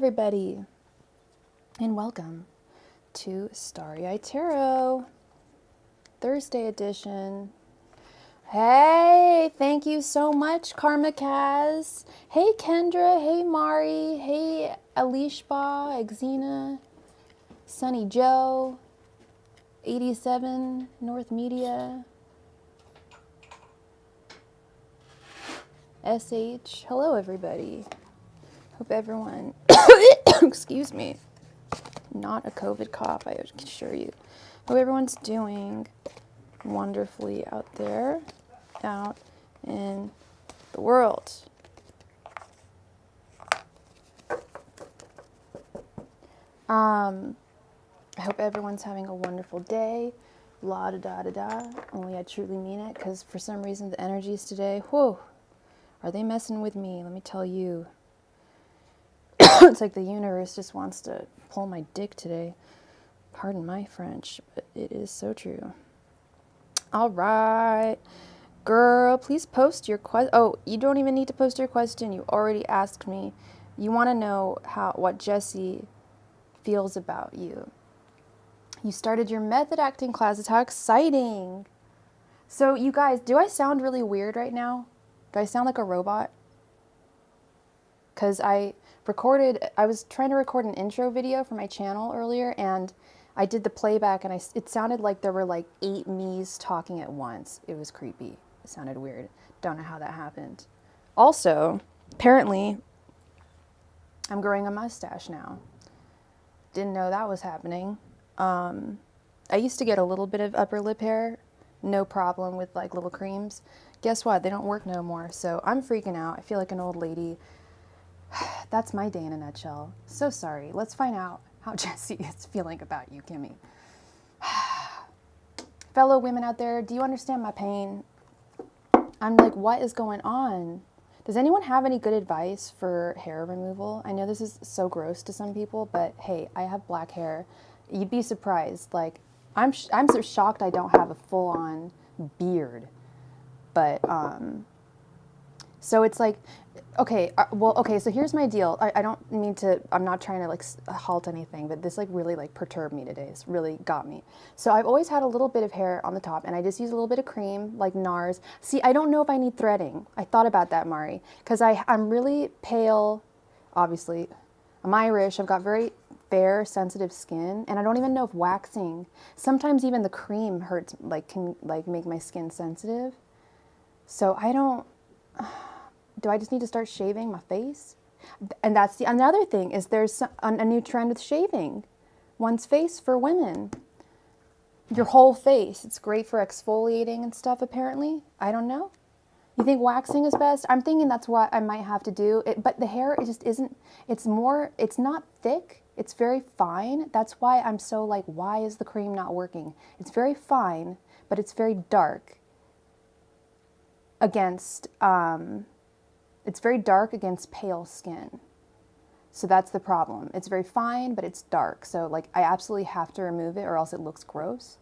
everybody, and welcome to Starry Tarot, Thursday edition. Hey, thank you so much, Karma Kaz. Hey, Kendra. Hey, Mari. Hey, Alishba, Exena, Sunny Joe, 87, North Media, SH. Hello, everybody. Hope everyone, excuse me, not a COVID cough, I assure you. Hope everyone's doing wonderfully out there, out in the world. I hope everyone's having a wonderful day. La da da da da. Only I truly mean it, because for some reason the energies today, whoa, are they messing with me? Let me tell you. It's like the universe just wants to pull my dick today. Pardon my French, but it is so true. All right. Girl, please post your question. Oh, you don't even need to post your question. You already asked me. You want to know what Jesse feels about you. You started your method acting classes. How exciting. So you guys, do I sound really weird right now? Do I sound like a robot? Because I was trying to record an intro video for my channel earlier, and I did the playback, and it sounded like there were like 8 me's talking at once. It was creepy. It sounded weird. Don't know how that happened. Also, apparently, I'm growing a mustache now. Didn't know that was happening. I used to get a little bit of upper lip hair, no problem with like little creams. Guess what? They don't work no more. So I'm freaking out. I feel like an old lady. That's my day in a nutshell. So sorry. Let's find out how Jesse is feeling about you, Kimmy. Fellow women out there, do you understand my pain? I'm like, what is going on? Does anyone have any good advice for hair removal? I know this is so gross to some people, but hey, I have black hair. You'd be surprised. Like, I'm so shocked I don't have a full-on beard. But, so it's like, okay, so here's my deal. I don't mean to, I'm not trying to like halt anything, but this like really like perturbed me today. It's really got me. So I've always had a little bit of hair on the top, and I just use a little bit of cream, like NARS. See, I don't know if I need threading. I thought about that, Mari, because I'm really pale, obviously. I'm Irish, I've got very fair, sensitive skin, and I don't even know if waxing, sometimes even the cream hurts, like can like make my skin sensitive. So I don't, do I just need to start shaving my face? And that's another thing, is there's a new trend with shaving one's face for women. Your whole face. It's great for exfoliating and stuff, apparently. I don't know. You think waxing is best? I'm thinking that's what I might have to do. But the hair, it just isn't, it's not thick. It's very fine. That's why I'm so like, why is the cream not working? It's very fine, but it's very dark against, it's very dark against pale skin. So that's the problem. It's very fine, but it's dark. So like I absolutely have to remove it or else it looks gross.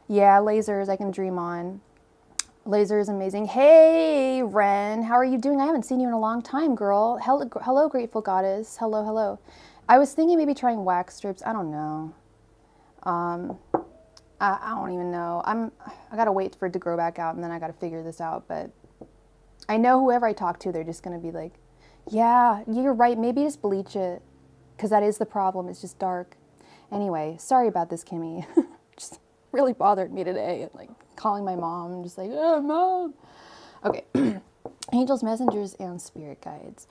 Yeah, lasers I can dream on. Laser is amazing. Hey, Ren, how are you doing? I haven't seen you in a long time, girl. Hello, Grateful Goddess. Hello, hello. I was thinking maybe trying wax strips. I don't know. I don't even know. I gotta wait for it to grow back out, and then I gotta figure this out. But I know whoever I talk to, they're just gonna be like, yeah, you're right. Maybe just bleach it, because that is the problem. It's just dark. Anyway, sorry about this, Kimmy. Just really bothered me today. Like calling my mom, just like, oh, Mom. Okay. Angels, messengers, and spirit guides.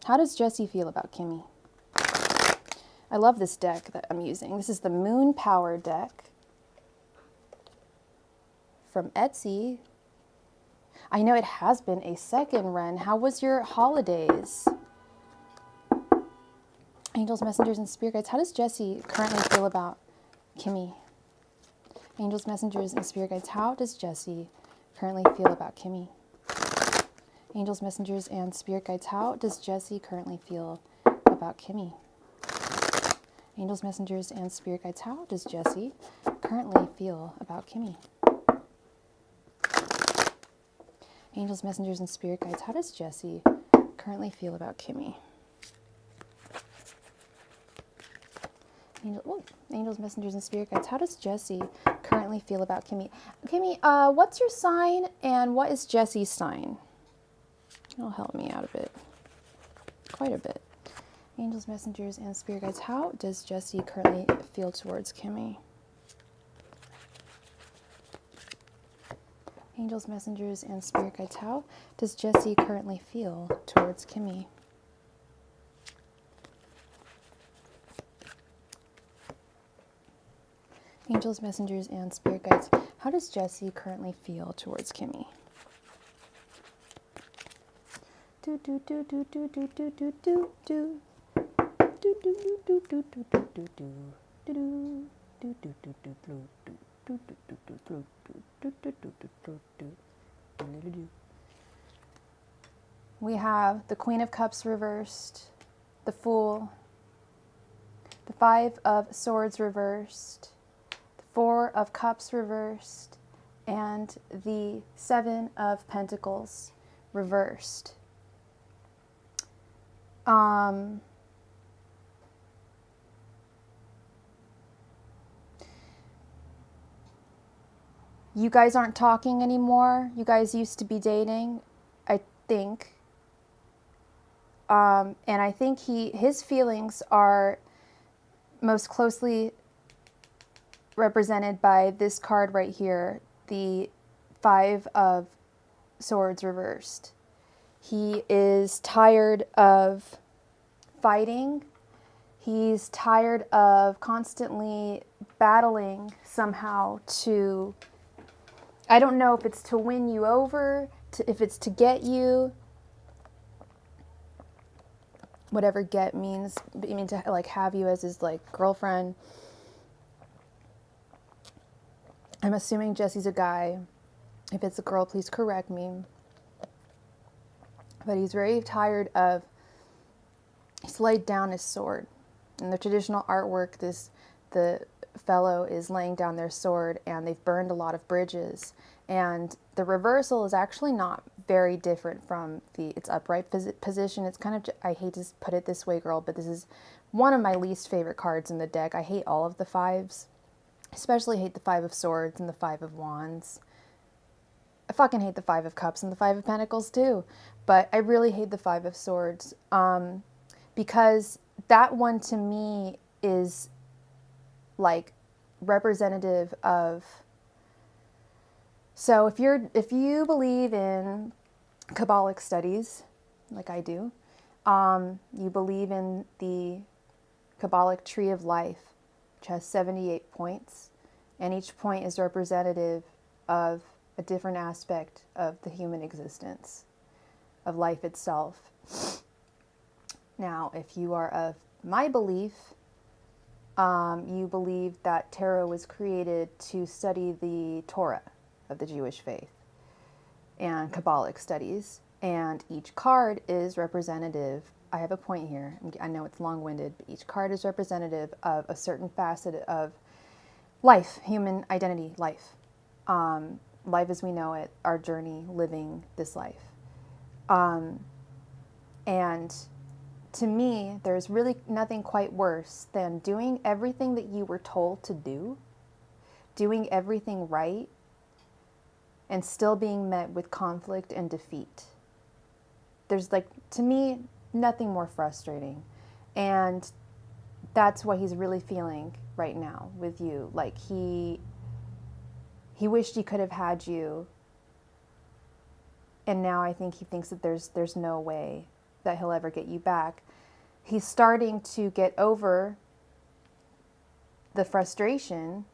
How does Jesse feel about Kimmy? I love this deck that I'm using. This is the Moon Power deck from Etsy. I know it has been a second run. How was your holidays? Angels, messengers, and spirit guides. How does Jesse currently feel about Kimmy? Angels, messengers, and spirit guides. How does Jesse currently feel about Kimmy? Angels, messengers, and spirit guides. How does Jesse currently feel about Kimmy? Angels, messengers, and spirit guides. How does Jesse currently feel about Kimmy? Angels, messengers, and spirit guides. How does Jesse currently feel about Kimmy? Angels, messengers, and spirit guides. How does Jesse currently feel about Kimmy? Kimmy, what's your sign and what is Jesse's sign? It'll help me out a bit. Quite a bit. Angels, messengers, and spirit guides. How does Jesse currently feel towards Kimmy? Angels, messengers, and spirit guides. How does Jesse currently feel towards Kimmy? Angels, messengers, and spirit guides. How does Jesse currently feel towards Kimmy? Do do do do do do do do do do. Do do do do do do do do do do do do do do do. We have the Queen of Cups reversed, the Fool, the Five of Swords reversed, the Four of Cups reversed, and the Seven of Pentacles reversed. You guys aren't talking anymore. You guys used to be dating, I think. And I think his feelings are most closely represented by this card right here, the Five of Swords reversed. He is tired of fighting. He's tired of constantly battling somehow to, I don't know if it's to win you over, if it's to get you, whatever get means. I mean, to like have you as his like girlfriend. I'm assuming Jesse's a guy. If it's a girl, please correct me. But he's very tired of, he's laid down his sword. In the traditional artwork, the fellow is laying down their sword and they've burned a lot of bridges. And the reversal is actually not very different from its upright position. It's kind of, I hate to put it this way, girl, but this is one of my least favorite cards in the deck. I hate all of the fives. Especially hate the Five of Swords and the Five of Wands. I fucking hate the Five of Cups and the Five of Pentacles too. But I really hate the Five of Swords. Because that one to me is like representative of, so if you believe in Kabbalic studies, like I do, you believe in the Kabbalic tree of life, which has 78 points, and each point is representative of a different aspect of the human existence, of life itself. Now, if you are of my belief, you believe that tarot was created to study the Torah of the Jewish faith and Kabbalic studies, and each card is representative. I have a point here. I know it's long-winded, but each card is representative of a certain facet of life, human identity, life. Life as we know it, our journey living this life. And to me, there's really nothing quite worse than doing everything that you were told to do, doing everything right, and still being met with conflict and defeat. There's like, to me, nothing more frustrating. And that's what he's really feeling right now with you. Like he wished he could have had you. And now I think he thinks that there's no way that he'll ever get you back. He's starting to get over the frustration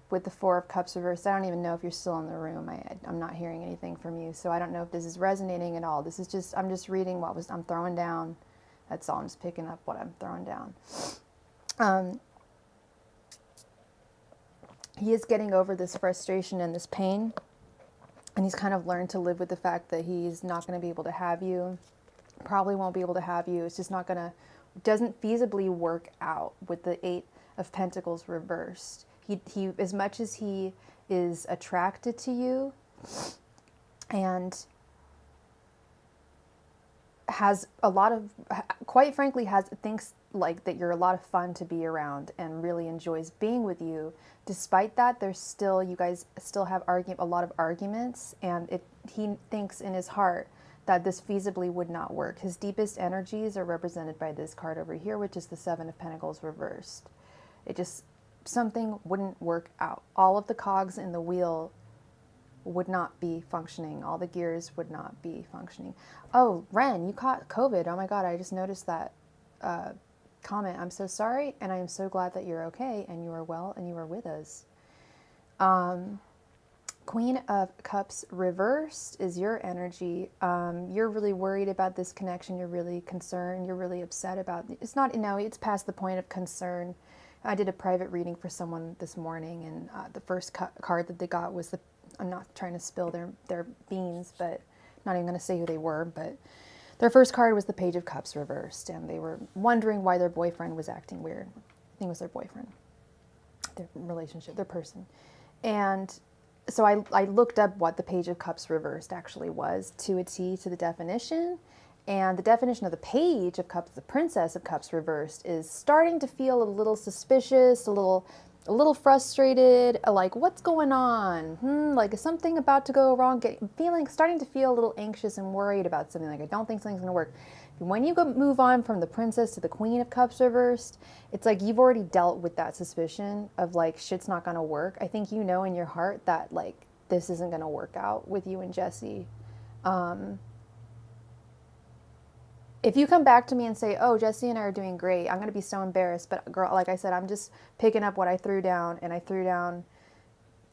with the Four of Cups reversed. I don't even know if you're still in the room. I'm not hearing anything from you. So I don't know if this is resonating at all. This is just, I'm just reading I'm throwing down. That's all. I'm just picking up what I'm throwing down. He is getting over this frustration and this pain. And he's kind of learned to live with the fact that he's not going to be able to have you. Probably won't be able to have you. It's just not going to, doesn't feasibly work out with the Eight of Pentacles reversed. He as much as he is attracted to you and has a lot of, quite frankly, thinks like that you're a lot of fun to be around and really enjoys being with you. Despite that, you guys still have a lot of arguments, and he thinks in his heart that this feasibly would not work. His deepest energies are represented by this card over here, which is the Seven of Pentacles reversed. Something wouldn't work out. All of the cogs in the wheel would not be functioning. All the gears would not be functioning. Oh, Ren, you caught COVID. Oh my God, I just noticed that comment. I'm so sorry, and I am so glad that you're okay and you are well and you are with us. Queen of Cups reversed is your energy. You're really worried about this connection. You're really concerned. You're really upset about it. It's past the point of concern. I did a private reading for someone this morning, and the first card that they got was I'm not trying to spill their beans, but not even going to say who they were, but their first card was the Page of Cups reversed, and they were wondering why their boyfriend was acting weird. I think it was their boyfriend, their relationship, their person. And so I looked up what the Page of Cups reversed actually was to a T, to the definition. And the definition of the Page of Cups, the Princess of Cups reversed, is starting to feel a little suspicious, a little frustrated, like what's going on? Like is something about to go wrong? Starting to feel a little anxious and worried about something. Like I don't think something's gonna work. When you move on from the Princess to the Queen of Cups reversed, it's like you've already dealt with that suspicion of like shit's not gonna work. I think you know in your heart that like this isn't gonna work out with you and Jesse. If you come back to me and say, oh, Jesse and I are doing great, I'm going to be so embarrassed. But girl, like I said, I'm just picking up what I threw down, and I threw down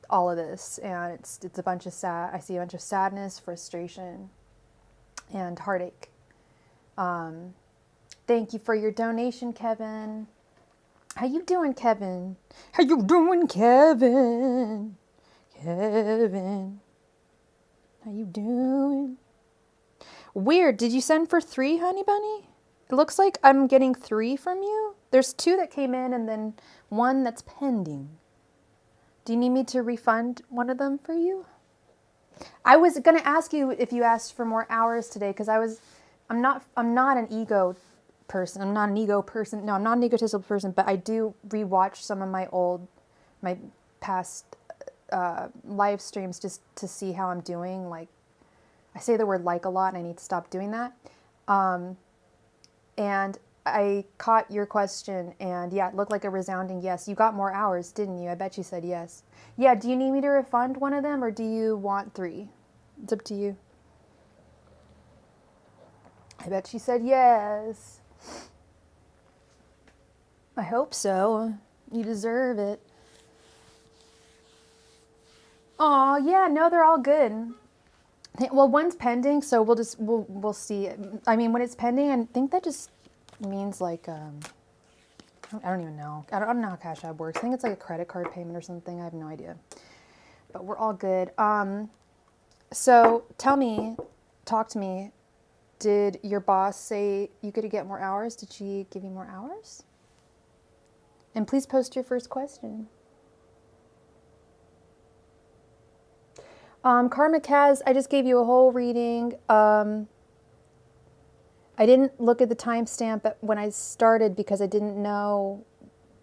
all of this. And it's a bunch of I see a bunch of sadness, frustration, and heartache. Thank you for your donation, Kevin. How you doing, Kevin? How you doing, Kevin? Kevin. How you doing? Weird. Did you send for 3, honey bunny? It looks like I'm getting 3 from you. There's 2 that came in and then 1 that's pending. Do you need me to refund one of them for you? I was going to ask you if you asked for more hours today because I'm not an ego person. I'm not an ego person. No, I'm not an egotistical person, but I do rewatch some of my past live streams just to see how I'm doing. Like, I say the word like a lot and I need to stop doing that. And I caught your question and yeah, it looked like a resounding yes. You got more hours, didn't you? I bet you said yes. Yeah, do you need me to refund one of them or do you want 3? It's up to you. I bet she said yes. I hope so. You deserve it. Aw, yeah, no, they're all good. Well, one's pending, so we'll see. I mean, when it's pending, I think that just means like, I don't even know. I don't know how CashApp works. I think it's like a credit card payment or something. I have no idea. But we're all good. So talk to me. Did your boss say you could get more hours? Did she give you more hours? And please post your first question. Karma Kaz, I just gave you a whole reading. I didn't look at the timestamp when I started because I didn't know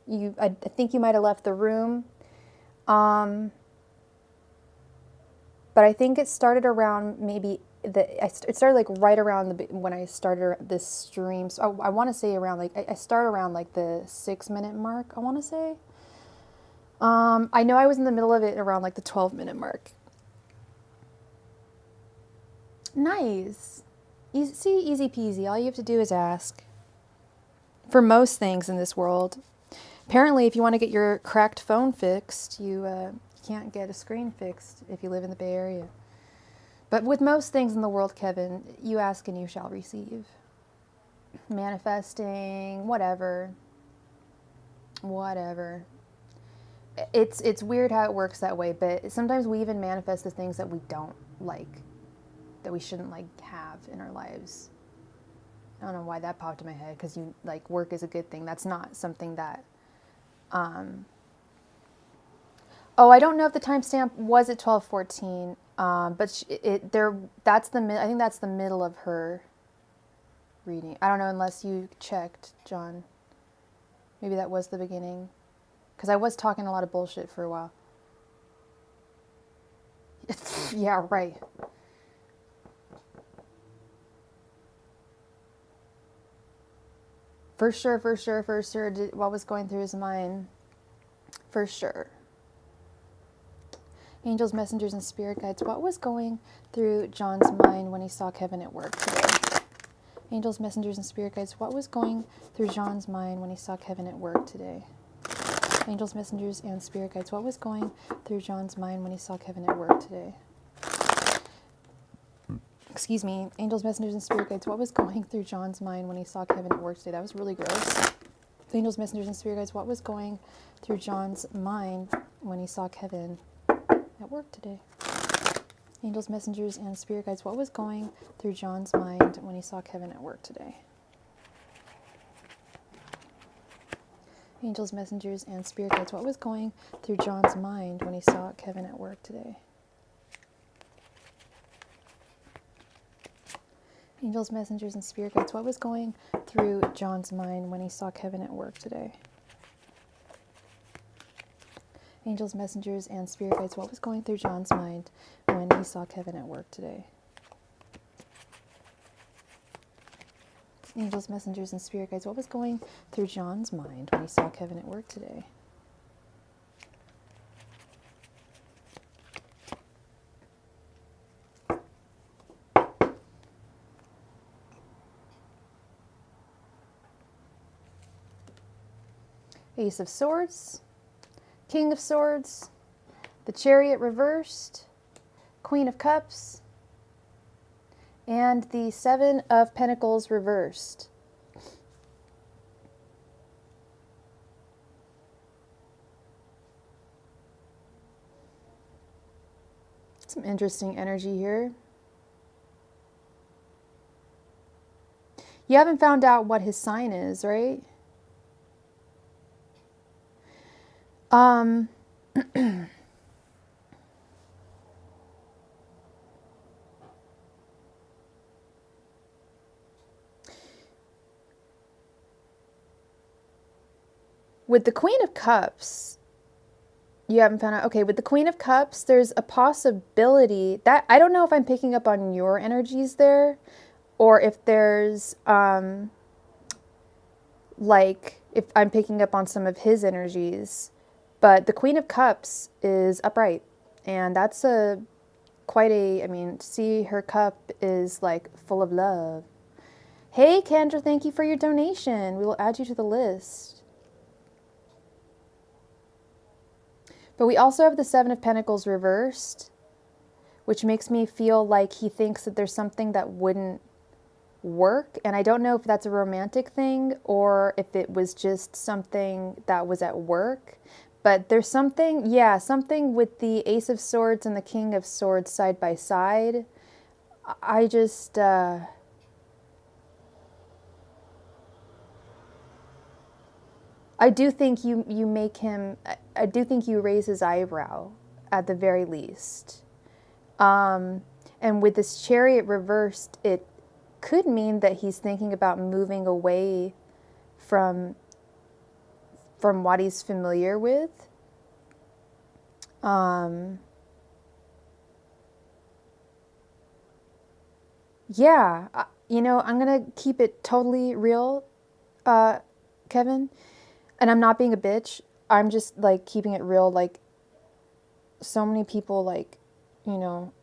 you. I think you might have left the room. But I think it started around it started like right around when I started this stream. So I want to say around like I start around like the 6-minute mark. I want to say. I know I was in the middle of it around like the 12-minute mark. Nice. Easy peasy. All you have to do is ask. For most things in this world. Apparently, if you want to get your cracked phone fixed, you can't get a screen fixed if you live in the Bay Area. But with most things in the world, Kevin, you ask and you shall receive. Manifesting, whatever. It's weird how it works that way, but sometimes we even manifest the things that we don't like. That we shouldn't like have in our lives. I don't know why that popped in my head because work is a good thing. That's not something that. I don't know if the timestamp was at 12:14. But I think that's the middle of her reading. I don't know unless you checked, John. Maybe that was the beginning. Because I was talking a lot of bullshit for a while. Yeah, right. For sure. What was going through his mind? For sure. Angels, messengers, and spirit guides. What was going through John's mind when he saw Kevin at work today? Angels, messengers, and spirit guides. What was going through John's mind when he saw Kevin at work today? Angels, messengers, and spirit guides. What was going through John's mind when he saw Kevin at work today? Excuse me. Angels, messengers, and spirit guides. What was going through John's mind when he saw Kevin at work today? That was really gross. Angels, messengers, and spirit guides. What was going through John's mind when he saw Kevin at work today? Angels, messengers, and spirit guides. What was going through John's mind when he saw Kevin at work today? Angels, messengers, and spirit guides. What was going through John's mind when he saw Kevin at work today? Angels, messengers, and spirit guides. What was going through John's mind when he saw Kevin at work today? Angels, messengers, and spirit guides. What was going through John's mind when he saw Kevin at work today? Angels, messengers, and spirit guides. What was going through John's mind when he saw Kevin at work today? Ace of Swords, King of Swords, the Chariot reversed, Queen of Cups, and the Seven of Pentacles reversed. Some interesting energy here. You haven't found out what his sign is, right? With the Queen of Cups, you haven't found out. Okay, with the Queen of Cups, there's a possibility that, I don't know if I'm picking up on your energies there, or if there's, like, if I'm picking up on some of his energies. But the Queen of Cups is upright, and that's quite a, I mean, see, her cup is like full of love. Hey, Kendra, thank you for your donation. We will add you to the list. But we also have the Seven of Pentacles reversed, which makes me feel like he thinks that there's something that wouldn't work. And I don't know if that's a romantic thing or if it was just something that was at work. But there's something, yeah, something with the Ace of Swords and the King of Swords side by side. I just, I do think you make him, I do think you raise his eyebrow at the very least. And with this Chariot reversed, it could mean that he's thinking about moving away from what he's familiar with. Yeah, you know, I'm going to keep it totally real, Kevin. And I'm not being a bitch. I'm just, like, keeping it real. Like, so many people, like, you know,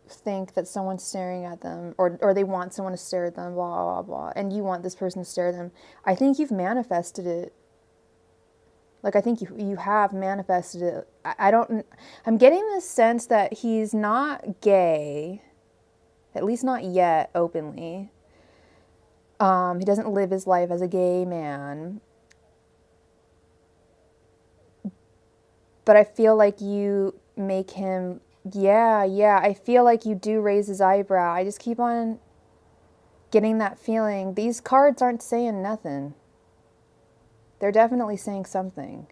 think that someone's staring at them, or they want someone to stare at them, blah, blah, blah. And you want this person to stare at them. I think you've manifested it. Like, I think you have manifested it. I'm getting this sense that he's not gay, at least not yet openly. He doesn't live his life as a gay man. But I feel like you make him, yeah, I feel like you do raise his eyebrow. I just keep on getting that feeling. These cards aren't saying nothing. They're definitely saying something.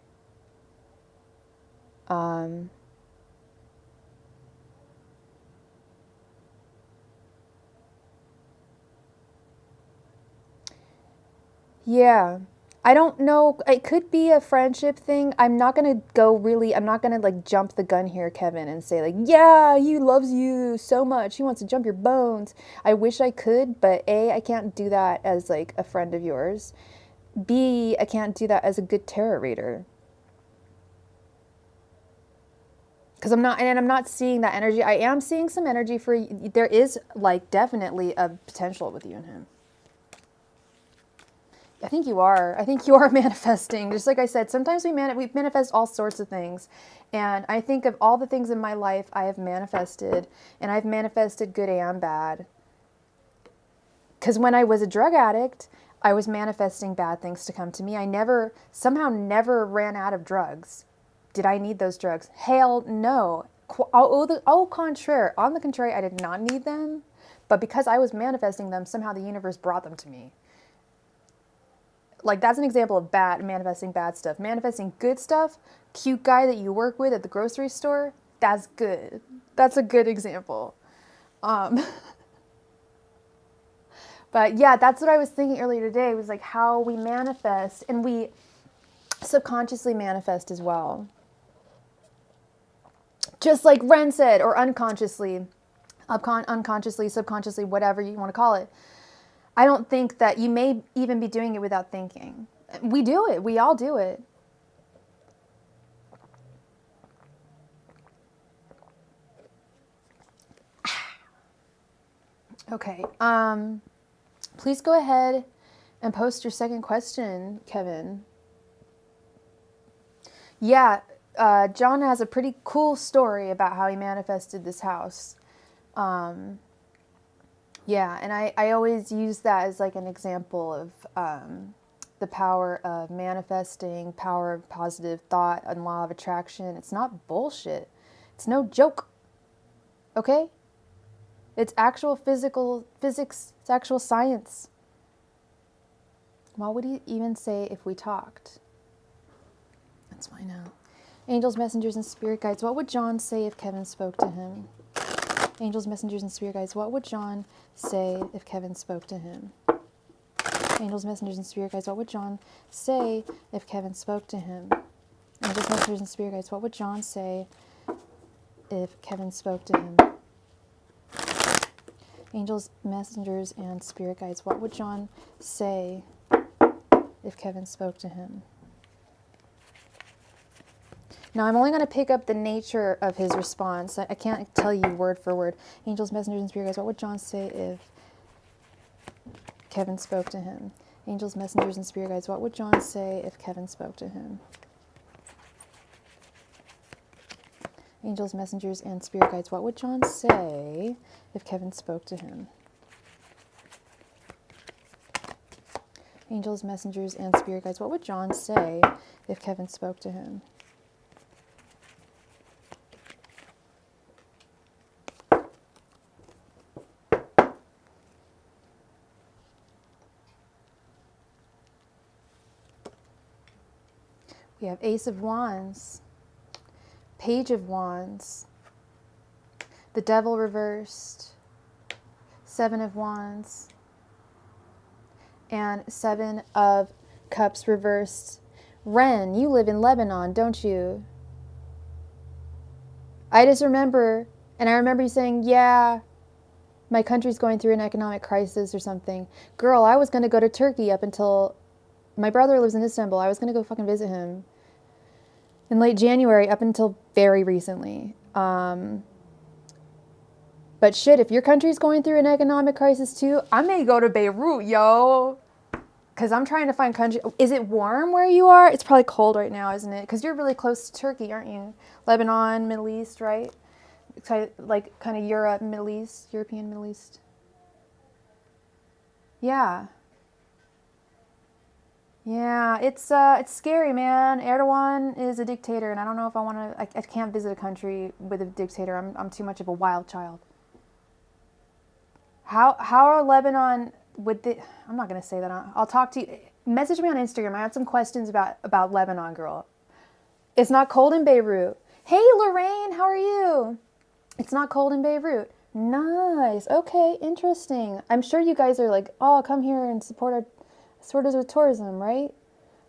Yeah. I don't know. It could be a friendship thing. I'm not going to I'm not going to like jump the gun here, Kevin, and say like, yeah, he loves you so much. He wants to jump your bones. I wish I could, but A, I can't do that as like a friend of yours. B, I can't do that as a good tarot reader. Because I'm not seeing that energy. I am seeing some energy for, there is like definitely a potential with you and him. I think you are. I think you are manifesting. Just like I said, sometimes we manifest all sorts of things. And I think of all the things in my life I have manifested, and I've manifested good and bad. Because when I was a drug addict, I was manifesting bad things to come to me. Somehow never ran out of drugs. Did I need those drugs? Hell no. Contraire. On the contrary, I did not need them. But because I was manifesting them, somehow the universe brought them to me. Like, that's an example of manifesting bad stuff. Manifesting good stuff, cute guy that you work with at the grocery store, that's good. That's a good example. But yeah, that's what I was thinking earlier today, was like how we manifest, and we subconsciously manifest as well. Just like Ren said, or unconsciously, unconsciously, subconsciously, whatever you want to call it. I don't think that you may even be doing it without thinking. We do it. We all do it. Okay. Please go ahead and post your second question, Kevin. Yeah, John has a pretty cool story about how he manifested this house. Yeah, and I always use that as like an example of the power of manifesting, power of positive thought and law of attraction. It's not bullshit. It's no joke. Okay? It's actual physics. It's actual science. What would he even say if we talked? That's why now. Angels, messengers, and spirit guides. What would John say if Kevin spoke to him? Angels, messengers, and spirit guides. What would John say if Kevin spoke to him? Angels, messengers, and spirit guides. What would John say if Kevin spoke to him? Angels, messengers, and spirit guides. What would John say if Kevin spoke to him? Angels, messengers, and spirit guides. What would John say if Kevin spoke to him? Now, I'm only going to pick up the nature of his response. I can't tell you word for word. Angels, messengers, and spirit guides, what would John say if Kevin spoke to him? Angels, messengers, and spirit guides, what would John say if Kevin spoke to him? Angels, messengers, and spirit guides, what would John say if Kevin spoke to him? Angels, messengers, and spirit guides, what would John say if Kevin spoke to him? We have Ace of Wands, Page of Wands, the Devil reversed, Seven of Wands, and Seven of Cups reversed. Ren, you live in Lebanon, don't you? I just remember, and I remember you saying, yeah, my country's going through an economic crisis or something. Girl, I was going to go to Turkey up until... My brother lives in Istanbul. I was going to go fucking visit him in late January up until very recently. But shit, if your country's going through an economic crisis too, I may go to Beirut, yo. Because I'm trying to find country. Is it warm where you are? It's probably cold right now, isn't it? Because you're really close to Turkey, aren't you? Lebanon, Middle East, right? Like kind of Europe, Middle East, European Middle East. Yeah. Yeah, it's scary, man. Erdogan is a dictator, and I don't know if I want to. I can't visit a country with a dictator. I'm too much of a wild child. How are Lebanon with the? I'm not gonna say that. I'll talk to you. Message me on Instagram. I had some questions about Lebanon, girl. It's not cold in Beirut. Hey, Lorraine, how are you? It's not cold in Beirut. Nice. Okay, interesting. I'm sure you guys are like, oh, come here and support Sort of with tourism, right?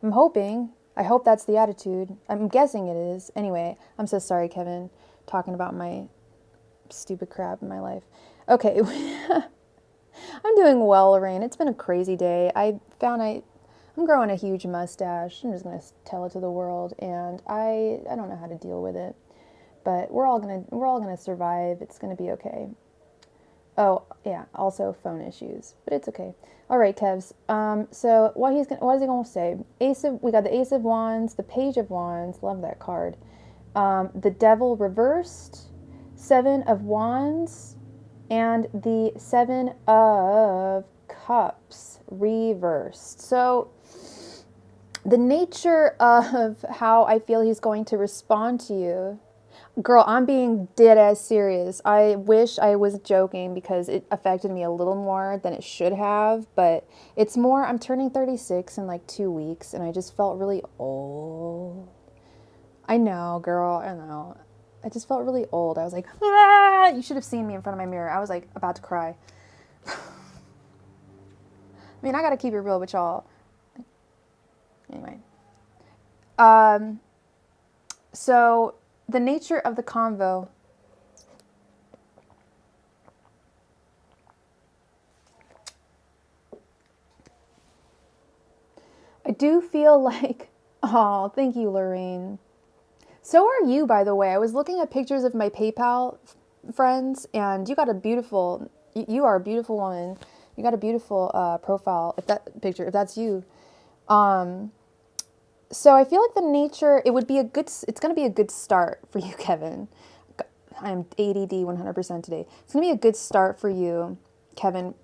I'm hoping. I hope that's the attitude. I'm guessing it is. Anyway, I'm so sorry, Kevin, talking about my stupid crap in my life. Okay. I'm doing well, Lorraine. It's been a crazy day. I'm growing a huge mustache. I'm just going to tell it to the world, and I don't know how to deal with it. But we're all going to survive. It's going to be okay. Oh, yeah, also phone issues, but it's okay. All right, Kevs. So what is he going to say? We got the Ace of Wands, the Page of Wands, love that card. The Devil reversed, Seven of Wands, and the Seven of Cups reversed. So the nature of how I feel he's going to respond to you. Girl, I'm being dead ass serious. I wish I was joking because it affected me a little more than it should have, but it's more, I'm turning 36 in like 2 weeks, and I just felt really old. I know, girl, I know. I just felt really old. I was like, ah! You should have seen me in front of my mirror. I was like about to cry. I mean, I gotta keep it real with y'all. Anyway. So the nature of the convo. I do feel like, oh, thank you, Lorraine. So are you, by the way. I was looking at pictures of my PayPal friends, and you are a beautiful woman. You got a beautiful profile, if that's you. So I feel like the nature, it's going to be a good start for you, Kevin. I am ADD 100% today. It's going to be a good start for you, Kevin.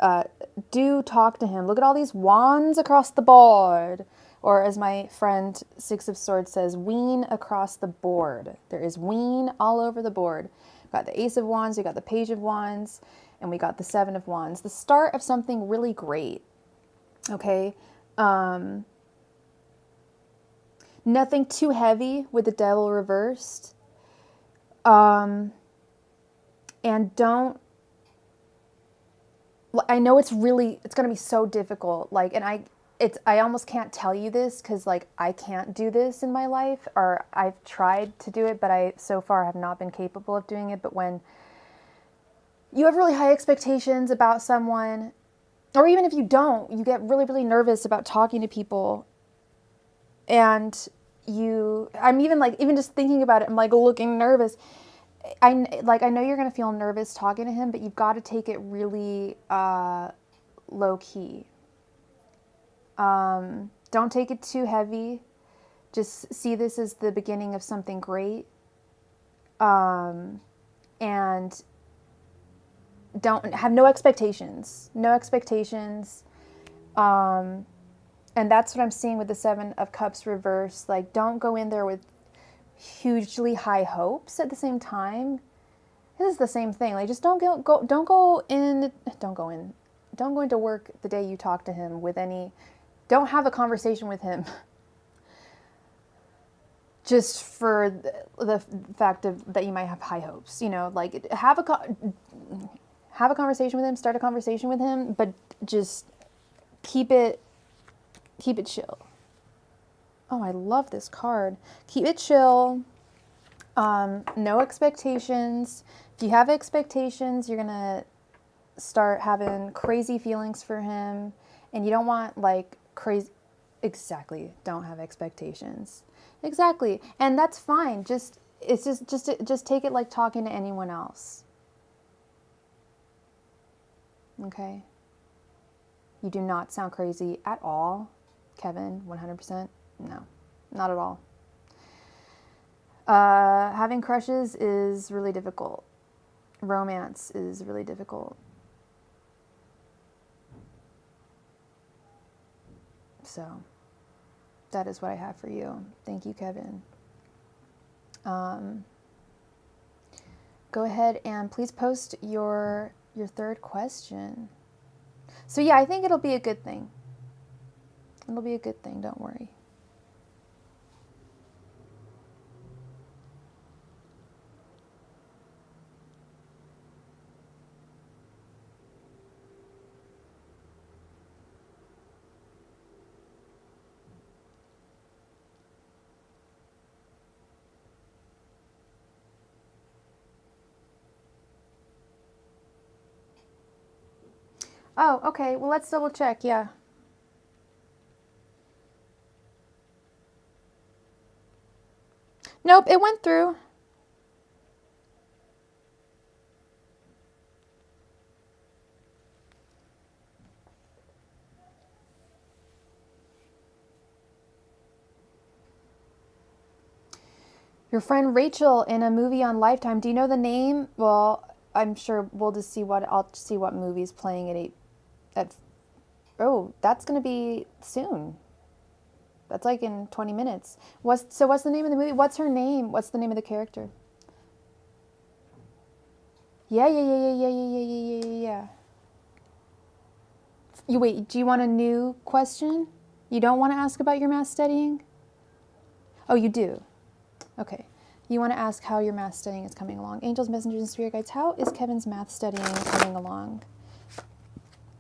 Do talk to him. Look at all these wands across the board. Or as my friend Six of Swords says, ween across the board. There is ween all over the board. We've got the Ace of Wands, we got the Page of Wands, and we got the Seven of Wands. The start of something really great. Okay? Nothing too heavy with the Devil reversed. And I know it's going to be so difficult. Like, and I almost can't tell you this because like I can't do this in my life, or I've tried to do it, but I so far have not been capable of doing it. But when you have really high expectations about someone, or even if you don't, you get really, really nervous about talking to people. And I'm even just thinking about it, I'm like looking nervous. I know you're going to feel nervous talking to him, but you've got to take it really low key. Don't take it too heavy. Just see this as the beginning of something great. And don't have no expectations. No expectations. And that's what I'm seeing with the Seven of Cups reverse. Like, don't go in there with hugely high hopes at the same time. This is the same thing. Like, just don't go into work the day you talk to him with don't have a conversation with him just for the fact that you might have high hopes. Like, have a conversation with him, start a conversation with him, but just keep it chill. Oh, I love this card. Keep it chill. No expectations. If you have expectations, you're going to start having crazy feelings for him, and you don't want like crazy. Exactly. Don't have expectations. Exactly. And that's fine. Just take it like talking to anyone else. Okay? You do not sound crazy at all, Kevin, 100%. No, not at all. Having crushes is really difficult. Romance is really difficult. So, that is what I have for you. Thank you, Kevin. Go ahead and please post your third question. So yeah, I think it'll be a good thing. It'll be a good thing, don't worry. Oh, okay. Well, let's double check. Yeah. Nope, it went through. Your friend Rachel in a movie on Lifetime. Do you know the name? Well, I'm sure we'll just see what I'll see what movie's playing at 8 at oh, that's going to be soon. That's like in 20 minutes. What's the name of the movie? What's her name? What's the name of the character? Yeah. You wait, do you want a new question? You don't want to ask about your math studying? Oh, you do. Okay. You want to ask how your math studying is coming along. Angels, messengers, and spirit guides, how is Kevin's math studying coming along?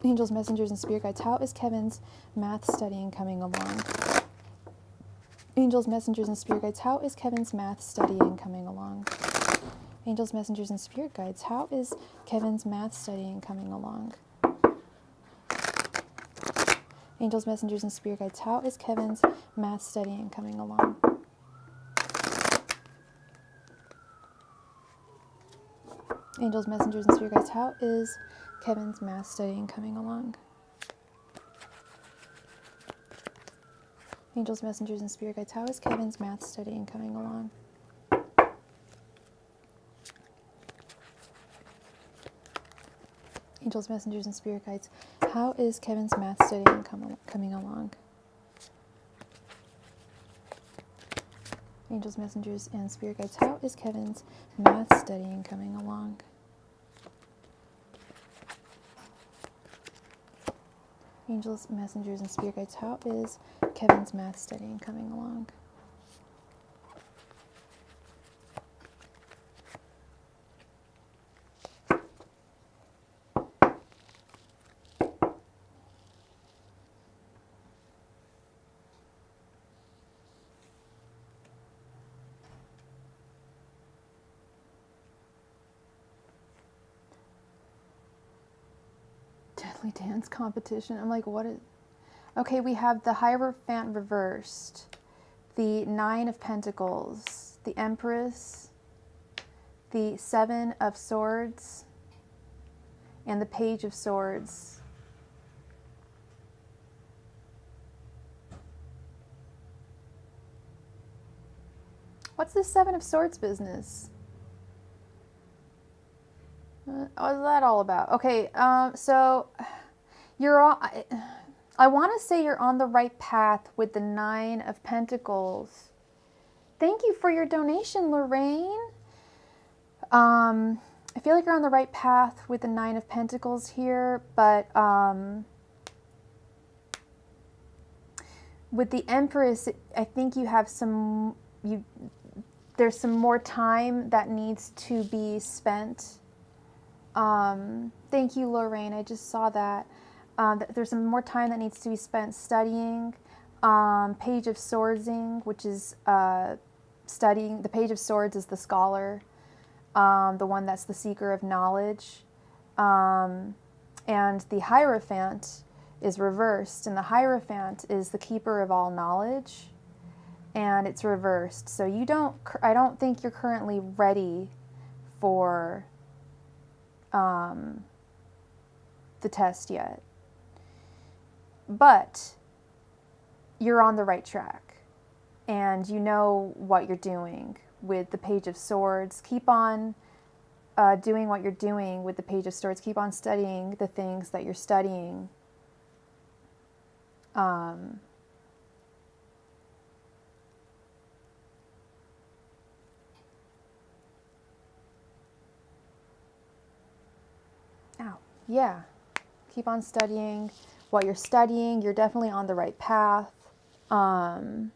Angels, messengers, and spirit guides, how is Kevin's math studying coming along? Angels, messengers, and spirit guides, how is Kevin's math studying coming along? Angels, messengers, and spirit guides, how is Kevin's math studying coming along? Angels, messengers, and spirit guides, how is Kevin's math studying coming along? Angels, messengers, and spirit guides, how is Kevin's math studying coming along? Angels, messengers, and spirit guides, how is Kevin's math studying coming along? Angels, messengers, and spirit guides, how is Kevin's math studying coming along? Angels, messengers, and spirit guides, how is Kevin's math studying coming along? Angels, messengers, and spirit guides, how is Kevin's math studying coming along? Deadly dance competition. I'm like, what is... Okay, we have the Hierophant reversed, the Nine of Pentacles, the Empress, the Seven of Swords, and the Page of Swords. What's the Seven of Swords business? What's that all about? Okay, so you're all... I want to say you're on the right path with the Nine of Pentacles. Thank you for your donation, Lorraine. I feel like you're on the right path with the Nine of Pentacles here, but with the Empress, I think you have there's some more time that needs to be spent. Thank you, Lorraine. I just saw that. There's some more time that needs to be spent studying. Page of Swordsing, which is studying. The Page of Swords is the scholar, the one that's the seeker of knowledge. And the Hierophant is reversed, and the Hierophant is the keeper of all knowledge, and it's reversed. So I don't think you're currently ready for the test yet. But you're on the right track, and you know what you're doing with the Page of Swords. Keep on doing what you're doing with the Page of Swords. Keep on studying the things that you're studying. Ow. Yeah. Keep on studying what you're studying. You're definitely on the right path. But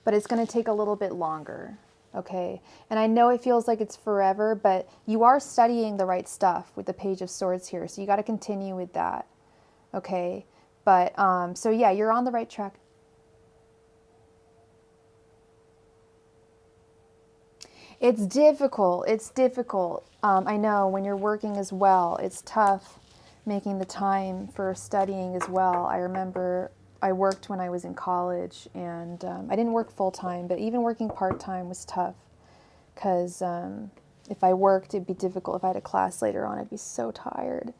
it's going to take a little bit longer. Okay. And I know it feels like it's forever, but you are studying the right stuff with the Page of Swords here. So you got to continue with that. Okay. But, so yeah, you're on the right track. It's difficult. It's difficult. I know when you're working as well, it's tough. making the time for studying as well. I remember I worked when I was in college, and I didn't work full time, but even working part time was tough because if I worked, it'd be difficult. If I had a class later on, I'd be so tired.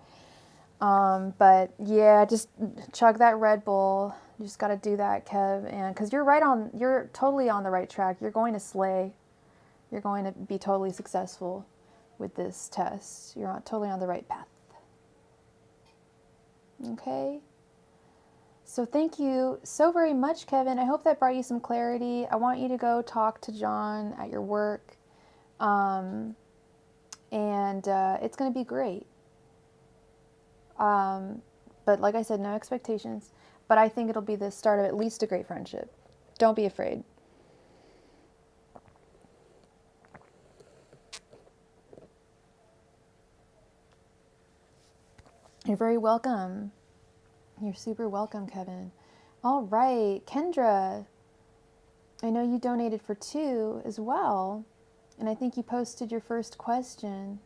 But yeah, just chug that Red Bull. You just got to do that, Kev, and because you're totally on the right track. You're going to slay. You're going to be totally successful with this test. You're totally on the right path. Okay. So thank you so very much, Kevin. I hope that brought you some clarity. I want you to go talk to John at your work. And it's going to be great. But like I said, no expectations. But I think it'll be the start of at least a great friendship. Don't be afraid. You're very welcome. You're super welcome, Kevin. All right, Kendra. I know you donated for 2 as well. And I think you posted your first question.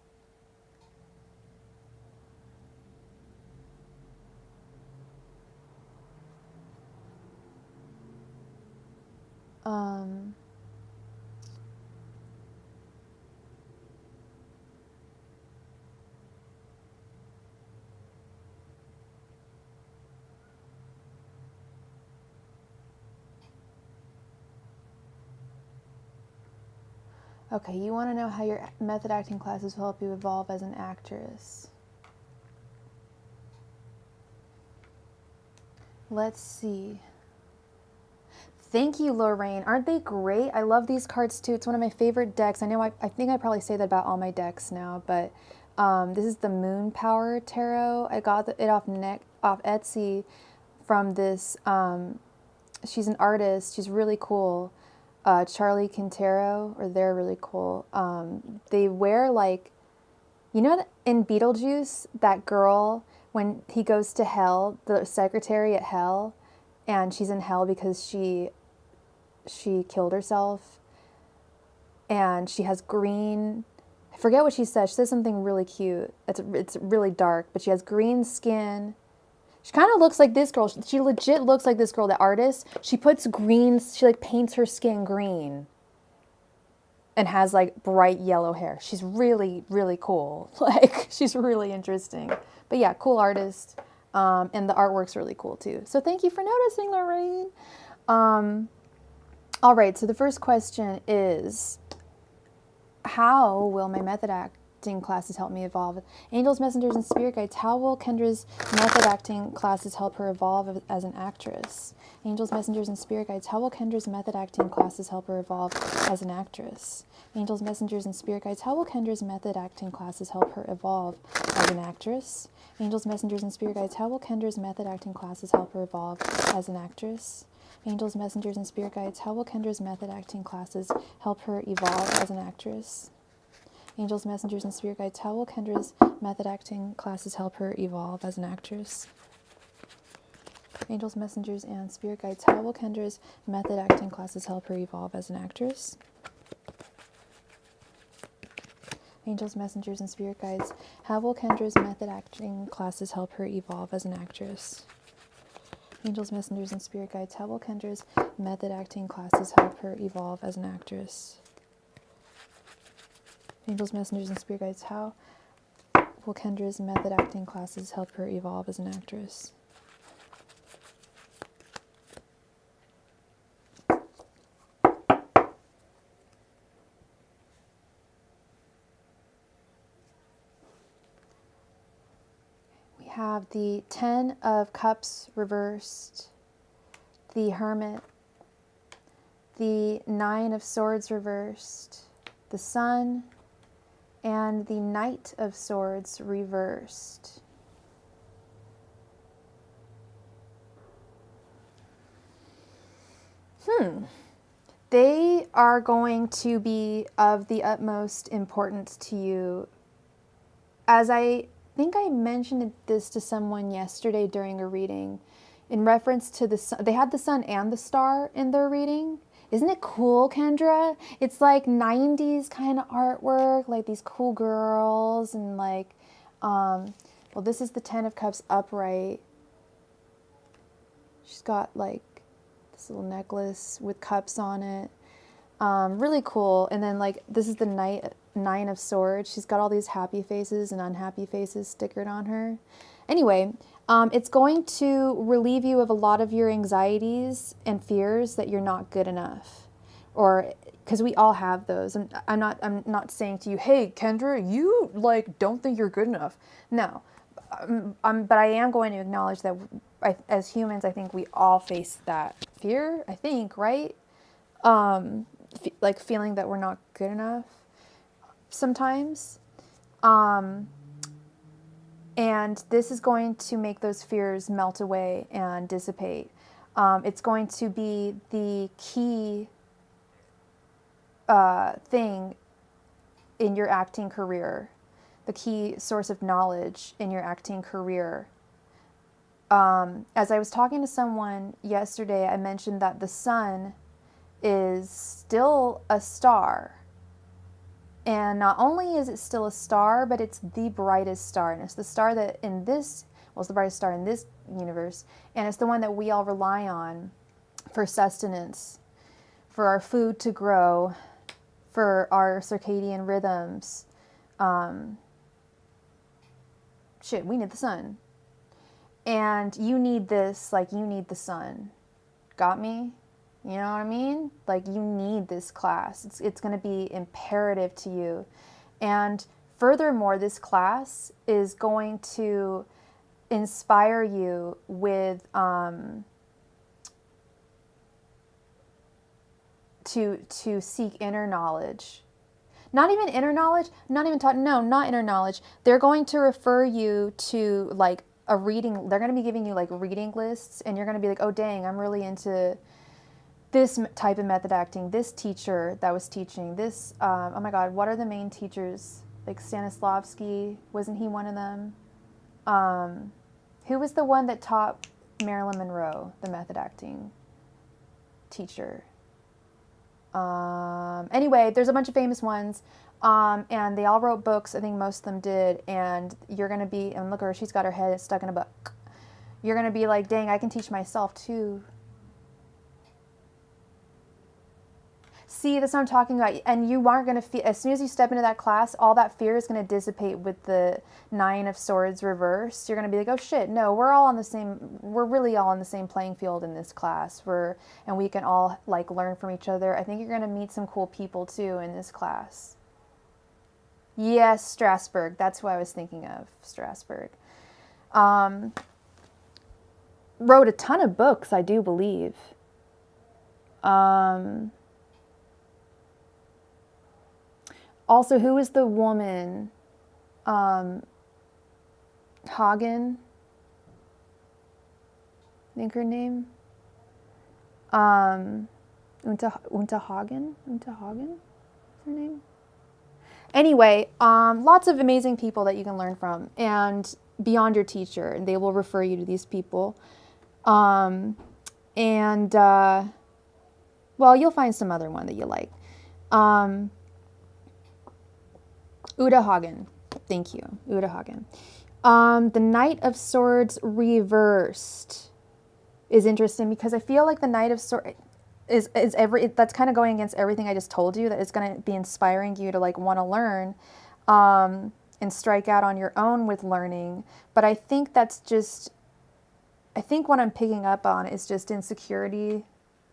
Okay, you want to know how your method acting classes will help you evolve as an actress. Let's see. Thank you, Lorraine. Aren't they great? I love these cards too. It's one of my favorite decks. I know I think I probably say that about all my decks now, but this is the Moon Power Tarot. I got it off Etsy from this. She's an artist. She's really cool. Charlie Quintero, or they're really cool. They wear like, you know, in Beetlejuice, that girl, when he goes to hell, the secretary at hell, and she's in hell because she killed herself, and she has green, I forget what she says. She says something really cute. It's really dark, but she has green skin. She kind of looks like this girl. She legit looks like this girl, the artist. She puts greens, she like paints her skin green and has like bright yellow hair. She's really, really cool. Like, she's really interesting. But yeah, cool artist. And the artwork's really cool too. So thank you for noticing, Lorraine. All right, so the first question is, how will my method acting classes help me evolve? Angels, messengers, and spirit guides, how will Kendra's method acting classes help her evolve as an actress? Angels, messengers, and spirit guides, how will Kendra's method acting classes help her evolve as an actress? Angels, messengers, and spirit guides, how will Kendra's method acting classes help her evolve as an actress? Angels, messengers, and spirit guides, how will Kendra's method acting classes help her evolve as an actress? Angels, messengers, and spirit guides, how will Kendra's method acting classes help her evolve as an actress? Angels, messengers, and spirit guides, how will Kendra's method acting classes help her evolve as an actress? Angels, messengers, and spirit guides, how will Kendra's method acting classes help her evolve as an actress? Angels, messengers, and spirit guides, how will Kendra's method acting classes help her evolve as an actress? Angels, messengers, and spirit guides, how will Kendra's method acting classes help her evolve as an actress? Angels, messengers, and spirit guides, how will Kendra's method acting classes help her evolve as an actress? We have the 10 of Cups reversed, the Hermit, the 9 of Swords reversed, the Sun, and the Knight of Swords reversed. They are going to be of the utmost importance to you. As I think I mentioned this to someone yesterday during a reading, in reference to the sun. They had the sun and the star in their reading. Isn't it cool, Kendra? It's like 90s kind of artwork, like these cool girls, and like Well, this is the Ten of Cups upright. She's got like this little necklace with cups on it. Really cool. And then like this is the Nine of Swords. She's got all these happy faces and unhappy faces stickered on her. Anyway, it's going to relieve you of a lot of your anxieties and fears that you're not good enough, or because we all have those. And I'm not saying to you, hey Kendra, you like don't think you're good enough. No, but I am going to acknowledge that as humans, I think we all face that fear. I think, right? Like feeling that we're not good enough sometimes. And this is going to make those fears melt away and dissipate. It's going to be the key thing in your acting career, the key source of knowledge in your acting career. As I was talking to someone yesterday, I mentioned that the sun is still a star. And not only is it still a star, but it's the brightest star. And it's the star that it's the brightest star in this universe. And it's the one that we all rely on for sustenance, for our food to grow, for our circadian rhythms. We need the sun. And you need this like you need the sun. Got me? You know what I mean? Like you need this class. It's going to be imperative to you. And furthermore, this class is going to inspire you with to seek inner knowledge. Not even inner knowledge, not inner knowledge. They're going to refer you to like a reading. They're going to be giving you like reading lists, and you're going to be like, oh dang, I'm really into this type of method acting, this teacher that was teaching this, oh my God, what are the main teachers? Like Stanislavski, wasn't he one of them? Who was the one that taught Marilyn Monroe, the method acting teacher? Anyway, there's a bunch of famous ones, and they all wrote books. I think most of them did, and you're going to be, and look at her, she's got her head stuck in a book. You're going to be like, dang, I can teach myself too. See, that's what I'm talking about. And you aren't going to feel, as soon as you step into that class, all that fear is going to dissipate with the Nine of Swords reversed. You're going to be like, oh shit, no, we're really all on the same playing field in this class. And we can all like learn from each other. I think you're going to meet some cool people too in this class. Yes, Strasbourg. That's who I was thinking of, Strasbourg. Wrote a ton of books, I do believe. Also, who was the woman? Hagen? I think her name? Unta Hagen? Unta Hagen? Is her name? Anyway, lots of amazing people that you can learn from, and beyond your teacher, and they will refer you to these people. Well, you'll find some other one that you like. Uta Hagen. Thank you. Uta Hagen. The Knight of Swords reversed is interesting because I feel like the Knight of Swords that's kind of going against everything I just told you, that it's going to be inspiring you to like want to learn and strike out on your own with learning. But I think what I'm picking up on is just insecurity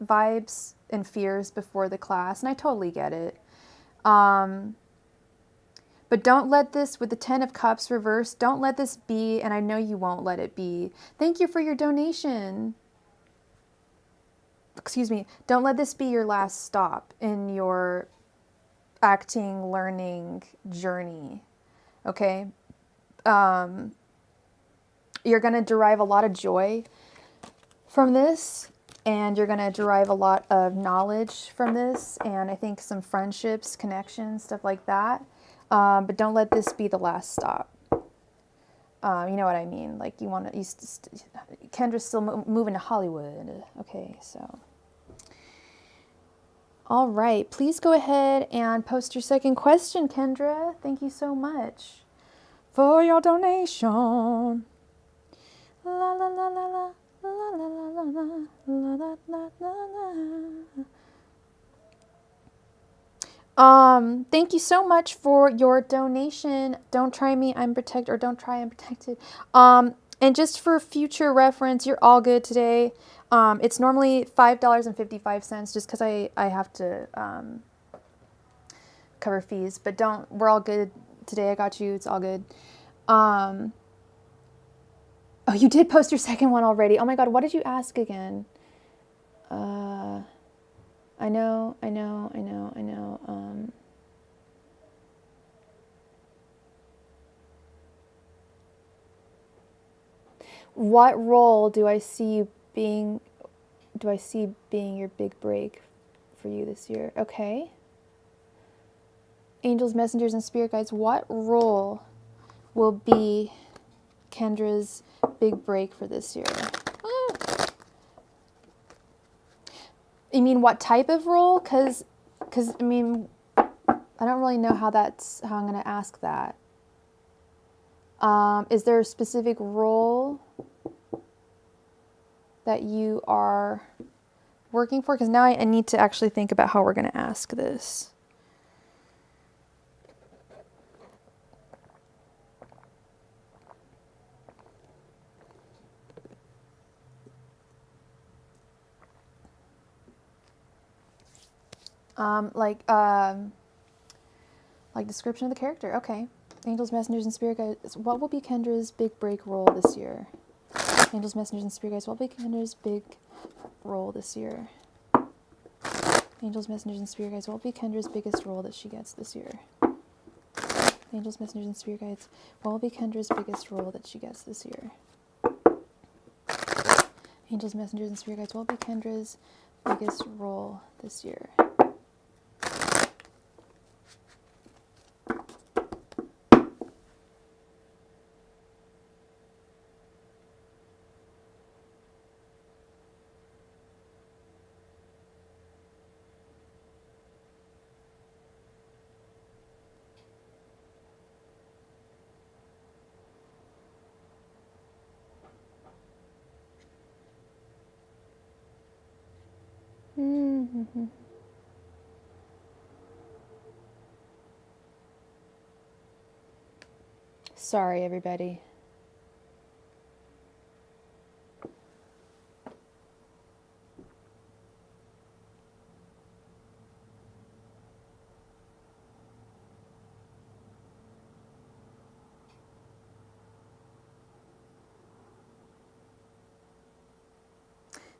vibes and fears before the class. And I totally get it. But don't let this, with the Ten of Cups reversed, don't let this be, and I know you won't let it be. Thank you for your donation. Excuse me. Don't let this be your last stop in your acting, learning journey. Okay? You're going to derive a lot of joy from this, and you're going to derive a lot of knowledge from this, and I think some friendships, connections, stuff like that. But don't let this be the last stop. You know what I mean? Like Kendra's still moving to Hollywood. Okay, so. All right, please go ahead and post your second question, Kendra. Thank you so much for your donation. La la la la la la la la la la la la la. Thank you so much for your donation. Don't try me, I'm protected, or don't try, I'm protected. And just for future reference, you're all good today. It's normally $5.55 just because I have to cover fees, but we're all good today. I got you. It's all good. Oh, you did post your second one already. Oh my God, what did you ask again? I know. What role do I see being your big break for you this year? Okay. Angels, messengers, and spirit guides, what role will be Kendra's big break for this year? You mean what type of role? Because I mean, I don't really know how I'm going to ask that. Is there a specific role that you are working for? Because now I need to actually think about how we're going to ask this. Like description of the character. Okay. Angels, messengers, and spirit guides. What will be Kendra's big break role this year? Angels, messengers, and spirit guides. What will be Kendra's big role this year? Angels, messengers, and spirit guides. What will be Kendra's biggest role that she gets this year? Angels, messengers, and spirit guides. What will be Kendra's biggest role that she gets this year? Angels, messengers, and spirit guides. What will be Kendra's biggest role this year? Mm-hmm. Sorry, everybody.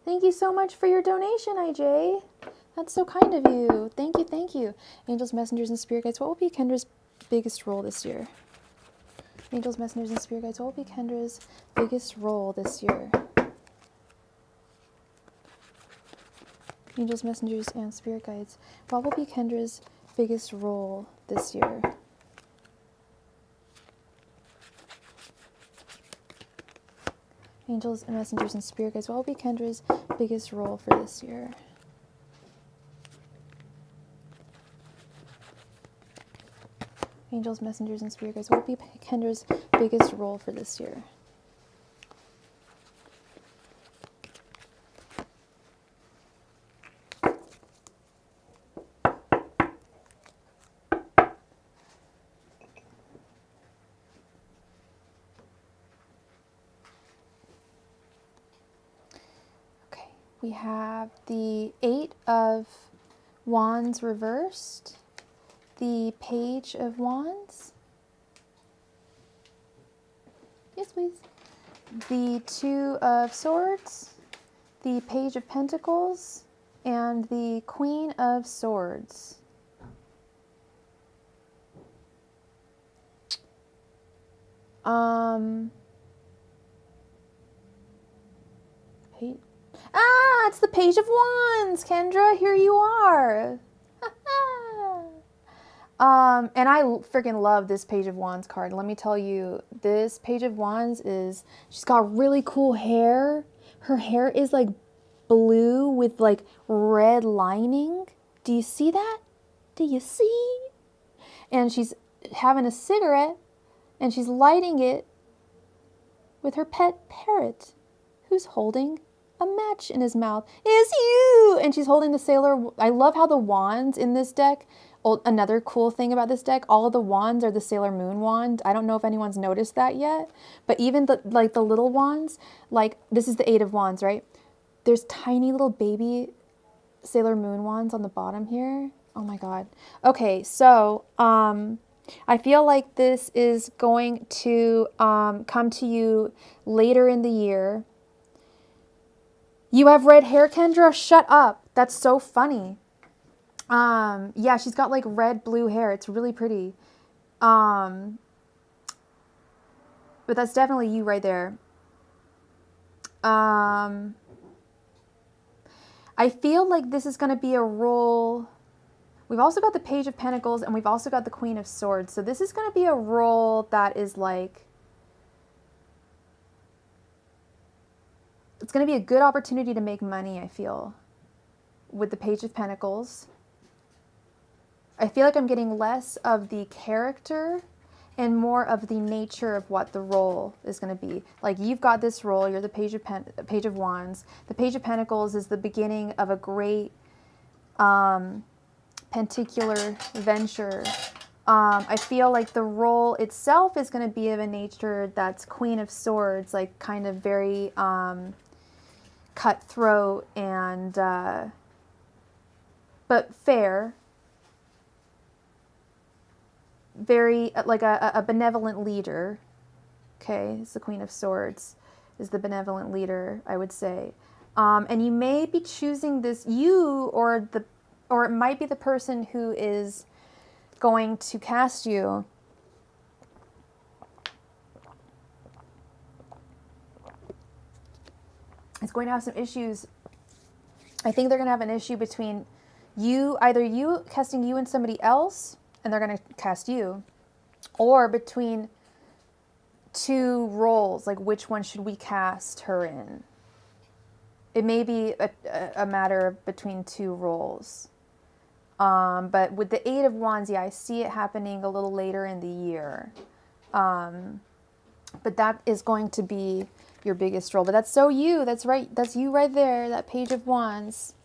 Thank you so much for your donation, IJ. That's so kind of you. Thank you, thank you. Angels, messengers, and spirit guides. What will be Kendra's biggest role this year? Angels, messengers, and spirit guides. What will be Kendra's biggest role this year? Angels, messengers, and spirit guides. What will be Kendra's biggest role this year? Angels, and messengers, and spirit guides. What will be Kendra's biggest role for this year? Angels, messengers, and spirit guides. What will be Kendra's biggest role for this year? Okay, we have the Eight of Wands reversed, the Page of Wands. Yes, please. The Two of Swords, the Page of Pentacles, and the Queen of Swords. It's the Page of Wands, Kendra. Here you are. And I freaking love this Page of Wands card. Let me tell you, this Page of Wands she's got really cool hair. Her hair is like blue with like red lining. Do you see that? Do you see? And she's having a cigarette and she's lighting it with her pet parrot, who's holding a match in his mouth. It's you! And she's holding the sailor. I love how the wands in this deck, another cool thing about this deck, all of the wands are the Sailor Moon wand. I don't know if anyone's noticed that yet, but even the little wands, like this is the 8 of Wands, right? There's tiny little baby Sailor Moon wands on the bottom here. Oh my God. Okay, so I feel like this is going to come to you later in the year. You have red hair, Kendra? Shut up. That's so funny. Yeah, she's got like red blue hair. It's really pretty. But that's definitely you right there. I feel like this is going to be a role. We've also got the Page of Pentacles and we've also got the Queen of Swords. So this is going to be a role that is like, it's going to be a good opportunity to make money, I feel, with the Page of Pentacles. I feel like I'm getting less of the character and more of the nature of what the role is going to be. Like you've got this role, you're the Page of Wands. The Page of Pentacles is the beginning of a great particular venture. I feel like the role itself is going to be of a nature that's Queen of Swords, like kind of very cutthroat and but fair. Very like a benevolent leader. Okay, it's the Queen of Swords is the benevolent leader, I would say. And you may be choosing this, or it might be the person who is going to cast you. It's going to have some issues. I think they're going to have an issue between you, either you casting you and somebody else, and they're going to cast you, or between two roles, like which one should we cast her in? It may be a matter of between two roles. But with the 8 of Wands, yeah, I see it happening a little later in the year. But that is going to be your biggest role. But that's so you. That's right. That's you right there, that Page of Wands.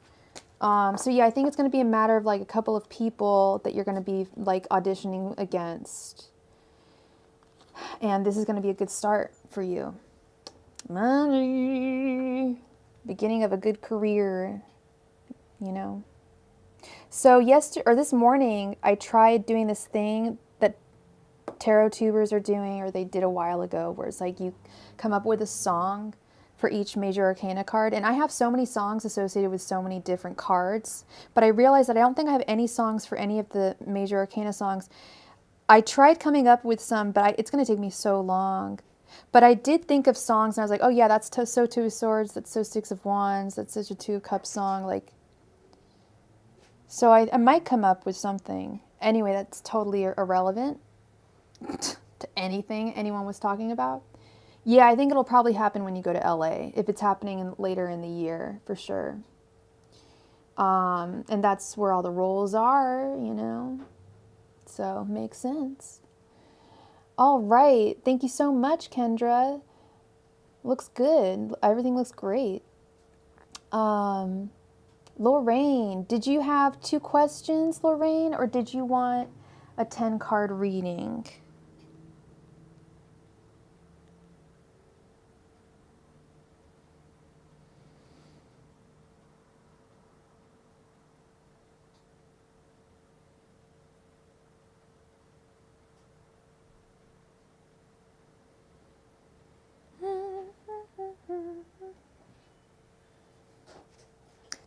So yeah, I think it's going to be a matter of like a couple of people that you're going to be like auditioning against. And this is going to be a good start for you. Money. Beginning of a good career, you know. So this morning, I tried doing this thing that tarot tubers are doing, or they did a while ago, where it's like you come up with a song for each major arcana card. And I have so many songs associated with so many different cards, but I realized that I don't think I have any songs for any of the major arcana songs. I tried coming up with some, but it's going to take me so long. But I did think of songs, and I was like, oh yeah, that's so 2 of Swords, that's so 6 of Wands, that's such a 2 of Cups song. Like, so I might come up with something. Anyway, that's totally irrelevant to anything anyone was talking about. Yeah, I think it'll probably happen when you go to LA, if it's happening later in the year, for sure. And that's where all the roles are, you know. So, makes sense. All right. Thank you so much, Kendra. Looks good. Everything looks great. Lorraine, did you have 2 questions, Lorraine, or did you want a 10-card reading?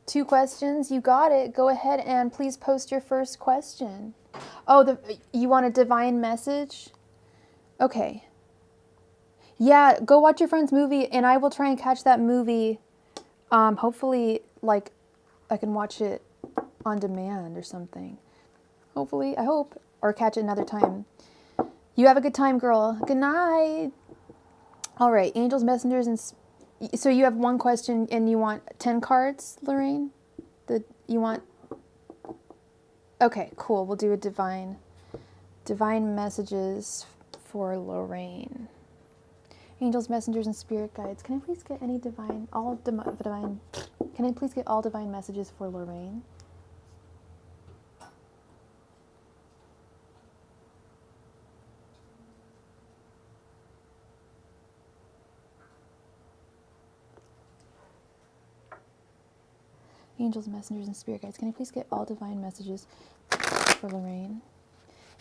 Two questions, you got it. Go ahead and please post your first question. Oh, you want a divine message? Okay. Yeah, go watch your friend's movie, and I will try and catch that movie. Hopefully, like, I can watch it on demand or something. Hopefully, I hope. Or catch it another time. You have a good time, girl. Good night. All right, angels, messengers, and... So you have 1 question and you want 10 cards, Lorraine? You want... Okay, cool. We'll do a divine messages for Lorraine. Angels, messengers, and spirit guides, can I please get any divine, can I please get all divine messages for Lorraine? Angels, messengers, and spirit guides, can I please get all divine messages for Lorraine?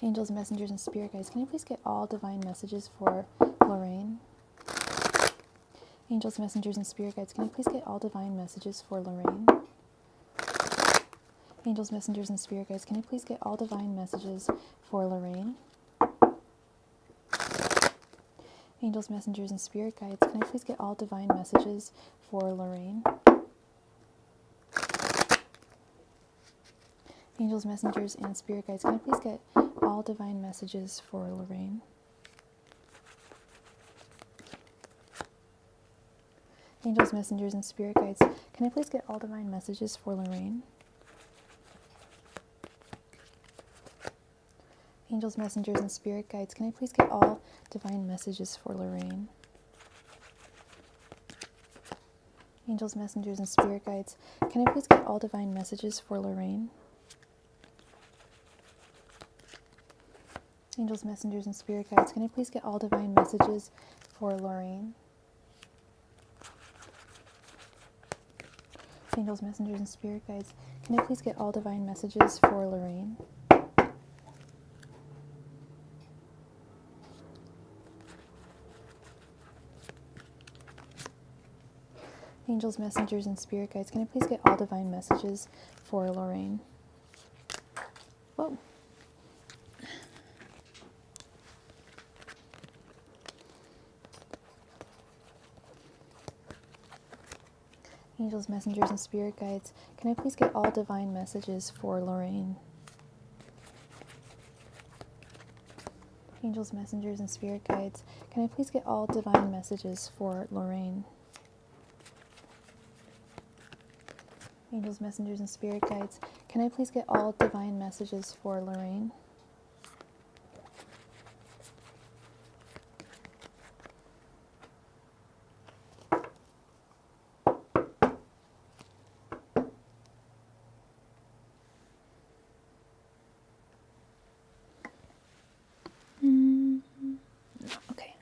Angels, messengers, and spirit guides, can I please get all divine messages for Lorraine? Angels, messengers, and spirit guides, can I please get all divine messages for Lorraine? Angels, messengers, and spirit guides, can I please get all divine messages for Lorraine? Angels, messengers, and spirit guides, can I please get all divine messages for Lorraine? Angels, messengers, and spirit guides, can I please get all divine messages for Lorraine? Angels, messengers, and spirit guides, can I please get all divine messages for Lorraine? Angels, messengers, and spirit guides, can I please get all divine messages for Lorraine? Angels, messengers, and spirit guides, can I please get all divine messages for Lorraine? Angels, messengers, and spirit guides, can I please get all divine messages for Lorraine? Angels, messengers, and spirit guides, can I please get all divine messages for Lorraine? Angels, messengers, and spirit guides, can I please get all divine messages for Lorraine? Whoa. Angels, messengers, and spirit guides, can I please get all divine messages for Lorraine? Angels, messengers, and spirit guides, can I please get all divine messages for Lorraine? Angels, messengers, and spirit guides, can I please get all divine messages for Lorraine? Okay.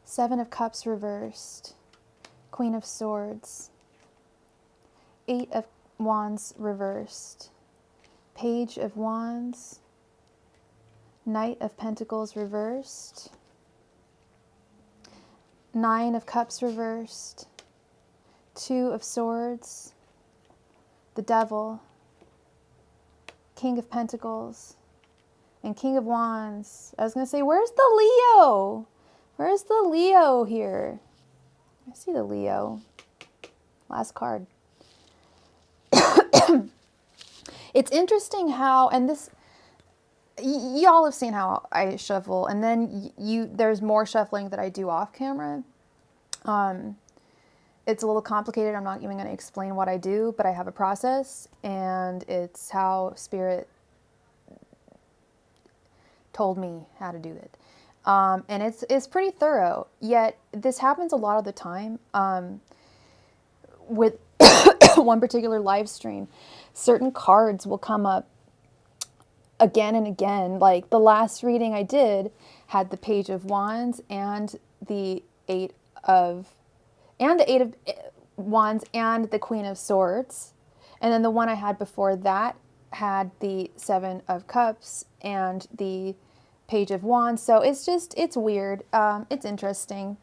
Seven of Cups reversed, Queen of Swords, Eight of Wands reversed, Page of Wands, Knight of Pentacles reversed, Nine of Cups reversed, Two of Swords, the Devil, King of Pentacles, and King of Wands. I was going to say, where's the Leo? Where's the Leo here? I see the Leo. Last card. It's interesting how, and this, y'all have seen how I shuffle, and then there's more shuffling that I do off camera. It's a little complicated. I'm not even going to explain what I do, but I have a process, and it's how Spirit told me how to do it. And it's pretty thorough, yet this happens a lot of the time. With one particular live stream, certain cards will come up again and again. Like the last reading I did had the Page of Wands and the Eight of Wands and the Queen of Swords. And then the one I had before that had the Seven of Cups and the Page of Wands. So it's weird. It's interesting.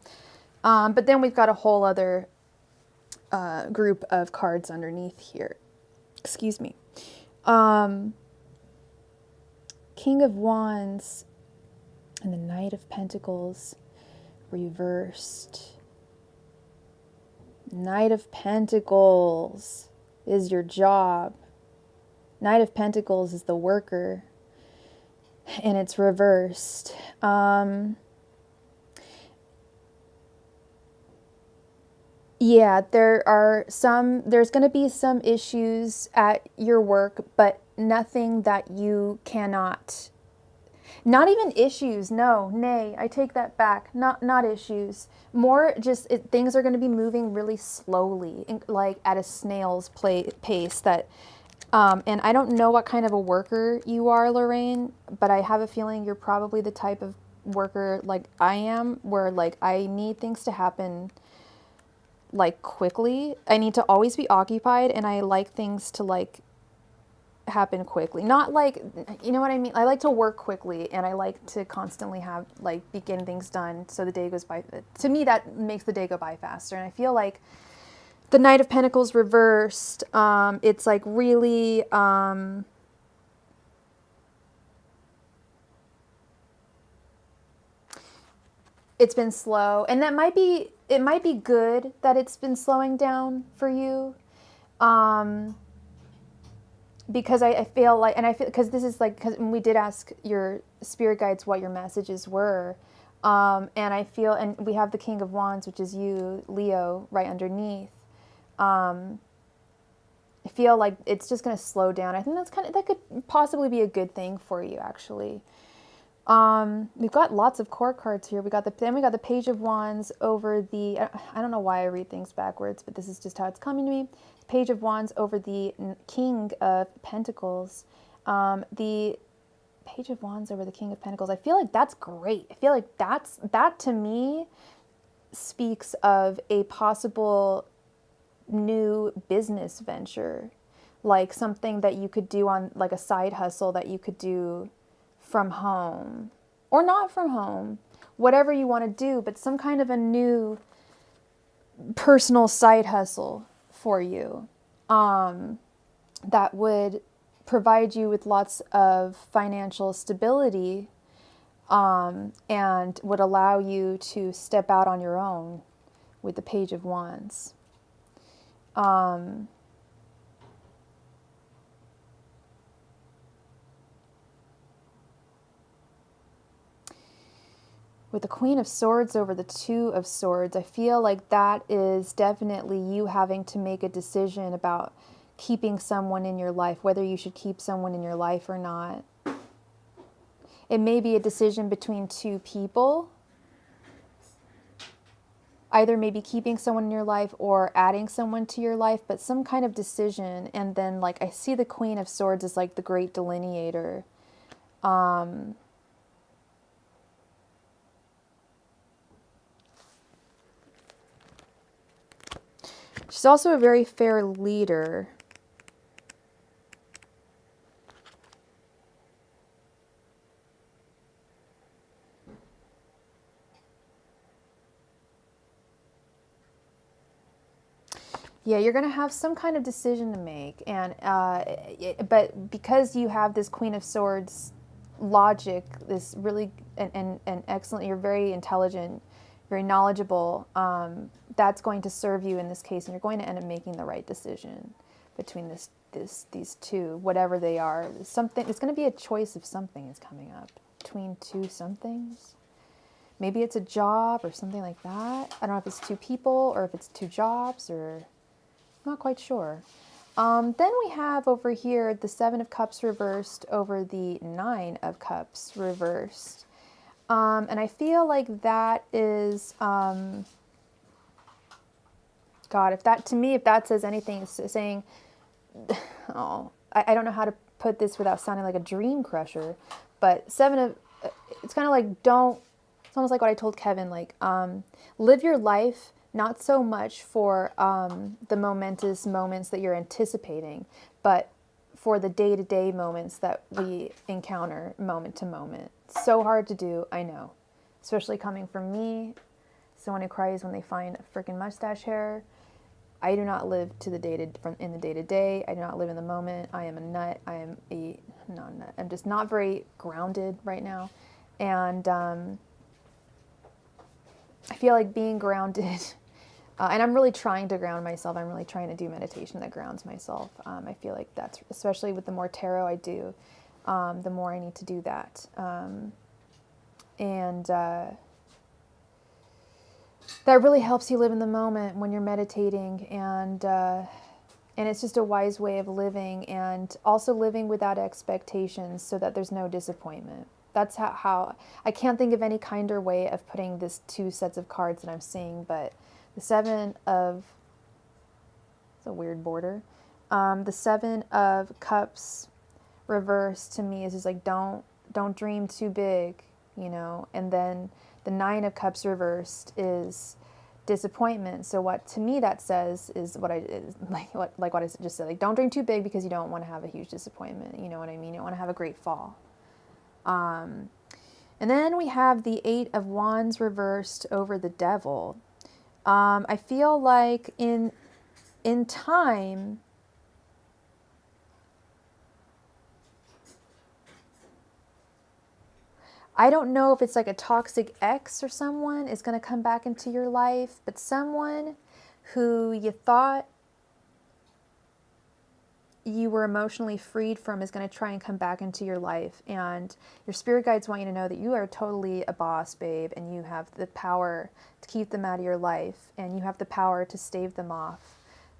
But then we've got a whole other group of cards underneath here. Excuse me. King of Wands and the Knight of Pentacles reversed. Knight of Pentacles is your job. Knight of Pentacles is the worker, and it's reversed. Yeah, there's going to be some issues at your work, but nothing that you cannot, not even issues. No, nay, I take that back. Not issues. More just things are going to be moving really slowly, like at a snail's pace that, and I don't know what kind of a worker you are, Lorraine, but I have a feeling you're probably the type of worker like I am, where like I need things to happen like quickly. I need to always be occupied, and I like things to like happen quickly. Not like, you know what I mean? I like to work quickly, and I like to constantly have like begin things done so the day goes by. To me, that makes the day go by faster. And I feel like the Knight of Pentacles reversed, it's like really, it's been slow, and it might be good that it's been slowing down for you, because I feel like, and I feel, because this is like, because we did ask your spirit guides what your messages were, and I feel, and we have the King of Wands, which is you, Leo, right underneath. I feel like it's just going to slow down. I think that could possibly be a good thing for you, actually. We've got lots of court cards here. We got the Page of Wands over the, I don't know why I read things backwards, but this is just how it's coming to me. Page of Wands over the King of Pentacles. The Page of Wands over the King of Pentacles. I feel like that's great. I feel like that to me speaks of a possible new business venture, like something that you could do on like a side hustle that you could do from home or not from home, whatever you want to do, but some kind of a new personal side hustle for you, that would provide you with lots of financial stability, and would allow you to step out on your own with the Page of Wands. With the Queen of Swords over the Two of Swords, I feel like that is definitely you having to make a decision about keeping someone in your life, whether you should keep someone in your life or not. It may be a decision between two people, either maybe keeping someone in your life or adding someone to your life, but some kind of decision. And then like I see the Queen of Swords as like the great delineator. She's also a very fair leader. Yeah, you're going to have some kind of decision to make, and but because you have this Queen of Swords logic, this really and excellent, you're very intelligent, very knowledgeable. That's going to serve you in this case, and you're going to end up making the right decision between these two, whatever they are. Something, it's going to be a choice of something is coming up between two somethings. Maybe it's a job or something like that. I don't know if it's two people or if it's two jobs, or not quite sure. Then we have over here the Seven of Cups reversed over the Nine of Cups reversed. And I feel like that is, God, if that, to me, if that says anything, it's saying, oh, I don't know how to put this without sounding like a dream crusher, but it's kind of like, it's almost like what I told Kevin, like, live your life not so much for the momentous moments that you're anticipating, but for the day-to-day moments that we encounter moment to moment. So hard to do, I know, especially coming from me, someone who cries when they find a freaking mustache hair. I do not live in the day-to-day. I do not live in the moment. I am a nut. I am not a nut. I'm just not very grounded right now, and I feel like being grounded And I'm really trying to ground myself. I'm really trying to do meditation that grounds myself. I feel like that's, especially with the more tarot I do, the more I need to do that. And that really helps you live in the moment when you're meditating, and it's just a wise way of living, and also living without expectations so that there's no disappointment. That's how I can't think of any kinder way of putting this two sets of cards that I'm seeing, but the Seven of, it's a weird border. The Seven of Cups reversed to me is just like, don't dream too big, you know. And then the Nine of Cups reversed is disappointment. So what to me that says is what like what I just said, like, don't dream too big because you don't want to have a huge disappointment. You know what I mean? You don't want to have a great fall. And then we have the Eight of Wands reversed over the Devil. I feel like in time, I don't know if it's like a toxic ex or someone is going to come back into your life, but someone who you thought you were emotionally freed from is going to try and come back into your life. And your spirit guides want you to know that you are totally a boss, babe, and you have the power to keep them out of your life, and you have the power to stave them off.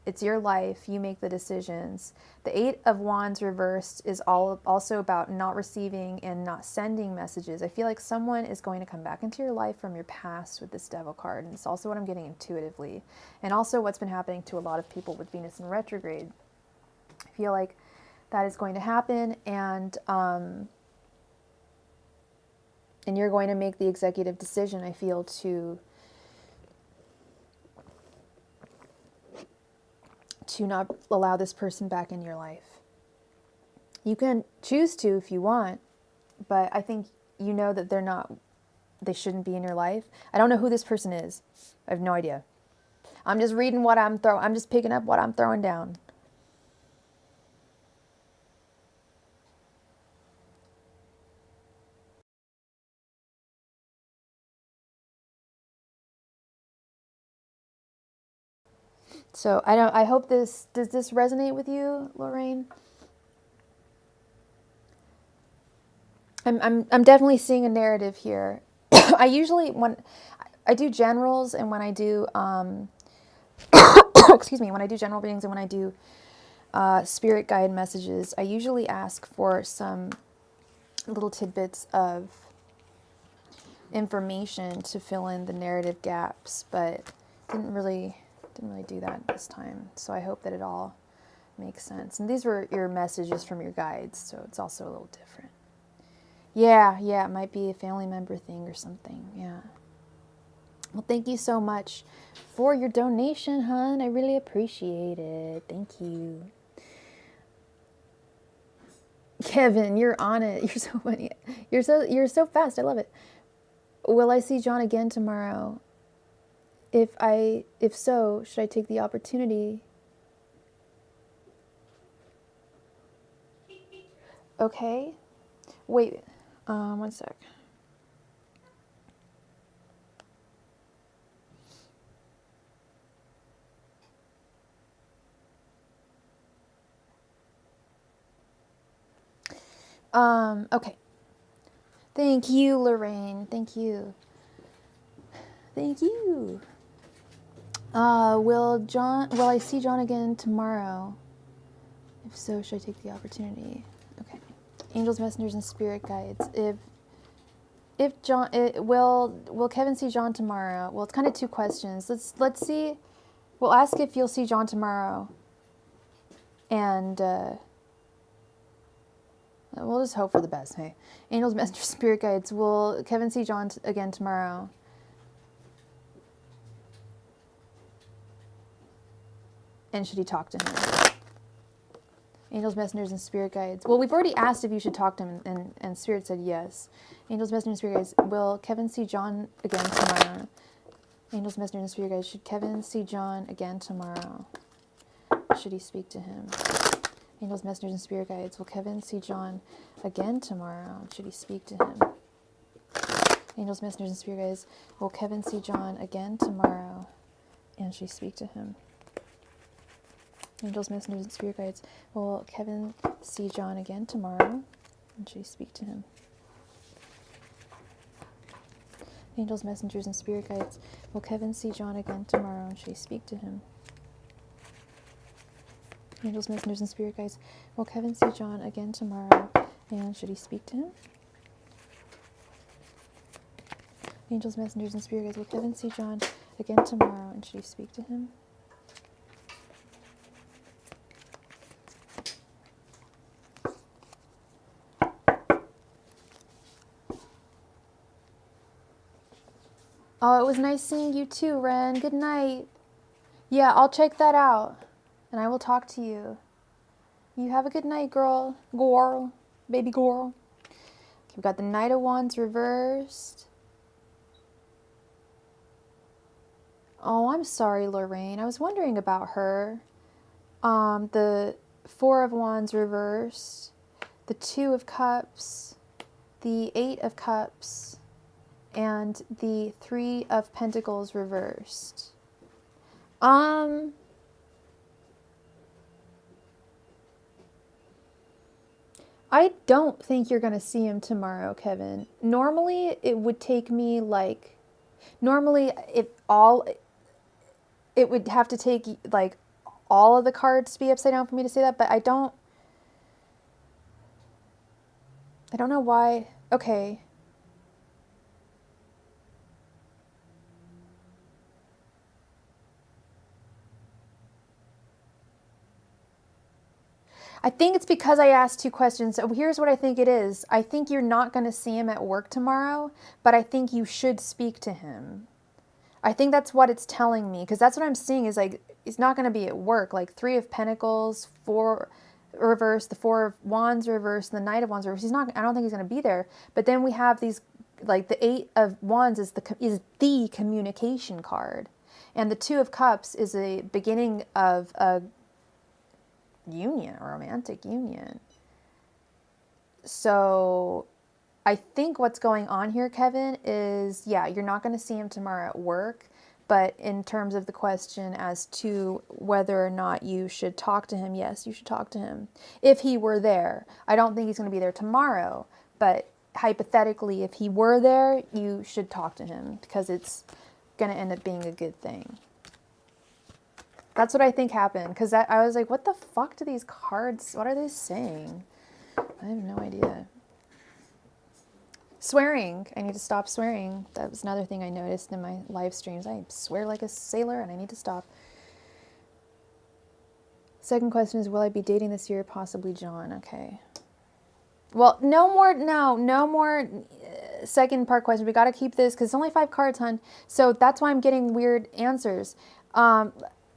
It's your life. You make the decisions. The Eight of Wands reversed is also about not receiving and not sending messages. I feel like someone is going to come back into your life from your past with this Devil card. And it's also what I'm getting intuitively. And also what's been happening to a lot of people with Venus in retrograde. I feel like that is going to happen. And you're going to make the executive decision, I feel, to not allow this person back in your life. You can choose to if you want, but I think you know that they shouldn't be in your life. I don't know who this person is. I have no idea. I'm just reading what I'm just picking up what I'm throwing down. So I hope does this resonate with you, Lorraine? I'm definitely seeing a narrative here. I usually, when I do generals and when I do excuse me, when I do general readings and when I do spirit guide messages, I usually ask for some little tidbits of information to fill in the narrative gaps, but didn't really do that this time. So I hope that it all makes sense. And these were your messages from your guides, so it's also a little different. Yeah, it might be a family member thing or something. Yeah. Well, thank you so much for your donation, hon. I really appreciate it. Thank you. Kevin, you're on it. You're so funny. You're so fast. I love it. Will I see John again tomorrow? If so, should I take the opportunity? Okay. Wait. One sec. Okay. Thank you, Lorraine. Thank you. Thank you. Will I see John again tomorrow? If so, should I take the opportunity? Okay. Angels, messengers, and spirit guides. If John, will Kevin see John tomorrow? Well, it's kind of two questions. Let's see. We'll ask if you'll see John tomorrow, and we'll just hope for the best. Hey, Angels, messengers, spirit guides. Will Kevin see John again tomorrow? And should he talk to him? Angels, messengers, and spirit guides. Well, we've already asked if you should talk to him, and spirit said yes. Angels, messengers, and spirit guides. Will Kevin see John again tomorrow? Angels, messengers, and spirit guides. Should Kevin see John again tomorrow? Should he speak to him? Angels, messengers, and spirit guides. Will Kevin see John again tomorrow? Should he speak to him? Angels, messengers, and spirit guides. Will Kevin see John again tomorrow? and she speak to him? Angels, messengers, and spirit guides, will Kevin see John again tomorrow? And she speak to him. Angels, messengers, and spirit guides, will Kevin see John again tomorrow? And she speak to him. Angels, messengers, and spirit guides, will Kevin see John again tomorrow? And should he speak to him? Angels, messengers, and spirit guides, will Kevin see John again tomorrow? And should he speak to him? Oh, it was nice seeing you too, Ren. Good night. Yeah, I'll check that out. And I will talk to you. You have a good night, girl. Girl. Baby girl. Okay, we've got the Knight of Wands reversed. Oh, I'm sorry, Lorraine. I was wondering about her. The Four of Wands reversed. The Two of Cups. The Eight of Cups. And the Three of Pentacles reversed. I don't think you're going to see him tomorrow, Kevin. Normally, it would take me like... Normally, it would have to take like all of the cards to be upside down for me to say that, but I don't know why. Okay. I think it's because I asked two questions. So here's what I think it is. I think you're not going to see him at work tomorrow, but I think you should speak to him. I think that's what it's telling me, because that's what I'm seeing is like, he's not going to be at work. Like Three of Pentacles, Four reversed, the Four of Wands reversed, the Knight of Wands reversed. I don't think he's going to be there. But then we have these, like the Eight of Wands is the communication card. And the Two of Cups is a beginning of a union, a romantic union. So I think what's going on here, Kevin, is, yeah, you're not going to see him tomorrow at work, but in terms of the question as to whether or not you should talk to him, yes, you should talk to him. If he were there. I don't think he's going to be there tomorrow, but hypothetically, if he were there, you should talk to him, because it's going to end up being a good thing. That's what I think happened, because I was like, what the fuck do these cards, what are they saying? I have no idea. Swearing. I need to stop swearing. That was another thing I noticed in my live streams. I swear like a sailor, and I need to stop. Second question is, will I be dating this year? Possibly John. Okay. Well, no more second part question. We got to keep this, because it's only 5 cards, hon. So that's why I'm getting weird answers.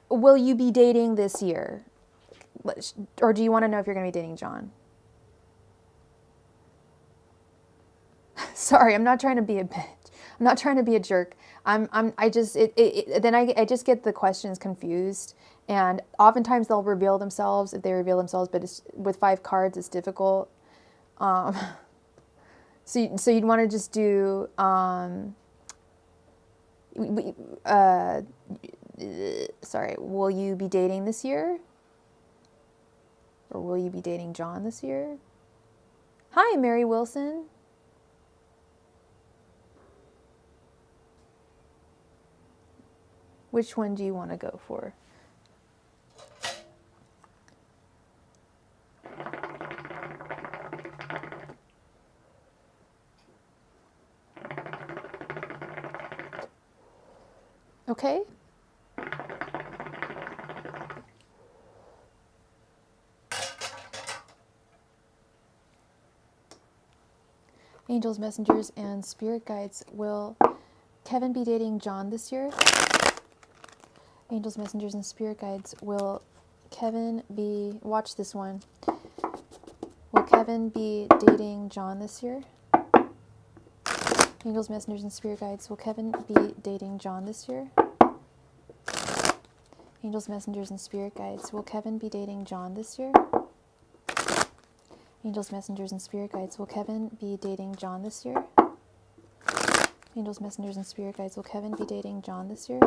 Will you be dating this year? Or do you want to know if you're going to be dating John? Sorry, I'm not trying to be a bitch. I'm not trying to be a jerk. I just get the questions confused, and oftentimes they'll reveal themselves if they reveal themselves, but with 5 cards, it's difficult. So you'd want to just do, sorry, will you be dating this year? Or will you be dating John this year? Hi, Mary Wilson. Which one do you want to go for? Okay. Angels, messengers, and spirit guides, will Kevin be dating John this year? Angels, messengers, and spirit guides, will Kevin be... Watch this one. Will Kevin be dating John this year? Angels, messengers, and spirit guides, will Kevin be dating John this year? Angels, messengers, and spirit guides, will Kevin be dating John this year? Angels, messengers, and spirit guides, will Kevin be dating John this year? Angels, messengers, and spirit guides, will Kevin be dating John this year?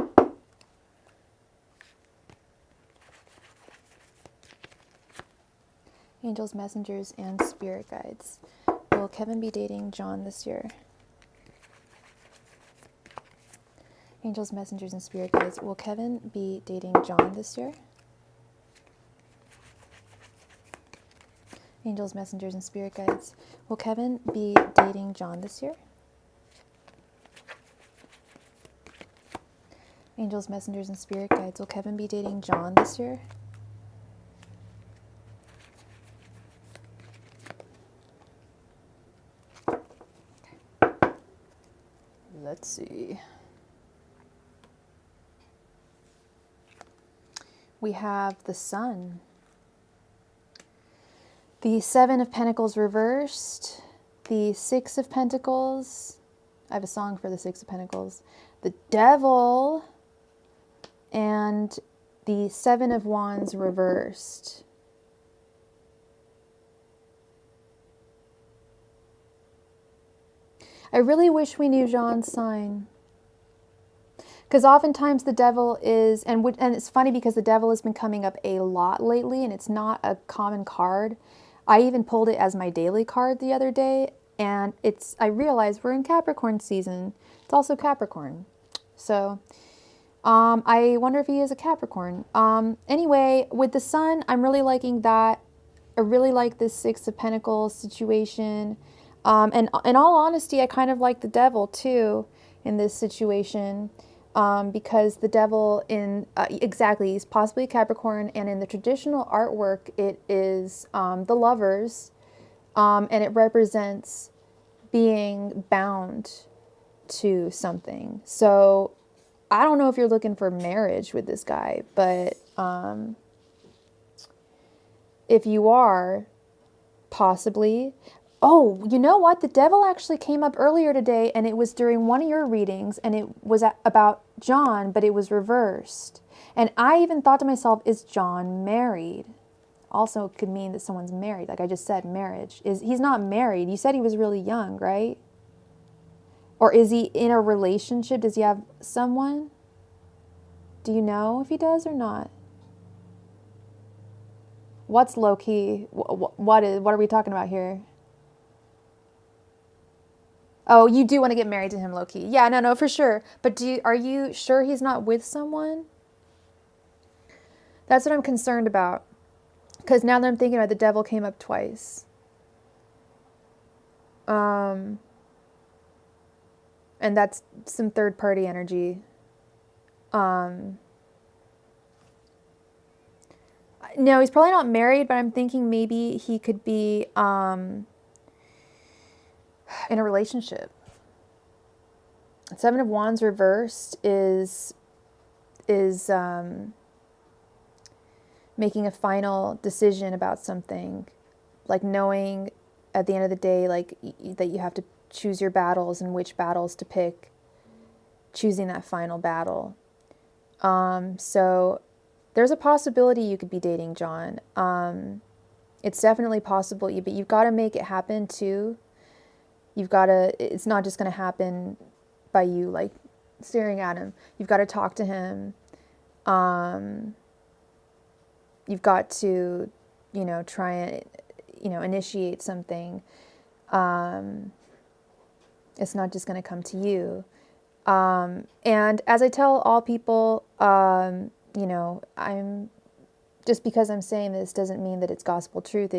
Angels, messengers, and spirit guides. Will Kevin be dating John this year? Angels, messengers, and spirit guides. Will Kevin be dating John this year? Angels, messengers, and spirit guides. Will Kevin be dating John this year? Angels, messengers, and spirit guides. Will Kevin be dating John this year? Let's see. We have the Sun. The Seven of Pentacles reversed. The Six of Pentacles. I have a song for the Six of Pentacles. The Devil. And the Seven of Wands reversed. I really wish we knew Jean's sign. Because oftentimes the devil is, and it's funny because the devil has been coming up a lot lately, and it's not a common card. I even pulled it as my daily card the other day, and I realized we're in Capricorn season. It's also Capricorn. So, I wonder if he is a Capricorn. Anyway, with the Sun, I'm really liking that. I really like this Six of Pentacles situation. And in all honesty, I kind of like the devil too in this situation. Because the devil exactly, he's possibly a Capricorn, and in the traditional artwork, it is the lovers, and it represents being bound to something. So I don't know if you're looking for marriage with this guy, but if you are, possibly. Oh, you know what? The devil actually came up earlier today, and it was during one of your readings, and it was about John, but it was reversed. And I even thought to myself, is John married? Also, it could mean that someone's married. Like I just said, marriage. He's not married. You said he was really young, right? Or is he in a relationship? Does he have someone? Do you know if he does or not? What's low-key? What are we talking about here? Oh, you do want to get married to him, low-key. Yeah, no, for sure. But are you sure he's not with someone? That's what I'm concerned about. Because now that I'm thinking about it, the devil came up twice. And that's some third-party energy. No, he's probably not married, but I'm thinking maybe he could be in a relationship. Seven of Wands reversed is making a final decision about something, like knowing at the end of the day, like that you have to choose your battles and which battles to pick, choosing that final battle. So there's a possibility you could be dating John. It's definitely possible, but you've got to make it happen too. It's not just going to happen by you like staring at him. You've got to talk to him. You've got to, try and, initiate something. It's not just going to come to you. And as I tell all people, just because I'm saying this doesn't mean that it's gospel truth.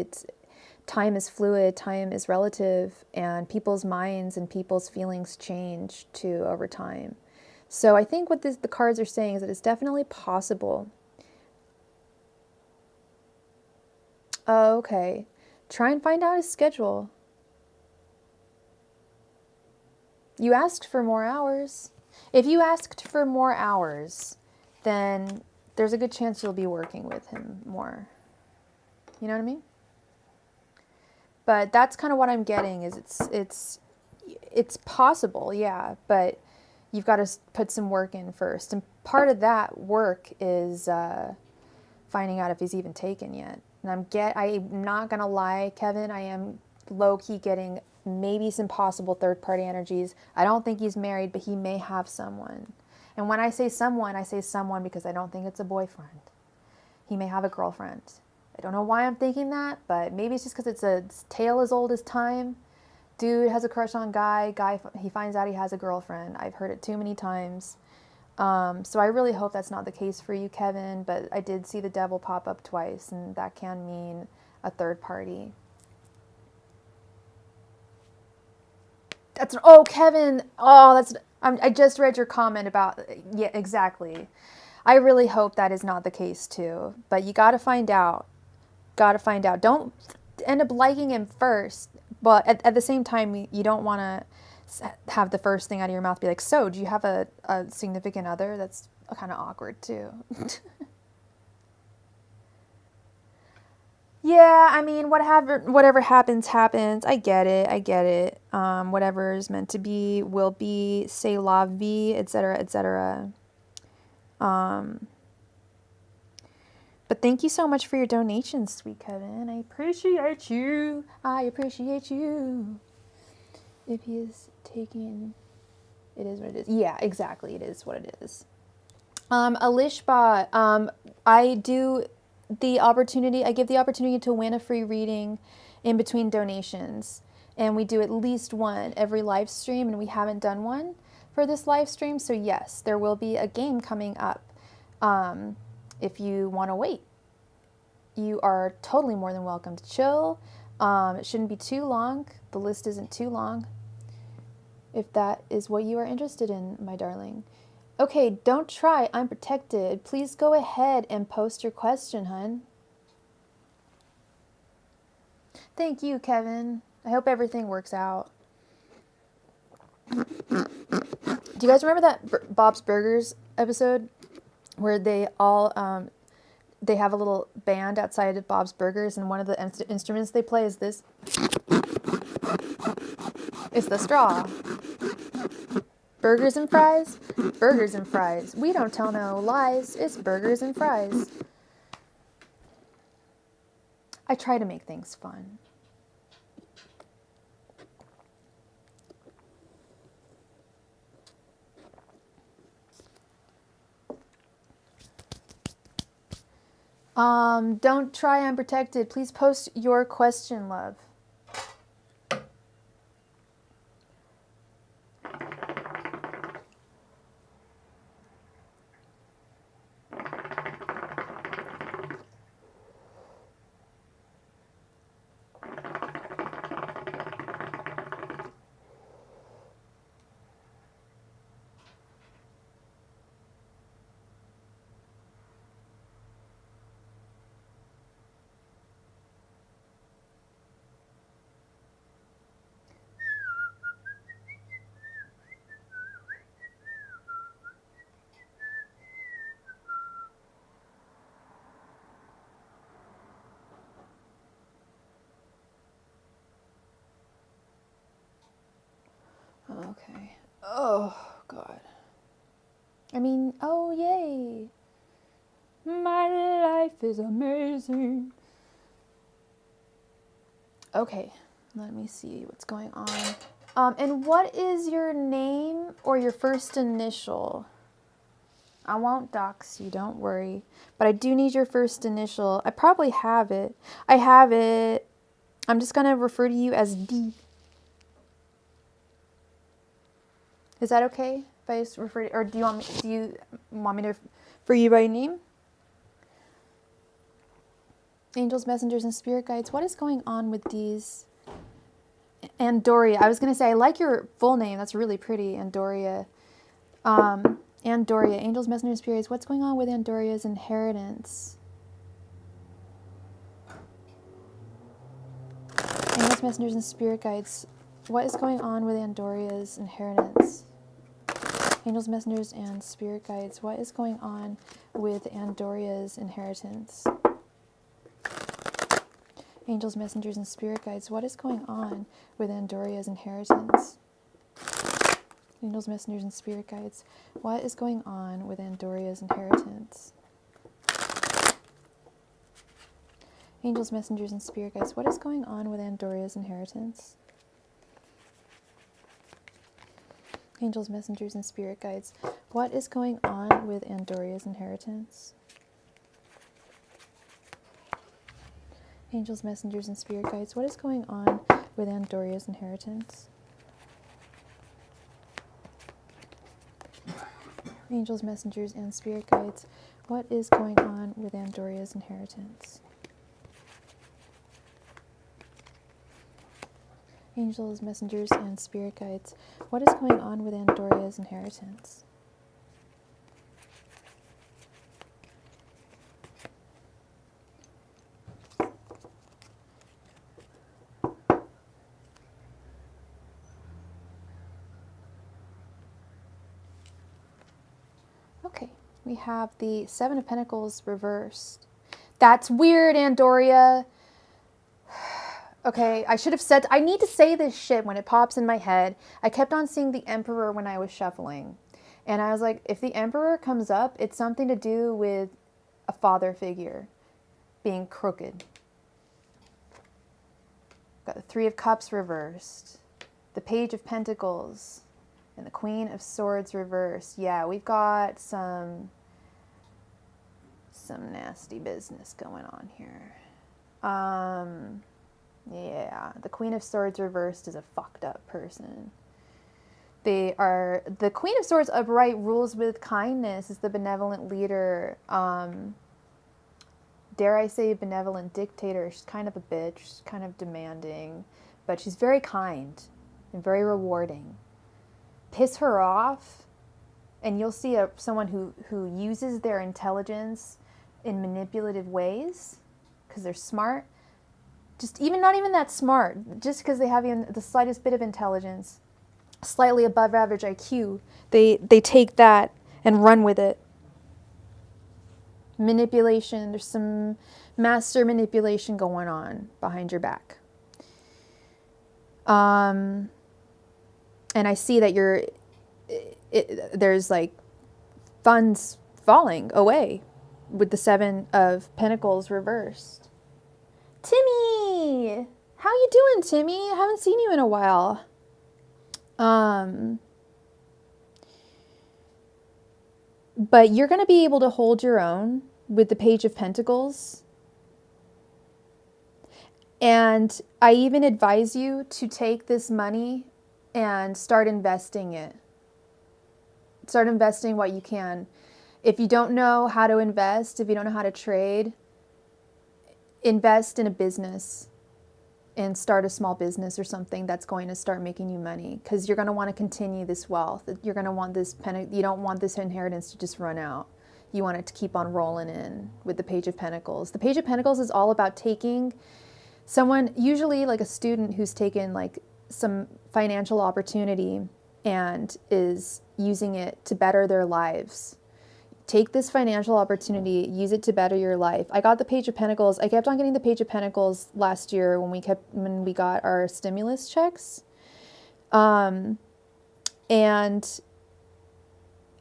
Time is fluid, time is relative, and people's minds and people's feelings change too over time. So I think what the cards are saying is that it's definitely possible. Oh, okay. Try and find out his schedule. You asked for more hours. If you asked for more hours, then there's a good chance you'll be working with him more. You know what I mean? But that's kind of what I'm getting is it's possible, yeah, but you've got to put some work in first. And part of that work is finding out if he's even taken yet. And I'm not going to lie, Kevin, I am low-key getting maybe some possible third-party energies. I don't think he's married, but he may have someone. And when I say someone because I don't think it's a boyfriend. He may have a girlfriend. I don't know why I'm thinking that, but maybe it's just because it's a tale as old as time. Dude has a crush on guy. He finds out he has a girlfriend. I've heard it too many times. So I really hope that's not the case for you, Kevin, but I did see the devil pop up twice, and that can mean a third party. Oh, Kevin. Oh, I just read your comment about, yeah, exactly. I really hope that is not the case too, but you got to find out. Got to find out. Don't end up liking him first, but at the same time, you don't want to have the first thing out of your mouth be like, so, do you have a significant other? That's kind of awkward too. Yeah, I mean, whatever happens, happens. I get it. Whatever is meant to be, will be. C'est la vie, etc., etc. But thank you so much for your donations, sweet Kevin. I appreciate you. If he is taking, it is what it is. Yeah, exactly. It is what it is. Alishba, I give the opportunity to win a free reading in between donations. And we do at least one every live stream, and we haven't done one for this live stream. So yes, there will be a game coming up. If you want to wait, you are totally more than welcome to chill. It shouldn't be too long. The list isn't too long. If that is what you are interested in, my darling. Okay, don't try. I'm protected. Please go ahead and post your question, hun. Thank you, Kevin. I hope everything works out. Do you guys remember that Bob's Burgers episode where they all they have a little band outside of Bob's Burgers, and one of the instruments they play is this? It's the straw. Burgers and fries? Burgers and fries. We don't tell no lies. It's burgers and fries. I try to make things fun. Don't try unprotected. Please post your question, love. Okay. Oh, God. I mean, oh, yay. My life is amazing. Okay, let me see what's going on. And what is your name or your first initial? I won't dox you, don't worry. But I do need your first initial. I probably have it. I have it. I'm just going to refer to you as D. Is that okay if I just refer to, or do you want me to refer you by name? Angels, messengers, and spirit guides. What is going on with these? Andoria. I was going to say, I like your full name. That's really pretty, Andoria. Andoria. Angels, messengers, and spirits. What's going on with Andoria's inheritance? Angels, messengers, and spirit guides. What is going on with Andoria's inheritance? Angels, messengers, and spirit guides. What is going on with Andoria's inheritance? Angels, messengers, and spirit guides. What is going on with Andoria's inheritance? Angels, messengers, and spirit guides. What is going on with Andoria's inheritance? Angels, messengers, and spirit guides. What is going on with Andoria's inheritance? Angels, messengers, and spirit guides. What is going on with Andoria's inheritance? Angels, messengers, and spirit guides. What is going on with Andoria's inheritance? Angels, messengers, and spirit guides. What is going on with Andoria's inheritance? Angels, messengers, and spirit guides. What is going on with Andoria's inheritance? Okay, we have the Seven of Pentacles reversed. That's weird, Andoria. Okay, I should have said, I need to say this shit when it pops in my head. I kept on seeing the Emperor when I was shuffling. And I was like, if the Emperor comes up, it's something to do with a father figure being crooked. Got the Three of Cups reversed. The Page of Pentacles. And the Queen of Swords reversed. Yeah, we've got some nasty business going on here. Yeah, the Queen of Swords reversed is a fucked up person. The Queen of Swords upright rules with kindness, is the benevolent leader. Dare I say benevolent dictator. She's kind of a bitch, she's kind of demanding, but she's very kind and very rewarding. Piss her off and you'll see someone who uses their intelligence in manipulative ways because they're smart. Not even that smart, just because they have even the slightest bit of intelligence, slightly above average IQ, they take that and run with it. Manipulation, there's some master manipulation going on behind your back. And I see that there's like funds falling away with the Seven of Pentacles reversed. Timmy! How you doing, Timmy? I haven't seen you in a while. But you're going to be able to hold your own with the Page of Pentacles. And I even advise you to take this money and start investing it. Start investing what you can. If you don't know how to invest, if you don't know how to trade, invest in a business and start a small business or something that's going to start making you money, because you're going to want to continue this wealth. You're going to want you don't want this inheritance to just run out. You want it to keep on rolling in with the Page of Pentacles. The Page of Pentacles is all about taking someone, usually like a student who's taken like some financial opportunity and is using it to better their lives. Take this financial opportunity, use it to better your life. I got the Page of Pentacles. I kept on getting the Page of Pentacles last year when we got our stimulus checks. And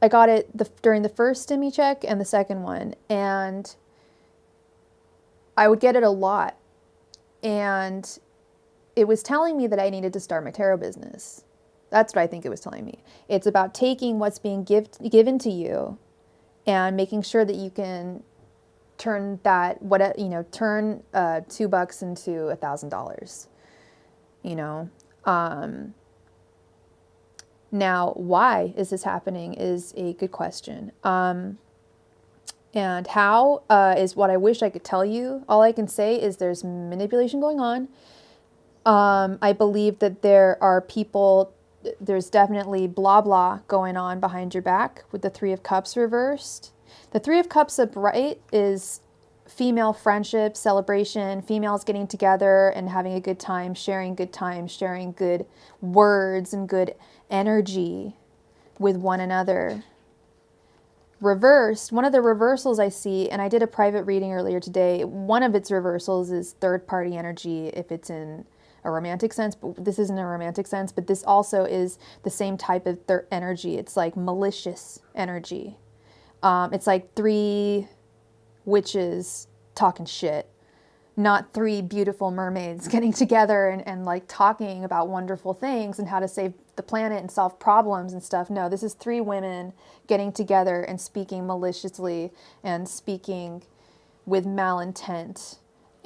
I got it during the first stimmy check and the second one. And I would get it a lot. And it was telling me that I needed to start my tarot business. That's what I think it was telling me. It's about taking what's being given to you and making sure that you can turn that, turn $2 into $1,000. Now, why is this happening is a good question. And how is what I wish I could tell you. All I can say is there's manipulation going on. I believe that there are people, there's definitely blah blah going on behind your back with the Three of Cups reversed. The Three of Cups upright is female friendship, celebration, females getting together and having a good time, sharing good words and good energy with one another. Reversed, one of the reversals I see, and I did a private reading earlier today, one of its reversals is third party energy if it's in a romantic sense, but this isn't a romantic sense, but this also is the same type of energy. It's like malicious energy. It's like three witches talking shit, not three beautiful mermaids getting together and like talking about wonderful things and how to save the planet and solve problems and stuff. No, this is three women getting together and speaking maliciously and speaking with malintent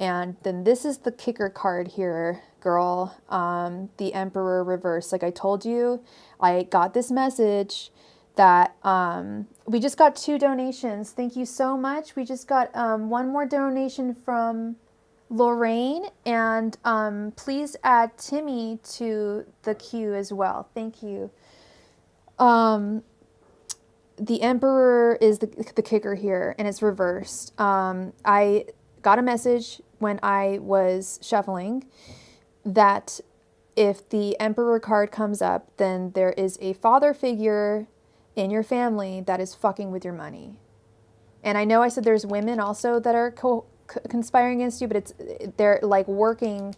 And then this is the kicker card here, girl. The Emperor reverse. Like I told you, I got this message that we just got 2 donations. Thank you so much. We just got one more donation from Lorraine, and please add Timmy to the queue as well. Thank you. The Emperor is the kicker here, and it's reversed. I got a message when I was shuffling that if the Emperor card comes up, then there is a father figure in your family that is fucking with your money. And I know I said there's women also that are conspiring against you, but they're like working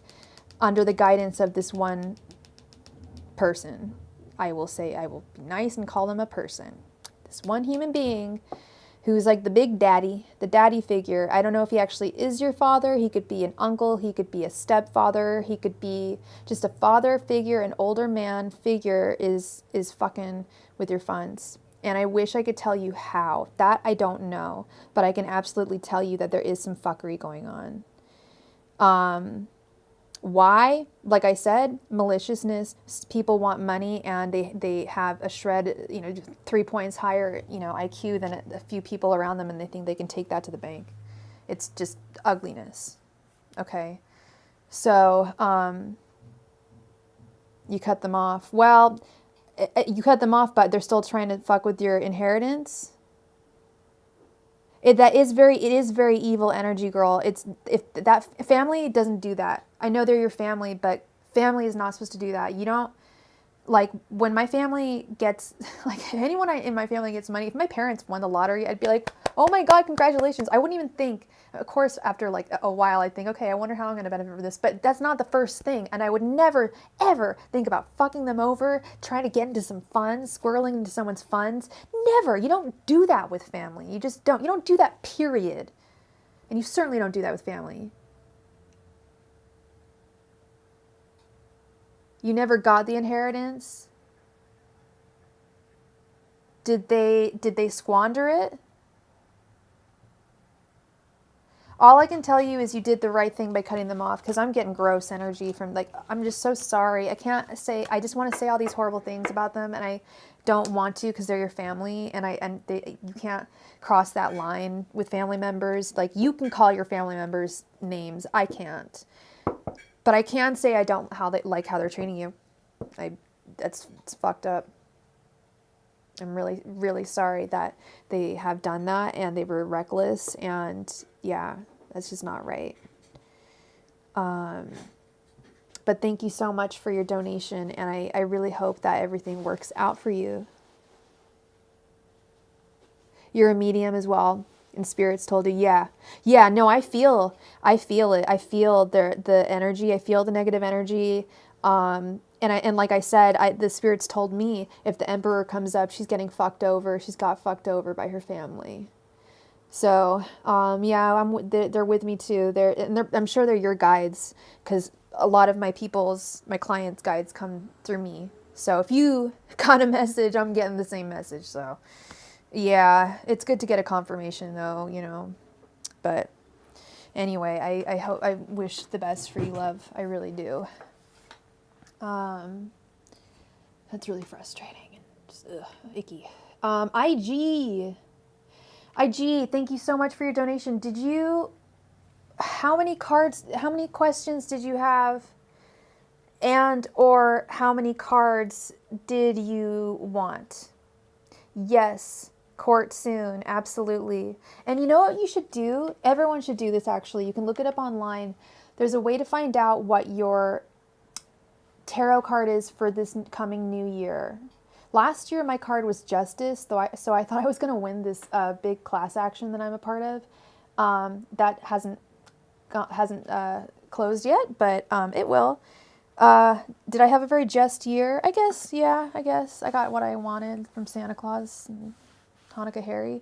under the guidance of this one person. I will be nice and call them a person. This one human being who's like the big daddy, the daddy figure. I don't know if he actually is your father. He could be an uncle. He could be a stepfather. He could be just a father figure, an older man figure is fucking with your funds. And I wish I could tell you how. That I don't know. But I can absolutely tell you that there is some fuckery going on. Why? Like I said, maliciousness. People want money and they have a shred, 3 points higher, IQ than a few people around them, and they think they can take that to the bank. It's just ugliness. Okay? So, you cut them off. Well, you cut them off, but they're still trying to fuck with your inheritance. It is very evil energy, girl. If that family doesn't do that. I know they're your family, but family is not supposed to do that. You don't, like, when my family gets, like, anyone in my family gets money, if my parents won the lottery, I'd be like, oh my God, congratulations. I wouldn't even think, of course, after like a while, I'd think, okay, I wonder how I'm going to benefit from this. But that's not the first thing. And I would never, ever think about fucking them over, trying to get into some funds, squirreling into someone's funds. Never. You don't do that with family. You just don't. You don't do that, period. And you certainly don't do that with family. You never got the inheritance? Did they squander it? All I can tell you is you did the right thing by cutting them off, because I'm getting gross energy from, like, I'm just so sorry. I just want to say all these horrible things about them, and I don't want to, because they're your family, and you can't cross that line with family members. Like, you can call your family members names. I can't. But I can say I don't how they're treating you. It's fucked up. I'm really, really sorry that they have done that and they were reckless, and yeah, that's just not right. But thank you so much for your donation, and I really hope that everything works out for you. You're a medium as well, and spirits told you, yeah, no, I feel it. I feel the energy. I feel the negative energy. And like I said, the spirits told me if the Emperor comes up, she's getting fucked over. She's got fucked over by her family. So, yeah, they're with me too. I'm sure they're your guides, because a lot of my clients' guides come through me. So if you got a message, I'm getting the same message. So, yeah, it's good to get a confirmation though, But anyway, I wish the best for you, love. I really do. That's really frustrating and just icky. IG, thank you so much for your donation. How many questions did you have? And or how many cards did you want? Yes, court soon, absolutely. And you know what you should do? Everyone should do this, actually. You can look it up online. There's a way to find out what your tarot card is for this coming new year. Last year my card was Justice, so I thought I was going to win this big class action that I'm a part of. That hasn't closed yet, but it will. Did I have a very just year? I guess, yeah, I guess. I got what I wanted from Santa Claus and Hanukkah Harry.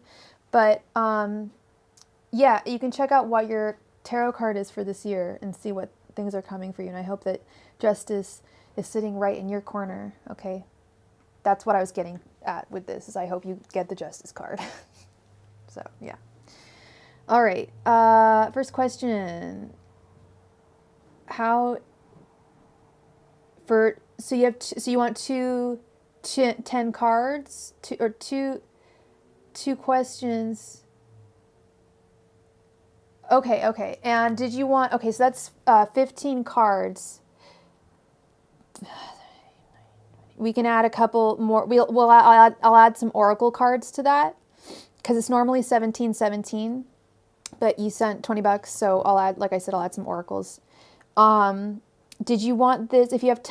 But yeah, you can check out what your tarot card is for this year and see what things are coming for you. And I hope that Justice is sitting right in your corner, okay? That's what I was getting at with this, is I hope you get the Justice card. So, yeah. All right. First question. how for so you have so you want 10 cards, two questions. Okay. And did you want, okay, so that's 15 cards. We can add a couple more. I'll add some oracle cards to that because it's normally 17.17, but you sent $20, so I'll add, like I said, I'll add some oracles. Did you want this, if you have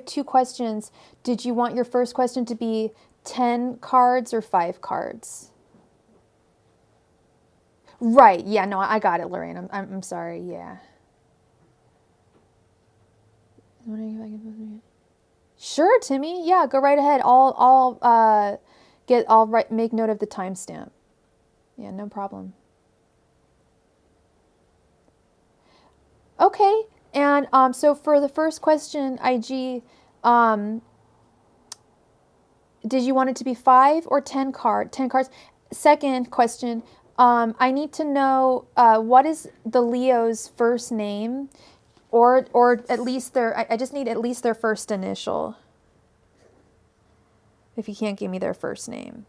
two questions, did you want your first question to be 10 cards or 5 cards? Right. Yeah, no, I got it, Lorraine. I'm sorry. Yeah. Wondering if I can. Sure, Timmy. Yeah, go right ahead. I'll make note of the timestamp. Yeah, no problem. Okay. And so for the first question, IG, did you want it to be 5 or 10 cards? 10 cards. Second question, I need to know what is the Leo's first name, or at least I just need at least their first initial. If you can't give me their first name.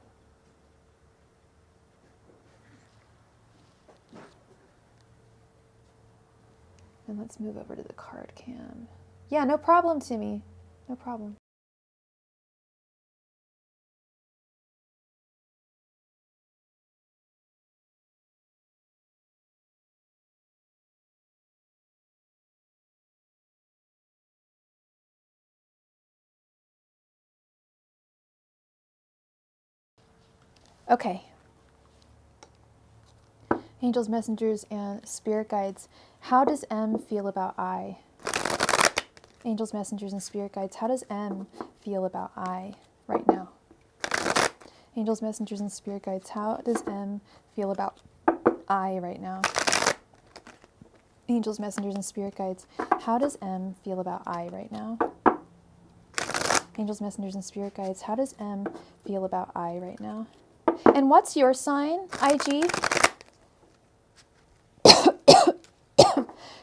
And let's move over to the card cam. Yeah, no problem, Timmy. No problem. Okay. Angels, messengers, and spirit guides. How does M feel about I? Angels, messengers, and spirit guides. How does M feel about I right now? Angels, messengers, and spirit guides. How does M feel about I right now? Angels, messengers, and spirit guides. How does M feel about I right now? Angels, messengers, and spirit guides. How does M feel about I right now? And what's your sign, IG?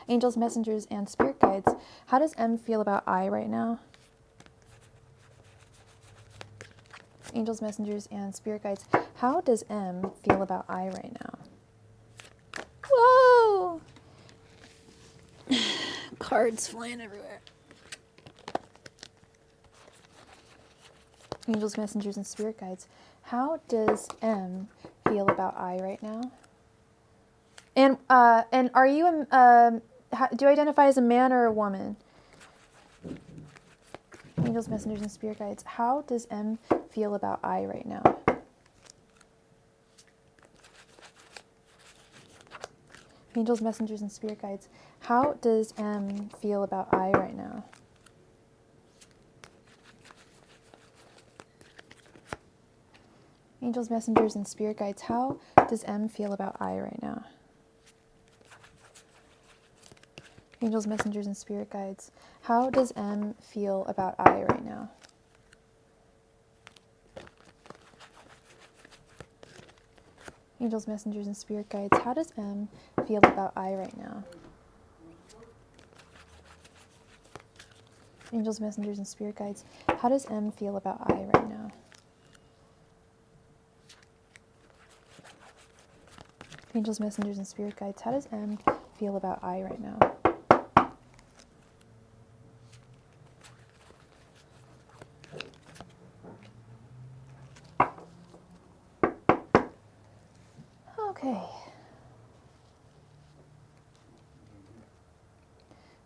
Angels, messengers, and spirit guides. How does M feel about I right now? Angels, messengers, and spirit guides. How does M feel about I right now? Whoa! Cards flying everywhere. Angels, messengers, and spirit guides. How does M feel about I right now? And are you do you identify as a man or a woman? Angels, messengers, and spirit guides. How does M feel about I right now? Angels, messengers, and spirit guides. How does M feel about I right now? Angels, messengers, and spirit guides. How does M feel about I right now? Angels, messengers, and spirit guides. How does M feel about I right now? Angels, messengers, and spirit guides. How does M feel about I right now? Angels, messengers, and spirit guides. How does M feel about I right now? Angels, messengers, and spirit guides. How does M feel about I right now? Okay.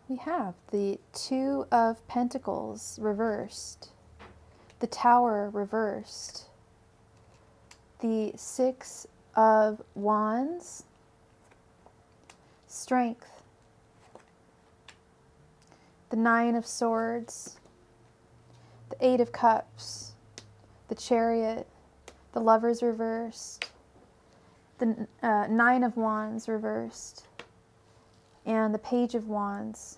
We have the Two of Pentacles reversed, the Tower reversed, the Six of Wands, Strength, the Nine of Swords, the Eight of Cups, the Chariot, the Lovers reversed, the Nine of Wands reversed, and the Page of Wands.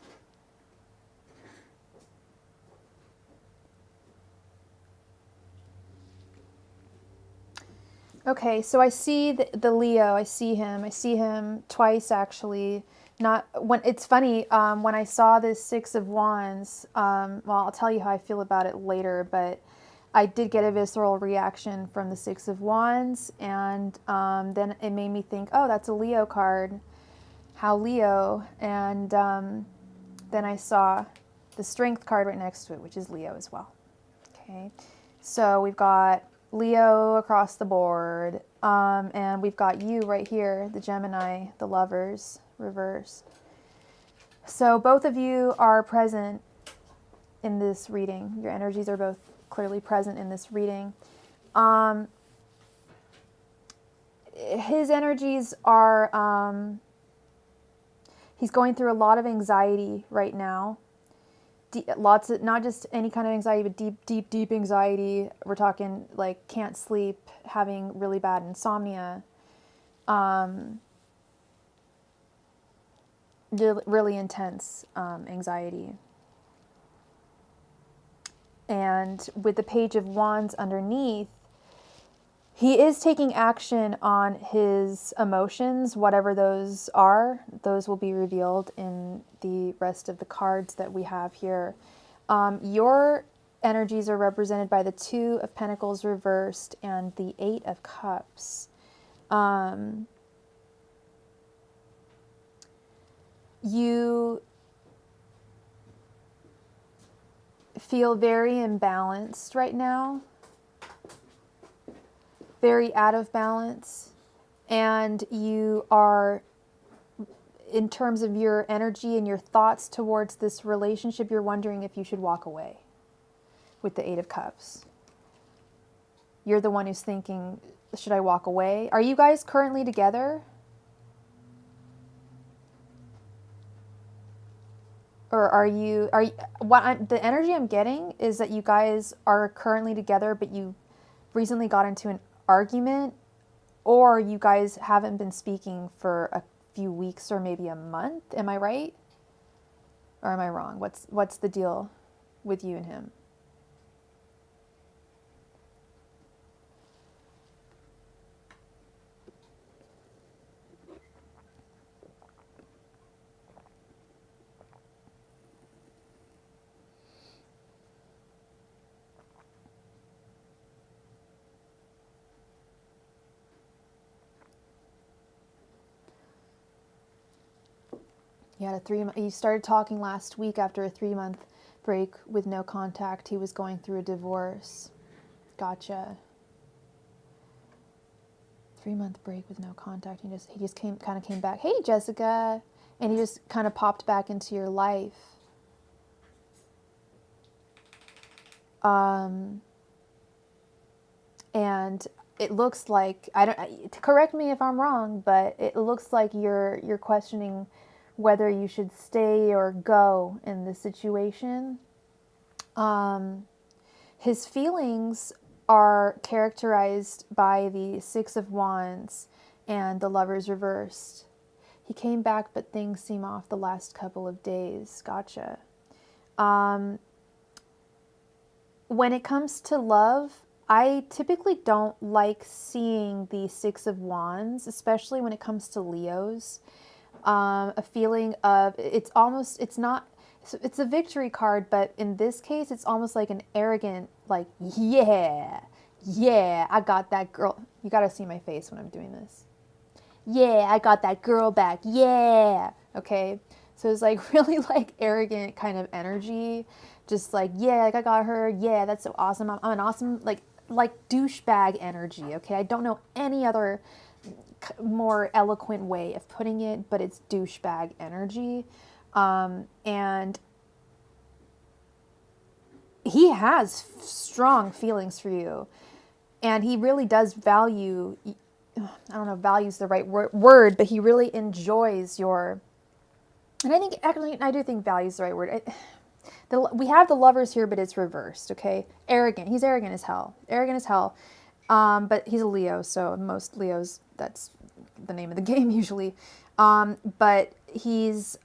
Okay, so I see the Leo. I see him. I see him twice actually. Not when it's funny. When I saw this Six of Wands, well, I'll tell you how I feel about it later. But I did get a visceral reaction from the Six of Wands, and then it made me think, oh, that's a Leo card. How Leo? And then I saw the Strength card right next to it, which is Leo as well. Okay, so we've got Leo across the board, and we've got you right here, the Gemini, the Lovers, reverse. So both of you are present in this reading. Your energies are both clearly present in this reading. His energies are, he's going through a lot of anxiety right now. Lots of, not just any kind of anxiety, but deep anxiety. We're talking like can't sleep, having really bad insomnia, really intense anxiety. And with the Page of Wands underneath, he is taking action on his emotions, whatever those are. Those will be revealed in the rest of the cards that we have here. Your energies are represented by the Two of Pentacles reversed and the Eight of Cups. You feel very imbalanced right now. Very out of balance, and you are, in terms of your energy and your thoughts towards this relationship, you're wondering if you should walk away with the Eight of Cups. You're the one who's thinking, should I walk away? Are you guys currently together? Or the energy I'm getting is that you guys are currently together, but you recently got into an argument, or you guys haven't been speaking for a few weeks or maybe a month. Am I right? Or am I wrong? What's the deal with you and him? You started talking last week after a 3-month break with no contact. He was going through a divorce. Gotcha. 3-month break with no contact. He just came back. Hey, Jessica. And he just kind of popped back into your life. And it looks like, correct me if I'm wrong, but it looks like you're questioning whether you should stay or go in this situation. His feelings are characterized by the Six of Wands and the Lovers reversed. He came back, but things seem off the last couple of days. Gotcha. When it comes to love, I typically don't like seeing the Six of Wands, especially when it comes to Leos. A feeling of, it's a victory card, but in this case, it's almost like an arrogant, like, yeah, I got that girl. You gotta see my face when I'm doing this. Yeah, I got that girl back. Yeah. Okay. So it's like really like arrogant kind of energy. Just like, yeah, like I got her. Yeah, that's so awesome. I'm an awesome, like douchebag energy. Okay. I don't know any other more eloquent way of putting it, but it's douchebag energy. And he has strong feelings for you, and he really does value, I don't know if value is the right word, but he really enjoys your, and I think, actually, I do think value is the right word. We have the Lovers here, but it's reversed, okay? Arrogant. He's arrogant as hell. But he's a Leo, so most Leos, that's the name of the game usually. But he is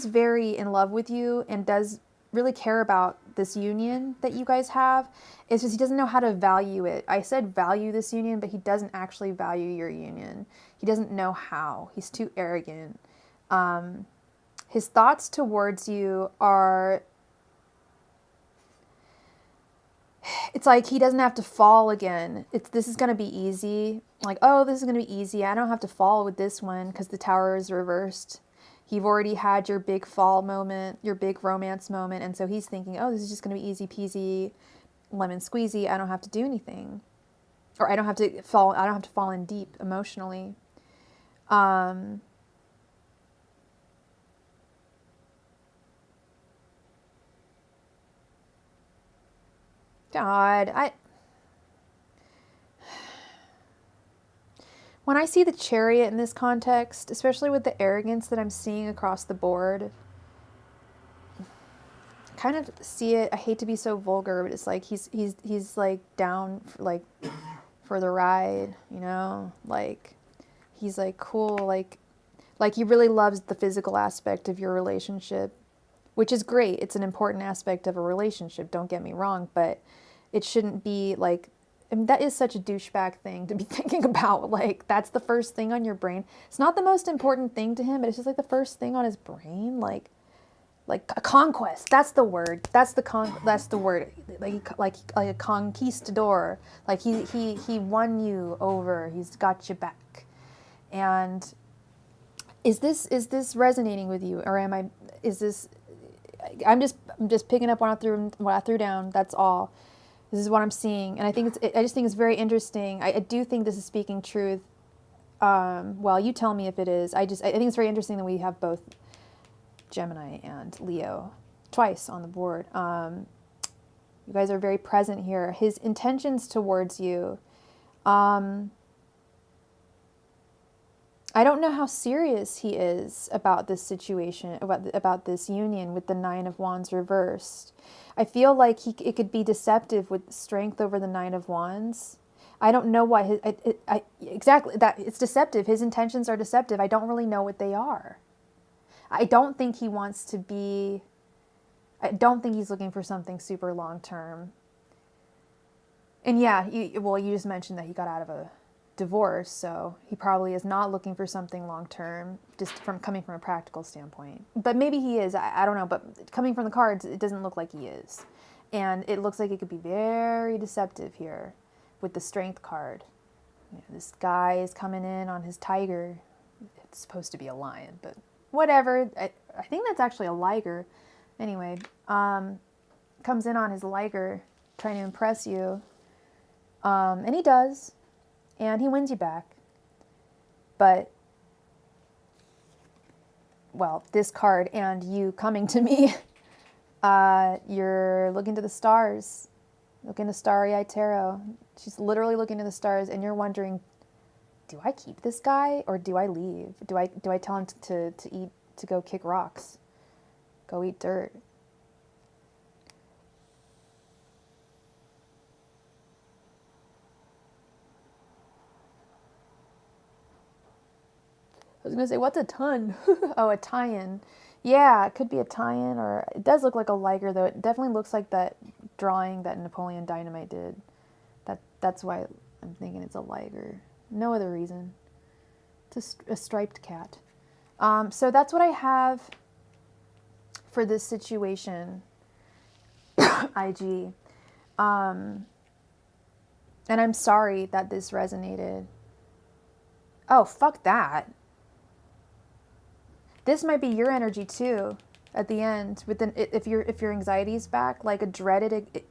very in love with you and does really care about this union that you guys have. It's just he doesn't know how to value it. I said value this union, but he doesn't actually value your union. He doesn't know how. He's too arrogant. His thoughts towards you are, it's like he doesn't have to fall again. This is going to be easy. Like, oh, this is going to be easy. I don't have to fall with this one because the tower is reversed. You've already had your big fall moment, your big romance moment. And so he's thinking, oh, this is just going to be easy peasy, lemon squeezy. I don't have to do anything. Or I don't have to fall in deep emotionally. God, when I see the Chariot in this context, especially with the arrogance that I'm seeing across the board, kind of see it. I hate to be so vulgar, but it's like he's like down for the ride, you know? Like he's like cool, like he really loves the physical aspect of your relationship, which is great. It's an important aspect of a relationship, don't get me wrong, but it shouldn't be like, I mean, that is such a douchebag thing to be thinking about. Like, that's the first thing on your brain. It's not the most important thing to him, but it's just like the first thing on his brain. Like a conquest. That's the word. That's the word. Like a conquistador. Like he won you over. He's got you back. And is this resonating with you, or I'm just picking up what I threw down. That's all. This is what I'm seeing, and I just think it's very interesting. I do think this is speaking truth. Well, you tell me if it is. I think it's very interesting that we have both Gemini and Leo twice on the board. You guys are very present here. His intentions towards you. I don't know how serious he is about this situation, about this union with the Nine of Wands reversed. I feel like it could be deceptive with strength over the Nine of Wands. I don't know why exactly that it's deceptive. His intentions are deceptive. I don't really know what they are. I don't think he wants to be. I don't think he's looking for something super long term. And yeah, you just mentioned that he got out of a divorce, so he probably is not looking for something long term, just coming from a practical standpoint. But maybe he is. I don't know. But coming from the cards, it doesn't look like he is, and it looks like it could be very deceptive here with the Strength card. You know, this guy is coming in on his tiger. It's supposed to be a lion, but whatever. I think that's actually a liger. Anyway, comes in on his liger, trying to impress you, and he does. And he wins you back. But, well, this card and you coming to me, you're looking to the stars, looking to starry-eyed tarot. She's literally looking to the stars, and you're wondering, do I keep this guy or do I leave? Do I tell him to go kick rocks, go eat dirt? I was going to say, what's a ton? Oh, a tie-in. Yeah, it could be a tie-in, or it does look like a liger, though. It definitely looks like that drawing that Napoleon Dynamite did. That's why I'm thinking it's a liger. No other reason. It's a striped cat. So that's what I have for this situation, IG. And I'm sorry that this resonated. Oh, fuck that. This might be your energy too at the end. If your anxiety is back, like a dreaded...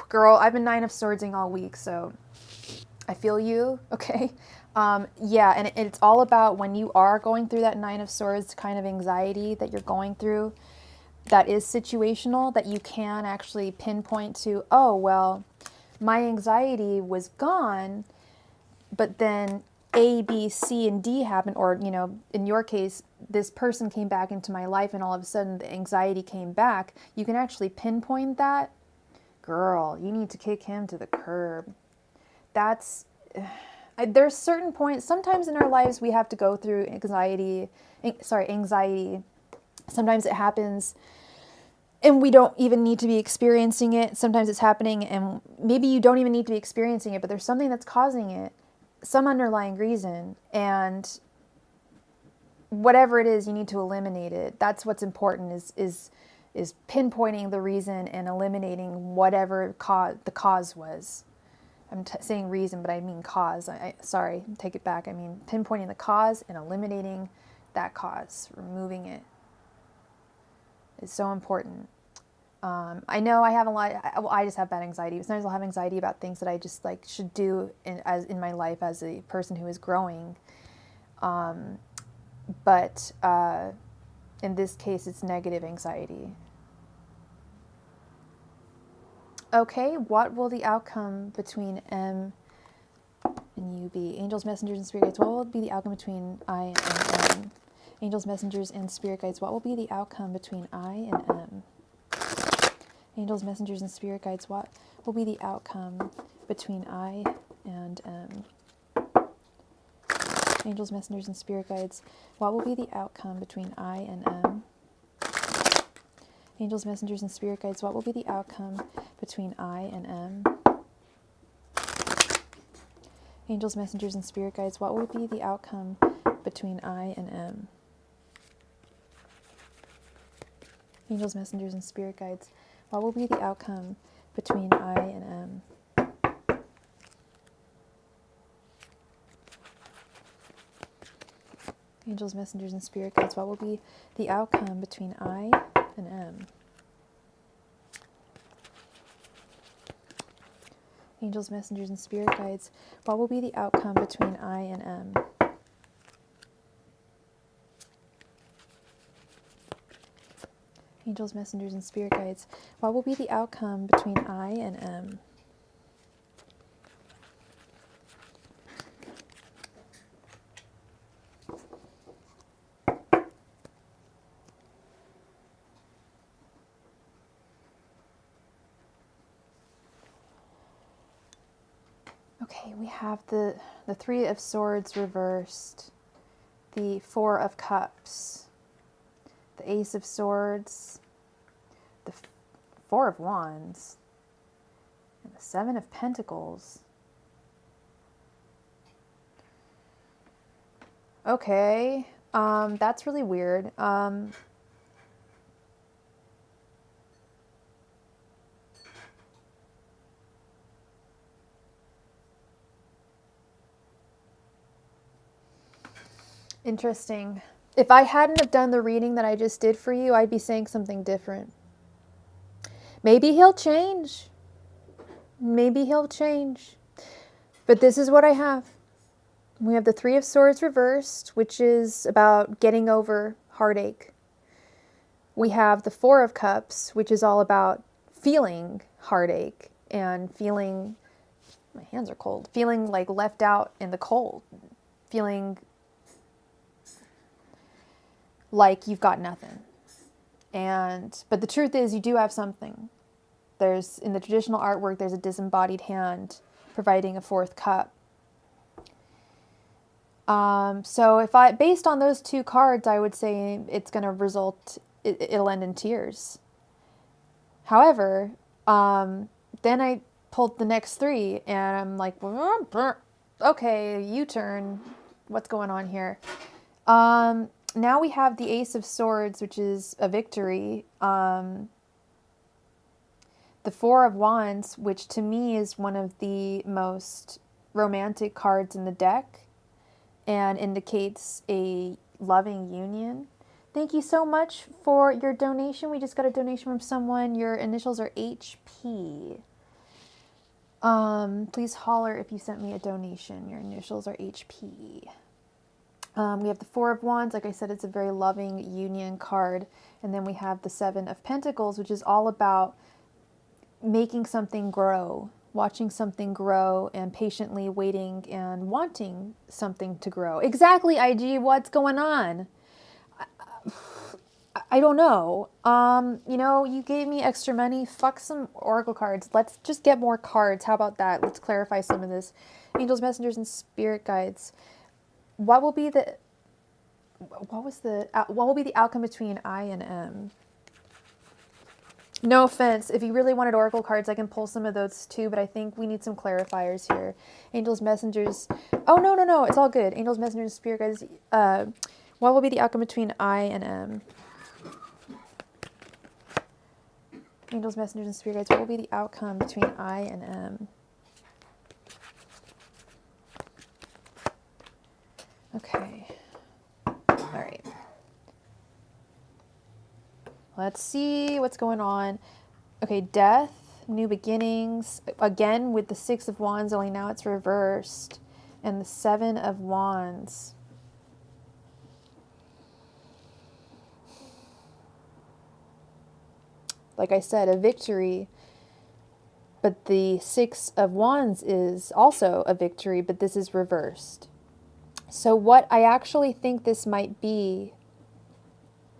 Girl, I've been Nine of Swordsing all week, so I feel you, okay? Yeah, and it's all about when you are going through that Nine of Swords kind of anxiety that you're going through, that is situational, that you can actually pinpoint to, oh, well, my anxiety was gone, but then A, B, C, and D happened, or, you know, in your case, this person came back into my life and all of a sudden the anxiety came back. You can actually pinpoint that. Girl, you need to kick him to the curb. There's certain points, sometimes in our lives we have to go through anxiety. Sometimes it happens And we don't even need to be experiencing it. Sometimes it's happening and maybe you don't even need to be experiencing it, but there's something that's causing it, some underlying reason. And whatever it is, you need to eliminate it. That's what's important is pinpointing the reason and eliminating whatever the cause was. I'm saying reason, but I mean cause. Sorry, take it back. I mean pinpointing the cause and eliminating that cause, removing it. It's so important. I know I have a lot. I just have bad anxiety. Sometimes I'll have anxiety about things that I just like should do in my life as a person who is growing. But in this case, it's negative anxiety. Okay, what will the outcome between M and U be? Angels, messengers, and spirit guides. What will be the outcome between I and M? Angels, messengers, and spirit guides. What will be the outcome between I and M? Angels, messengers, and spirit guides. What will be the outcome between I and M? Angels, messengers, and spirit guides. What will be the outcome between I and M? Angels, messengers, and spirit guides. What will be the outcome between I and M? Angels, messengers, and spirit guides. What will be the outcome between I and M? Angels, messengers, and spirit guides. What will be the outcome between I and M? Angels, messengers, and spirit guides. What will be the outcome between I and M? Angels, messengers, and spirit guides. What will be the outcome between I and M? Angels, messengers, and spirit guides. What will be the outcome between I and M? Okay, we have the Three of Swords reversed, the Four of Cups, the Ace of Swords, the Four of Wands, and the Seven of Pentacles. Okay, that's really weird. Interesting. If I hadn't have done the reading that I just did for you, I'd be saying something different. Maybe he'll change. Maybe he'll change. But this is what I have. We have the Three of Swords reversed, which is about getting over heartache. We have the Four of Cups, which is all about feeling heartache and feeling, my hands are cold, feeling like left out in the cold, feeling like you've got nothing. But the truth is you do have something. There's, in the traditional artwork, there's a disembodied hand providing a fourth cup. So based on those two cards, I would say it's going to result, it'll end in tears. However, then I pulled the next three and I'm like, okay, U-turn. What's going on here? Now we have the Ace of Swords, which is a victory. The Four of Wands, which to me is one of the most romantic cards in the deck and indicates a loving union. Thank you so much for your donation. We just got a donation from someone. Your initials are HP. Please holler if you sent me a donation. Your initials are HP. We have the Four of Wands. Like I said, it's a very loving union card. And then we have the Seven of Pentacles, which is all about making something grow, watching something grow, and patiently waiting and wanting something to grow. Exactly, IG. What's going on? I don't know. You know, you gave me extra money. Fuck some oracle cards. Let's just get more cards. How about that? Let's clarify some of this. Angels, messengers, and spirit guides. What will be the outcome between I and M? No offense. If you really wanted oracle cards, I can pull some of those too, but I think we need some clarifiers here. Angels, messengers. Oh, no, no, no. It's all good. Angels, messengers, spirit guides. What will be the outcome between I and M? Angels, messengers, and spirit guides. What will be the outcome between I and M? Okay. All right. Let's see what's going on. Okay, death, new beginnings. Again, with the Six of Wands, only now it's reversed. And the Seven of Wands. Like I said, a victory. But the Six of Wands is also a victory, but this is reversed. So what I actually think this might be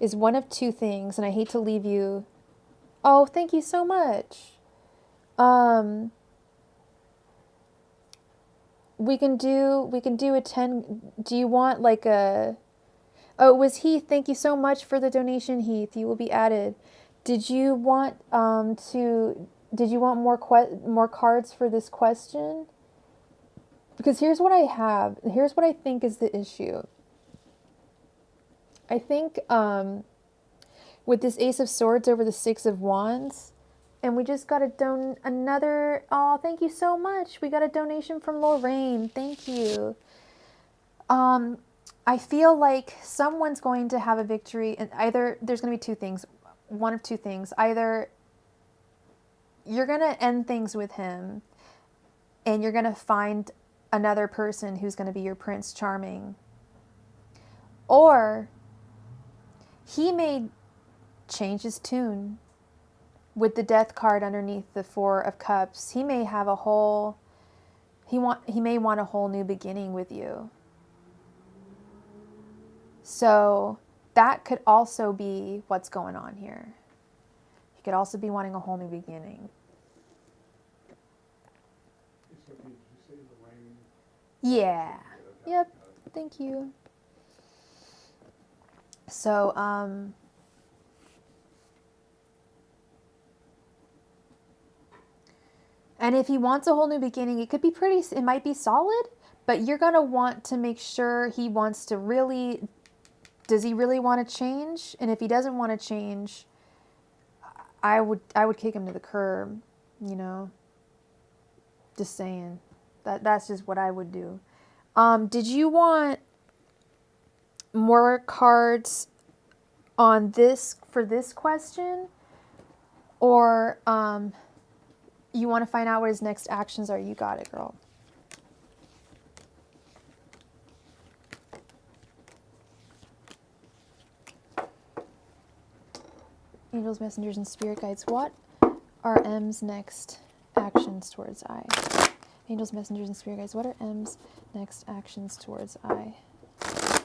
is one of two things, and I hate to leave you. Oh, thank you so much. We can do a 10. Do you want like a... Oh, it was Heath. Thank you so much for the donation, Heath. You will be added. Did you want did you want more cards for this question? Because here's what I have. Here's what I think is the issue. I think with this Ace of Swords over the Six of Wands, and we just got another, oh, thank you so much. We got a donation from Lorraine. Thank you. I feel like someone's going to have a victory, and either there's going to be two things. One of two things. Either you're going to end things with him, and you're going to find another person who's going to be your Prince Charming. Or he may change his tune with the Death card underneath the Four of Cups. He may have he may want a whole new beginning with you. So that could also be what's going on here. He could also be wanting a whole new beginning. Yeah. Yep. Thank you. So, and if he wants a whole new beginning, it could be it might be solid, but you're going to want to make sure he wants to really, does he really want to change? And if he doesn't want to change, I would kick him to the curb, you know, just saying. That's just what I would do. Did you want more cards on this for this question, or you want to find out what his next actions are? You got it, girl. Angels, messengers, and spirit guides. What are M's next actions towards I? Angels, messengers, and spirit guides. What are M's next actions towards I?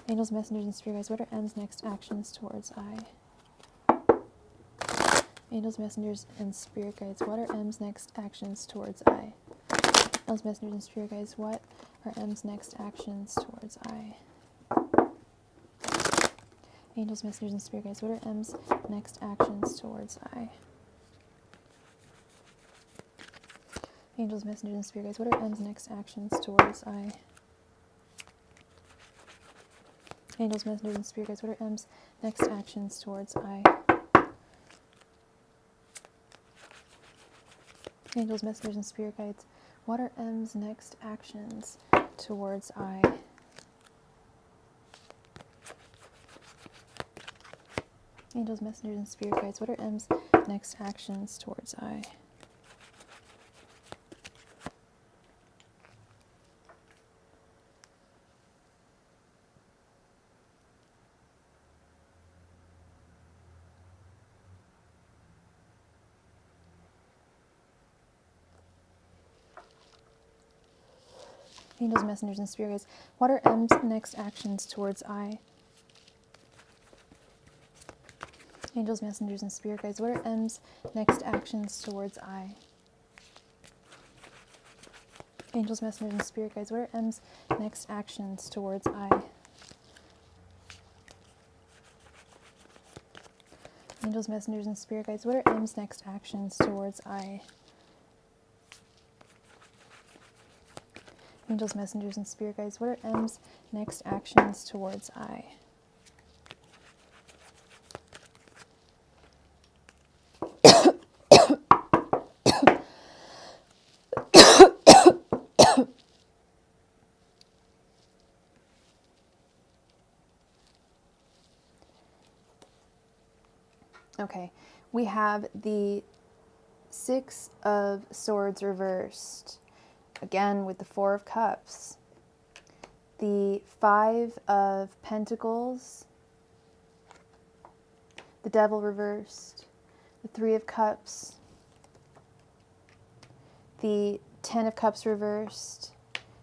Angels, messengers, and spirit guides. What are M's next actions towards I? Angels, messengers, and spirit guides. What are M's next actions towards I? Angels, messengers, and spirit guides. What are M's next actions towards I? Angels, messengers, and spirit guides. What are M's next actions towards I? Angels, messengers, and spirit guides. What are M's next actions towards I? Angels, messengers, and spirit guides. What are M's next actions towards I? Angels, messengers, and spirit guides. What are M's next actions towards I? Angels, messengers, and spirit guides. What are M's next actions towards I? Angels, messengers, and spirit guides. What are M's next actions towards I? Angels, messengers, and spirit guides. What are M's next actions towards I? Angels, messengers, and spirit guides. What are M's next actions towards I? Angels, messengers, and spirit guides, what are M's next actions towards I? Angels, messengers, and spirit guides, what are M's next actions towards I? Okay, we have the Six of Swords reversed, again with the Four of Cups, the Five of Pentacles, the Devil reversed, the Three of Cups, the Ten of Cups reversed,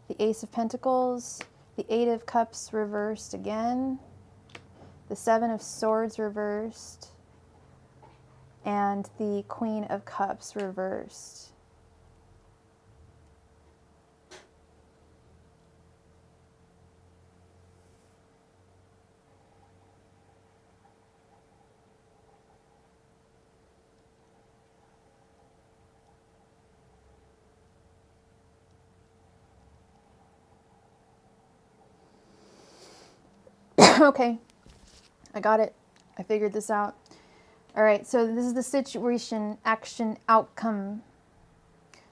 the Ace of Pentacles, the Eight of Cups reversed again, the Seven of Swords reversed, and the Queen of Cups reversed. Okay, I got it. I figured this out. All right, so this is the situation, action, outcome.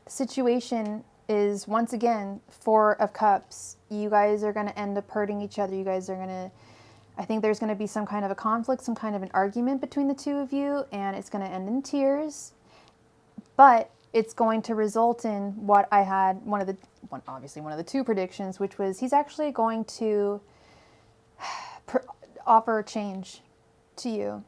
The situation is, once again, Four of Cups. You guys are going to end up hurting each other. You guys are going to, I think there's going to be some kind of a conflict, some kind of an argument between the two of you, and it's going to end in tears. But it's going to result in what I had, obviously one of the two predictions, which was he's actually going to offer change to you.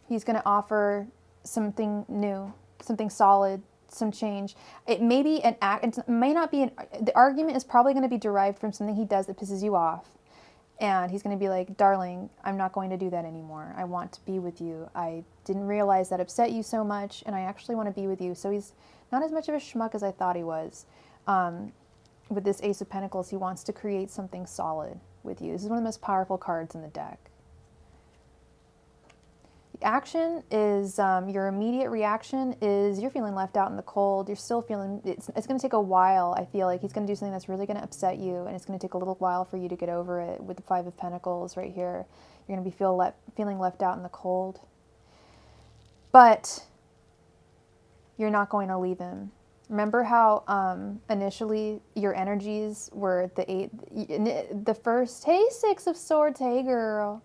He's going to offer something new, something solid, some change. It may be an act, it may not be the argument is probably going to be derived from something he does that pisses you off. And he's going to be like, darling, I'm not going to do that anymore. I want to be with you. I didn't realize that upset you so much, and I actually want to be with you. So he's not as much of a schmuck as I thought he was. With this Ace of Pentacles, he wants to create something solid with you. This is one of the most powerful cards in the deck. The action is, your immediate reaction is you're feeling left out in the cold. You're still feeling, it's going to take a while. I feel like he's going to do something that's really going to upset you, and it's going to take a little while for you to get over it. With the Five of Pentacles right here, you're going to be feeling left out in the cold. But you're not going to leave him. Remember how initially your energies were the first, hey, Six of Swords, hey girl.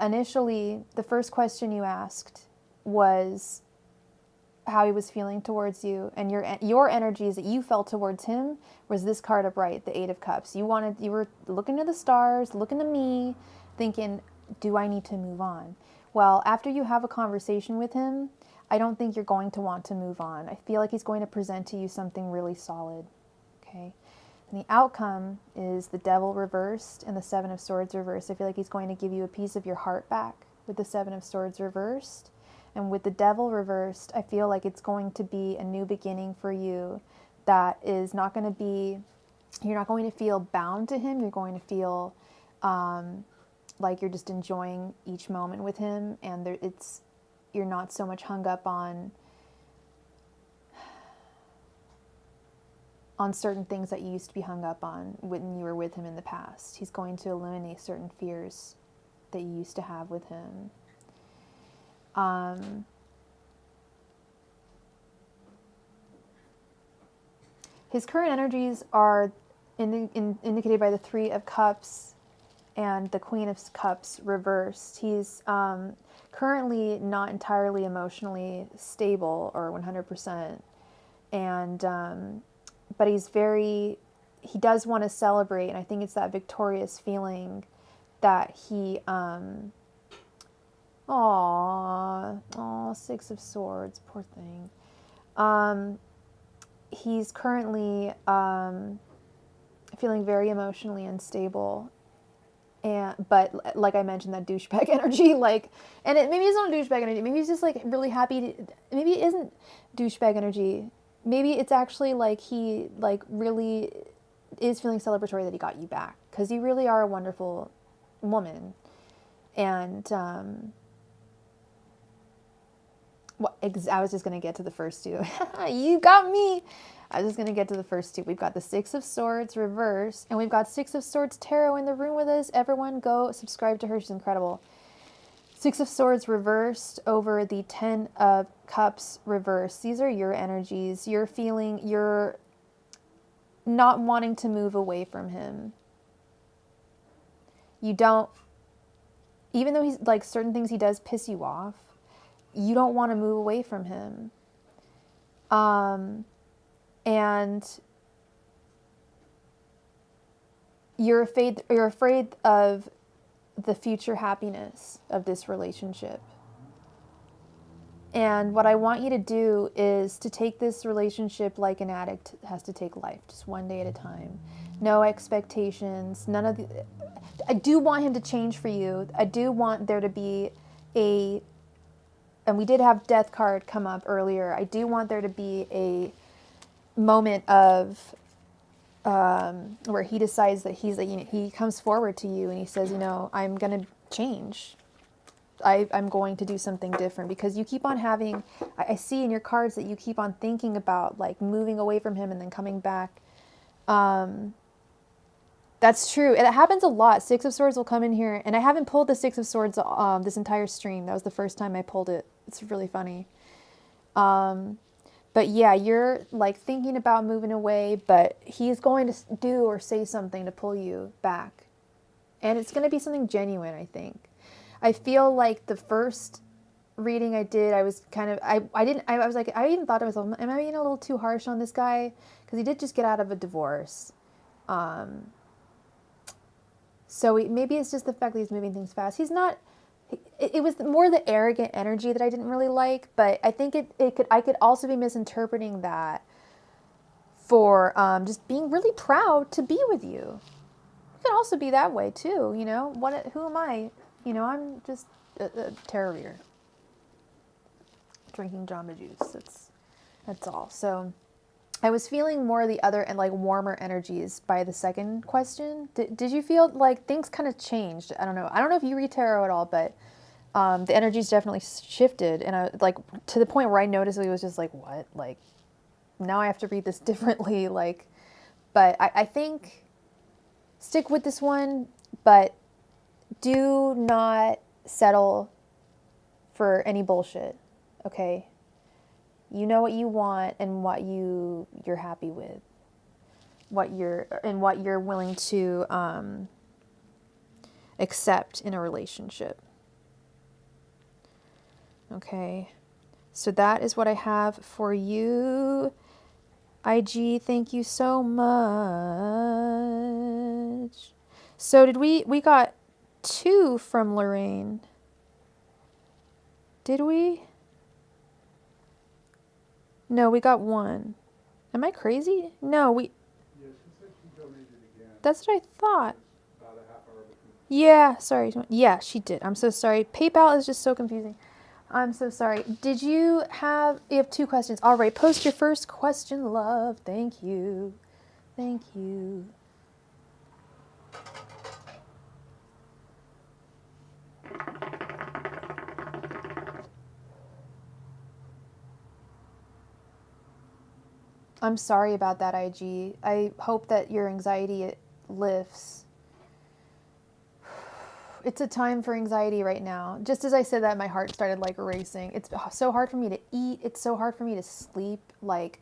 Initially, the first question you asked was how he was feeling towards you, and your energies that you felt towards him was this card upright, the Eight of Cups. You were looking to the stars, looking to me, thinking, do I need to move on? Well, after you have a conversation with him, I don't think you're going to want to move on. I feel like he's going to present to you something really solid, okay? And the outcome is the Devil reversed and the Seven of Swords reversed. I feel like he's going to give you a piece of your heart back with the Seven of Swords reversed. And with the Devil reversed, I feel like it's going to be a new beginning for you that is not going to be, you're not going to feel bound to him. You're going to feel like you're just enjoying each moment with him. And you're not so much hung up on certain things that you used to be hung up on when you were with him in the past. He's going to eliminate certain fears that you used to have with him. His current energies are indicated by the Three of Cups and the Queen of Cups reversed. He's currently not entirely emotionally stable or 100%. And but he does want to celebrate, and I think it's that victorious feeling that he, Six of Swords, poor thing. He's currently feeling very emotionally unstable, but like I mentioned, that douchebag energy, maybe it's not douchebag energy, maybe he's just like really happy maybe it isn't douchebag energy. Maybe it's actually like he really is feeling celebratory that he got you back, because you really are a wonderful woman. And Well, I was just going to get to the first two. You got me. I was just going to get to the first two. We've got the Six of Swords reverse, and we've got Six of Swords Tarot in the room with us. Everyone go subscribe to her. She's incredible. Six of Swords reversed over the Ten of Cups reversed. These are your energies. You're feeling, you're not wanting to move away from him. You don't, even though he's like certain things he does piss you off, you don't want to move away from him. And you're afraid of the future happiness of this relationship. And what I want you to do is to take this relationship like an addict has to take life, just one day at a time. No expectations, none of the... I do want him to change for you. I do want there to be a... And we did have Death card come up earlier. I do want there to be a moment of... where he decides that he's like, you know, he comes forward to you and he says, you know, I'm going to change. I'm going to do something different, because you keep on having, I see in your cards that you keep on thinking about like moving away from him and then coming back. That's true. It happens a lot. Six of Swords will come in here, and I haven't pulled the Six of Swords this entire stream. That was the first time I pulled it. It's really funny. But yeah, you're like thinking about moving away, but he's going to do or say something to pull you back. And it's going to be something genuine, I think. I feel like the first reading I did, I was kind of, I was like, I even thought to myself, am I being a little too harsh on this guy? Because he did just get out of a divorce. So maybe it's just the fact that he's moving things fast. He's not, it was more the arrogant energy that I didn't really like, but I think I could also be misinterpreting that for just being really proud to be with you. It could also be that way too, you know. Who am I? You know, I'm just a tarot reader. Drinking Jamba Juice. That's all. So I was feeling more of the other and like warmer energies by the second question. Did you feel like things kind of changed? I don't know. I don't know if you read tarot at all, but the energies definitely shifted, and I like to the point where I noticed it was just like, what? Like now I have to read this differently. Like, but I think stick with this one, but do not settle for any bullshit. Okay? You know what you want and what you're happy with. What you're willing to accept in a relationship. Okay? So that is what I have for you. IG, thank you so much. So did we got 2 from Lorraine. Did we? No, we got 1. Am I crazy? No, we... Yeah, she said she donated again. That's what I thought. About a half hour between. Yeah, sorry. Yeah, she did. I'm so sorry. PayPal is just so confusing. I'm so sorry. You have 2 questions. All right, post your first question, love. Thank you. Thank you. I'm sorry about that, IG. I hope that your anxiety lifts. It's a time for anxiety right now. Just as I said that, my heart started like racing. It's so hard for me to eat. It's so hard for me to sleep. Like,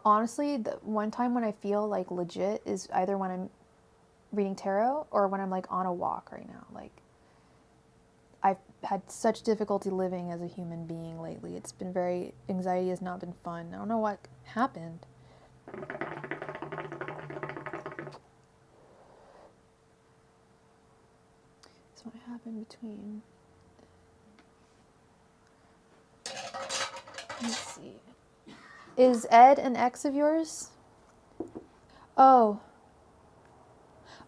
honestly, the one time when I feel like legit is either when I'm reading tarot or when I'm like on a walk right now. Like, I've had such difficulty living as a human being lately. It's been anxiety has not been fun. I don't know what happened. So what happened between... Let's see. Is Ed an ex of yours? Oh,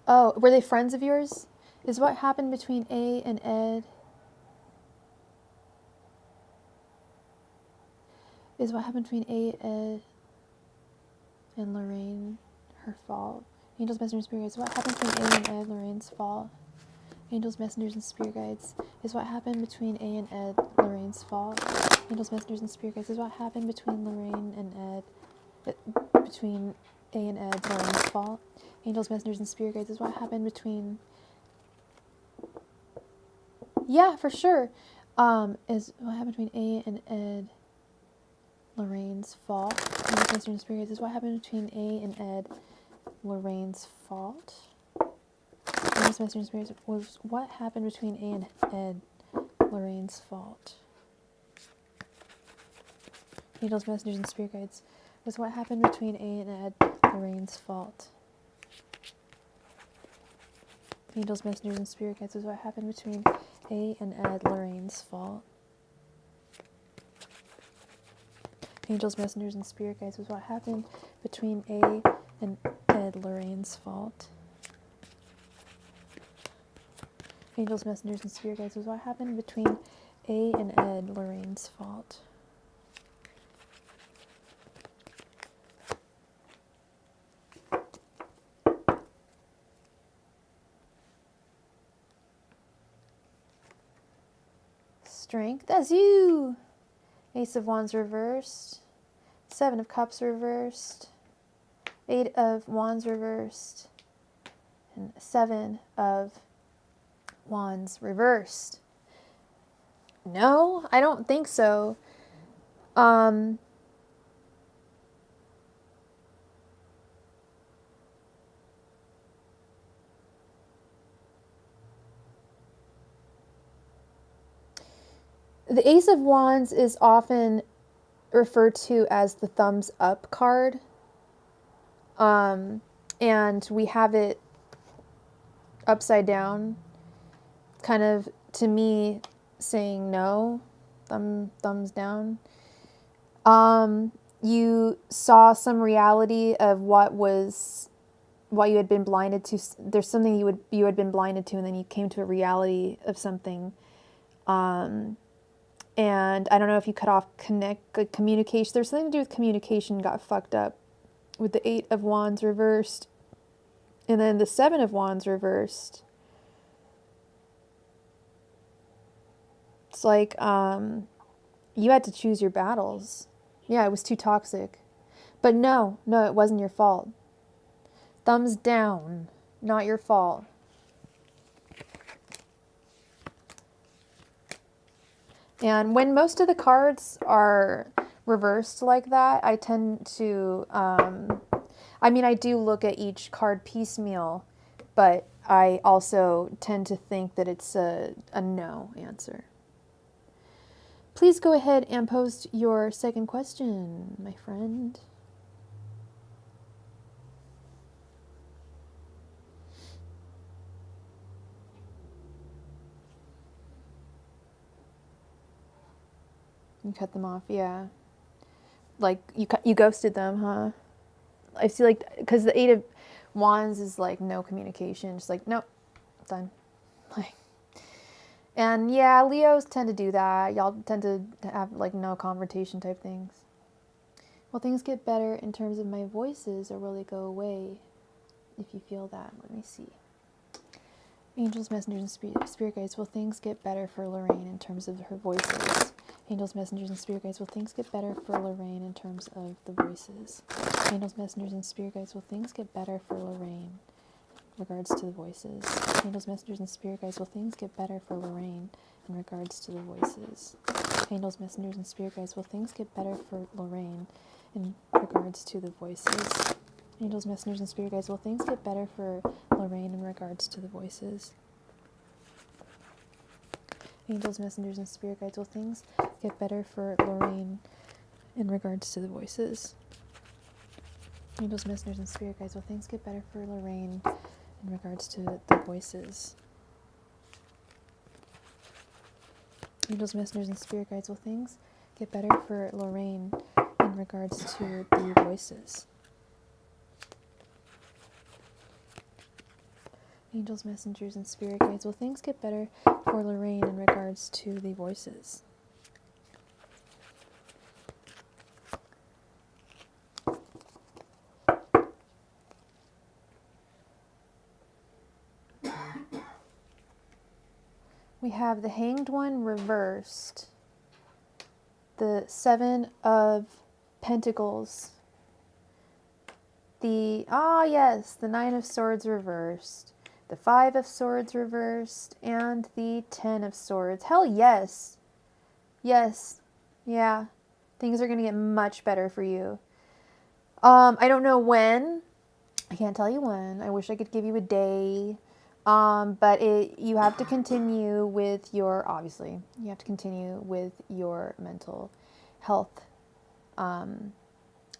were they friends of yours? Is what happened between A and Ed... Is what happened between A, Ed, and Lorraine her fault? Angels, messengers, spirit guides. What happened between A and Ed, Lorraine's fault? Angels, messengers, and spirit guides. Is what happened between A and Ed, Lorraine's fault? Angels, messengers, and spirit guides. This is what happened between Lorraine and Ed. Between A and Ed, Lorraine's fault. Angels, messengers, and spirit guides. This is what happened between. Yeah, for sure. Is what happened between A and Ed, Lorraine's fault. Angels, messengers, and spirit guides. This is what happened between A and Ed, Lorraine's fault. Angels, messengers, and spirit guides. Was what happened between A and Ed, Lorraine's fault. Angels, messengers, and spirit guides. Was what happened between A and Ed, Lorraine's fault. Angels, messengers, and spirit guides. Was what happened between A and Ed, Lorraine's fault. Angels, messengers, and spirit guides. Was what happened between A and Ed, Lorraine's fault. Angels, messengers, and spirit guides. Was what happened between A and Ed, Lorraine's fault. Strength, that's you. Ace of Wands reversed. 7 of Cups reversed. 8 of Wands reversed. And 7 of Wands reversed. No, I don't think so. The Ace of Wands is often referred to as the thumbs up card. And we have it upside down, kind of, to me, saying no, thumbs down. You saw some reality of what you had been blinded to. There's something you had been blinded to, and then you came to a reality of something. And I don't know if you cut off communication. There's something to do with communication got fucked up with the 8 of Wands reversed. And then the 7 of Wands reversed. It's like you had to choose your battles. Yeah, it was too toxic. But no, it wasn't your fault. Thumbs down, not your fault. And when most of the cards are reversed like that, I tend to, I do look at each card piecemeal, but I also tend to think that it's a no answer. Please go ahead and post your second question, my friend. You cut them off, yeah. Like, you ghosted them, huh? I see, like, because the 8 of Wands is, like, no communication. Just like, nope, done. Like, and, yeah, Leos tend to do that. Y'all tend to have, like, no confrontation type things. Will things get better in terms of my voices, or will they go away? If you feel that, let me see. Angels, messengers, and spirit guides, will things get better for Lorraine in terms of her voices? Angels, messengers, and spirit guides, will things get better for Lorraine in terms of the voices? Angels, messengers, and spirit guides, will things get better for Lorraine in regards to the voices? Angels, messengers, and spirit guides, will things get better for Lorraine in regards to the voices? Angels, messengers, and spirit guides, will things get better for Lorraine in regards to the voices? Angels, messengers, and spirit guides, will things get better for Lorraine in regards to the voices? Angels, messengers, and spirit guides, will things get better for Lorraine in regards to the voices? Angels, messengers, and spirit guides, will things get better for Lorraine in regards to the voices? Angels, messengers, and spirit guides, will things get better for Lorraine in regards to the voices? Angels, messengers, and spirit guides, will things get better for Lorraine in regards to the voices? We have the Hanged One reversed. the Seven of Pentacles. Yes, the Nine of Swords reversed, the Five of Swords reversed, and the Ten of Swords. Hell yes. Yes. Yeah. Things are going to get much better for you. I don't know when. I can't tell you when. I wish I could give you a day. But you have to continue with your, obviously, you have to continue with your mental health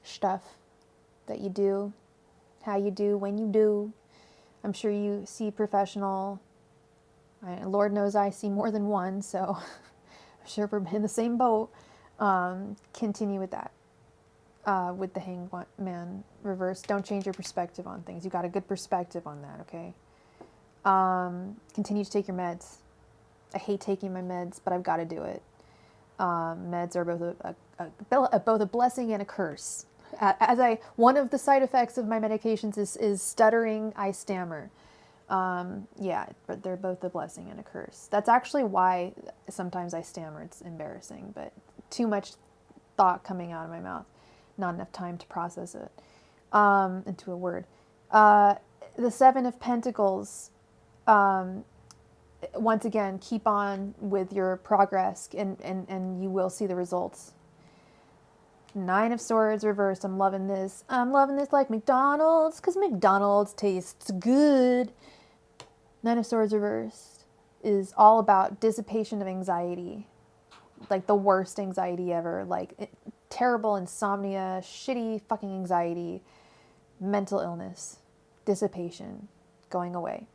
stuff that you do, how you do, when you do. I'm sure you see professional. Lord knows I see more than one, so I'm sure we're in the same boat. Continue with that. With the Hangman reverse, don't change your perspective on things. You got a good perspective on that, okay? Continue to take your meds. I hate taking my meds, but I've got to do it. Meds are both a blessing and a curse. One of the side effects of my medications is stuttering. I stammer. Yeah, but they're both a blessing and a curse. That's actually why sometimes I stammer. It's embarrassing, but too much thought coming out of my mouth. Not enough time to process it into a word. The Seven of Pentacles. Once again, keep on with your progress and you will see the results. Nine of Swords reversed. I'm loving this. I'm loving this like McDonald's, because McDonald's tastes good. Nine of Swords reversed is all about dissipation of anxiety. Like the worst anxiety ever. Like terrible insomnia, shitty fucking anxiety, mental illness, dissipation, going away.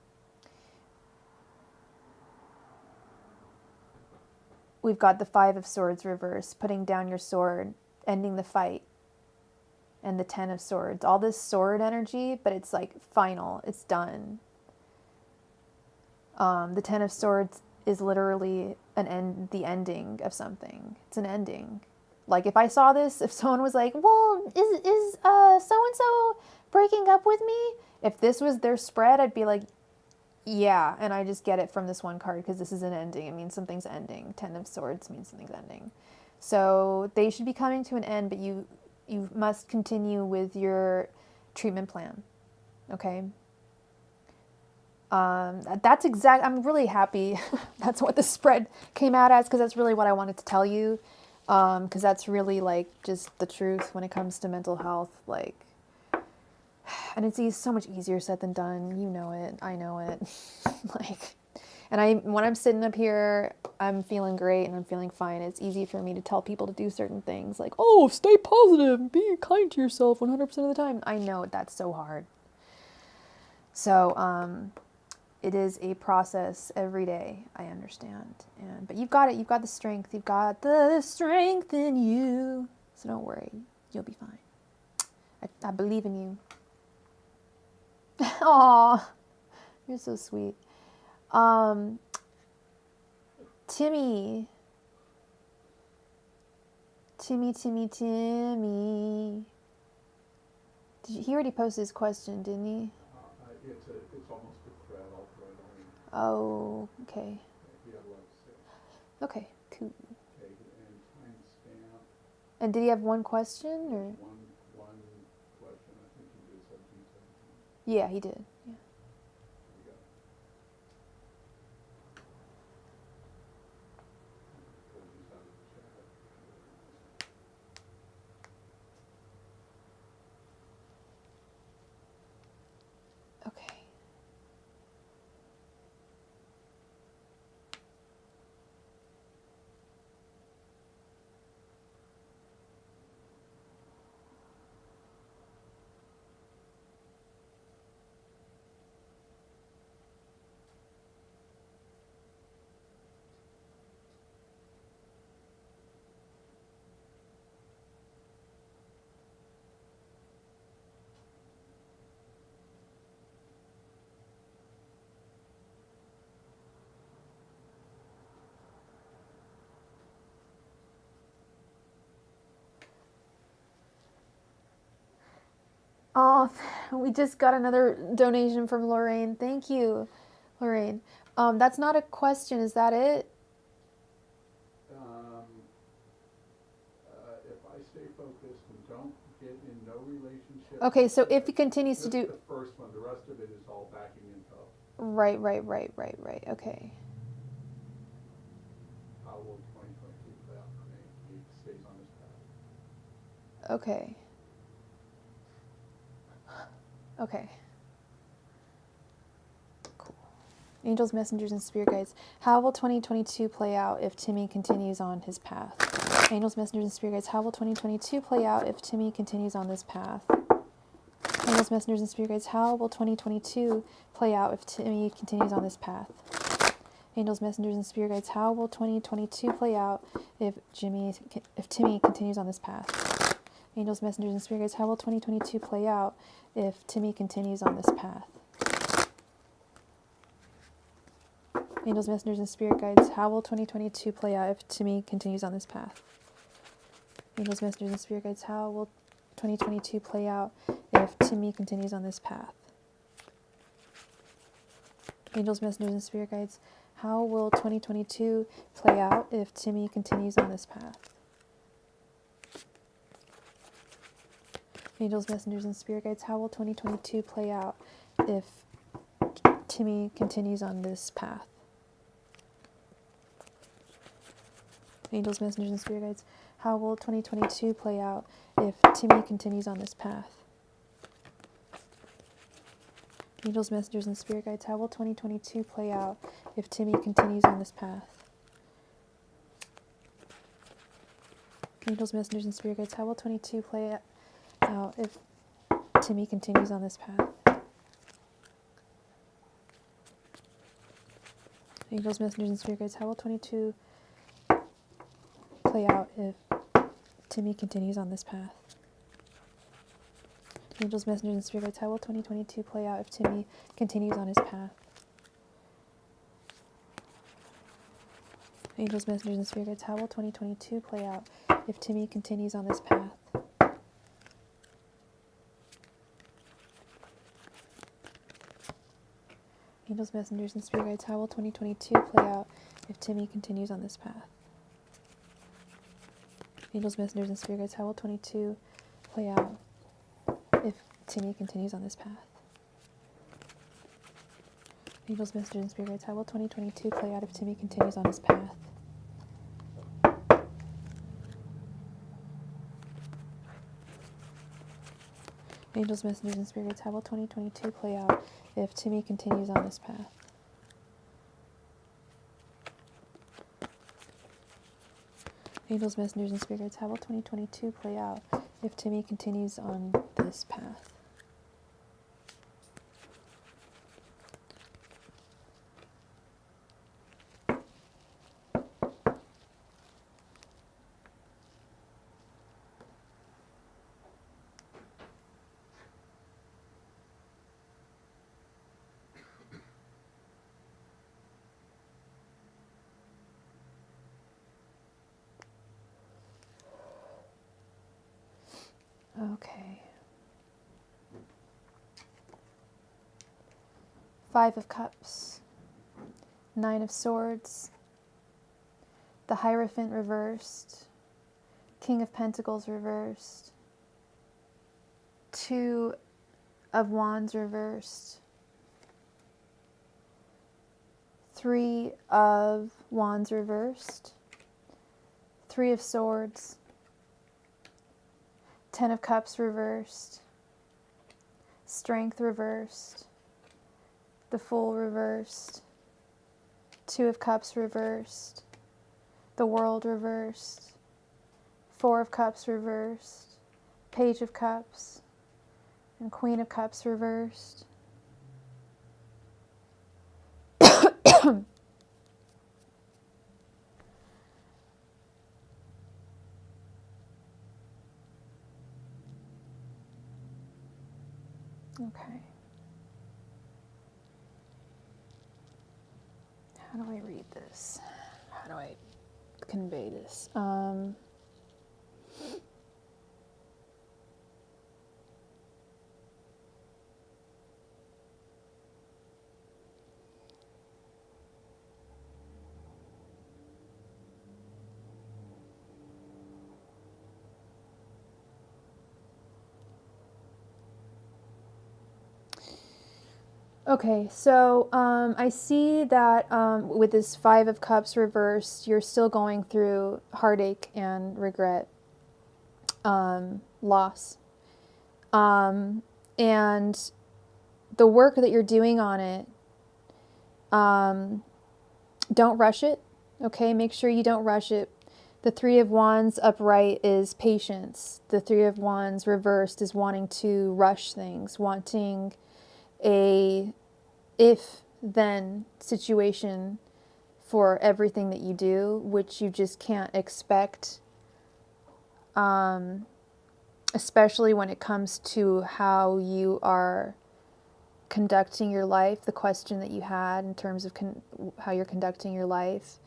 We've got the Five of Swords reversed, putting down your sword, ending the fight, and the Ten of Swords. All this sword energy, but it's like final. It's done. The Ten of Swords is literally the ending of something. It's an ending. Like if I saw this, if someone was like, well, is so-and-so breaking up with me? If this was their spread, I'd be like, yeah, and I just get it from this one card because this is an ending. It means something's ending. Ten of Swords means something's ending. So they should be coming to an end, but you must continue with your treatment plan. Okay? That's I'm really happy that's what the spread came out as, because that's really what I wanted to tell you. Because that's really like just the truth when it comes to mental health. Like, and it's so much easier said than done. You know it. I know it. Like, and when I'm sitting up here, I'm feeling great and I'm feeling fine. It's easy for me to tell people to do certain things, like, oh, stay positive, be kind to yourself 100% of the time. I know that's so hard. So, it is a process every day. I understand, but you've got it. You've got the strength. You've got the strength in you. So don't worry. You'll be fine. I believe in you. Aw, you're so sweet. Timmy. He already posted his question, didn't he? It's almost a thread. I'll thread on. Oh, okay. He had a lot to say. Okay, cool. Okay, and timestamp. And did he have one question or? One question. I think he did 17. Yeah, he did. Yeah. Here we go. Pull these out of the chat. Okay. Oh, we just got another donation from Lorraine. Thank you, Lorraine. That's not a question. Is that it? relationship. Okay, so if he continues to Just do... the first one, the rest of it is all backing into Right. Okay. how will 2022 play out for me if he stays on this path. Okay. Okay. Cool. Angels, messengers, and spirit guides. How will 2022 play out if Timmy continues on his path? Angels, messengers, and spirit guides. How will 2022 play out if Timmy continues on this path? Angels, messengers, and spirit guides. How will 2022 play out if Timmy continues on this path? Angels, messengers, and spirit guides. How will 2022 play out if Timmy continues on this path? Angels, messengers, and spirit guides. How will 2022 play out if Timmy continues on this path? Angels, messengers, and spirit guides. How will 2022 play out if Timmy continues on this path? Angels, messengers, and spirit guides. How will 2022 play out if Timmy continues on this path? Angels, messengers, and spirit guides. How will 2022 play out if Timmy continues on this path? Angels, messengers, and spirit guides. How will 2022 play out if Timmy continues on this path? Angels, messengers, and spirit guides. How will 2022 play out if Timmy continues on this path? Angels, messengers, and spirit guides. How will 2022 play out if Timmy continues on this path? Angels, messengers, and spirit guides. How will 22 play out if Timmy continues on this path? Angels, messengers, and spirit guides. How will 22 play out if Timmy continues on this path? Angels, messengers, and spirit guides. How will 2022 play out if Timmy continues on his path? Angels, messengers, and spirit guides. How will 2022 play out if Timmy continues on this path? Angels, messengers, and spirit guides. How will 2022 play out if Timmy continues on this path? Angels, messengers, and spirit guides. How will 22 play out if Timmy continues on this path? Angels, messengers, and spirit guides. How will 2022 play out if Timmy continues on his path? Angels, messengers, and spirit guides. How will 2022 play out if Timmy continues on this path? Angels, messengers, and spirit guides. How will 2022 play out if Timmy continues on this path? Okay. 5 of Cups, 9 of Swords, the Hierophant reversed, King of Pentacles reversed, 2 of Wands reversed, 3 of Wands reversed, 3 of Swords, 10 of Cups reversed, Strength reversed, the Fool reversed, 2 of Cups reversed, the World reversed, 4 of Cups reversed, Page of Cups, and Queen of Cups reversed. Okay. How do I read this? How do I convey this? Okay, so I see that with this Five of Cups reversed, you're still going through heartache and regret, loss. And the work that you're doing on it, don't rush it, okay? Make sure you don't rush it. The Three of Wands upright is patience. The Three of Wands reversed is wanting to rush things, wanting a if-then situation for everything that you do, which you just can't expect, especially when it comes to how you are conducting your life, the question that you had in terms of how you're conducting your life.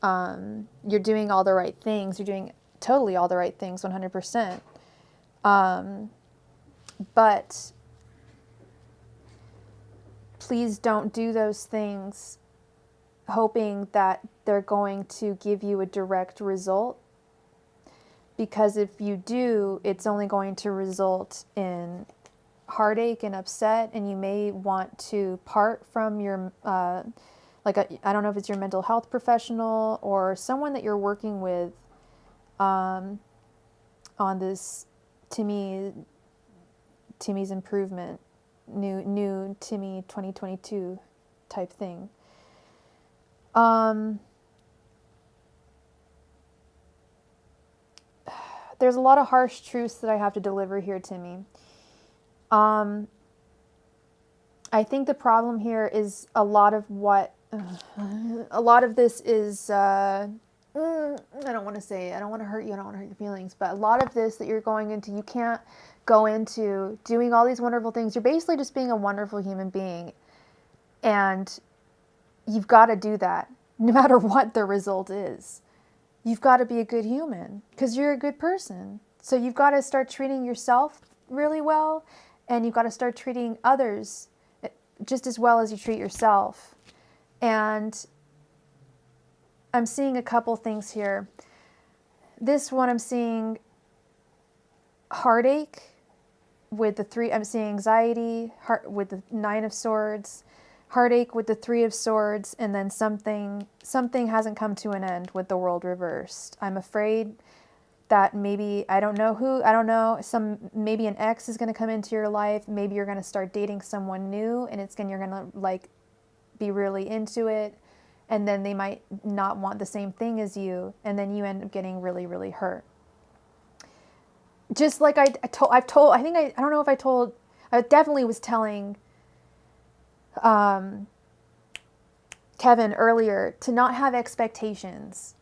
You're doing all the right things. You're doing totally all the right things, 100%. But please don't do those things hoping that they're going to give you a direct result. Because if you do, it's only going to result in heartache and upset, and you may want to part from your, I don't know if it's your mental health professional or someone that you're working with on this Timmy's improvement, new Timmy 2022 type thing. There's a lot of harsh truths that I have to deliver here, Timmy. I think the problem here is a lot of this is, I don't want to say it. I don't want to hurt you. I don't want to hurt your feelings. But a lot of this that you're going into, you can't go into doing all these wonderful things. You're basically just being a wonderful human being. And you've got to do that no matter what the result is. You've got to be a good human because you're a good person. So you've got to start treating yourself really well, and you've got to start treating others just as well as you treat yourself. And I'm seeing a couple things here. This one, I'm seeing heartache with the three. I'm seeing anxiety with the Nine of Swords, heartache with the Three of Swords, and then something hasn't come to an end with the World reversed. I'm afraid that maybe, maybe an ex is going to come into your life. Maybe you're going to start dating someone new, and you're going to like be really into it, and then they might not want the same thing as you, and then you end up getting really, really hurt. Just like I definitely was telling Kevin earlier to not have expectations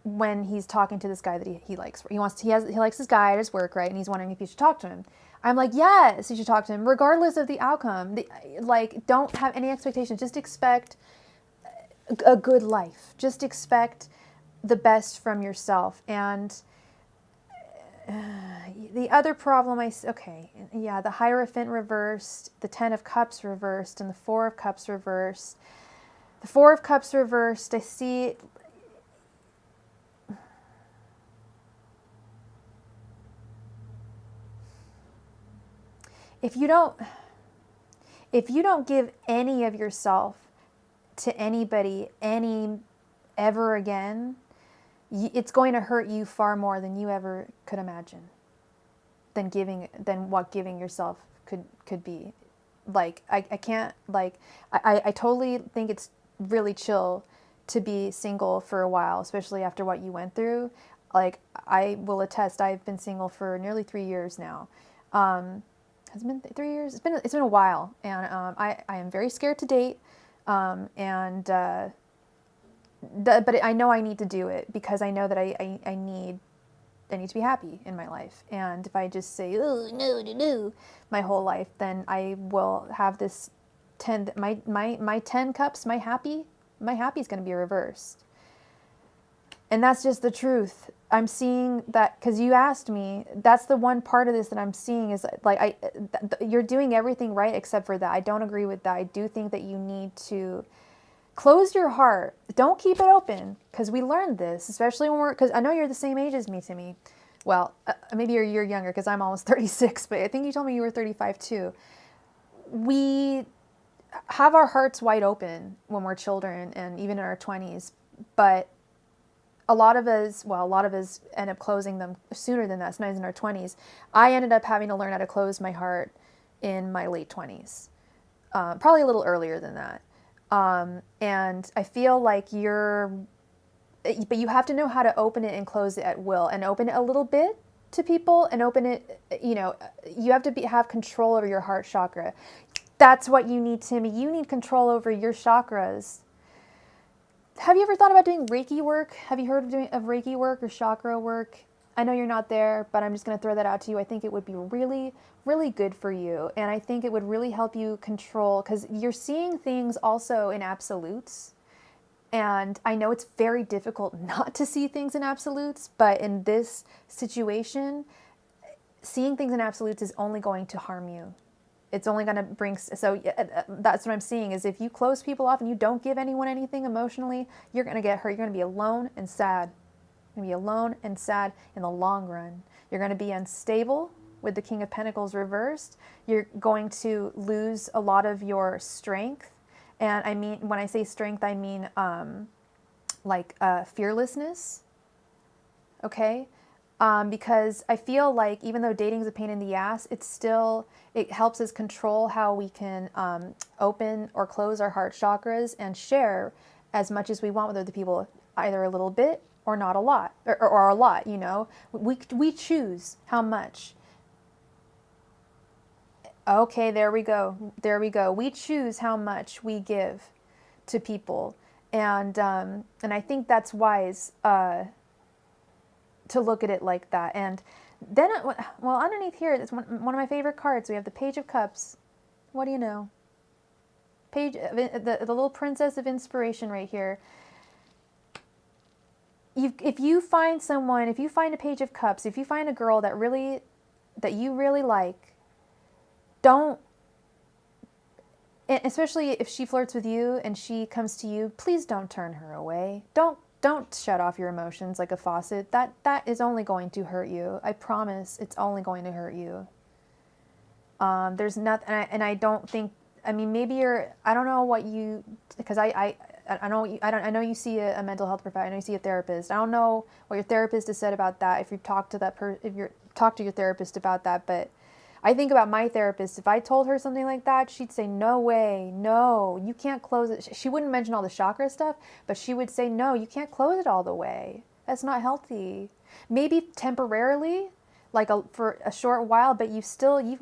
when he's talking to this guy that he likes. He likes this guy at his work, right? And he's wondering if he should talk to him. I'm like, yes, you should talk to him, regardless of the outcome. Don't have any expectations. Just expect a good life. Just expect the best from yourself. And the other problem the Hierophant reversed, the Ten of Cups reversed, and the Four of Cups reversed. The Four of Cups reversed, I see. If you don't give any of yourself to anybody ever again, it's going to hurt you far more than you ever could imagine. Than what giving yourself could be. Like I can't, I totally think it's really chill to be single for a while, especially after what you went through. Like, I will attest, I've been single for nearly 3 years now. Has it been 3 years? It's been a while, and I am very scared to date, but I know I need to do it because I know that I need to be happy in my life. And if I just say, oh, no, my whole life, then I will have this my 10 cups, my happy is going to be reversed. And that's just the truth. I'm seeing that because you asked me. That's the one part of this that I'm seeing is like you're doing everything right except for that. I don't agree with that. I do think that you need to close your heart. Don't keep it open, because we learned this, especially because I know you're the same age as me, Timmy. Well, maybe you're a year younger because I'm almost 36, but I think you told me you were 35 too. We have our hearts wide open when we're children and even in our 20s, but a lot of us end up closing them sooner than that, sometimes in our 20s. I ended up having to learn how to close my heart in my late 20s, probably a little earlier than that. And I feel like but you have to know how to open it and close it at will, and open it a little bit to people, and open it, you have to have control over your heart chakra. That's what you need, Timmy. You need control over your chakras. Have you ever thought about doing Reiki work? Have you heard of Reiki work or chakra work? I know you're not there, but I'm just going to throw that out to you. I think it would be really, really good for you. And I think it would really help you control, because you're seeing things also in absolutes. And I know it's very difficult not to see things in absolutes, but in this situation, seeing things in absolutes is only going to harm you. It's only going to bring, so that's what I'm seeing, is if you close people off and you don't give anyone anything emotionally, you're going to get hurt. You're going to be alone and sad. You're going to be alone and sad in the long run. You're going to be unstable with the King of Pentacles reversed. You're going to lose a lot of your strength. And I mean, when I say strength, I mean fearlessness. Okay? Because I feel like even though dating is a pain in the ass, it helps us control how we can open or close our heart chakras and share as much as we want with other people, either a little bit or not a lot, or a lot, We choose how much. Okay, there we go. There we go. We choose how much we give to people. And I think that's wise to look at it like that. And then, underneath here, it's one of my favorite cards. We have the Page of Cups. What do you know? The little Princess of Inspiration right here. If you find a Page of Cups, if you find a girl that you really like, don't, especially if she flirts with you and she comes to you, please don't turn her away. Don't shut off your emotions like a faucet. That is only going to hurt you. I promise, it's only going to hurt you. There's nothing, and I don't think. I mean, maybe I don't know what you, because I know you see a mental health professional. I know you see a therapist. I don't know what your therapist has said about that. If you've talked to talked to your therapist about that, but I think about my therapist. If I told her something like that, she'd say, no way, no, you can't close it. She wouldn't mention all the chakra stuff, but she would say, no, you can't close it all the way. That's not healthy. Maybe temporarily, for a short while, but you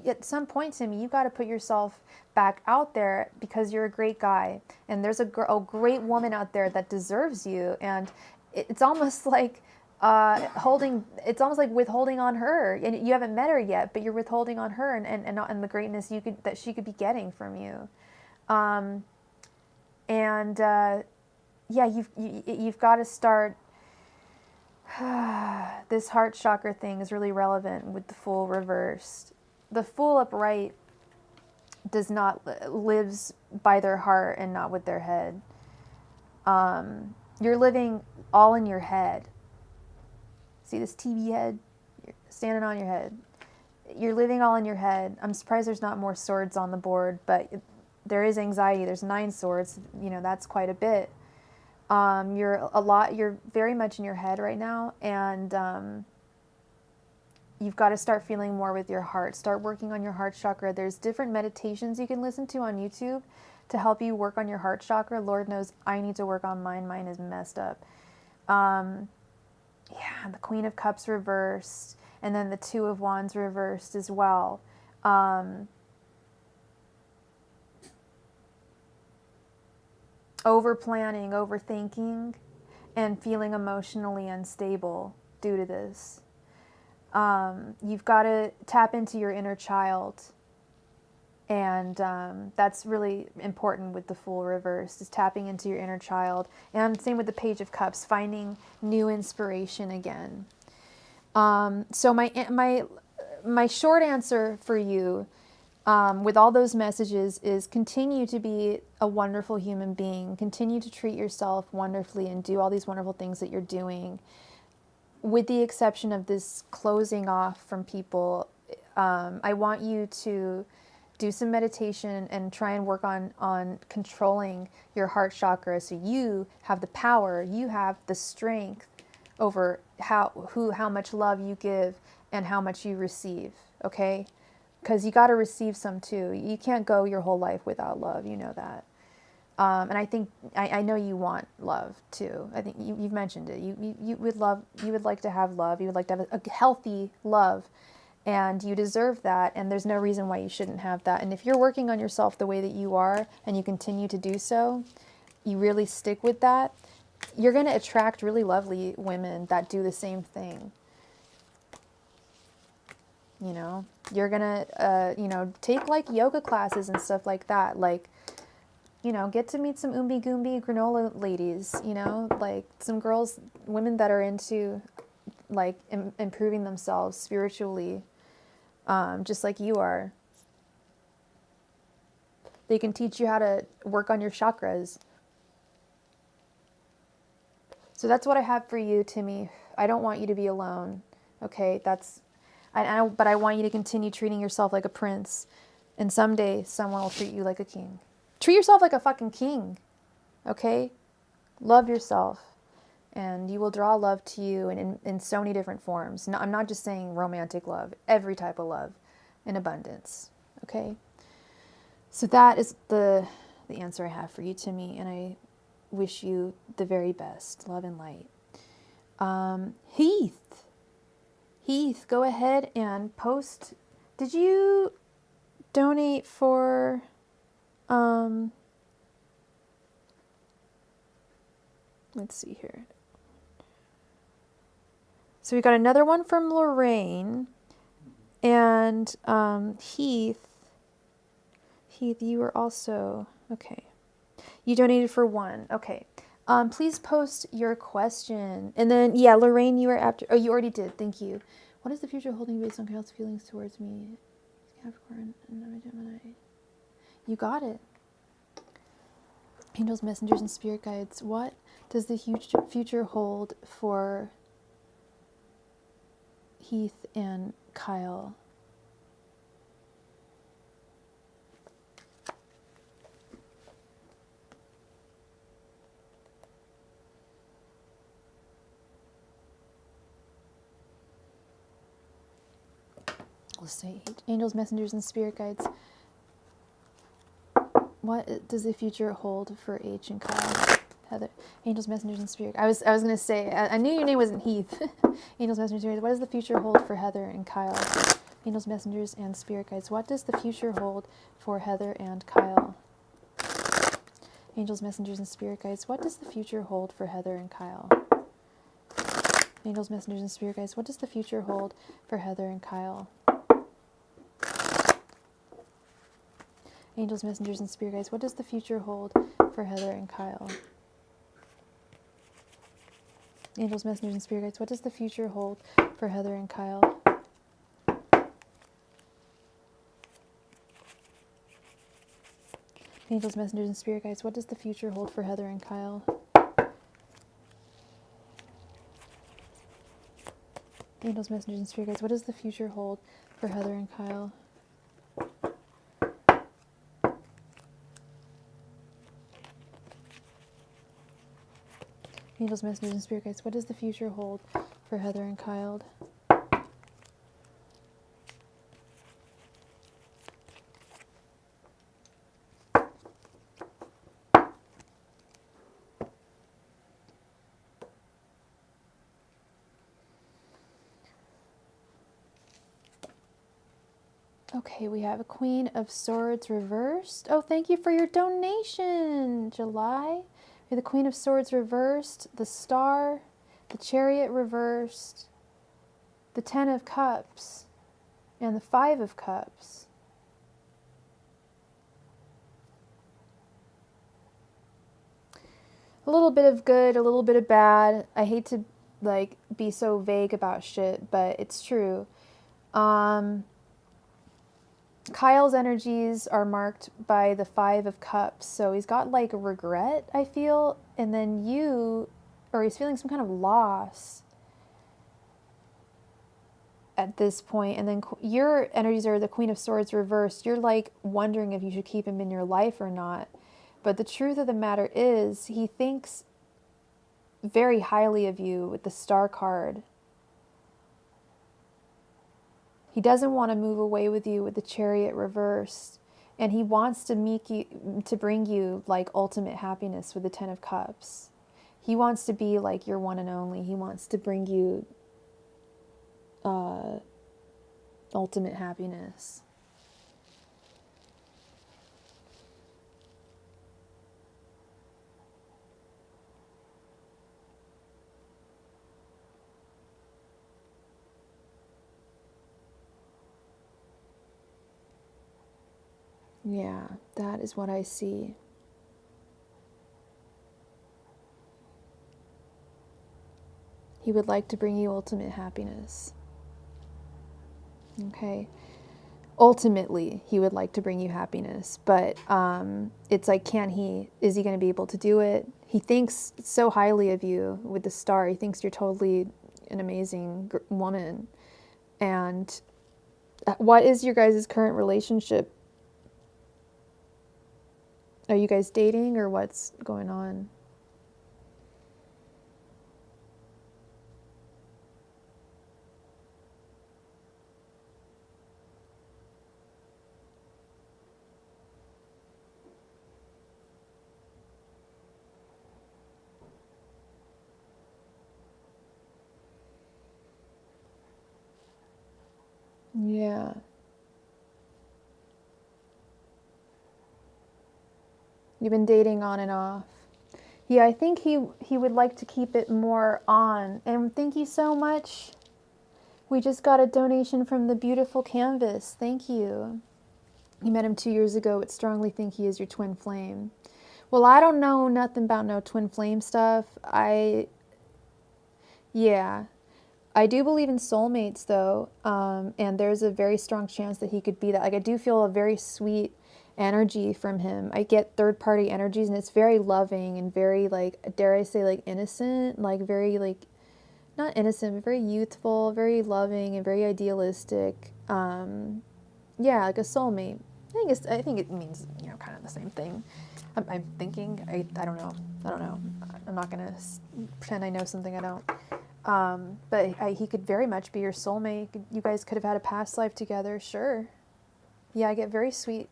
at some point, Timmy, you've got to put yourself back out there, because you're a great guy. And there's a great woman out there that deserves you. And it's almost like, it's almost like withholding on her, and you haven't met her yet, but you're withholding on her and the greatness that she could be getting from you. You've got to start. This heart chakra thing is really relevant with the Fool reversed. The Fool upright lives by their heart and not with their head. You're living all in your head. See this TV head? You're standing on your head. You're living all in your head. I'm surprised there's not more swords on the board, but there is anxiety. There's 9 swords. That's quite a bit. You're very much in your head right now, and you've got to start feeling more with your heart. Start working on your heart chakra. There's different meditations you can listen to on YouTube to help you work on your heart chakra. Lord knows I need to work on mine. Mine is messed up. The Queen of Cups reversed, and then the Two of Wands reversed as well. Over-planning, overthinking, and feeling emotionally unstable due to this. You've got to tap into your inner child, and that's really important with the Fool reversed, is tapping into your inner child. And same with the Page of Cups, finding new inspiration again. So my short answer for you, with all those messages, is continue to be a wonderful human being. Continue to treat yourself wonderfully and do all these wonderful things that you're doing. With the exception of this closing off from people, I want you to do some meditation and try and work on controlling your heart chakra so you have the power, you have the strength over how much love you give and how much you receive, okay? Because you got to receive some too. You can't go your whole life without love, you know that. And I think I know you want love too. I think you've mentioned it. You would like to have love. You would like to have a healthy love, and you deserve that. And there's no reason why you shouldn't have that. And if you're working on yourself the way that you are, and you continue to do so, you really stick with that, you're going to attract really lovely women that do the same thing. You know, you're going to, take like yoga classes and stuff like that. Like, get to meet some Oombi Goombi granola ladies, like some girls, women that are into like improving themselves spiritually, just like you are. They can teach you how to work on your chakras. So that's what I have for you, Timmy. I don't want you to be alone. Okay, but I want you to continue treating yourself like a prince, and someday someone will treat you like a king. Treat yourself like a fucking king, okay? Love yourself, and you will draw love to you in so many different forms. No, I'm not just saying romantic love, every type of love in abundance, okay? So that is the answer I have for you, Timmy, and I wish you the very best. Love and light. Heath, go ahead and post. Did you donate for... let's see here. So we got another one from Lorraine, and Heath, you were also, okay. You donated for one, okay. Please post your question. And then, yeah, Lorraine, you were after, oh, you already did, thank you. What is the future holding based on Kyle's feelings towards me? Capricorn, and Gemini. You got it. Angels, messengers, and spirit guides. What does the future hold for Heath and Kyle? Let's say angels, messengers, and spirit guides. What does the future hold for H and Kyle? Heather, angels, messengers, and spirit. I was gonna say, I knew your name wasn't Heath. Angels, messengers, spirit. What does the future hold for Heather and Kyle? Angels, messengers, and spirit guides. What does the future hold for Heather and Kyle? Angels, messengers, and spirit guides. What does the future hold for Heather and Kyle? Angels, messengers, and spirit guides. What does the future hold for Heather and Kyle? Angels, messengers, and spirit guides. What does the future hold for Heather and Kyle? Angels, messengers, and spirit guides. What does the future hold for Heather and Kyle? Angels, messengers, and spirit guides. What does the future hold for Heather and Kyle? Angels, messengers, and spirit guides. What does the future hold for Heather and Kyle? Angels, messengers, and spirit guides. What does the future hold for Heather and Kyle? Okay, we have a Queen of Swords reversed. Oh, thank you for your donation, July. We have the Queen of Swords reversed, the Star, the Chariot reversed, the Ten of Cups, and the Five of Cups. A little bit of good, a little bit of bad. I hate to be so vague about shit, but it's true. Kyle's energies are marked by the Five of Cups, so he's got regret, I feel, and then he's feeling some kind of loss at this point, and then your energies are the Queen of Swords reversed. You're like wondering if you should keep him in your life or not. But the truth of the matter is, he thinks very highly of you with the Star card. He doesn't want to move away with you with the Chariot reversed. And he wants to bring you like ultimate happiness with the Ten of Cups. He wants to be like your one and only. He wants to bring you ultimate happiness. Yeah, that is what I see. He would like to bring you ultimate happiness. Okay. Ultimately, he would like to bring you happiness, but it's like, is he going to be able to do it? He thinks so highly of you with the Star. He thinks you're totally an amazing woman. And what is your guys' current relationship? Are you guys dating, or what's going on? Yeah. You've been dating on and off. Yeah, I think he would like to keep it more on. And thank you so much. We just got a donation from the beautiful Canvas. Thank you. You met him 2 years ago, but strongly think he is your twin flame. Well, I don't know nothing about no twin flame stuff. Yeah. I do believe in soulmates, though, and there's a very strong chance that he could be that. Like, I do feel a very sweet energy from him. I get third-party energies, and it's very loving and very, like, dare I say, like, innocent, like, very, like, not innocent, but very youthful, very loving, and very idealistic. Yeah, like a soulmate. I think it means, kind of the same thing. I'm thinking. I don't know. I'm not gonna pretend I know something I don't. But he could very much be your soulmate. You guys could have had a past life together, sure. Yeah, I get very sweet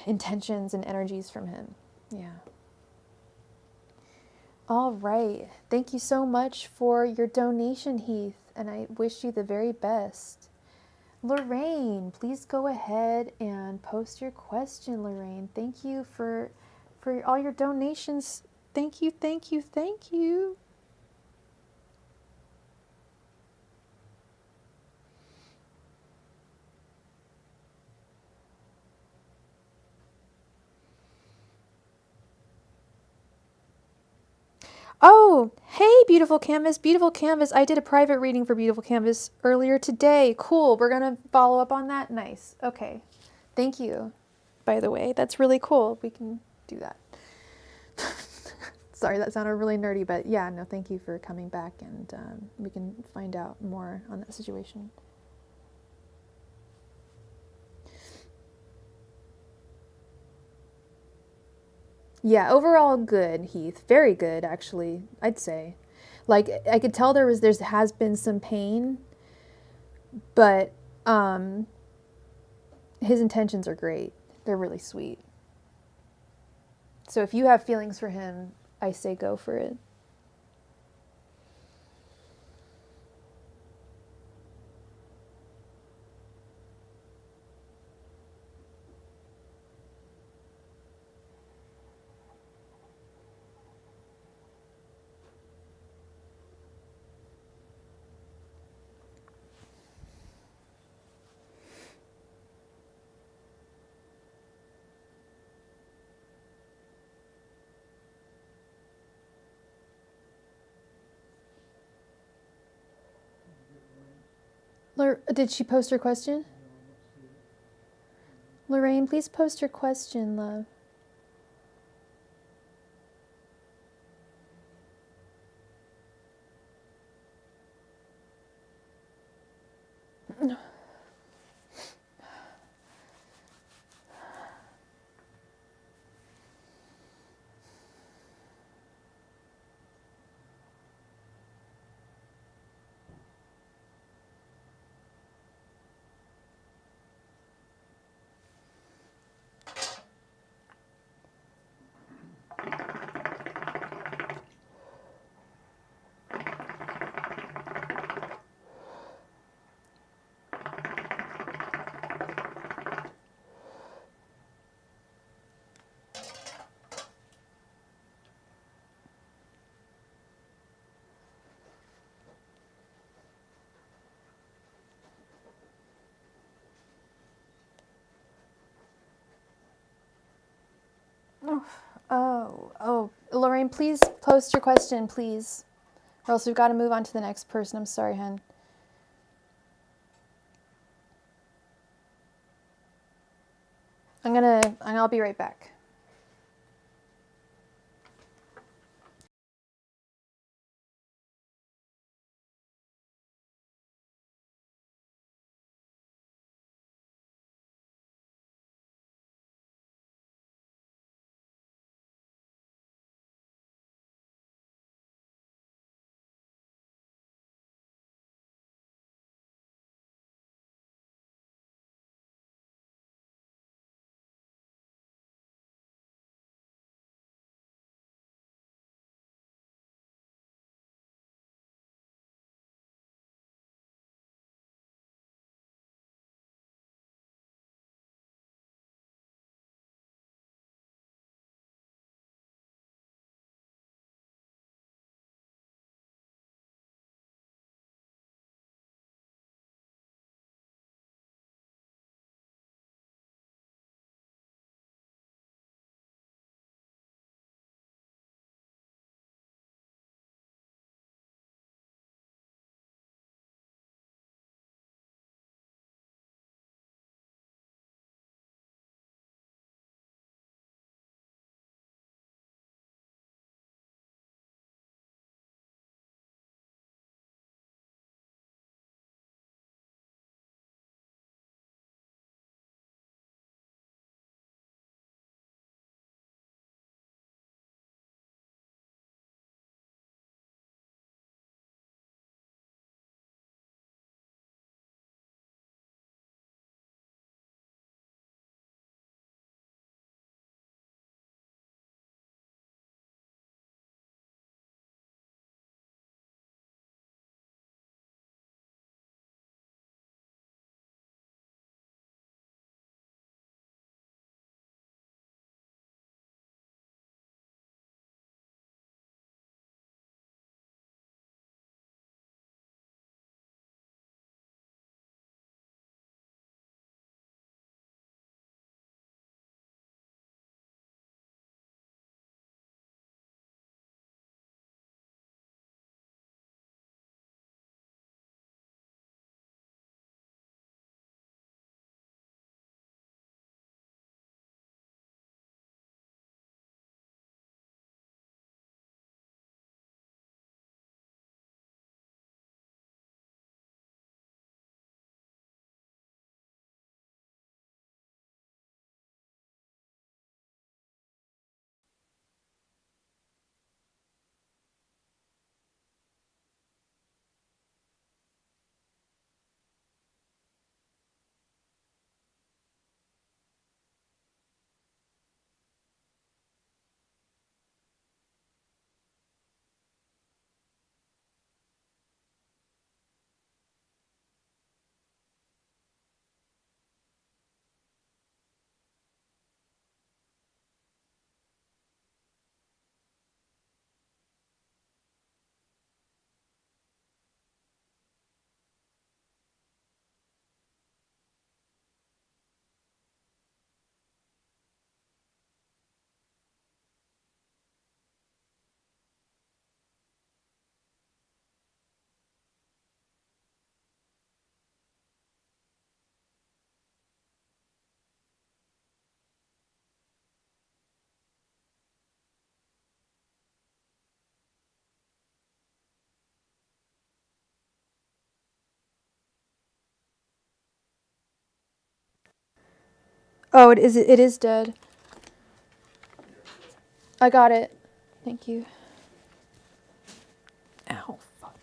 intentions and energies from him. Yeah. All right. Thank you so much for your donation, Heath, and I wish you the very best. Lorraine, please go ahead and post your question, Lorraine. Thank you for all your donations. Thank you, thank you, thank you. Oh, hey, Beautiful Canvas, Beautiful Canvas. I did a private reading for Beautiful Canvas earlier today. Cool. We're going to follow up on that. Nice. Okay. Thank you, by the way. That's really cool. We can do that. Sorry, that sounded really nerdy, but yeah, no, thank you for coming back, and we can find out more on that situation. Yeah, overall good, Heath. Very good, actually, I'd say. Like, I could tell there has been some pain, but his intentions are great. They're really sweet. So if you have feelings for him, I say go for it. Did she post her question? Lorraine, please post your question, love. Oh, Lorraine, please post your question, please. Or else we've got to move on to the next person. I'm sorry, hun. I'll be right back. Oh, it is dead. I got it. Thank you. Ow, fuck.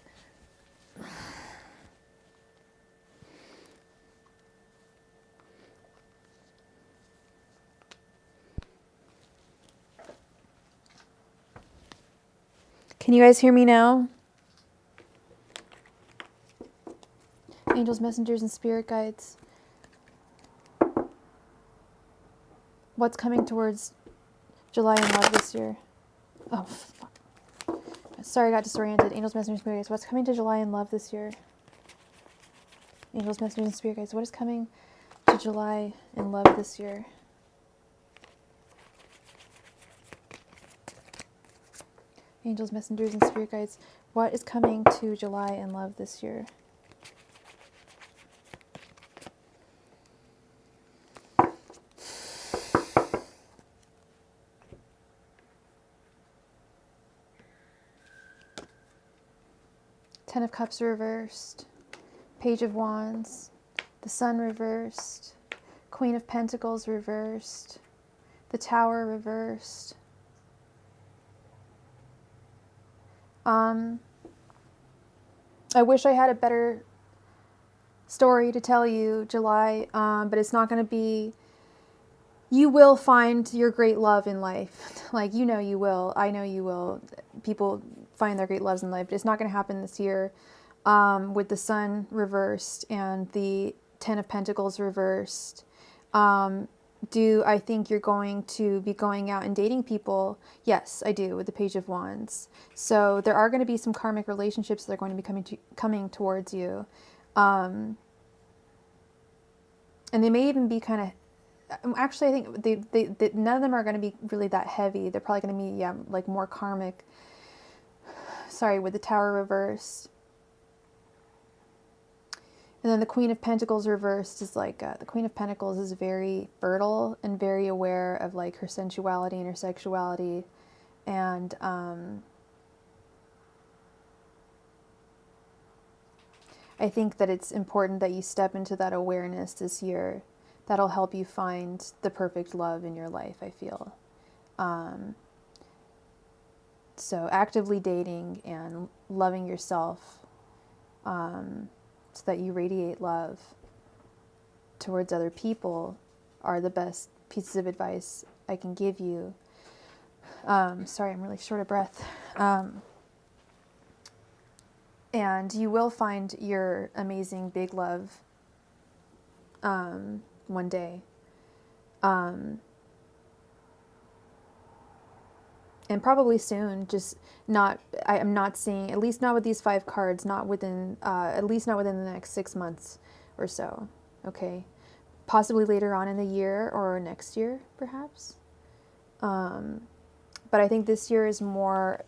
Can you guys hear me now? Angels, messengers, and spirit guides. What's coming towards July in love this year? Oh, fuck. Sorry, I got disoriented. Angels, messengers, spirit guides. What's coming to July in love this year? Angels, messengers, and spirit guides. What is coming to July in love this year? Angels, messengers, and spirit guides, what is coming to July in love this year? Ten of Cups reversed, Page of Wands, the Sun reversed, Queen of Pentacles reversed, the Tower reversed. I wish I had a better story to tell you, July, but it's not going to be. You will find your great love in life. Like, you know you will. I know you will. People find their great loves in life. But it's not going to happen this year with the Sun reversed and the Ten of Pentacles reversed. Do I think you're going to be going out and dating people? Yes, I do, with the Page of Wands. So there are going to be some karmic relationships that are going to be coming towards you. And they may even be kind of, actually, I think they none of them are going to be really that heavy. They're probably going to be, yeah, like more karmic. Sorry, with the Tower reversed. And then the Queen of Pentacles reversed is like, the Queen of Pentacles is very fertile and very aware of like her sensuality and her sexuality. And I think that it's important that you step into that awareness this year. That'll help you find the perfect love in your life, I feel. So actively dating and loving yourself, so that you radiate love towards other people, are the best pieces of advice I can give you. Sorry, I'm really short of breath. And you will find your amazing big love one day. And probably soon, just not, I'm not seeing, at least not with these 5 cards, not within, at least not within the next 6 months or so, okay? Possibly later on in the year or next year, perhaps. But I think this year is more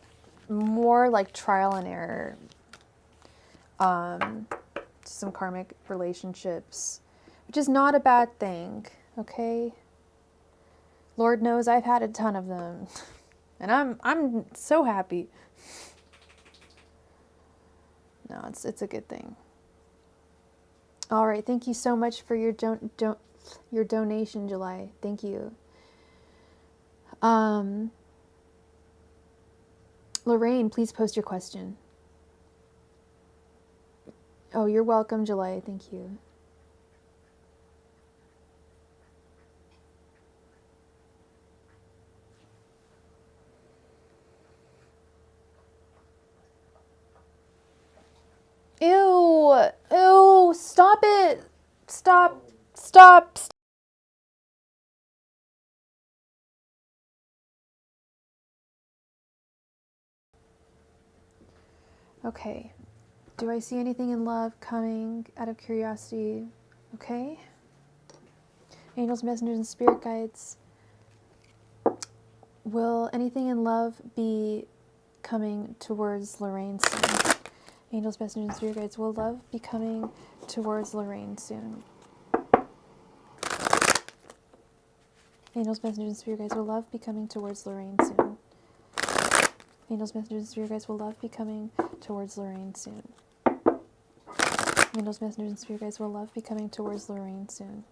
like trial and error. Some karmic relationships, which is not a bad thing, okay? Lord knows I've had a ton of them. And I'm so happy. No, it's a good thing. All right, thank you so much for your donation, July. Thank you. Lorraine, please post your question. Oh, you're welcome, July. Thank you. Ew, ew, stop it. Stop. Okay. Do I see anything in love coming out of curiosity? Okay. Angels, messengers, and spirit guides. Will anything in love be coming towards Lorraine soon? Angels, messengers, and spirit guides. Will love be coming towards Lorraine soon? Angels, messengers, and spirit guides. Will love be coming towards Lorraine soon? Angels, messengers, and spirit guides. Will love be coming towards Lorraine soon? Angels, messengers, and spirit guides. Will love be coming towards Lorraine soon?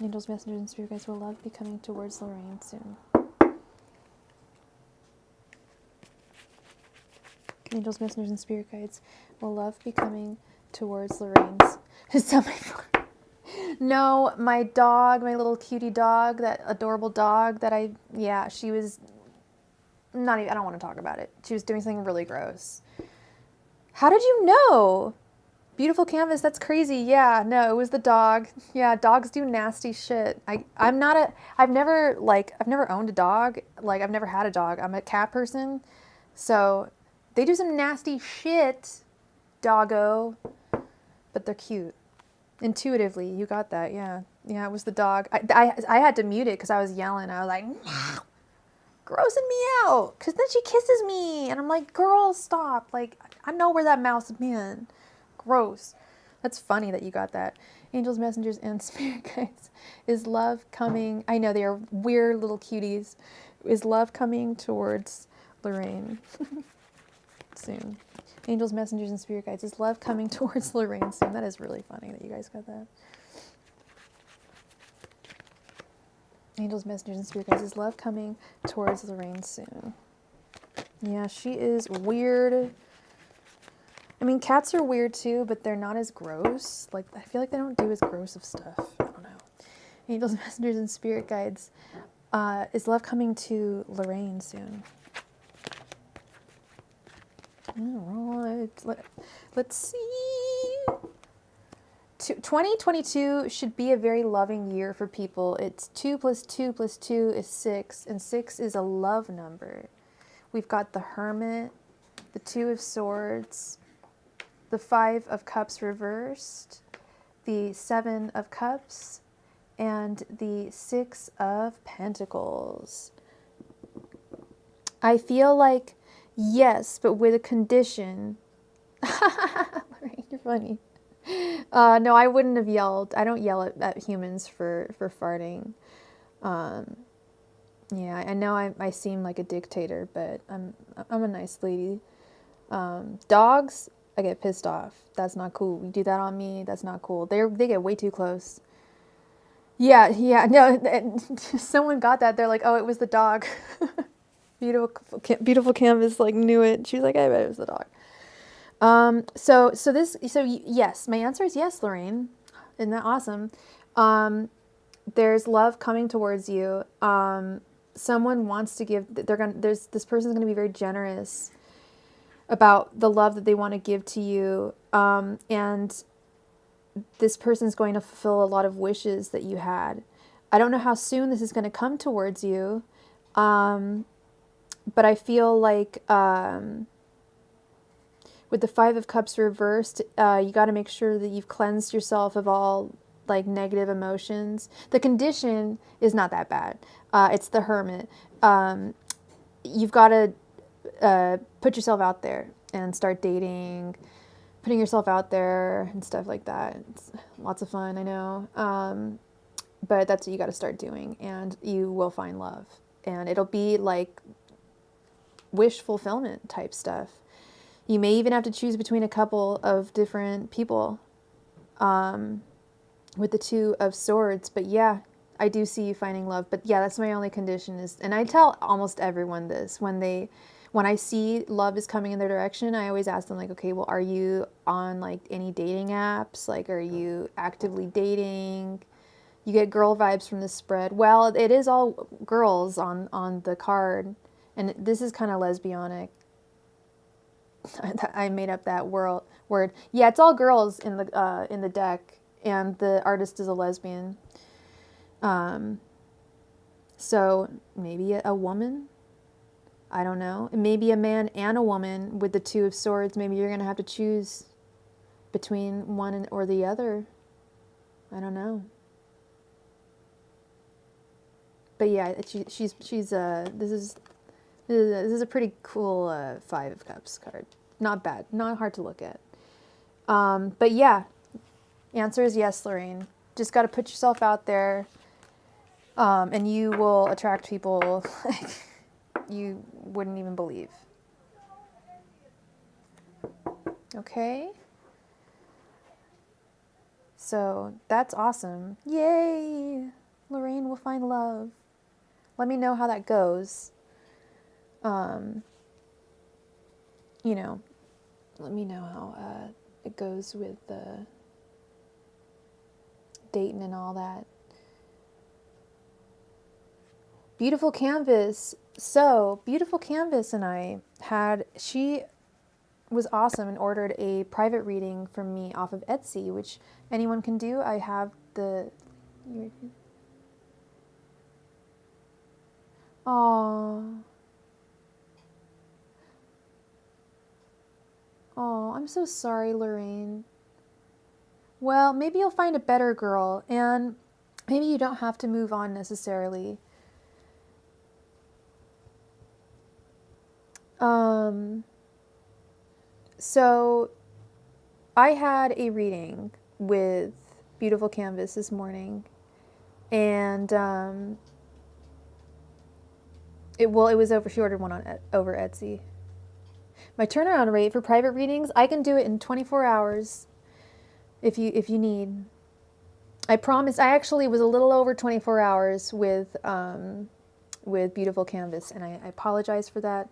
Angels, messengers, and spirit guides. Will love be coming towards Lorraine soon? Angels, messengers, and spirit guides. Will love be coming towards Lorraine's? No, my dog, my little cutie dog, that adorable dog that she was not even, I don't want to talk about it. She was doing something really gross. How did you know? Beautiful canvas, that's crazy. Yeah, no, it was the dog. Yeah, dogs do nasty shit. I've never owned a dog. Like, I've never had a dog. I'm a cat person. So they do some nasty shit, doggo. But they're cute. Intuitively, you got that, yeah. Yeah, it was the dog. I had to mute it because I was yelling. I was like, grossing me out. Because then she kisses me. And I'm like, girl, stop. Like, I know where that mouse has been. Gross. That's funny that you got that. Angels, messengers, and spirit guides. Is love coming? I know they are weird little cuties. Is love coming towards Lorraine soon? Angels, messengers, and spirit guides. Is love coming towards Lorraine soon? That is really funny that you guys got that. Angels, messengers, and spirit guides. Is love coming towards Lorraine soon? Yeah, she is weird. I mean, cats are weird too, but they're not as gross. Like, I feel like they don't do as gross of stuff. I don't know. Angels, messengers, and spirit guides. Is love coming to Lorraine soon? All right. Let's see. 2022 should be a very loving year for people. It's 2 + 2 + 2 is 6, and 6 is a love number. We've got the Hermit, the 2 of Swords, the 5 of Cups reversed, the 7 of Cups, and the 6 of Pentacles. I feel like, yes, but with a condition. Lorraine, you're funny. No, I wouldn't have yelled. I don't yell at humans for farting. Yeah, I know I seem like a dictator, but I'm a nice lady. Dogs, I get pissed off. That's not cool. You do that on me, that's not cool. They get way too close. Yeah, no, someone got that. They're like, oh, it was the dog. Beautiful canvas, like, knew it. She was like, I bet it was the dog. So yes, my answer is yes, Lorraine. Isn't that awesome? There's love coming towards you. Someone wants to give, this person's going to be very generous about the love that they want to give to you. And this person's going to fulfill a lot of wishes that you had. I don't know how soon this is going to come towards you. But I feel like, with the 5 of Cups reversed, you got to make sure that you've cleansed yourself of all, like, negative emotions. The condition is not that bad. It's the Hermit. You've got to put yourself out there and start dating, putting yourself out there and stuff like that. It's lots of fun, I know. But that's what you got to start doing, and you will find love. And it'll be like wish fulfillment type stuff. You may even have to choose between a couple of different people with the 2 of Swords. But yeah, I do see you finding love. But yeah, that's my only condition is, and I tell almost everyone this, when I see love is coming in their direction, I always ask them, like, okay, well, are you on, like, any dating apps? Like, are you actively dating? You get girl vibes from this spread. Well, it is all girls on the card. And this is kind of lesbianic. I made up that word. Yeah, it's all girls in the deck, and the artist is a lesbian. So maybe a woman. I don't know. Maybe a man and a woman with the 2 of Swords. Maybe you're gonna have to choose between one or the other. I don't know. But yeah, she's this is a pretty cool 5 of Cups card. Not bad. Not hard to look at. But yeah, answer is yes, Lorraine. Just got to put yourself out there, and you will attract people like you wouldn't even believe. Okay? So that's awesome. Yay! Lorraine will find love. Let me know how that goes. You know, let me know how it goes with dating and all that. Beautiful Canvas. So, Beautiful Canvas and she was awesome and ordered a private reading from me off of Etsy, which anyone can do. I have the... Aww. Oh, I'm so sorry, Lorraine. Well, maybe you'll find a better girl, and maybe you don't have to move on necessarily. So I had a reading with Beautiful Canvas this morning, and it was over. She ordered one over Etsy. My turnaround rate for private readings, I can do it in 24 hours if you need. I promise. I actually was a little over 24 hours with Beautiful Canvas, and I apologize for that.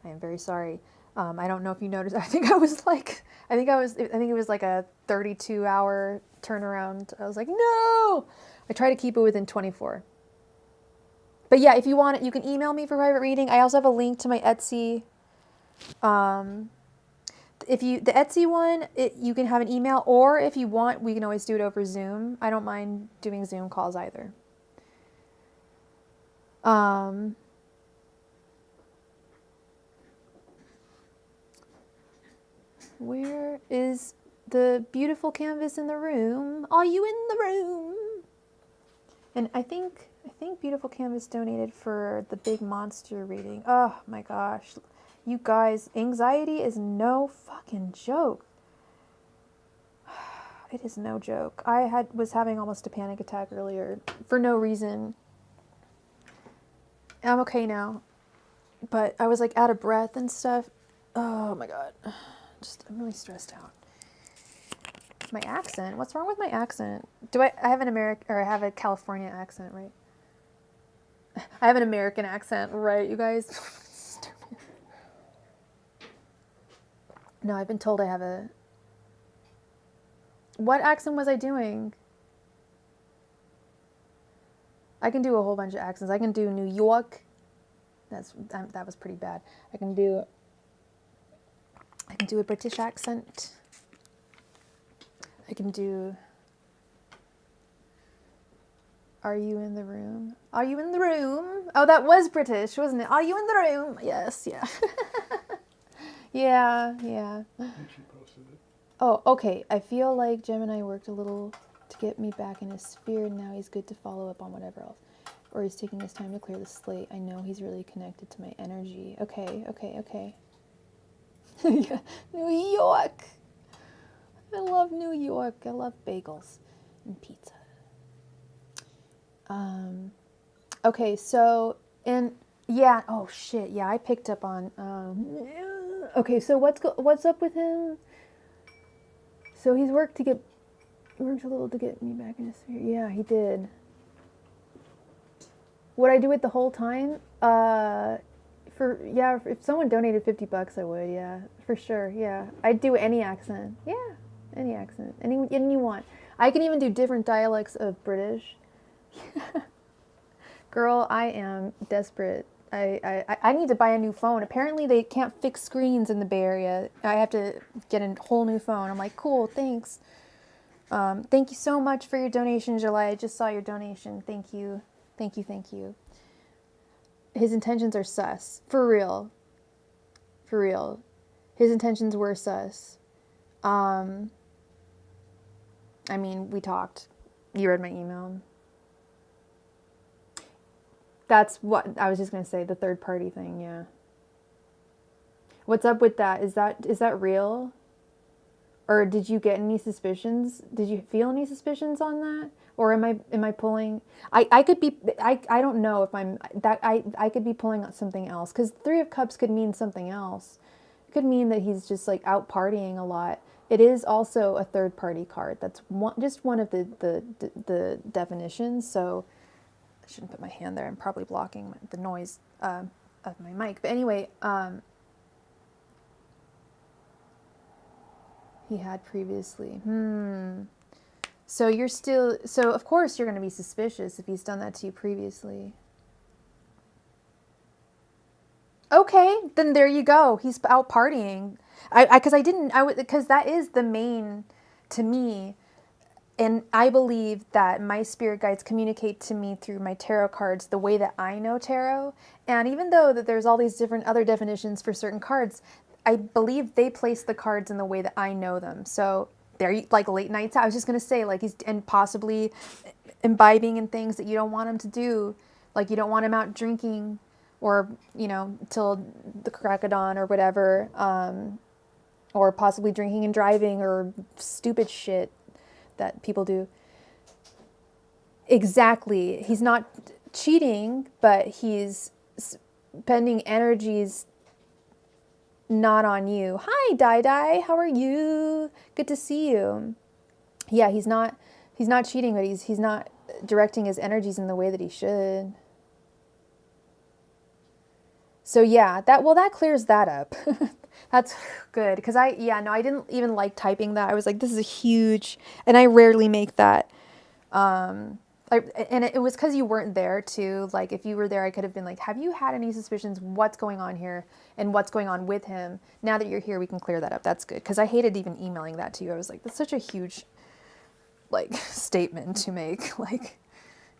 I am very sorry. I don't know if you noticed. I think it was like a 32-hour turnaround. I was like, no. I try to keep it within 24. But yeah, if you want it, you can email me for private reading. I also have a link to my Etsy. The Etsy one, you can have an email, or if you want, we can always do it over Zoom. I don't mind doing Zoom calls either. Where is the Beautiful Canvas in the room? Are you in the room? And I think Beautiful Canvas donated for the big monster reading. Oh my gosh. You guys, anxiety is no fucking joke. It is no joke. I was having almost a panic attack earlier for no reason. I'm okay now. But I was like out of breath and stuff. Oh my god. I'm really stressed out. My accent? What's wrong with my accent? I have I have a California accent, right? I have an American accent, right, you guys? No, I've been told I have a... What accent was I doing? I can do a whole bunch of accents. I can do New York. That was pretty bad. I can do a British accent. I can do... Are you in the room? Are you in the room? Oh, that was British, wasn't it? Are you in the room? Yes, yeah. Yeah. And she posted it. Oh, okay. I feel like Gemini worked a little to get me back in his sphere, and now he's good to follow up on whatever else. Or he's taking his time to clear the slate. I know he's really connected to my energy. Okay. Yeah. New York. I love New York. I love bagels and pizza. Okay, so, and yeah, oh shit, yeah, I picked up on, okay, so what's up with him? So he worked a little to get me back in his sphere. Yeah, he did. Would I do it the whole time? If someone donated $50, I would, yeah, for sure, yeah. I'd do any accent, yeah, any accent, any you want. I can even do different dialects of British. Girl, I am desperate. I need to buy a new phone. Apparently they can't fix screens in the Bay Area. I have to get a whole new phone. I'm like, cool, thanks. Thank you so much for your donation, July. I just saw your donation. Thank you. His intentions are sus. For real. His intentions were sus. I mean, we talked. You read my email. That's what I was just going to say, the third party thing, yeah. What's up with that? Is that real? Or did you get any suspicions? Did you feel any suspicions on that? Or am I pulling... I could be... I don't know if I'm... I could be pulling out something else. Because Three of Cups could mean something else. It could mean that he's just like out partying a lot. It is also a third party card. That's just one of the definitions. So... I shouldn't put my hand there. I'm probably blocking the noise of my mic. But anyway, he had previously. So you're still... So of course you're going to be suspicious if he's done that to you previously. Okay, then there you go. He's out partying. Because that is the main, to me... And I believe that my spirit guides communicate to me through my tarot cards the way that I know tarot. And even though that there's all these different other definitions for certain cards, I believe they place the cards in the way that I know them. So they're like late nights. I was just going to say, like, he's and possibly imbibing in things that you don't want him to do. Like, you don't want him out drinking or, you know, till the crack of dawn or whatever, or possibly drinking and driving or stupid shit that people do. Exactly. He's not cheating, but he's spending energies not on you. Hi, Dai. How are you? Good to see you. Yeah, he's not cheating, but he's not directing his energies in the way that he should. So yeah, that clears that up. That's good, because I didn't even like typing that. I was like, this is a huge, and I rarely make that. And it was because you weren't there too. Like, if you were there, I could have been like, have you had any suspicions? What's going on here, and what's going on with him? Now that you're here, we can clear that up. That's good, because I hated even emailing that to you. I was like, that's such a huge, like, statement to make. Like,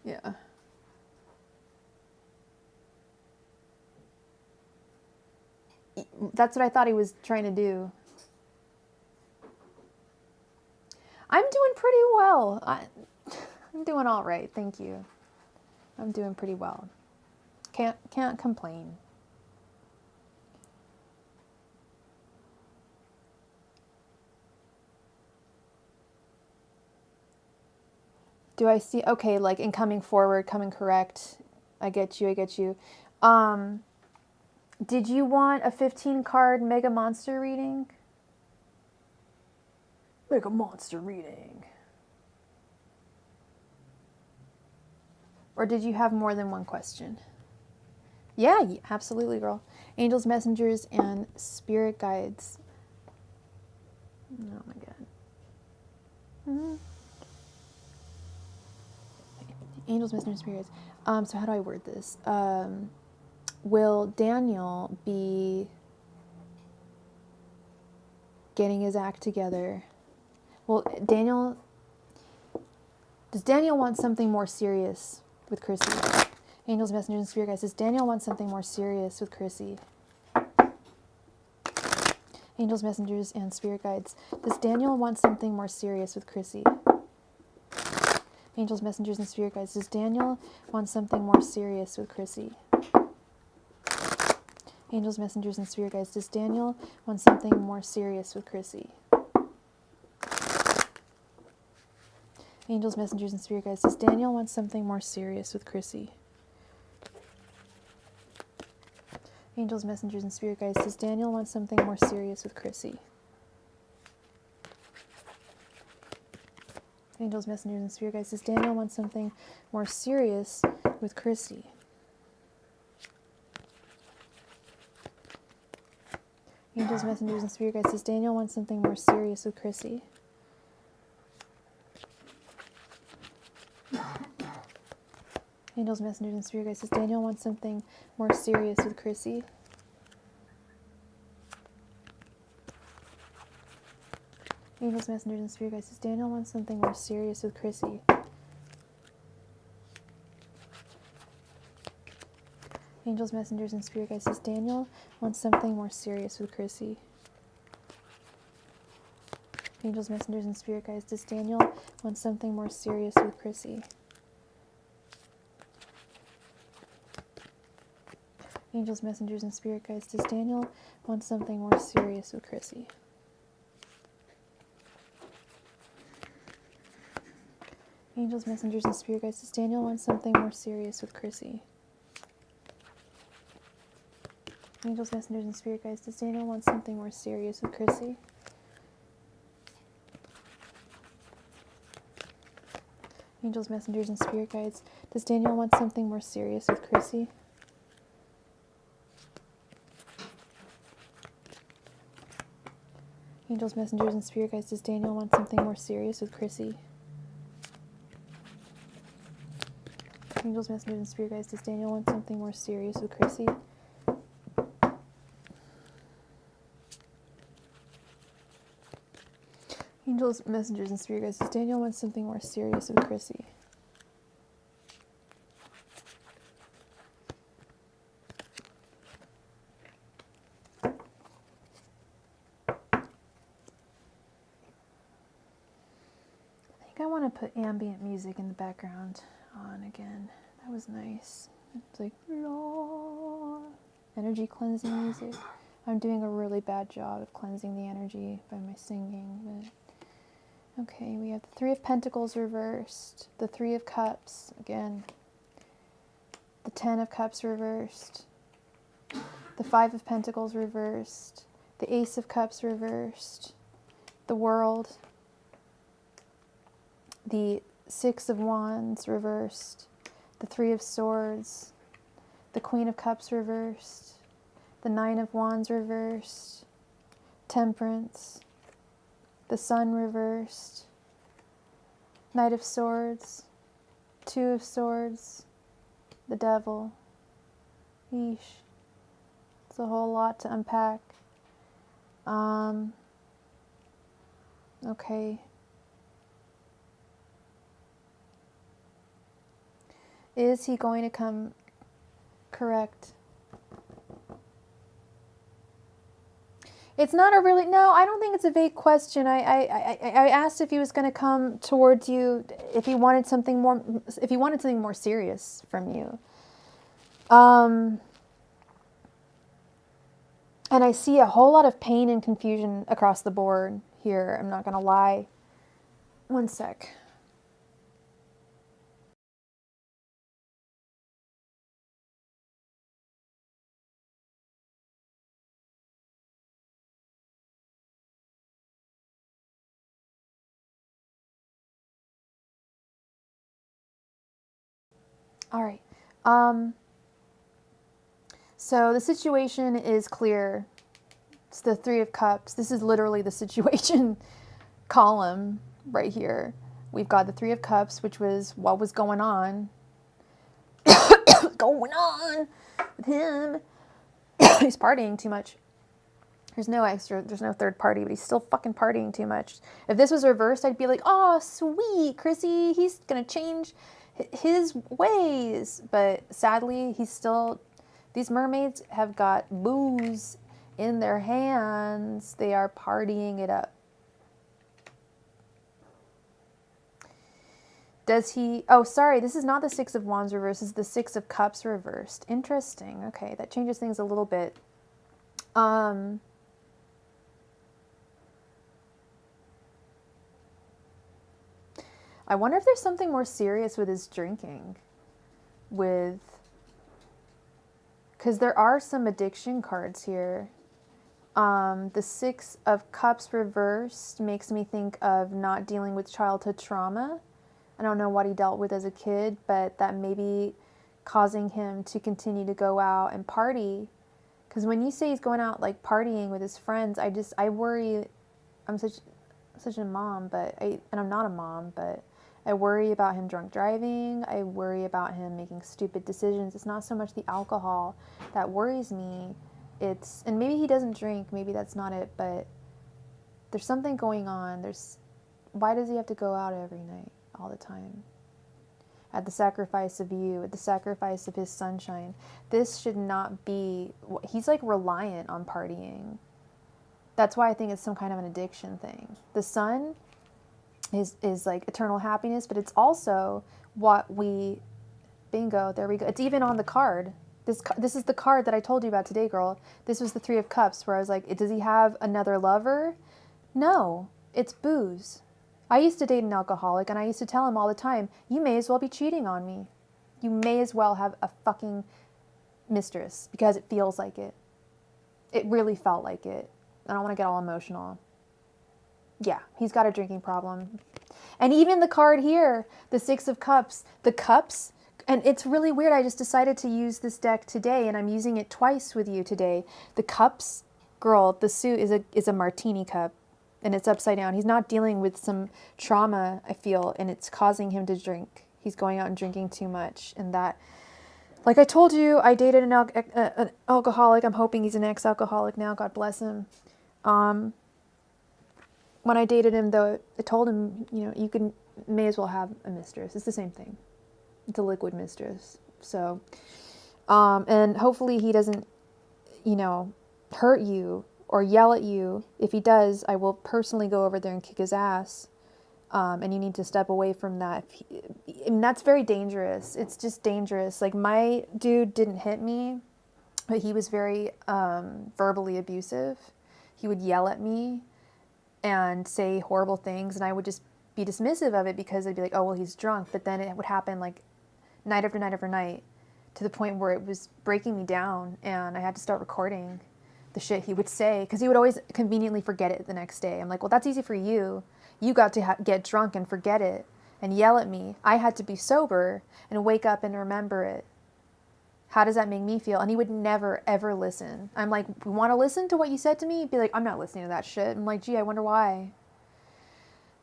yeah. That's what I thought he was trying to do. I'm doing pretty well. I'm doing all right, thank you. I'm doing pretty well. Can't complain. Do I see? Okay, like in coming forward, coming correct. I get you. Did you want a 15 card Mega Monster reading? Mega Monster reading. Or did you have more than one question? Yeah, absolutely, girl. Angels, messengers, and spirit guides. Oh my god. Mm-hmm. Angels, messengers, spirits. So how do I word this? Will Daniel be getting his act together? Well, does Daniel want something more serious with Chrissy? Angels, messengers, and spirit guides. Does Daniel want something more serious with Chrissy? Angels, messengers, and spirit guides. Does Daniel want something more serious with Chrissy? Angels, messengers, and spirit guides. Does Daniel want something more serious with Chrissy? Angels, messengers, and spirit guides. Does Daniel want something more serious with Chrissy? Angels, messengers, and spirit guides. Does Daniel want something more serious with Chrissy? Angels, messengers, and spirit guides. Does Daniel want something more serious with Chrissy? Angels, messengers, and spirit guides. Does Daniel want something more serious with Chrissy? Angels, messengers, and spirit guides. Does Daniel want something more serious with Chrissy? Angels, messengers, and spirit guides. Does Daniel want something more serious with Chrissy? Angels, messengers, and spirit guides. Does Daniel want something more serious with Chrissy? Angels, messengers, and spirit guides. Does Daniel want something more serious with Chrissy? Angels, messengers, and spirit guides. Does Daniel want something more serious with Chrissy? Angels, messengers, and spirit guides. Does Daniel want something more serious with Chrissy? Angels, messengers, and spirit guides. Does Daniel want something more serious with Chrissy? Angels, messengers, and spirit guides. Does Daniel want something more serious with Chrissy? Angels, messengers, and spirit guides. Does Daniel want something more serious with Chrissy? Angels, messengers, and spirit guides. Does Daniel want something more serious with Chrissy? Angels, messengers, and spirit guides. Does Daniel want something more serious with Chrissy? Angels, messengers, and spirit guides. Does Daniel want something more serious with Chrissy? I think I want to put ambient music in the background on again. That was nice. It's like, la, Energy cleansing music. I'm doing a really bad job of cleansing the energy by my singing, but okay, we have the Three of Pentacles reversed, the Three of Cups again, the Ten of Cups reversed, the Five of Pentacles reversed, the Ace of Cups reversed, the World, the Six of Wands reversed, the Three of Swords, the Queen of Cups reversed, the Nine of Wands reversed, Temperance, the Sun reversed, Knight of Swords, Two of Swords, the Devil. Yeesh. It's a whole lot to unpack. Okay. Is he going to come correct? It's not a really, no, I don't think it's a vague question. I asked if he was going to come towards you, if he wanted something more serious from you. And I see a whole lot of pain and confusion across the board here. I'm not going to lie. One sec. All right. So the situation is clear. It's the Three of Cups. This is literally the situation column right here. We've got the Three of Cups, which was what was going on. Going on with him. He's partying too much. There's no third party, but he's still fucking partying too much. If this was reversed, I'd be like, oh, sweet, Chrissy, he's gonna change his ways. But sadly, these mermaids have got booze in their hands. They are partying it up. Does he, oh, sorry, this is not the Six of Wands reversed, this is the Six of Cups reversed. Interesting. Okay, that changes things a little bit. I wonder if there's something more serious with his drinking. Because there are some addiction cards here. The Six of Cups reversed makes me think of not dealing with childhood trauma. I don't know what he dealt with as a kid, but that may be causing him to continue to go out and party. Because when you say he's going out like partying with his friends, I worry. I'm such a mom, and I'm not a mom, but I worry about him drunk driving. I worry about him making stupid decisions. It's not so much the alcohol that worries me. And maybe he doesn't drink, maybe that's not it, but there's something going on. Why does he have to go out every night, all the time? At the sacrifice of you, at the sacrifice of his sunshine. This should not be, he's like reliant on partying. That's why I think it's some kind of an addiction thing. The sun is like eternal happiness, but it's also bingo, there we go. It's even on the card. This is the card that I told you about today, girl. This was the Three of Cups, where I was like, does he have another lover? No, it's booze. I used to date an alcoholic, and I used to tell him all the time, you may as well be cheating on me. You may as well have a fucking mistress, because it feels like it. It really felt like it. I don't want to get all emotional. Yeah, he's got a drinking problem. And even the card here, the Six of Cups, the cups, and it's really weird. I just decided to use this deck today, and I'm using it twice with you today. The cups, girl, the suit is a martini cup, and it's upside down. He's not dealing with some trauma, I feel, and it's causing him to drink. He's going out and drinking too much, and that, like I told you, I dated an alcoholic. I'm hoping he's an ex-alcoholic now. God bless him. When I dated him, though, I told him, you may as well have a mistress. It's the same thing. It's a liquid mistress. So, and hopefully he doesn't, hurt you or yell at you. If he does, I will personally go over there and kick his ass. And you need to step away from that. And that's very dangerous. It's just dangerous. Like, my dude didn't hit me. but he was very verbally abusive. He would yell at me and say horrible things, and I would just be dismissive of it because I'd be like, oh, well, he's drunk. But then it would happen like night after night after night to the point where it was breaking me down, and I had to start recording the shit he would say because he would always conveniently forget it the next day. I'm like, well, that's easy for you. You got to get drunk and forget it and yell at me. I had to be sober and wake up and remember it. How does that make me feel? And he would never, ever listen. I'm like, you want to listen to what you said to me? He'd be like, I'm not listening to that shit. I'm like, gee, I wonder why.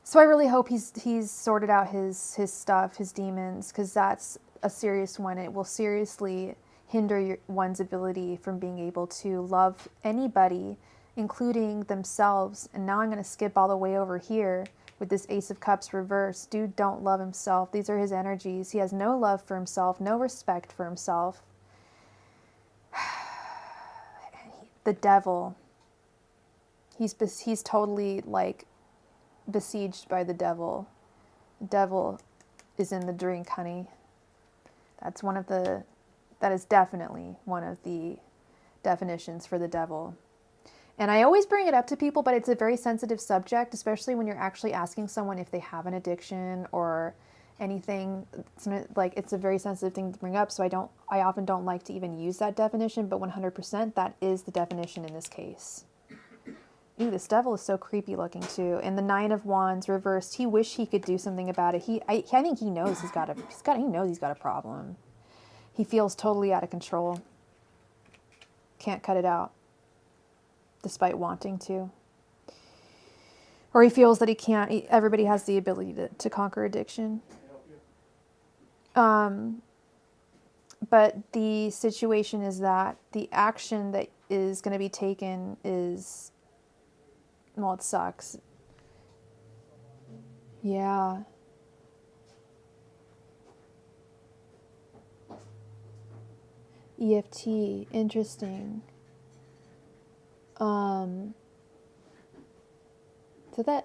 So I really hope he's sorted out his stuff, his demons, because that's a serious one. It will seriously hinder one's ability from being able to love anybody, including themselves. And now I'm going to skip all the way over here with this Ace of Cups reversed. Dude don't love himself. These are his energies. He has no love for himself, no respect for himself. The devil. He's totally like besieged by the devil. The devil is in the drink, honey. That is definitely one of the definitions for the devil. And I always bring it up to people, but it's a very sensitive subject, especially when you're actually asking someone if they have an addiction or anything. It's a very sensitive thing to bring up, so I often don't like to even use that definition, but 100% that is the definition in this case. Ooh, this devil is so creepy looking too. And the Nine of Wands reversed. He wished he could do something about it. I think he knows he's got a problem. He feels totally out of control. Can't cut it out, despite wanting to. Or he feels that he can't. Everybody has the ability to conquer addiction. But the situation is that the action that is going to be taken is, well, it sucks. Yeah. EFT, interesting. So that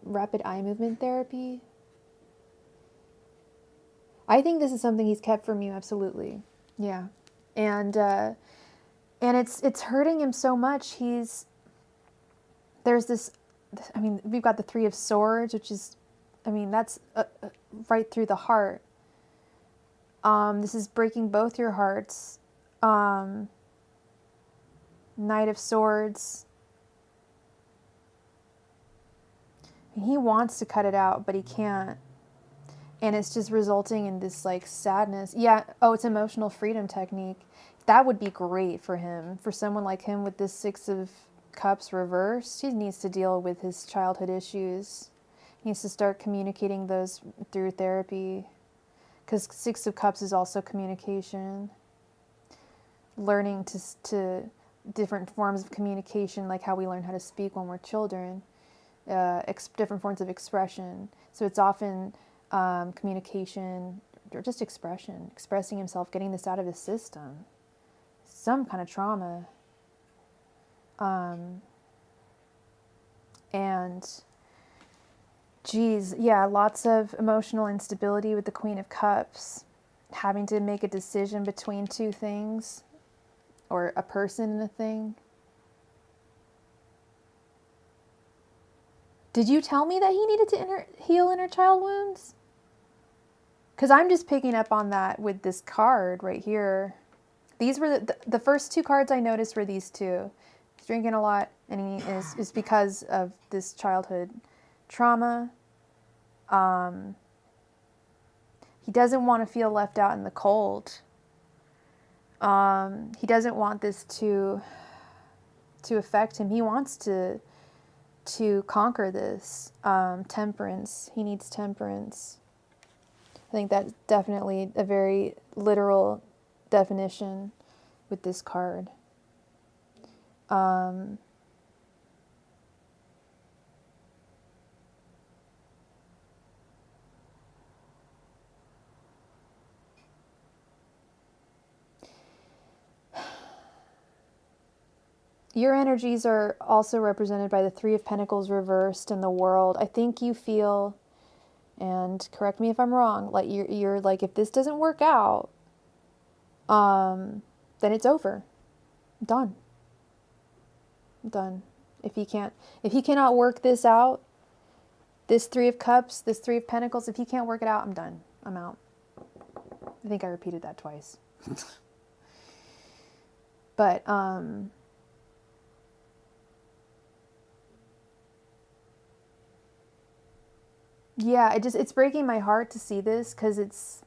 rapid eye movement therapy, I think this is something he's kept from you, absolutely. Yeah. And it's hurting him so much. There's this, I mean, we've got the Three of Swords, which is, I mean, that's right through the heart. This is breaking both your hearts. Knight of Swords. He wants to cut it out, but he can't. And it's just resulting in this like sadness. Yeah, oh, it's emotional freedom technique. That would be great for him. For someone like him with this Six of Cups reversed, he needs to deal with his childhood issues. He needs to start communicating those through therapy. Because Six of Cups is also communication. Learning to different forms of communication, like how we learn how to speak when we're children. Different forms of expression. So it's often communication or just expressing himself, getting this out of his system. Some kind of trauma. And geez, yeah, lots of emotional instability with the Queen of Cups, having to make a decision between two things, or a person and a thing. Did you tell me that he needed to heal inner child wounds? Because I'm just picking up on that with this card right here. These were the first two cards I noticed were these two. He's drinking a lot, and he is because of this childhood trauma. He doesn't want to feel left out in the cold. He doesn't want this to affect him. He wants to conquer this. Temperance. He needs temperance. I think that's definitely a very literal definition with this card. Your energies are also represented by the Three of Pentacles reversed in the World. I think you feel, and correct me if I'm wrong, like you're like, if this doesn't work out, then it's over. Done. Done. If he cannot work this out, this Three of Cups, this Three of Pentacles, if he can't work it out, I'm done. I'm out. I think I repeated that twice. But, yeah, it's breaking my heart to see this, because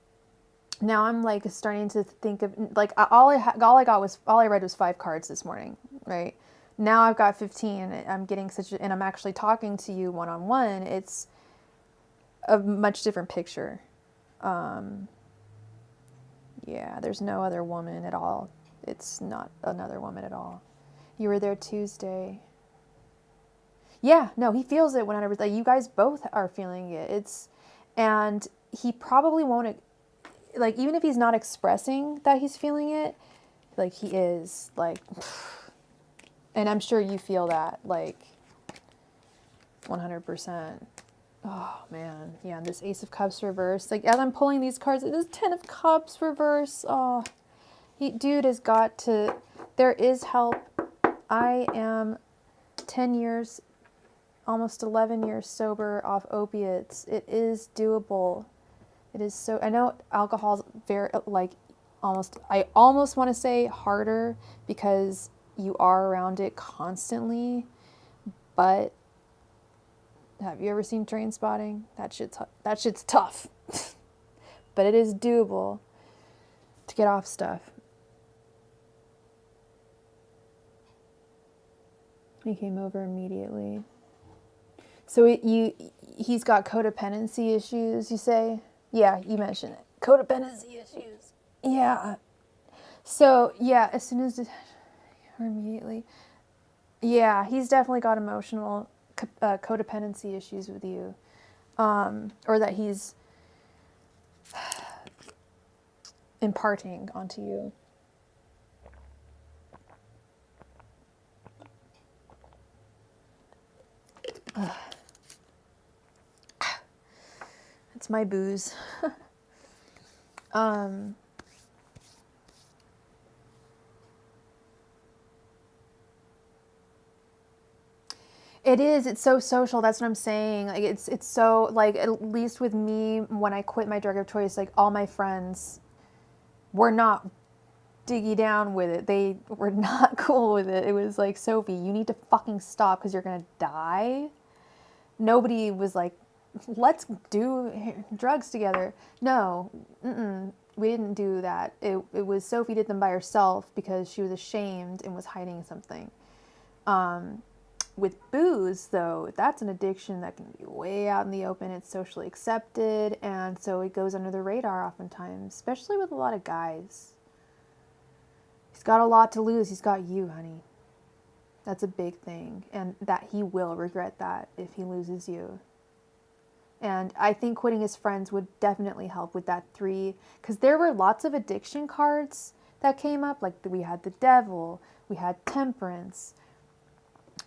now I'm like starting to think of, like, all I read was 5 cards this morning, right? Now I've got 15. I'm getting and I'm actually talking to you one-on-one. It's a much different picture. Yeah, there's no other woman at all. It's not another woman at all. You were there Tuesday. Yeah, no, he feels it 100%. Like, you guys both are feeling it. And he probably won't, like, even if he's not expressing that he's feeling it, like, he is, like, and I'm sure you feel that, like, 100%. Oh, man. Yeah, and this Ace of Cups reverse. Like, as I'm pulling these cards, this 10 of Cups reverse. Oh, dude has got to, there is help. I am 10 years, almost 11 years sober off opiates. It is doable. It is so, I know alcohol's very, like, I almost want to say harder because you are around it constantly, but have you ever seen Train Spotting? That shit's tough. But it is doable to get off stuff. He came over immediately. So he's got codependency issues, you say? Yeah, you mentioned it. Codependency issues. Yeah. So, yeah, as soon as or immediately. Yeah, he's definitely got emotional codependency issues with you. Or that he's imparting onto you. It's my booze. It is. It's so social. That's what I'm saying. Like, it's so, like, at least with me, when I quit my drug of choice, like, all my friends were not diggy down with it. They were not cool with it. It was like, Sophie, you need to fucking stop because you're gonna die. Nobody was like, let's do drugs together. No, we didn't do that. It was Sophie did them by herself because she was ashamed and was hiding something. With booze, though, that's an addiction that can be way out in the open. It's socially accepted, and so it goes under the radar oftentimes, especially with a lot of guys. He's got a lot to lose. He's got you, honey. That's a big thing, and that he will regret that if he loses you. And I think quitting his friends would definitely help with that 3, because there were lots of addiction cards that came up. Like, we had the devil, we had temperance,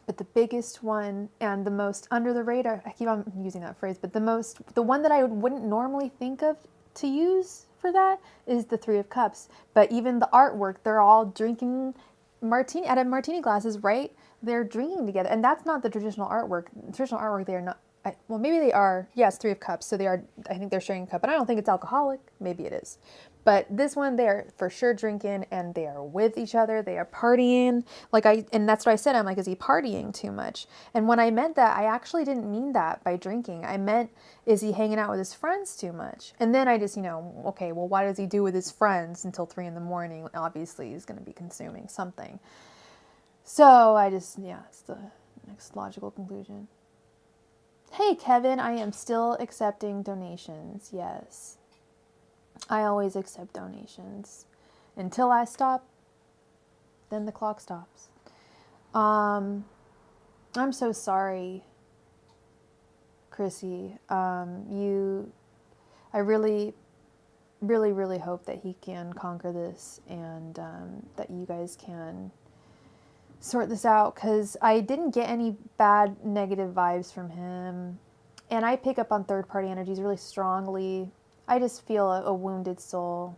but the biggest one and the most under the radar, I keep on using that phrase, but the one that I wouldn't normally think of to use for that is the 3 of Cups. But even the artwork, they're all drinking martini out of martini glasses, right? They're drinking together, and that's not the traditional artwork. Traditional artwork, they are not. Well, maybe they are. Yes, 3 of Cups. So they are. I think they're sharing a cup, but I don't think it's alcoholic. Maybe it is. But this one, they are for sure drinking, and they are with each other. They are partying. And that's what I said. I'm like, is he partying too much? And when I meant that, I actually didn't mean that by drinking. I meant, is he hanging out with his friends too much? And then I just, okay, well, why does he do with his friends until 3 a.m? Obviously, he's going to be consuming something. So I just, it's the next logical conclusion. Hey, Kevin, I am still accepting donations. Yes. I always accept donations. Until I stop, then the clock stops. I'm so sorry, Chrissy. I really, really, really hope that he can conquer this and that you guys can sort this out, because I didn't get any bad negative vibes from him, and I pick up on third-party energies really strongly. I just feel a wounded soul.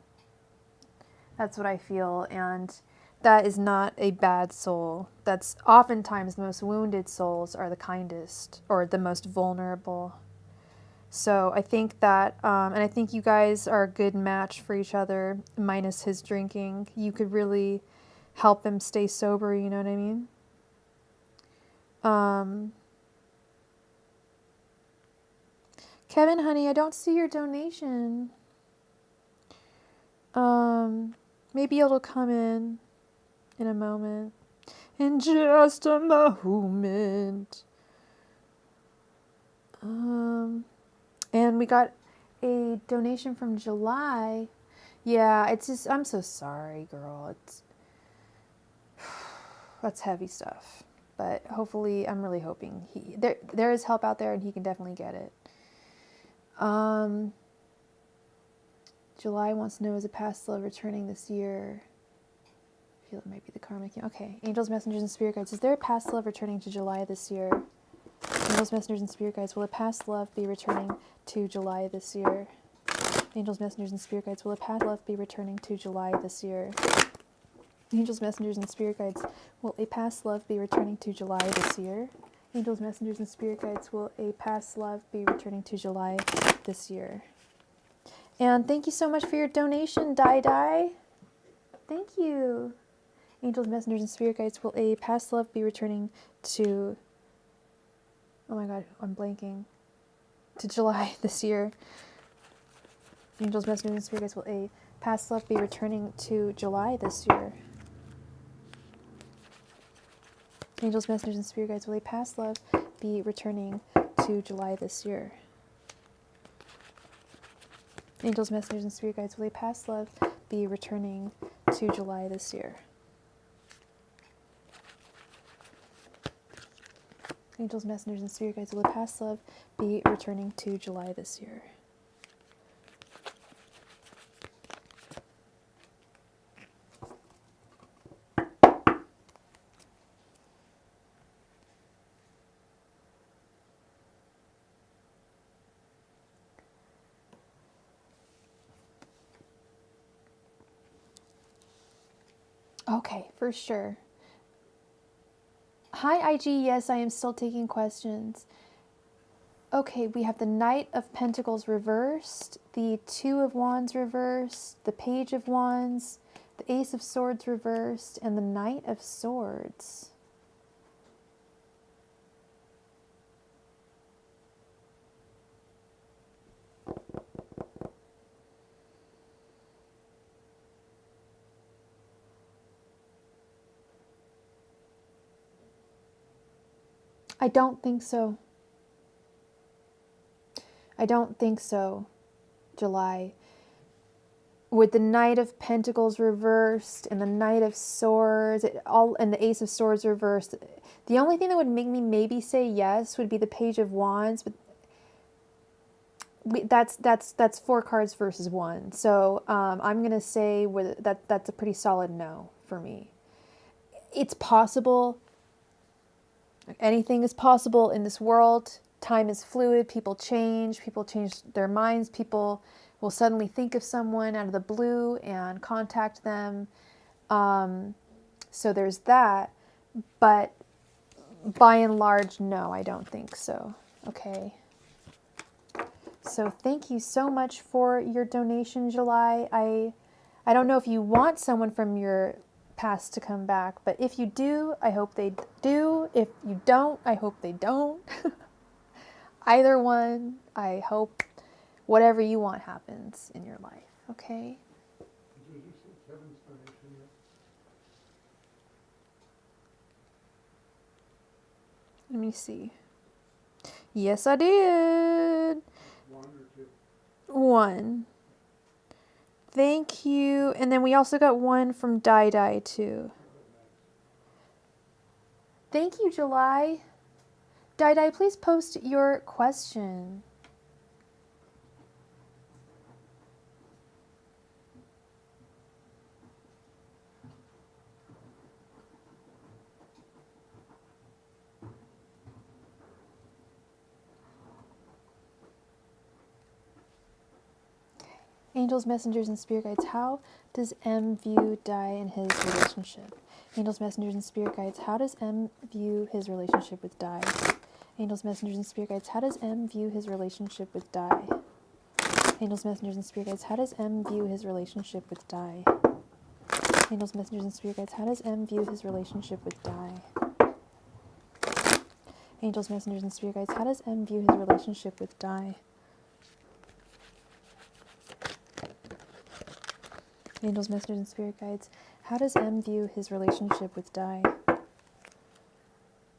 That's what I feel, and that is not a bad soul. That's oftentimes the most wounded souls are the kindest or the most vulnerable. So I think that, and I think you guys are a good match for each other, minus his drinking. You could really help him stay sober, you know what I mean? Kevin, honey, I don't see your donation. Maybe it'll come in a moment. In just a moment. And we got a donation from July. Yeah, it's just, I'm so sorry, girl. That's heavy stuff. But hopefully, I'm really hoping there is help out there and he can definitely get it. July wants to know, is a past love returning this year? I feel it might be the karmic. Okay. Angels, messengers, and spirit guides. Is there a past love returning to July this year? Angels, messengers, and spirit guides. Will a past love be returning to July this year? Angels, messengers, and spirit guides. Will a past love be returning to July this year? Angels, messengers, and spirit guides. Will a past love be returning to July this year? Angels, messengers, and spirit guides. Will a past love be returning to July this year? And thank you so much for your donation, Dai. Thank you. Angels, messengers, and spirit guides. Will a past love be returning to... Oh my god, I'm blanking. To July this year. Angels, messengers, and spirit guides. Will a past love be returning to July this year? Angels, messengers, and spirit guides. Will a past love be returning to July this year? Angels, messengers, and spirit guides. Will a past love be returning to July this year? Angels, messengers, and spirit guides. Will a past love be returning to July this year? Okay, for sure. Hi, IG. Yes, I am still taking questions. Okay, we have the Knight of Pentacles reversed, the Two of Wands reversed, the Page of Wands, the Ace of Swords reversed, and the Knight of Swords. I don't think so. I don't think so, July. With the Knight of Pentacles reversed and the Knight of Swords, and the Ace of Swords reversed, the only thing that would make me maybe say yes would be the Page of Wands, but that's 4 cards versus 1. So I'm gonna say that's a pretty solid no for me. It's possible. Anything is possible in this world. Time is fluid. People change their minds. People will suddenly think of someone out of the blue and contact them. So there's that. But by and large, no, I don't think so. Okay. So thank you so much for your donation, July. I don't know if you want someone from your past to come back, but if you do, I hope they do. If you don't, I hope they don't. Either one, I hope whatever you want happens in your life, okay? Did you see Kevin's donation yet? Let me see. Yes, I did. 1 or 2? 1. Thank you. And then we also got one from Dai too. Thank you, July. Dai, please post your question. Angels, messengers, and spirit guides, how does M view die in his relationship? Angels, messengers, and spirit guides, how does M view his relationship with die? Angels, messengers, and spirit guides, how does M view his relationship with die? Angels, messengers, and spirit guides, how does M view his relationship with die? Angels, messengers, and spirit guides, how does M view his relationship with die? Angels, messengers, and spirit guides, how does M view his relationship with die? Angels, messengers, and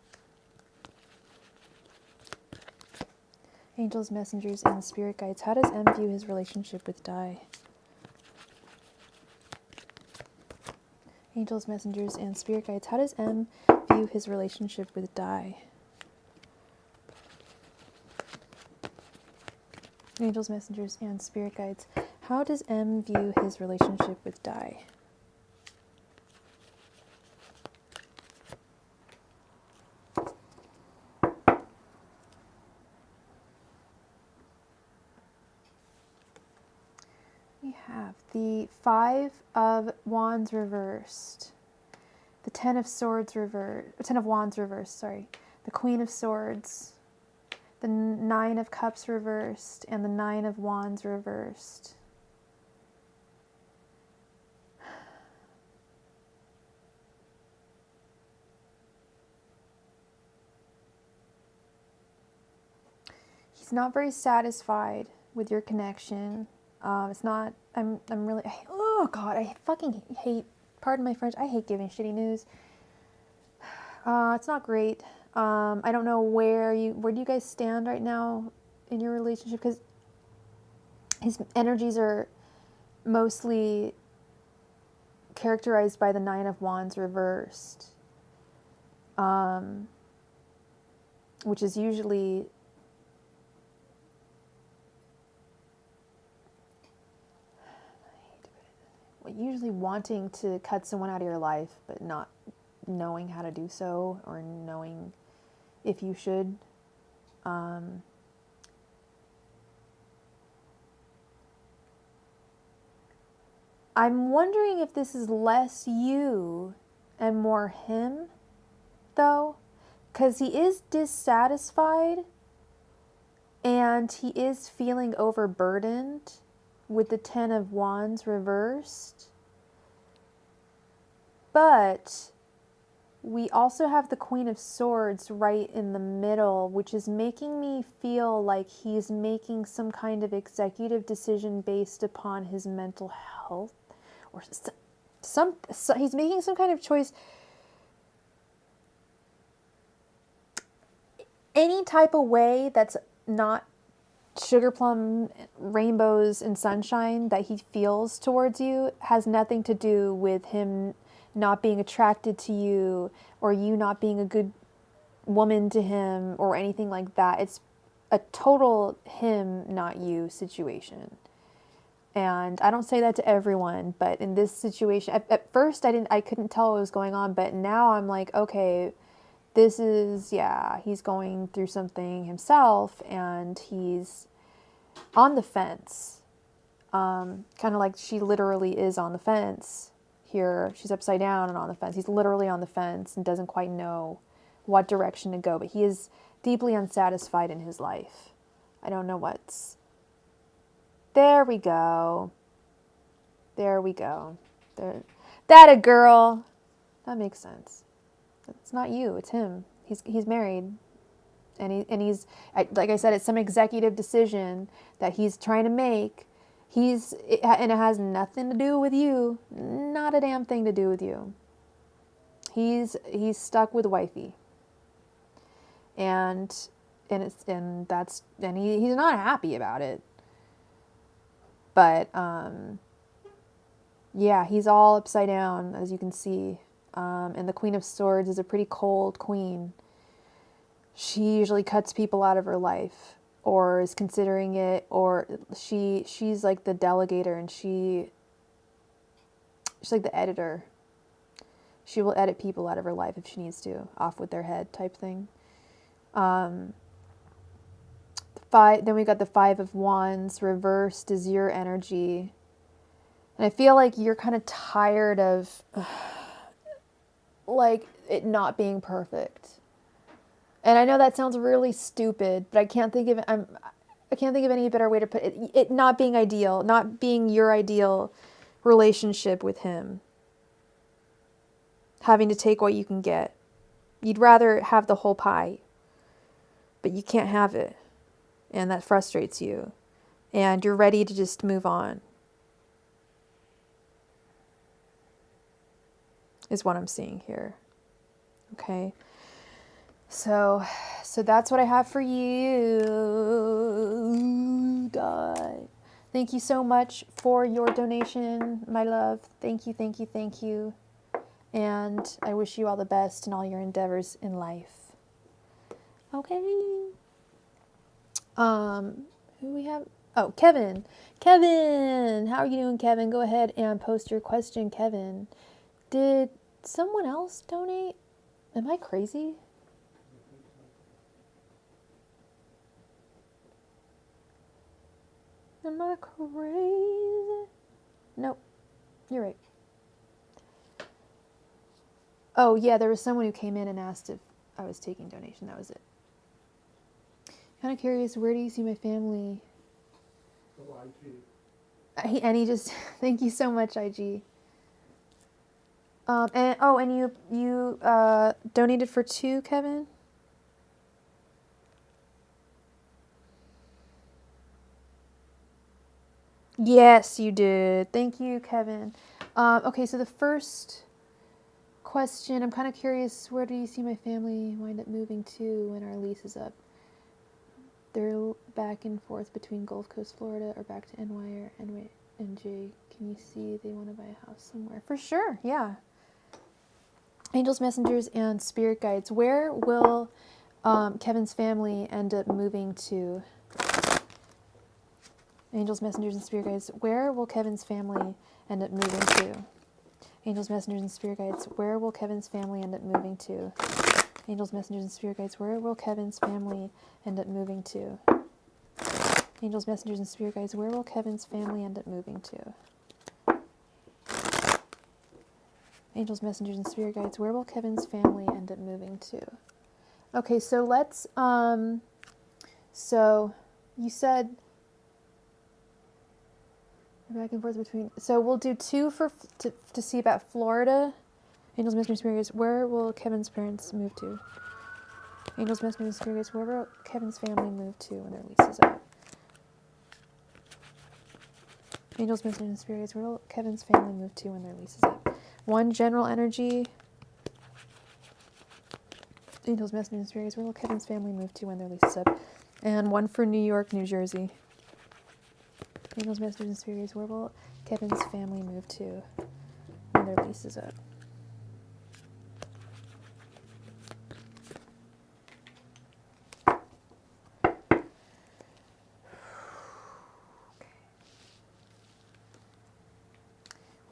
spirit guides, how does M view his relationship with die? Angels, messengers, and spirit guides, how does M view his relationship with die? Angels, messengers, and spirit guides, how does M view his relationship with die? Angels, messengers, and spirit guides, how does M view his relationship with die? We have the Five of Wands reversed, the Ten of Swords reversed, Ten of Wands reversed, sorry, the Queen of Swords, the Nine of Cups reversed, and the Nine of Wands reversed. He's not very satisfied with your connection. It's not, I'm really, oh God, I fucking hate, pardon my French, I hate giving shitty news. It's not great. I don't know where do you guys stand right now in your relationship? Because his energies are mostly characterized by the Nine of Wands reversed, which is usually wanting to cut someone out of your life, but not knowing how to do so or knowing if you should. I'm wondering if this is less you and more him, though, because he is dissatisfied and he is feeling overburdened with the Ten of Wands reversed. But we also have the Queen of Swords right in the middle, which is making me feel like he's making some kind of executive decision based upon his mental health, or he's making some kind of choice. Any type of way that's not sugar plum, rainbows, and sunshine that he feels towards you has nothing to do with him not being attracted to you or you not being a good woman to him or anything like that. It's a total him, not you situation. And I don't say that to everyone, but in this situation, at first I couldn't tell what was going on, but now I'm like, okay, this is, yeah, he's going through something himself and he's on the fence. Kind of like she literally is on the fence here. She's upside down and on the fence. He's literally on the fence and doesn't quite know what direction to go, but he is deeply unsatisfied in his life. I don't know what's... There we go. There we go. There. That a girl. That makes sense. It's not you, it's him. He's married. And he's, like I said, it's some executive decision that he's trying to make. And it has nothing to do with you. Not a damn thing to do with you. He's stuck with wifey. And he's not happy about it. But yeah, he's all upside down, as you can see. And the Queen of Swords is a pretty cold queen. She usually cuts people out of her life or is considering it, or she's like the delegator and she's like the editor. She will edit people out of her life if she needs to, off with their head type thing. The then we got the Five of Wands reversed is your energy. And I feel like you're kind of tired of like it not being perfect. And I know that sounds really stupid, but I can't think of any better way to put it. It not being ideal, not being your ideal relationship with him. Having to take what you can get. You'd rather have the whole pie, but you can't have it. And that frustrates you. And you're ready to just move on. Is what I'm seeing here. Okay. So that's what I have for you, God. Thank you so much for your donation, my love. Thank you, thank you, thank you. And I wish you all the best in all your endeavors in life. Okay. Who we have? Oh, Kevin. Kevin, how are you doing, Kevin? Go ahead and post your question, Kevin. Did someone else donate? Am I crazy? Am I crazy? Nope. You're right. Oh, yeah, there was someone who came in and asked if I was taking donation. That was it. Kind of curious, where do you see my family? Oh, IG. And he just, thank you so much, IG. And you donated for 2, Kevin? Yes, you did. Thank you, Kevin. Okay, so the first question, I'm kind of curious, where do you see my family wind up moving to when our lease is up? They're back and forth between Gulf Coast, Florida, or back to NY or NJ. Can you see they want to buy a house somewhere? For sure, yeah. Angels, messengers, and spirit guides. Where will Kevin's family end up moving to? Angels, messengers, and spirit guides. Where will Kevin's family end up moving to? Angels, messengers, and spirit guides. Where will Kevin's family end up moving to? Angels, messengers, and spirit guides. Where will Kevin's family end up moving to? Angels, messengers, and spirit guides. Where will Kevin's family end up moving to? Angels, messengers, and spirit guides. Where will Kevin's family end up moving to? Okay, so let's, so you said back and forth between, so we'll do 2 to see about Florida. Angels, messengers, spirit guides. Where will Kevin's parents move to? Angels, messengers, and spirit guides. Where will Kevin's family move to when their lease is up? Angels, messengers, and spirit guides. Where will Kevin's family move to when their lease is up? 1 general energy. Angels, messengers, and spirit guides. Where will Kevin's family move to when their lease is up? And 1 for New York, New Jersey. Angels, messengers, and spirit guides. Where will Kevin's family move to when their lease is up?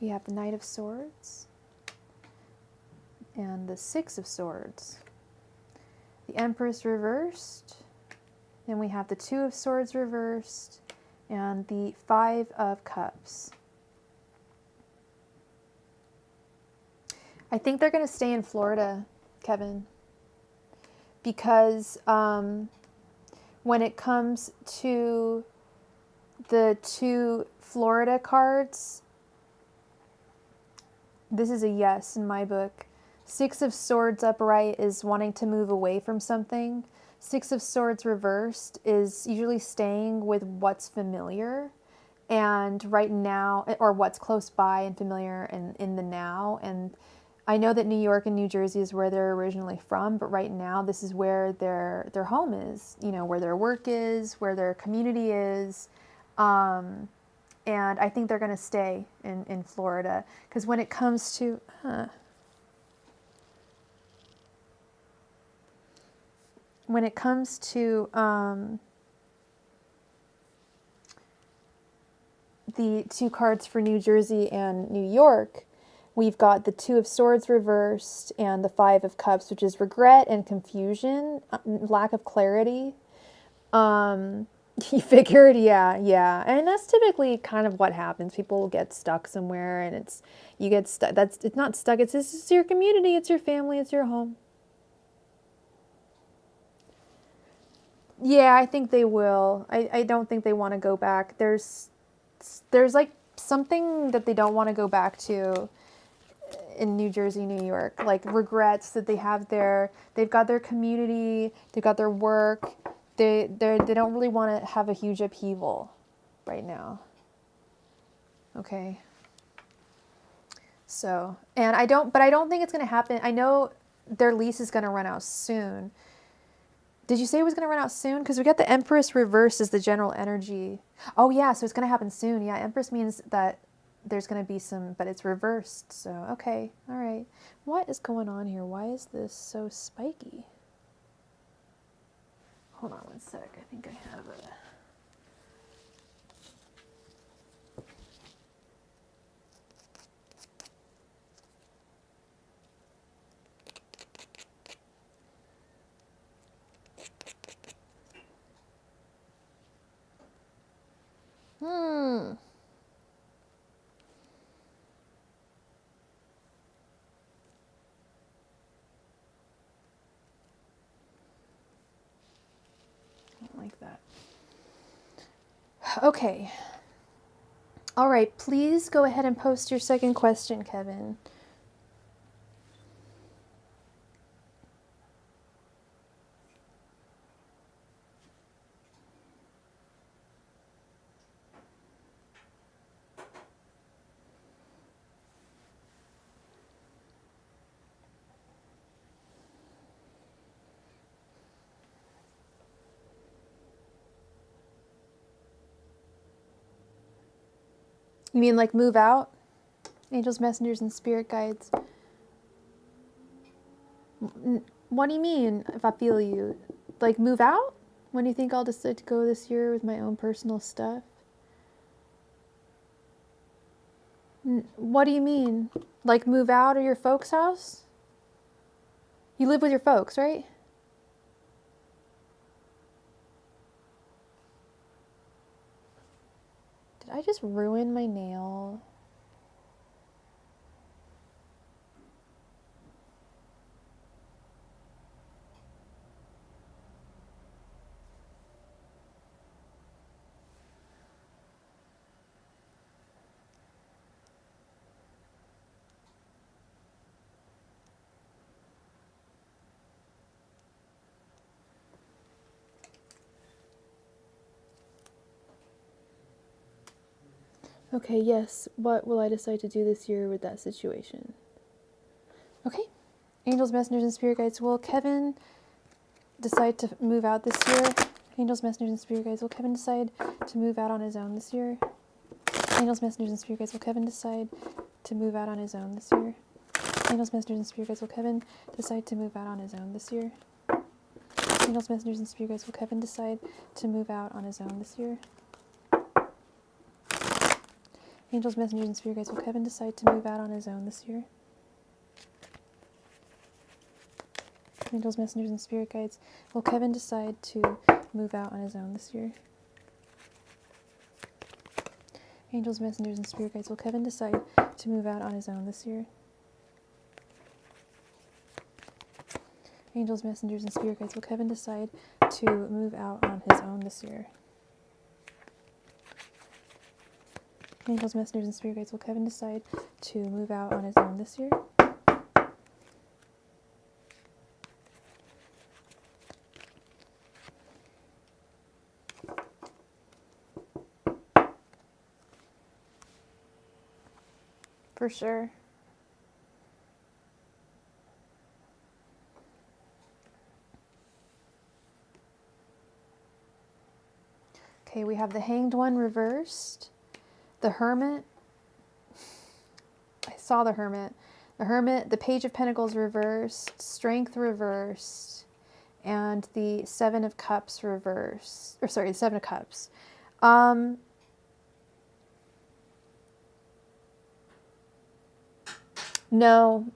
We have the Knight of Swords and the Six of Swords. The Empress reversed. Then we have the 2 of Swords reversed and the 5 of Cups. I think they're going to stay in Florida, Kevin, because when it comes to the 2 Florida cards, this is a yes in my book. 6 of Swords upright is wanting to move away from something. 6 of Swords reversed is usually staying with what's familiar and right now, or what's close by and familiar and in the now. And I know that New York and New Jersey is where they're originally from, but right now this is where their home is, you know, where their work is, where their community is. And I think they're going to stay in Florida. Because when it comes to... When it comes to the 2 cards for New Jersey and New York, we've got the 2 of Swords reversed and the 5 of Cups, which is regret and confusion, lack of clarity. You figured, yeah. And that's typically kind of what happens. People get stuck somewhere and you get stuck. It's not stuck. It's your community. It's your family. It's your home. Yeah, I think they will. I don't think they want to go back. There's like something that they don't want to go back to in New Jersey, New York, like regrets that they have there. They've got their community, they've got their work. They don't really want to have a huge upheaval right now. Okay. So, and I don't think it's going to happen. I know their lease is going to run out soon. Did you say it was going to run out soon? Because we got the Empress reversed as the general energy. Oh yeah, so it's going to happen soon. Yeah, Empress means that there's going to be some, but it's reversed. So, okay. All right. What is going on here? Why is this so spiky? Hold on one sec. I think I have a... Like that. Okay. All right, please go ahead and post your second question, Kevin. You mean like move out? Angels, messengers, and spirit guides. What do you mean, if I feel you? Like move out? When do you think I'll decide to go this year with my own personal stuff? What do you mean? Like move out of your folks' house? You live with your folks, right? Did I just ruin my nail? Okay, yes. What will I decide to do this year with that situation? Okay. Angels, messengers, and spirit guides. Will Kevin decide to move out this year? Angels, messengers, and spirit guides. Will Kevin decide to move out on his own this year? Angels, messengers, and spirit guides. Will Kevin decide to move out on his own this year? Angels, messengers, and spirit guides. Will Kevin decide to move out on his own this year? Angels, messengers, and spirit guides. Will Kevin decide to move out on his own this year? Angels, messengers, and spirit guides. Will Kevin decide to move out on his own this year? Angels, messengers, and spirit guides. Will Kevin decide to move out on his own this year? Angels, messengers, and spirit guides. Will Kevin decide to move out on his own this year? Angels, messengers, and spirit guides. Will Kevin decide to move out on his own this year? Angels, messengers, and spirit guides. Will Kevin decide to move out on his own this year? For sure. Okay, we have the Hanged One reversed. The Hermit. I saw the Hermit. The Hermit, the Page of Pentacles reversed. Strength reversed. And the Seven of Cups reversed. Or sorry, the Seven of Cups. No.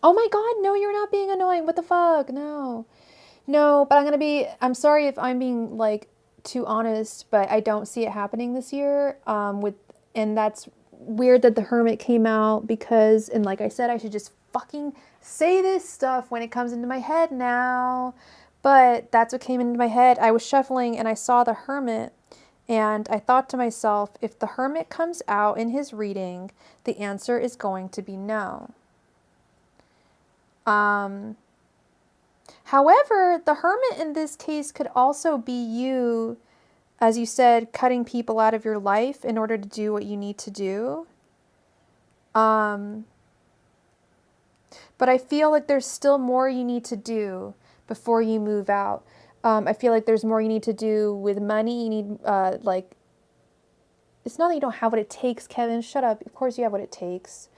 Oh my god, no, you're not being annoying. What the fuck? No. No, but I'm sorry if I'm being like too honest, but I don't see it happening this year. And that's weird that the Hermit came out because, and like I said, I should just fucking say this stuff when it comes into my head now. But that's what came into my head. I was shuffling and I saw the Hermit, and I thought to myself, if the Hermit comes out in his reading, the answer is going to be no. However, the Hermit in this case could also be you, as you said, cutting people out of your life in order to do what you need to do. But I feel like there's still more you need to do before you move out. I feel like there's more you need to do with money. You need, it's not that you don't have what it takes, Kevin. Shut up. Of course you have what it takes.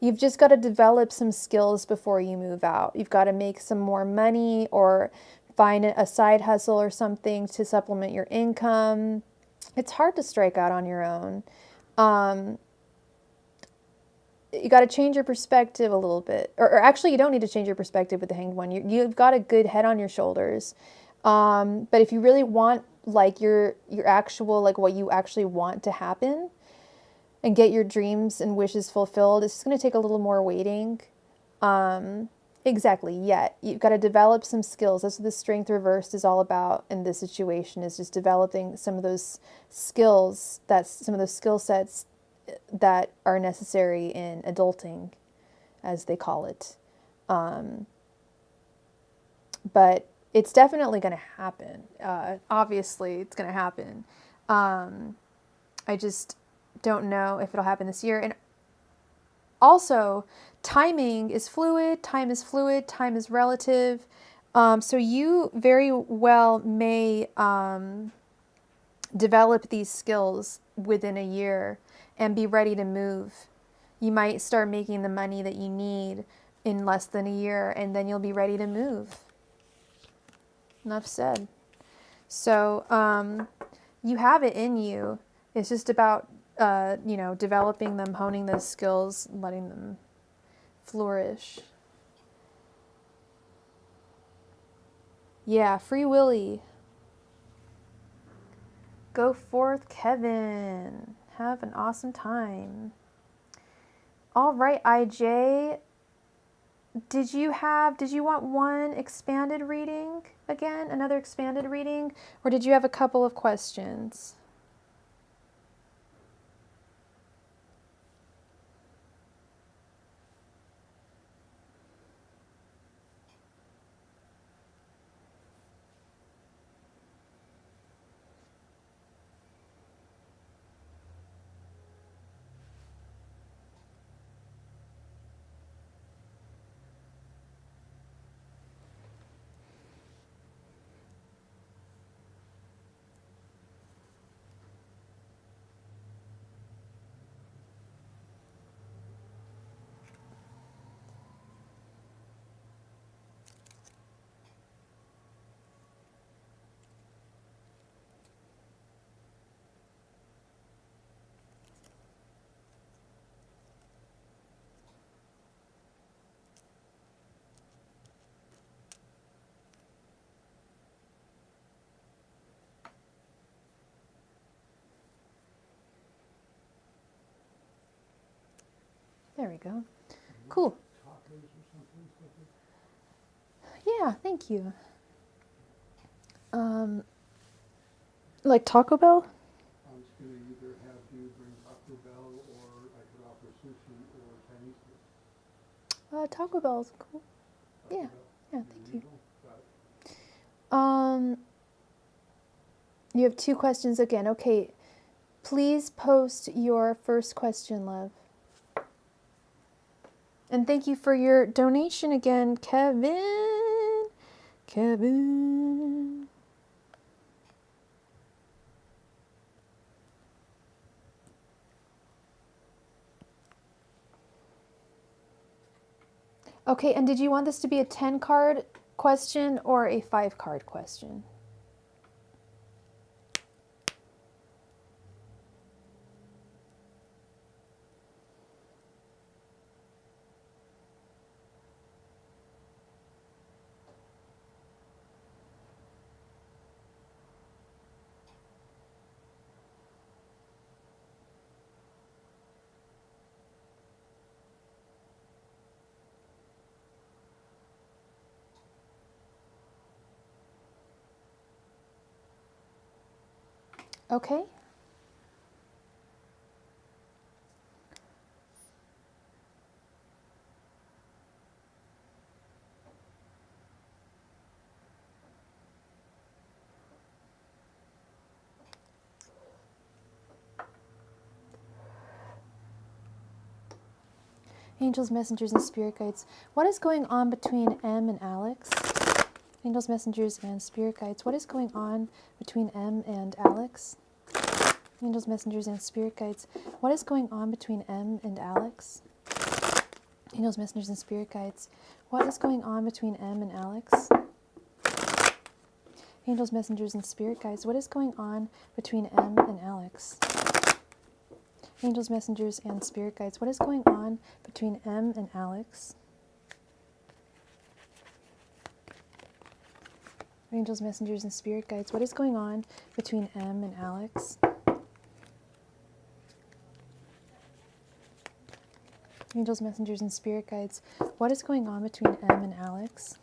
You've just got to develop some skills before you move out. You've got to make some more money or find a side hustle or something to supplement your income. It's hard to strike out on your own. You got to change your perspective a little bit. Or actually, you don't need to change your perspective with the Hanged One. You've got a good head on your shoulders. But if you really want like your actual, like what you actually want to happen, and get your dreams and wishes fulfilled, it's just going to take a little more waiting. Exactly, yet. You've got to develop some skills. That's what the Strength Reversed is all about in this situation, is just developing some of those skills, some of those skill sets that are necessary in adulting, as they call it. But it's definitely going to happen. Obviously, it's going to happen. I just don't know if it'll happen this year. And also, timing is fluid, time is fluid, time is relative. So you very well may develop these skills within a year and be ready to move. You might start making the money that you need in less than a year, and then you'll be ready to move. Enough said. So you have it in you. It's just about developing them, honing those skills, letting them flourish. Yeah, Free Willy. Go forth, Kevin. Have an awesome time. All right, IJ. Did you want one expanded reading again? Another expanded reading? Or did you have a couple of questions? There we go. Cool. Yeah, thank you. Like Taco Bell? I was gonna either have you bring Taco Bell, or I could offer sushi or Chinese food. Taco Bell's cool. Taco Yeah, Bell. yeah, thank you. Got it. You have two questions again. Okay, please post your first question, love. And thank you for your donation again, Kevin. Kevin. Okay, and did you want this to be a 10 card question or a 5 card question? Okay. Angels, messengers, and spirit guides. What is going on between M and Alex? Angels, messengers, and spirit guides. What is going on between M and Alex? Angels, messengers, and spirit guides. What is going on between M and Alex? Angels, messengers, and spirit guides. What is going on between M and Alex? Angels, messengers, and spirit guides. What is going on between M and Alex? Angels, messengers, and spirit guides. What is going on between M and Alex? Angels, messengers, and spirit guides. What is going on between M and Alex? Angels, messengers, and spirit guides. What is going on between M and Alex?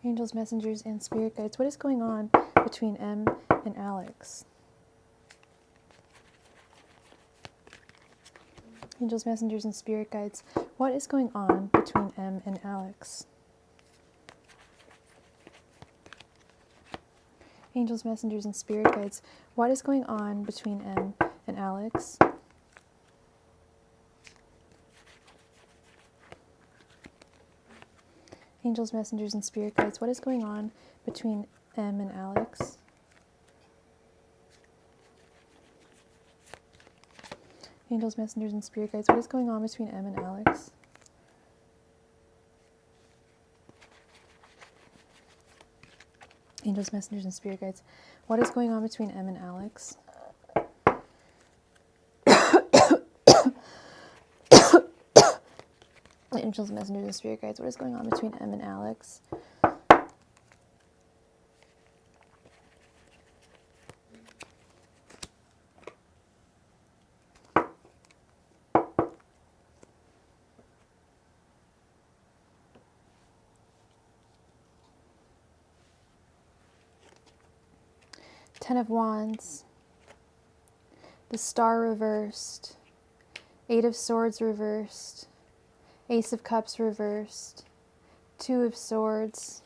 Angels, messengers, and spirit guides. What is going on between M and Alex? Angels, messengers, and spirit guides. What is going on between M and Alex? Angels, messengers, and spirit guides. What is going on between M and Alex? Angels, messengers, and spirit guides. What is going on between M and Alex? Angels, messengers, and spirit guides. What is going on between M and Alex? Angels, messengers, and spirit guides. What is going on between M and Alex? Angels, messengers, and spirit guides. What is going on between M and Alex? Ten of Wands. The Star reversed. Eight of Swords reversed. Ace of Cups reversed. Two of Swords.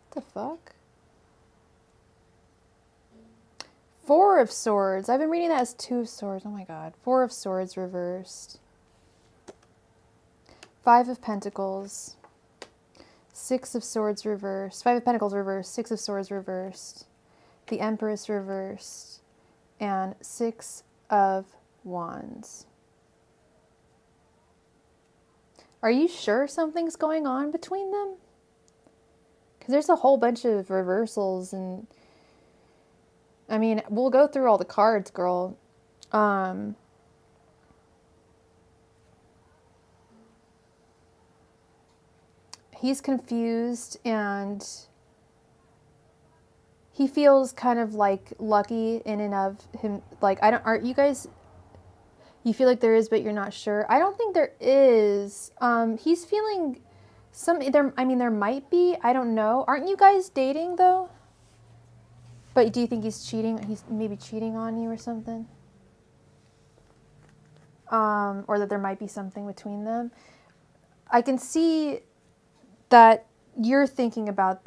What the fuck? Four of Swords. I've been reading that as Two of Swords. Oh my god. Four of Swords reversed. Five of Pentacles. Six of Swords reversed. Five of Pentacles reversed. Six of Swords reversed. The Empress reversed. And Six of Wands. Are you sure something's going on between them? Because there's a whole bunch of reversals, and I mean, we'll go through all the cards, girl. He's confused, and he feels kind of like lucky in and of him. Like, aren't you guys, you feel like there is, but you're not sure. I don't think there is. He's feeling there might be, I don't know. Aren't you guys dating though? But do you think he's cheating? He's maybe cheating on you or something? Or that there might be something between them. I can see that you're thinking about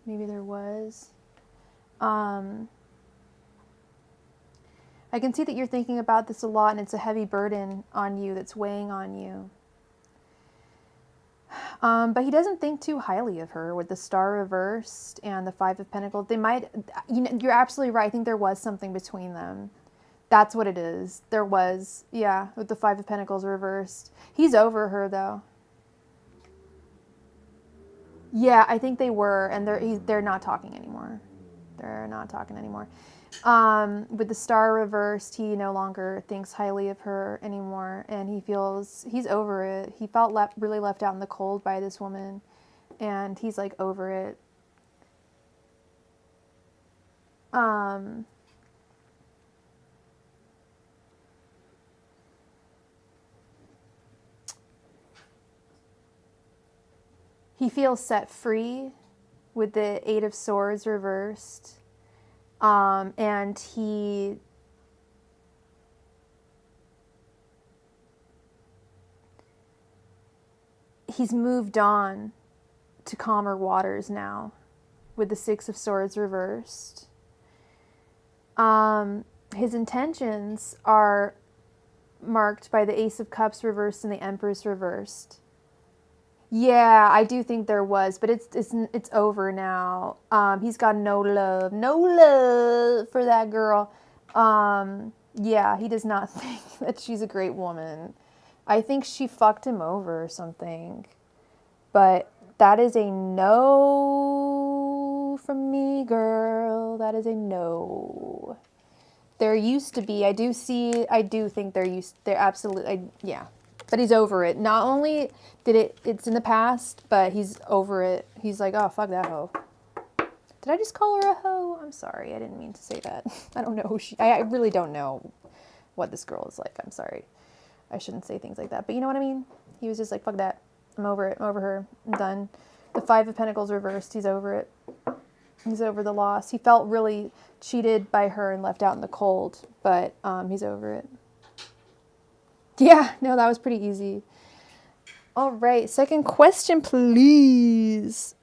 maybe there was. I can see that you're thinking about this a lot, and it's a heavy burden on you that's weighing on you. But he doesn't think too highly of her with the Star reversed and the Five of Pentacles. They might, you're absolutely right. I think there was something between them. That's what it is. There was, yeah, with the Five of Pentacles reversed. He's over her though. Yeah, I think they were, and they're not talking anymore. They're not talking anymore. With the Star reversed, he no longer thinks highly of her anymore, and he's over it. He felt really left out in the cold by this woman, and he's like over it. He feels set free with the Eight of Swords reversed. And he's moved on to calmer waters now with the Six of Swords reversed. His intentions are marked by the Ace of Cups reversed and the Empress reversed. Yeah, I do think there was, but it's over now. He's got no love for that girl. Yeah, he does not think that she's a great woman. I think she fucked him over or something. But that is a no from me, girl. That is a no. There used to be, I do think they're absolutely, yeah. But he's over it. Not only it's in the past, but he's over it. He's like, oh, fuck that hoe. Did I just call her a hoe? I'm sorry. I didn't mean to say that. I don't know who I really don't know what this girl is like. I'm sorry. I shouldn't say things like that. But you know what I mean? He was just like, fuck that. I'm over it. I'm over her. I'm done. The Five of Pentacles reversed. He's over it. He's over the loss. He felt really cheated by her and left out in the cold. But he's over it. Yeah, no, that was pretty easy. All right, second question, please.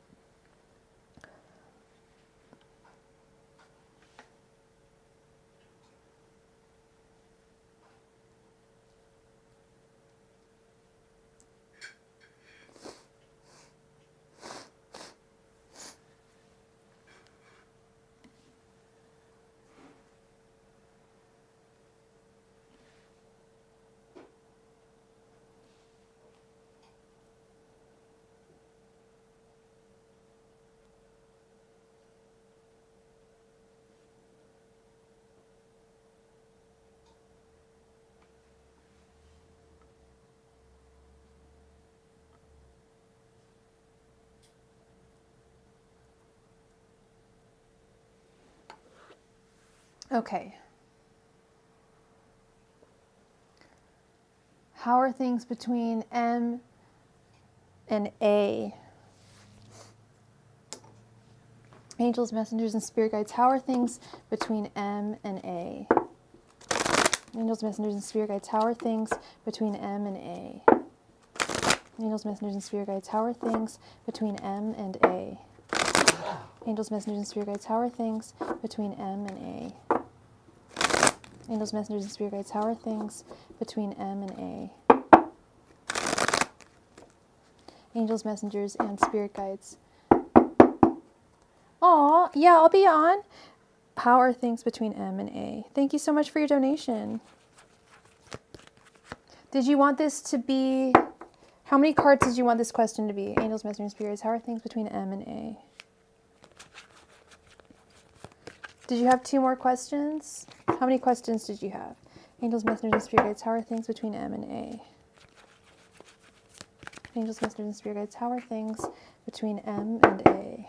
Okay. How are things between M and A? Angels, messengers, and spirit guides. How are things between M and A? Angels, messengers, and spirit guides. How are things between M and A? Angels, messengers, and spirit guides. How are things between M and A? Angels, messengers, and spirit guides. How are things between M and A? Angels, messengers, and spirit guides. How are things between M and A? Angels, messengers, and spirit guides. Aw, yeah, I'll be on. How are things between M and A? Thank you so much for your donation. Did you want this to be... How many cards did you want this question to be? Angels, messengers, and spirit guides. How are things between M and A? Did you have 2 more questions? How many questions did you have? Angels, messengers, and spirit guides. How are things between M and A? Angels, messengers, and spirit guides. How are things between M and A?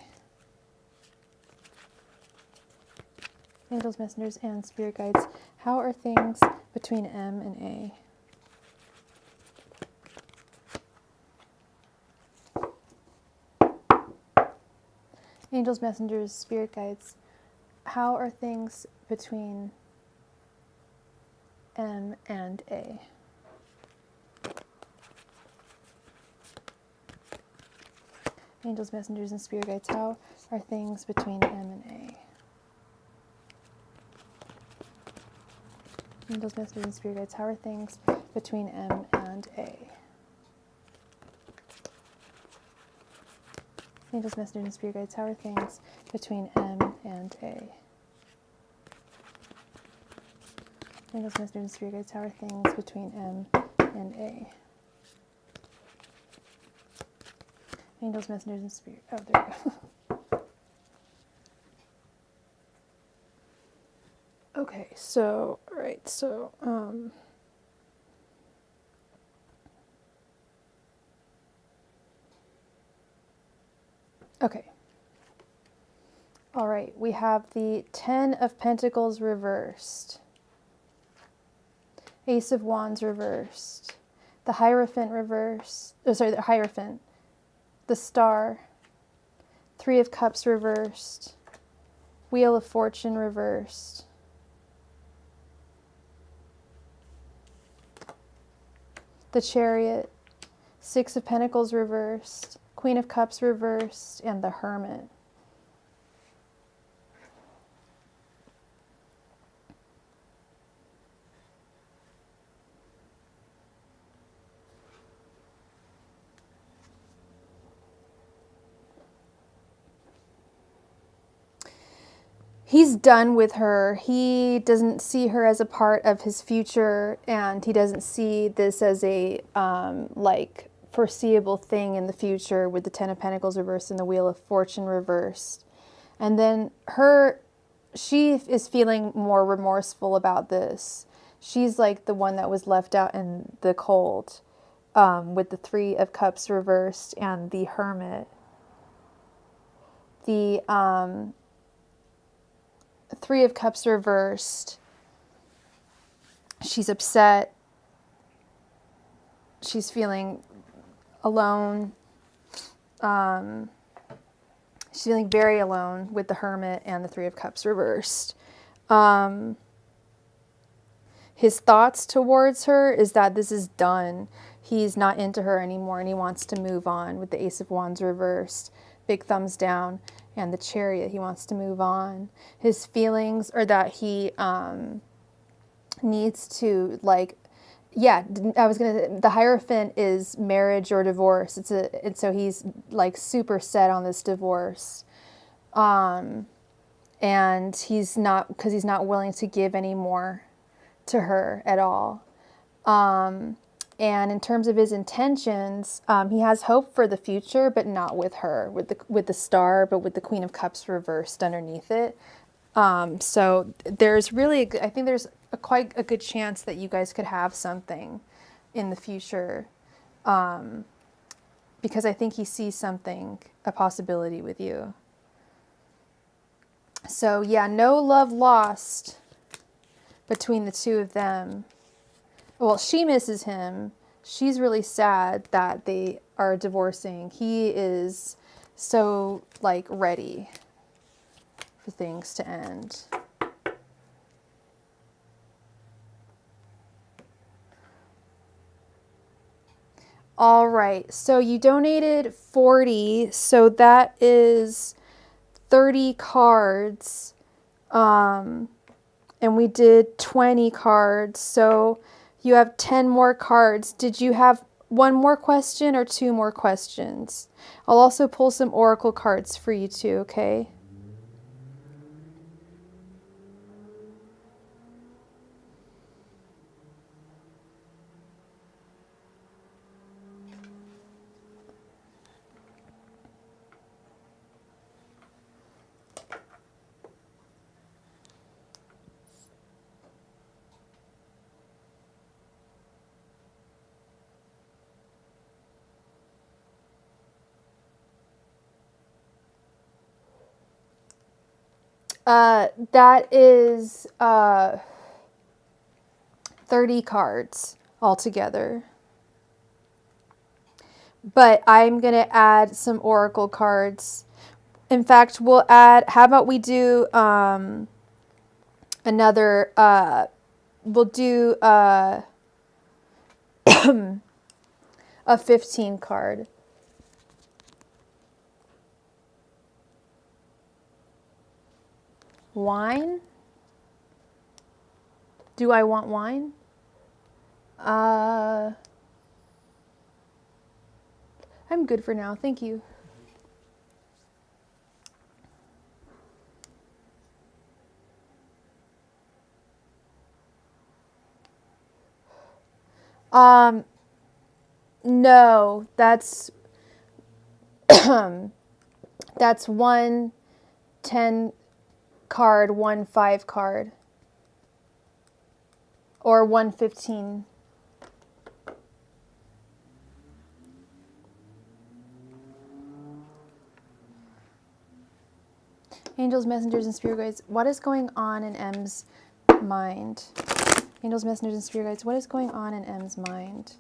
Angels, messengers, and spirit guides. How are things between M and A? Angels, messengers, spirit guides. How are things between M and A? Angels, messengers, and spirit guides. How are things between M and A? Angels, messengers, and spirit guides. How are things between M and A? Angels, messengers, and spirit guides. How are things between M and A? Angels, messengers, and spirit guides. How are things between M and A? Angels, messengers, and spirit... Oh, there we go. Okay, so, all right, so, okay. All right, we have the 10 of Pentacles reversed. Ace of Wands reversed. The Hierophant reversed. Oh, sorry, the Hierophant. the Star, Three of Cups reversed, Wheel of Fortune reversed, the Chariot, Six of Pentacles reversed, Queen of Cups reversed, and the Hermit. He's done with her. He doesn't see her as a part of his future, and he doesn't see this as a like foreseeable thing in the future with the Ten of Pentacles reversed and the Wheel of Fortune reversed. And then she is feeling more remorseful about this. She's like the one that was left out in the cold with the Three of Cups reversed and the Hermit. The Three of Cups reversed. She's upset. She's feeling alone. She's feeling very alone with the Hermit and the Three of Cups reversed. His thoughts towards her is that this is done. He's not into her anymore and he wants to move on with the Ace of Wands reversed. Big thumbs down. And the Chariot, he wants to move on. His feelings are that he needs to, like, yeah, I was going to, the Hierophant is marriage or divorce. And so he's like super set on this divorce. And he's not, because he's not willing to give any more to her at all. And in terms of his intentions, he has hope for the future, but not with her, with the Star, but with the Queen of Cups reversed underneath it. So there's really, I think there's quite a good chance that you guys could have something in the future, because I think he sees something, a possibility with you. So yeah, no love lost between the two of them. Well, she misses him. She's really sad that they are divorcing. He is so, like, ready for things to end. All right, so you donated 40, so that is 30 cards. And we did 20 cards, so you have 10 more cards. Did you have one more question or two more questions? I'll also pull some oracle cards for you too, okay? That is 30 cards altogether. But I'm going to add some oracle cards. In fact, we'll add, how about we do another, we'll do a 15 card. Wine? Do I want wine? I'm good for now. Thank you. No, that's that's 1 10 card, 1 5 card, or 1 15. Angels, messengers, and spirit guides, what is going on in M's mind? Angels, messengers, and spirit guides, what is going on in M's mind?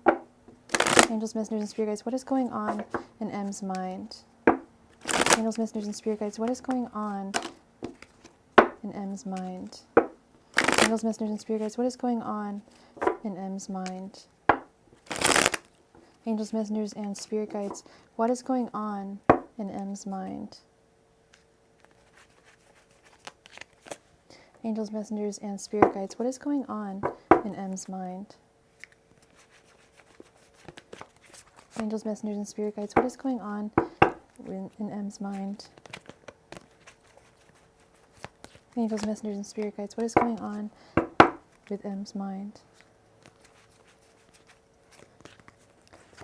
Angels, messengers, and spirit guides, what is going on in M's mind? Angels, messengers, and spirit guides, what is going on in M's mind? Angels, messengers, and spirit guides, what is going on in M's mind? Angels, messengers, and spirit guides, what is going on in M's mind? Angels, messengers, and spirit guides, what is going on in M's mind? Angels, messengers, and spirit guides, what is going on in M's mind? Angels, messengers, and spirit guides, what is going on with M's mind?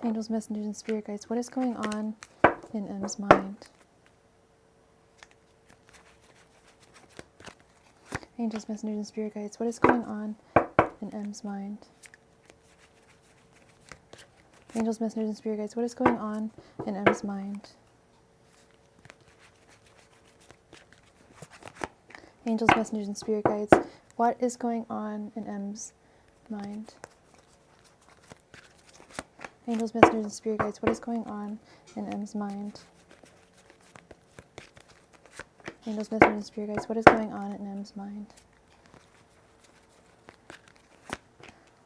Angels, messengers, and spirit guides, what is going on in M's mind? Angels, messengers, and spirit guides, what is going on in M's mind? Angels, messengers, and spirit guides, what is going on in M's mind? Angels, messengers, and spirit guides, what is going on in M's mind? Angels, messengers, and spirit guides, what is going on in M's mind? Angels, messengers, and spirit guides, what is going on in M's mind?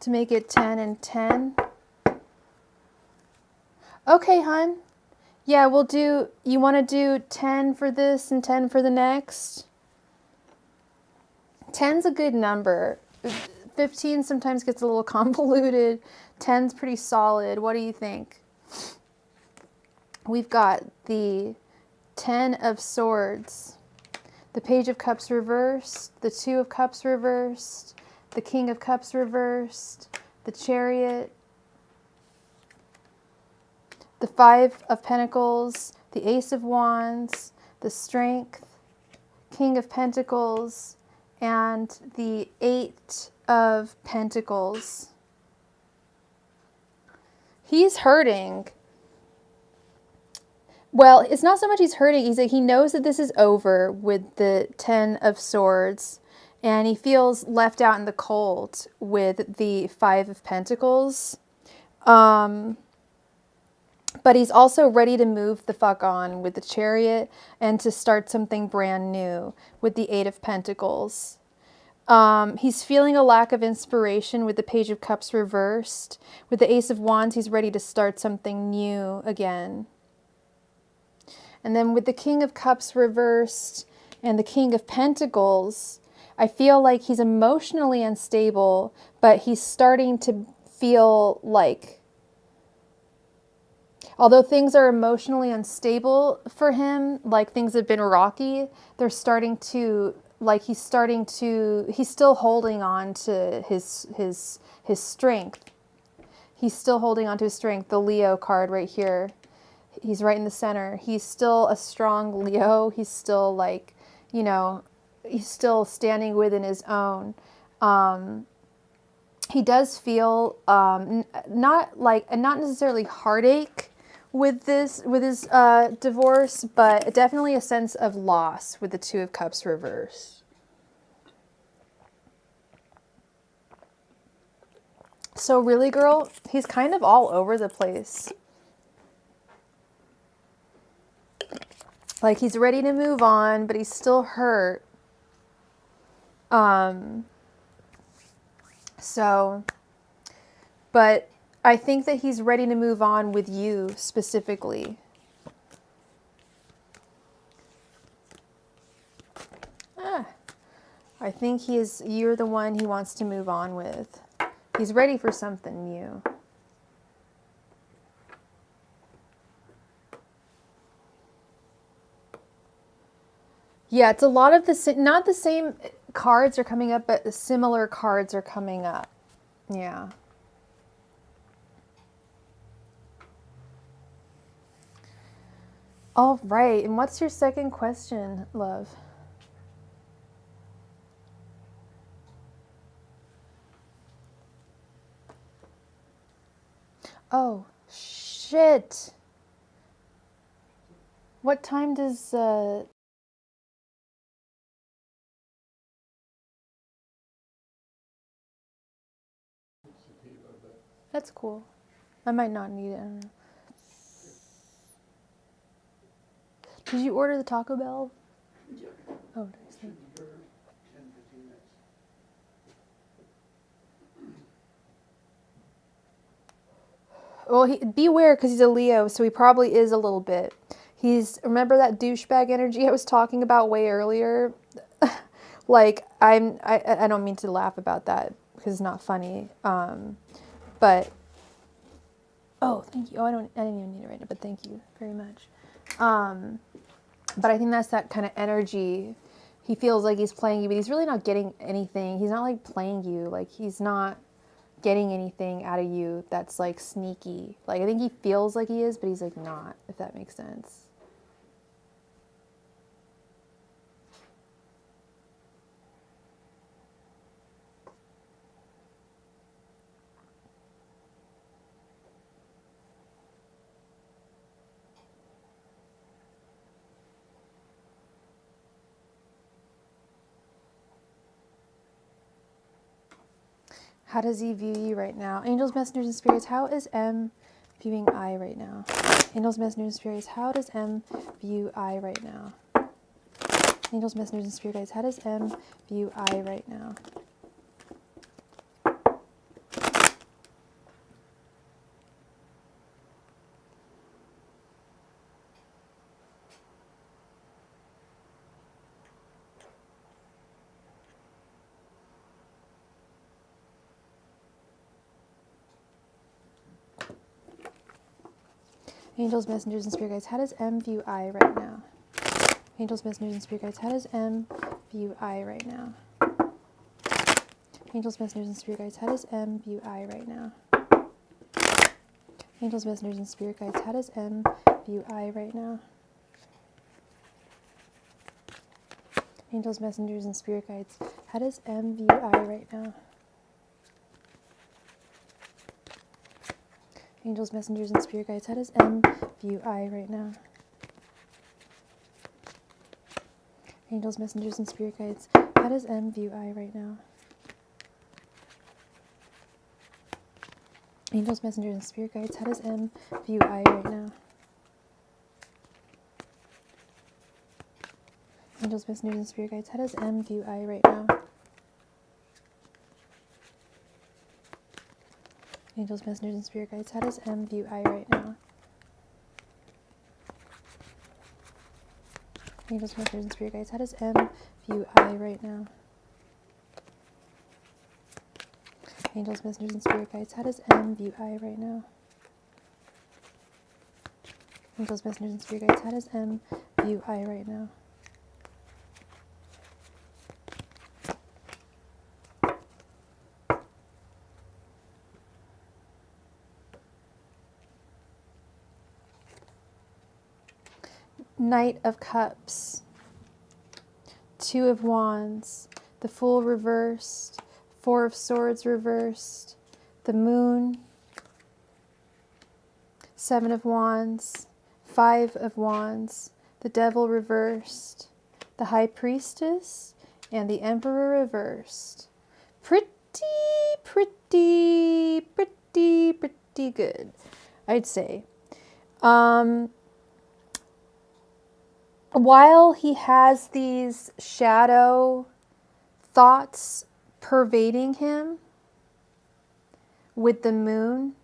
To make it 10 and 10. Okay, hon. Yeah, we'll do, you want to do 10 for this and 10 for the next? 10's a good number. 15 sometimes gets a little convoluted. 10's pretty solid. What do you think? We've got the 10 of Swords, the Page of Cups reversed, the 2 of Cups reversed, the King of Cups reversed, the Chariot, the 5 of Pentacles, the Ace of Wands, the Strength, King of Pentacles, and the 8 of Pentacles. He's hurting. Well, it's not so much he's hurting. He's like, he knows that this is over with the 10 of Swords, and he feels left out in the cold with the 5 of Pentacles. But he's also ready to move the fuck on with the Chariot and to start something brand new with the 8 of Pentacles. He's feeling a lack of inspiration with the Page of Cups reversed. With the Ace of Wands, he's ready to start something new again. And then with the King of Cups reversed and the King of Pentacles, I feel like he's emotionally unstable, but he's starting to feel like, although things are emotionally unstable for him, like things have been rocky, they're starting to, like he's still holding on to his strength. He's still holding on to his strength. The Leo card right here. He's right in the center. He's still a strong Leo. He's still like, you know, he's still standing within his own. He does feel not necessarily heartache with his divorce, but definitely a sense of loss with the 2 of Cups reversed. So really, girl, he's kind of all over the place. Like he's ready to move on, but he's still hurt. But I think that he's ready to move on with you specifically. I think you're the one he wants to move on with. He's ready for something new. Yeah, it's a lot of not the same cards are coming up, but similar cards are coming up. Yeah. All right. And what's your second question, love? Oh, shit. What time does... That's cool. I might not need it. I don't know. Did you order the Taco Bell? Yeah. Oh, nice. Should be here 10, 15 minutes. Well, beware because he's a Leo, so he probably is a little bit. Remember that douchebag energy I was talking about way earlier? Like, I don't mean to laugh about that because it's not funny. But, oh, thank you. Oh, I didn't even need it right now, but thank you very much. But I think that's that kind of energy. He feels like he's playing you, but he's really not getting anything. He's not like playing you. Like, he's not getting anything out of you that's like sneaky. Like, I think he feels like he is, but he's like not, if that makes sense. How does he view you right now? Angels, messengers, and spirits, how is M viewing I right now? Angels, messengers, and spirits, how does M view I right now? Angels, messengers, and spirit guides, how does M view I right now? Angels, messengers, and spirit guides, how does M view I right now? Angels, messengers, and spirit guides, how does M view I right now? Angels, messengers, and spirit guides, how does M view I right now? Angels, messengers, and spirit guides, how does M view I right now? Angels, messengers, and spirit guides, how does M view I right now? Angels, messengers, and spirit guides, how does M view I right now? Angels, messengers, and spirit guides, how does M view I right now? Angels, messengers, and spirit guides, how does M view I right now? Angels, messengers, and spirit guides, how does M view I right now? Angels, messengers, and spirit guides, how does M view I right now? Angels, messengers, and spirit guides, how does M view I right now? Angels, messengers, and spirit guides, how does M view I right now? Angels, messengers, and spirit guides, how does M view I right now? Knight of Cups, Two of Wands, the Fool reversed, Four of Swords reversed, the Moon, Seven of Wands, Five of Wands, the Devil reversed, the High Priestess, and the Emperor reversed. Pretty good, I'd say. While he has these shadow thoughts pervading him with the Moon,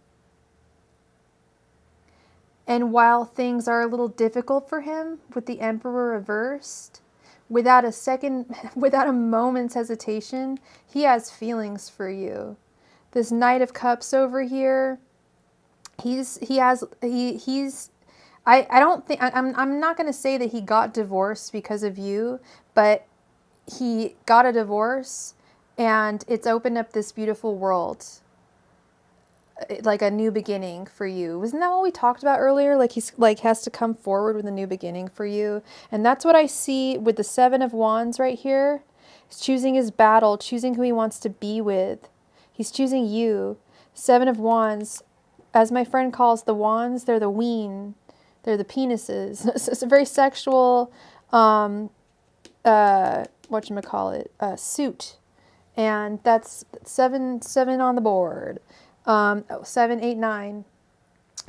and while things are a little difficult for him with the Emperor reversed, without a moment's hesitation, he has feelings for you. This Knight of Cups over here, I'm not going to say that he got divorced because of you, but he got a divorce and it's opened up this beautiful world, like a new beginning for you. Wasn't that what we talked about earlier? Like he's like has to come forward with a new beginning for you. And that's what I see with the Seven of Wands right here. He's choosing his battle, choosing who he wants to be with. He's choosing you. Seven of Wands, as my friend calls the wands, they're the ween. They're the penises. It's a very sexual, suit. And that's seven on the board. 7, 8, 9.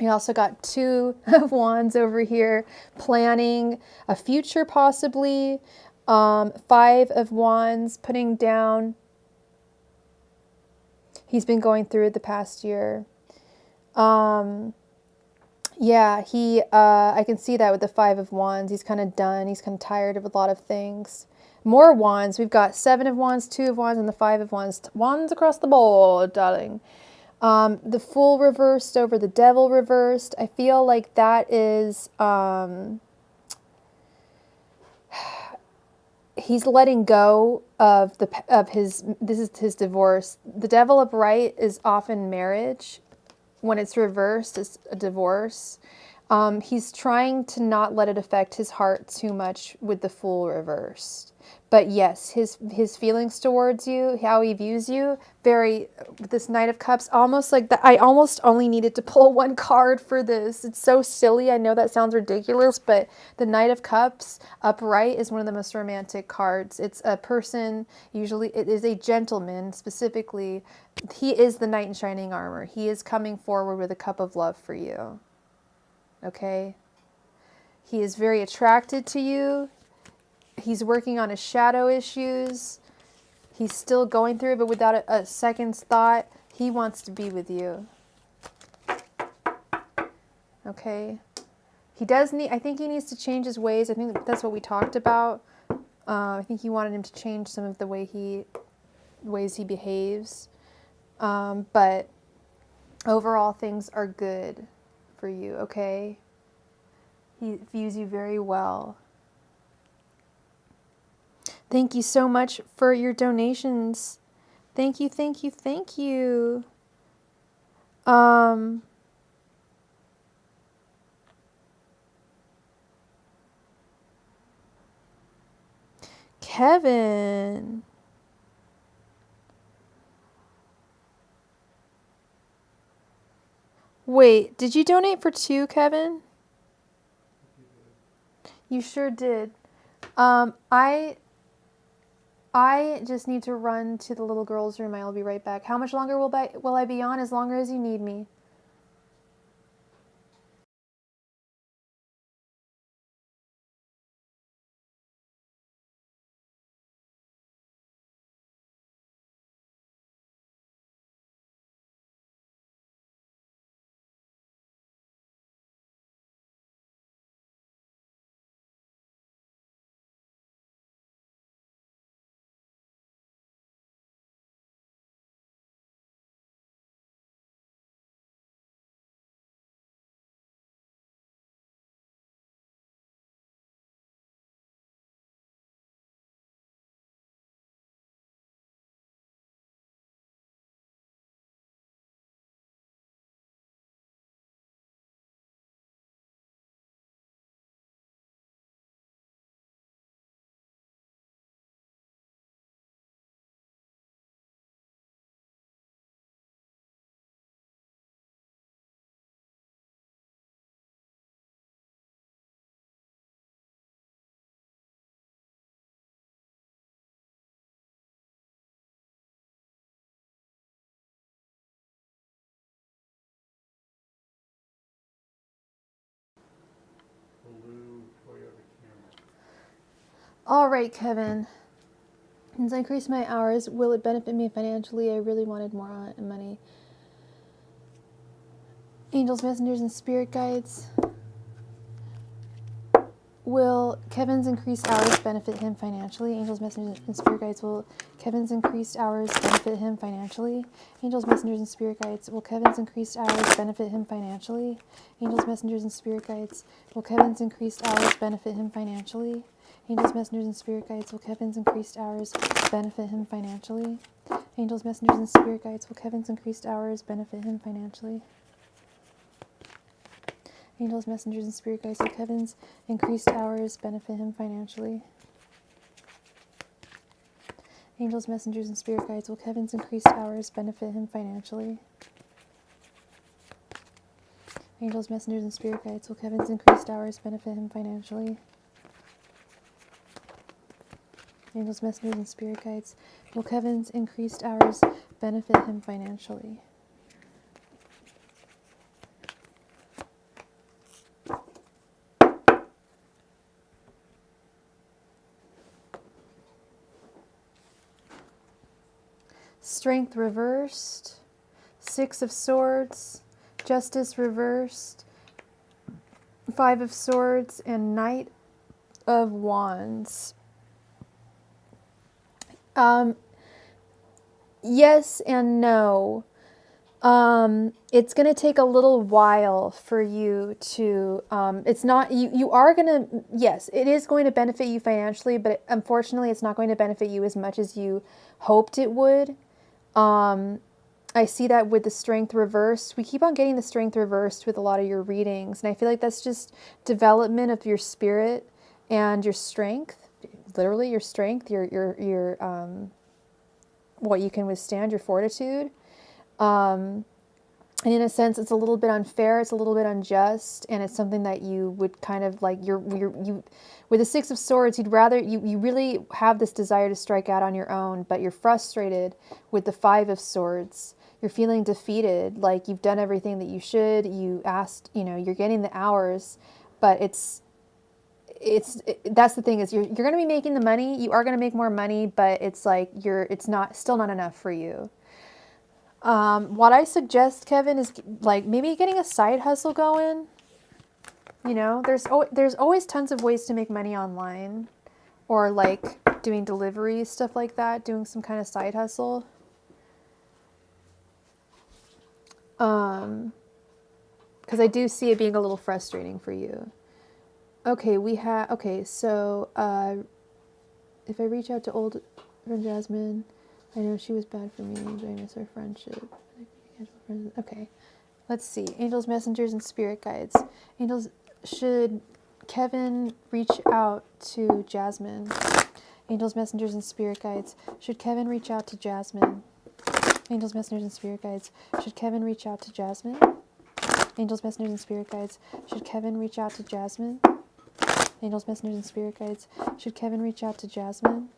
You also got 2 of Wands over here, planning a future possibly. 5 of Wands, putting down. He's been going through it the past year. Yeah, I can see that with the 5 of Wands. He's kind of done. He's kind of tired of a lot of things. More Wands. We've got 7 of Wands, 2 of Wands, and the 5 of Wands. Wands across the board, darling. The Fool reversed over the Devil reversed. I feel like that is, he's letting go of this is his divorce. The Devil upright is often marriage. When it's reversed, it's a divorce. He's trying to not let it affect his heart too much with the Fool reversed. But yes, his feelings towards you, how he views you, very, this Knight of Cups, almost like that. I almost only needed to pull 1 card for this. It's so silly. I know that sounds ridiculous, but the Knight of Cups upright is one of the most romantic cards. It's a person, usually it is a gentleman specifically. He is the knight in shining armor. He is coming forward with a cup of love for you. Okay? He is very attracted to you. He's working on his shadow issues. He's still going through it, but without a second's thought, he wants to be with you. Okay? He does need, I think he needs to change his ways. I think that's what we talked about. I think you wanted him to change some of the ways he behaves. But overall, things are good for you, okay? He views you very well. Thank you so much for your donations. Thank you, thank you, thank you. Kevin. Wait, did you donate for 2, Kevin? You sure did. I just need to run to the little girl's room. I'll be right back. How much longer will I be on? As longer as you need me. Blue Toyota Camry. All right, Kevin. As I increase my hours, will it benefit me financially? I really wanted more money. Angels, messengers, and spirit guides. Will Kevin's increased hours benefit him financially? Angels, messengers, and spirit guides. Will Kevin's increased hours benefit him financially? Angels, messengers, and spirit guides. Will Kevin's increased hours benefit him financially? Angels, messengers, and spirit guides. Will Kevin's increased hours benefit him financially? Angels, messengers, and spirit guides. Will Kevin's increased hours benefit him financially? Angels, messengers, and spirit guides. Will Kevin's increased hours benefit him financially? Angels, messengers, and spirit guides. Will Kevin's increased hours benefit him financially? Angels, messengers, and spirit guides. Will Kevin's increased hours benefit him financially? Angels, messengers, and spirit guides. Will Kevin's increased hours benefit him financially? Angels, messengers, and spirit guides. Will Kevin's increased hours benefit him financially? Strength reversed, Six of Swords, Justice reversed, Five of Swords, and Knight of Wands. Yes and no. It's going to take a little while for you to, it's not, you are going to, yes, it is going to benefit you financially, but unfortunately it's not going to benefit you as much as you hoped it would. I see that with the Strength reversed. We keep on getting the Strength reversed with a lot of your readings, and I feel like that's just development of your spirit and your strength, literally your strength, your what you can withstand, your fortitude. And in a sense, it's a little bit unfair, it's a little bit unjust, and it's something that you would kind of like, you with the Six of Swords, you'd rather, you really have this desire to strike out on your own, but you're frustrated with the Five of Swords. You're feeling defeated, like you've done everything that you should, you asked, you're getting the hours, but that's the thing is you're going to be making the money, you are going to make more money, but it's like still not enough for you. What I suggest, Kevin, is like maybe getting a side hustle going. There's always tons of ways to make money online, or like doing deliveries, stuff like that, doing some kind of side hustle. Because I do see it being a little frustrating for you. Okay, so if I reach out to old friend Jasmine, I know she was bad for me, but I miss our friendship. Okay, let's see. Angels, messengers, and spirit guides. Angels, should Kevin reach out to Jasmine? Angels, messengers, and spirit guides. Should Kevin reach out to Jasmine? Angels, messengers, and spirit guides. Should Kevin reach out to Jasmine? Angels, messengers, and spirit guides. Should Kevin reach out to Jasmine? Angels, messengers, and spirit guides. Should Kevin reach out to Jasmine?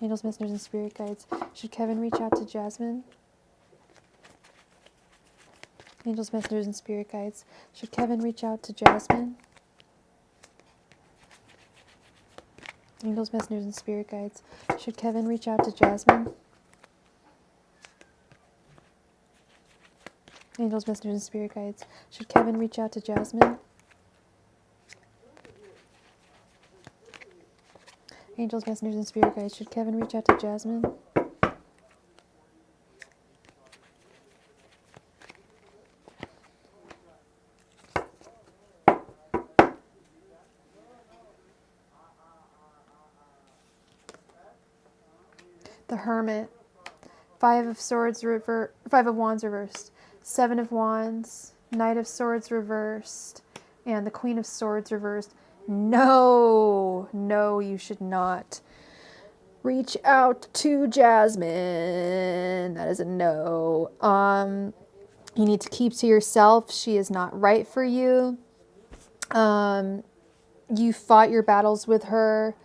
Angels, messengers, and spirit guides. Should Kevin reach out to Jasmine? Angels, messengers, and spirit guides. Should Kevin reach out to Jasmine? Angels, messengers, and spirit guides. Should Kevin reach out to Jasmine? Angels, messengers, and spirit guides. Should Kevin reach out to Jasmine? Angels, messengers, and spirit guides. Should Kevin reach out to Jasmine? The Hermit. Five of Wands reversed. Seven of Wands. Knight of Swords reversed. And the Queen of Swords reversed. No, you should not reach out to Jasmine. That is a no. You need to keep to yourself. She is not right for you. You fought your battles with her.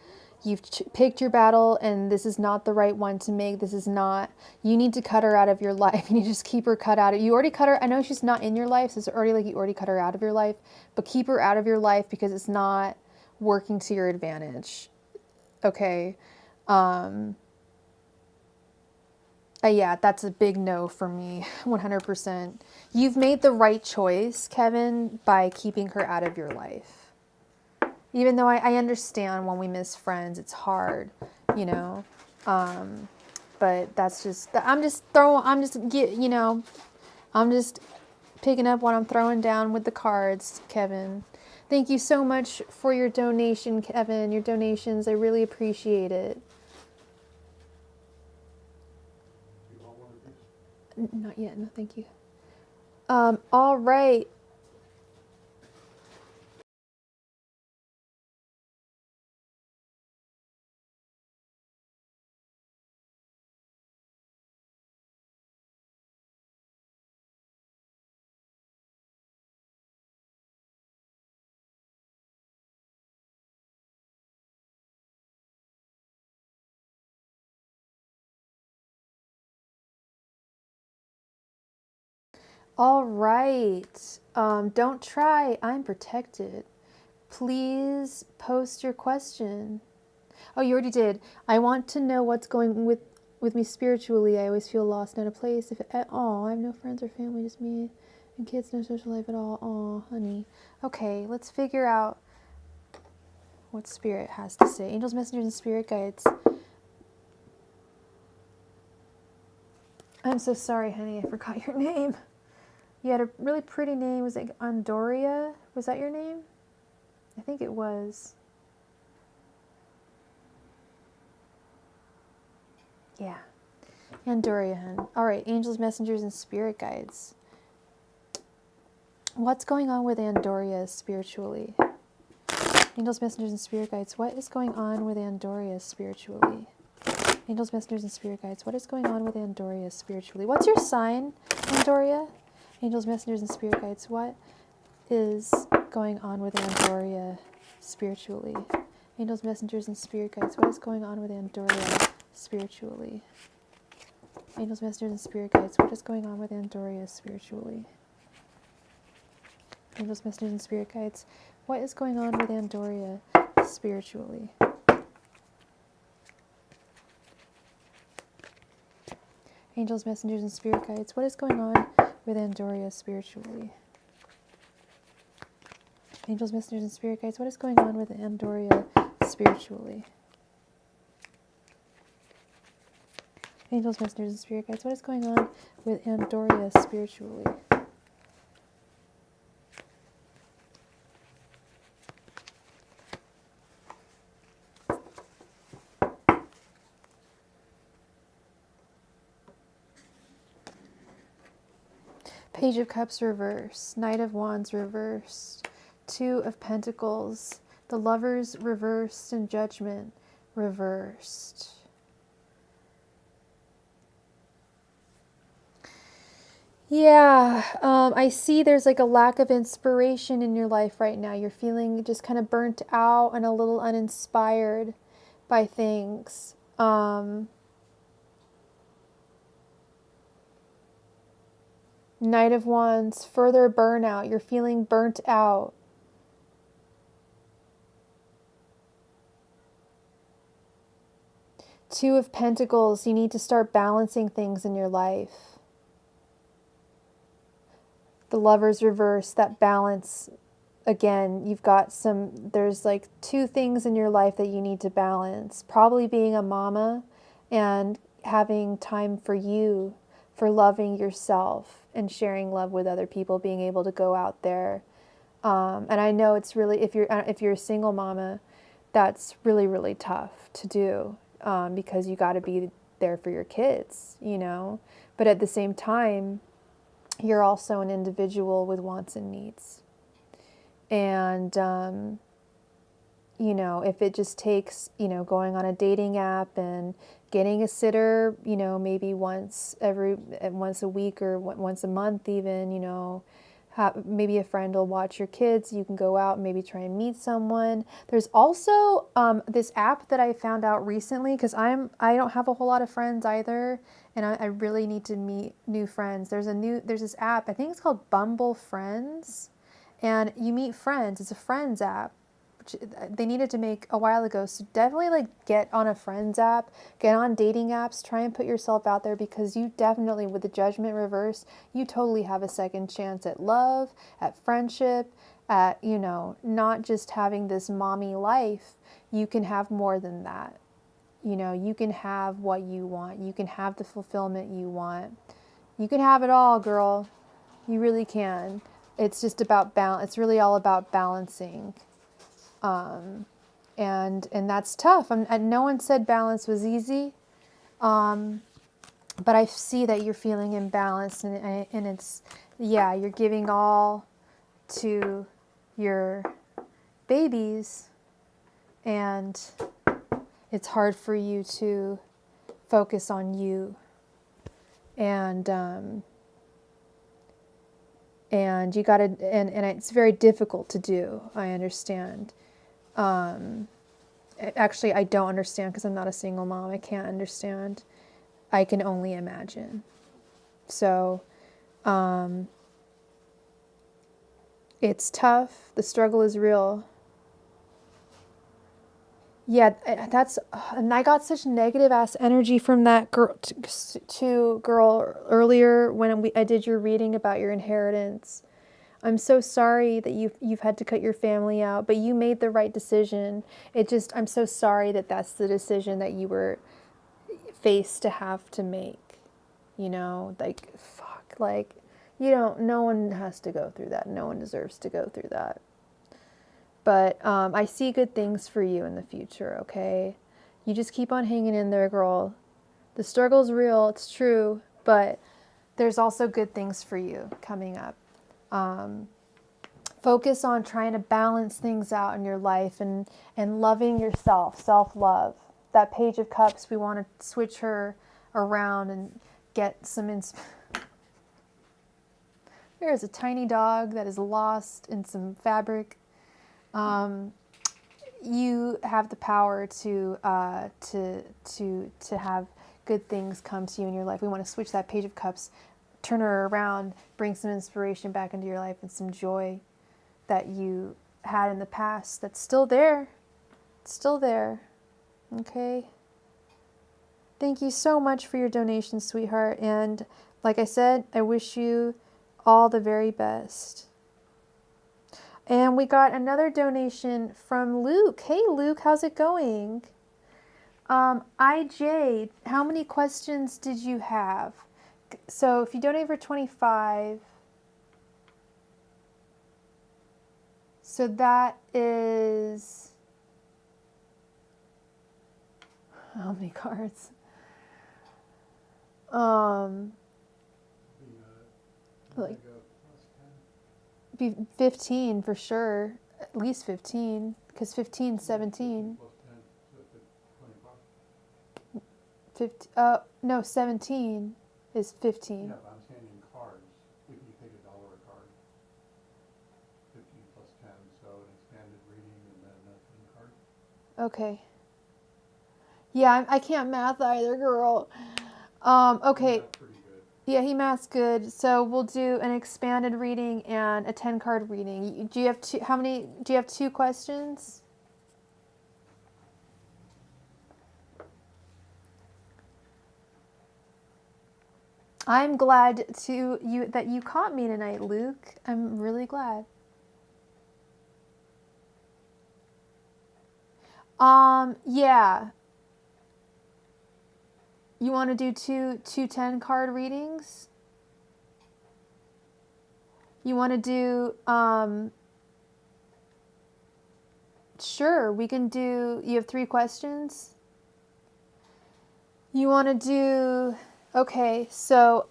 You've picked your battle, and this is not the right one to make. You need to cut her out of your life. You need to just keep her cut out. You already cut her. I know she's not in your life, so it's already like you already cut her out of your life, but keep her out of your life because it's not working to your advantage. Okay. Yeah, that's a big no for me, 100%. You've made the right choice, Kevin, by keeping her out of your life. Even though I understand when we miss friends, it's hard, but that's just, I'm just picking up what I'm throwing down with the cards, Kevin. Thank you so much for your donation, Kevin. Your donations, I really appreciate it. Not yet, no, thank you. All right. All right. Don't try. I'm protected. Please post your question. Oh, you already did. I want to know what's going with with me spiritually, I always feel lost and out of place. If at all, I have no friends or family, just me and kids, no social life at all. Oh, honey. Okay, let's figure out what spirit has to say. Angels, messengers, and spirit guides. I'm so sorry, honey. I forgot your name. You had a really pretty name. Was it Andoria? Was that your name? I think it was. Yeah. Andoria, hun. All right, angels, messengers, and spirit guides. What's going on with Andoria spiritually? Angels, messengers, and spirit guides. What is going on with Andoria spiritually? Angels, messengers, and spirit guides. What is going on with Andoria spiritually? What's your sign, Andoria? Angels, messengers, and spirit guides. What is going on with Andoria spiritually? Angels, messengers, and spirit guides. What is going on with Andoria spiritually? Angels, messengers, and spirit guides. What is going on with Andoria spiritually? Angels, messengers, and spirit guides. What is going on with Andoria spiritually? Angels, messengers, and spirit guides. What is going on with Andoria spiritually? Angels, messengers, and spirit guides. What is going on with Andoria spiritually? Angels, messengers, and spirit guides. What is going on with Andoria spiritually? Page of Cups reversed, Knight of Wands reversed, Two of Pentacles, the Lovers reversed, and Judgment reversed. Yeah, I see there's like a lack of inspiration in your life right now. You're feeling just kind of burnt out and a little uninspired by things. Knight of Wands, further burnout. You're feeling burnt out. Two of Pentacles, you need to start balancing things in your life. The Lovers reverse, that balance. Again, you've got there's like two things in your life that you need to balance. Probably being a mama and having time for you, for loving yourself and sharing love with other people, being able to go out there. And I know it's really, if you're a single mama, that's really, really tough to do, because you got to be there for your kids, you know. But at the same time, you're also an individual with wants and needs. And, you know, if it just takes, you know, going on a dating app and getting a sitter, you know, maybe once a week or once a month even, you know, maybe a friend will watch your kids. You can go out and maybe try and meet someone. There's also this app that I found out recently, because I don't have a whole lot of friends either, and I really need to meet new friends. There's this app, I think it's called Bumble Friends, and you meet friends. It's a friends app, which they needed to make a while ago. So definitely like get on a friends app, get on dating apps, try and put yourself out there, because you definitely, with the Judgment reverse, you totally have a second chance at love, at friendship, at, you know, not just having this mommy life. You can have more than that. You know, you can have what you want. You can have the fulfillment you want. You can have it all, girl. You really can. It's just about balance. It's really all about balancing. And that's tough. And no one said balance was easy. But I see that you're feeling imbalanced, and it's, yeah, you're giving all to your babies, and it's hard for you to focus on you. And you got to, and it's very difficult to do. I understand. Actually, I don't understand, because I'm not a single mom. I can't understand. I can only imagine. So, it's tough. The struggle is real. Yeah, that's, and I got such negative ass energy from that girl to girl earlier when I did your reading about your inheritance. I'm so sorry that you've had to cut your family out, but you made the right decision. I'm so sorry that that's the decision that you were faced to have to make. You know, like, fuck, like, no one has to go through that. No one deserves to go through that. But I see good things for you in the future, okay? You just keep on hanging in there, girl. The struggle's real, it's true, but there's also good things for you coming up. Focus on trying to balance things out in your life and loving yourself, self-love. That Page of Cups, we want to switch her around and get some There is a tiny dog that is lost in some fabric. You have the power to have good things come to you in your life. We want to switch that Page of Cups, turn her around, bring some inspiration back into your life and some joy that you had in the past that's still there. It's still there. Okay? Thank you so much for your donation, sweetheart. And like I said, I wish you all the very best. And we got another donation from Luke. Hey, Luke, how's it going? IJ, how many questions did you have? So if you donate for 25, so that is, how many cards? Like, be 15 for sure, at least 15, because 15 is 17. 50, no, 17 is 15. Yeah, but I'm saying in cards, if you take $1 a card, 15 plus 10, so an expanded reading and then 10 cards. Okay. Yeah, I can't math either, girl. Okay. That's pretty good. Yeah, he maths good. So we'll do an expanded reading and a 10-card reading. Do you have two? How many? Do you have 2 questions? I'm glad that you caught me tonight, Luke. I'm really glad. Yeah. You want to do two 10-card readings? You want to do, sure, we can do, you have 3 questions? You want to do, okay, so,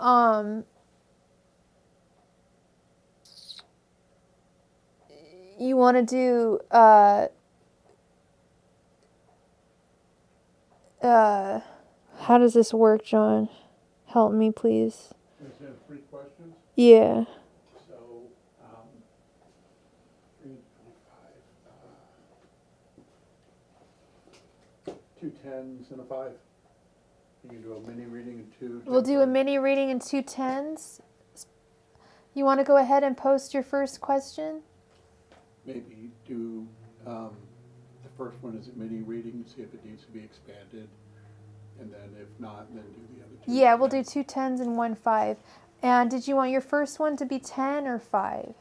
you want to do, how does this work, John? Help me, please. Is there 3 questions? Yeah. So, 3, 25, 2 10s and a 5. You can do a mini reading and 2 We'll do a mini reading and 2 10s. You want to go ahead and post your first question? Maybe do the first one is a mini reading, see if it needs to be expanded, and then if not, then do the other 2. Yeah, we'll do 2 10s and 1 5. And did you want your first one to be 10 or 5?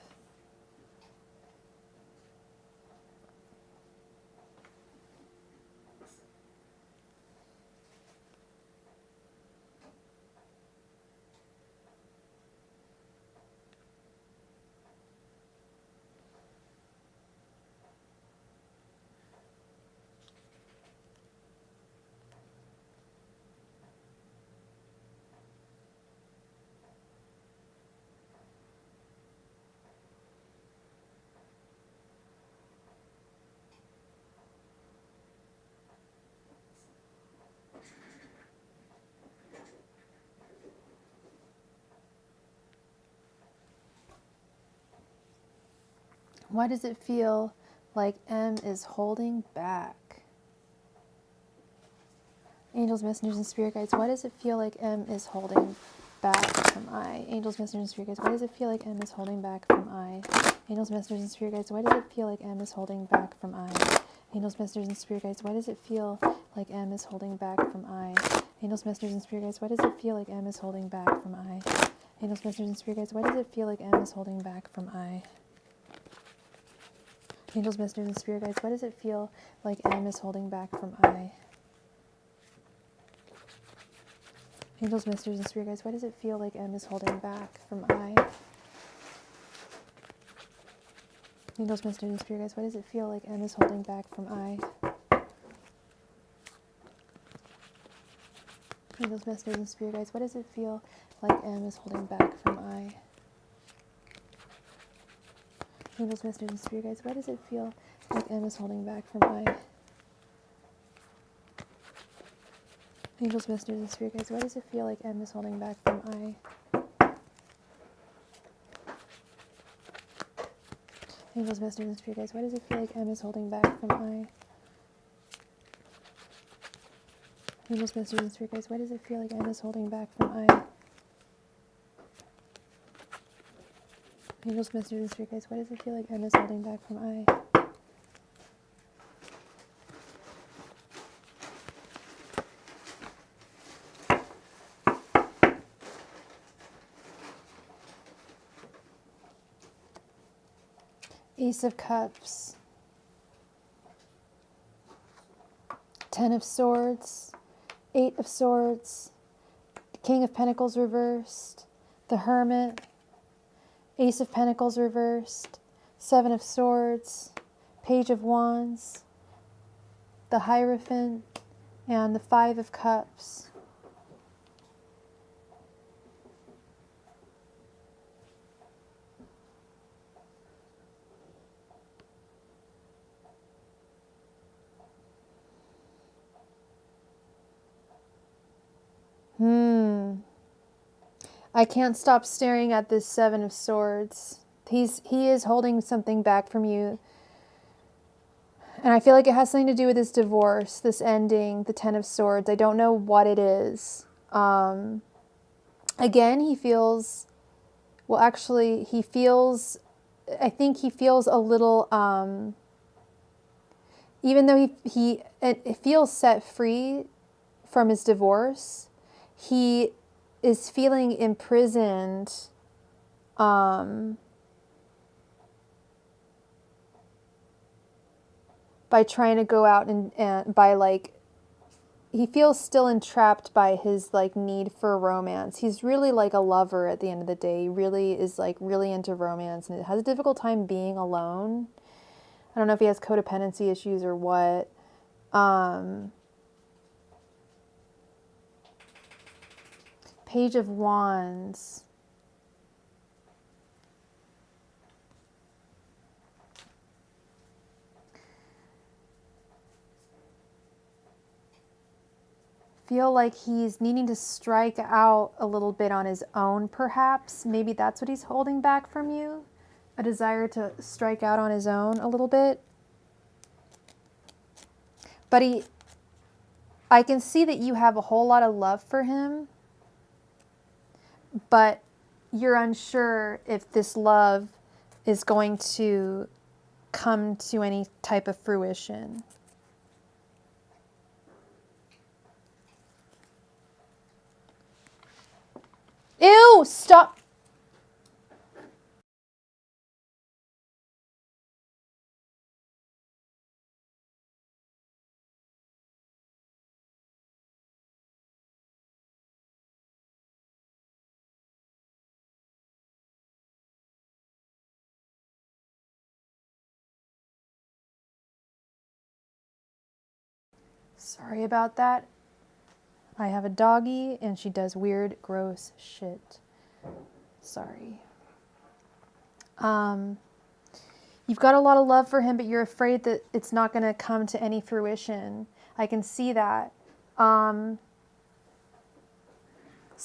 Why does it feel like M is holding back? Angels, messengers, and spirit guides, why does it feel like M is holding back from I? Angels, messengers, and spirit guides, why does it feel like M is holding back from I? Angels, messengers, and spirit guides, why does it feel like M is holding back from I? Angels, messengers, and spirit guides, why does it feel like M is holding back from I? Angels, messengers, and spirit guides, why does it feel like M is holding back from I? Angels, messengers, and spirit guides, why does it feel like M is holding back from I? Angels, messengers, and spirit guides, why does it feel like M is holding back from I? Angels, messengers, and spirit guides, why does it feel like M is holding back from I? Angels, messengers, and spirit guides, why does it feel like M is holding back from I? Angels, messengers, and spirit guides, why does it feel like M is holding back from I? Angels, messengers, and spirit guides, why does it feel like M is holding back from I? Angels, messengers, and spirit guides, why does it feel like M is holding back from I? Angels, messengers, and spirit guides, why does it feel like M is holding back from I? Angels, messengers, and spirit guides, why does it feel like M is holding back from I? Angels, messengers, and spirit guides, why does it feel like M is holding back from I? Ace of Cups, Ten of Swords, Eight of Swords, King of Pentacles reversed, the Hermit, Ace of Pentacles reversed, Seven of Swords, Page of Wands, the Hierophant, and the Five of Cups. I can't stop staring at this Seven of Swords. He is holding something back from you. And I feel like it has something to do with this divorce, this ending, the Ten of Swords. I don't know what it is. Again, he feels, well, actually, I think he feels a little, even though it feels set free from his divorce, he is feeling imprisoned by trying to go out and by like, he feels still entrapped by his like need for romance. He's really like a lover at the end of the day. He really is like really into romance and has a difficult time being alone. I don't know if he has codependency issues or what. Page of Wands. Feel like he's needing to strike out a little bit on his own, perhaps. Maybe that's what he's holding back from you. A desire to strike out on his own a little bit. But I can see that you have a whole lot of love for him, but you're unsure if this love is going to come to any type of fruition. Ew, stop. Sorry about that. I have a doggy and she does weird, gross shit. Sorry. You've got a lot of love for him, but you're afraid that it's not going to come to any fruition. I can see that. So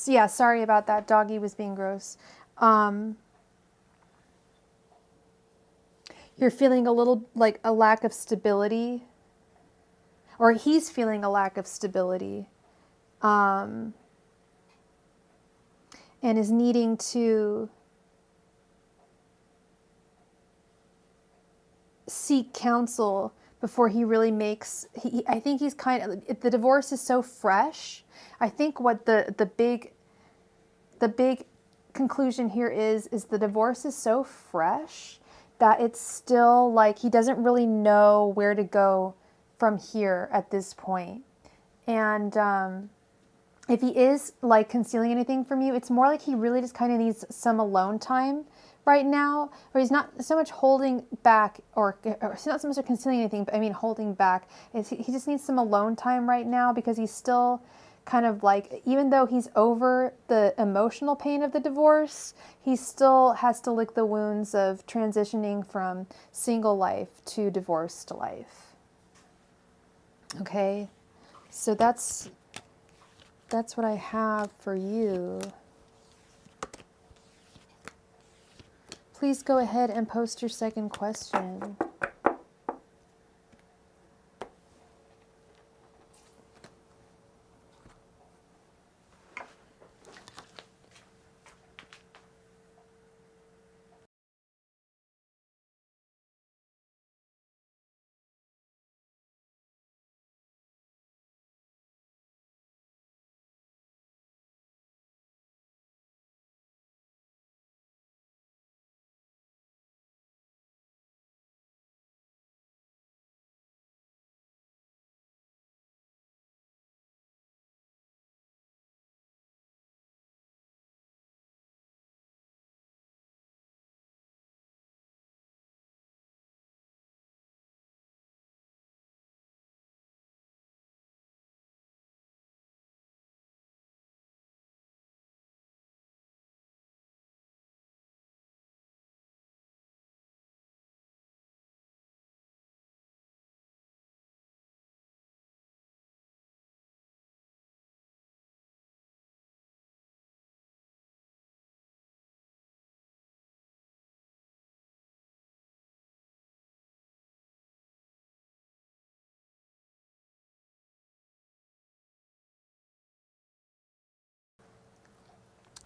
yeah, sorry about that. Doggy was being gross. You're feeling a little like a lack of stability, or he's feeling a lack of stability, and is needing to seek counsel before he really makes, I think he's kind of, the divorce is so fresh. I think what the big conclusion here is the divorce is so fresh that it's still like he doesn't really know where to go from here at this point. And if he is like concealing anything from you, it's more like he really just kind of needs some alone time right now, or he's not so much holding back, or he's not so much concealing anything, but I mean holding back. He just needs some alone time right now because he's still kind of like, even though he's over the emotional pain of the divorce, he still has to lick the wounds of transitioning from single life to divorced life. Okay, so that's what I have for you. Please go ahead and post your second question.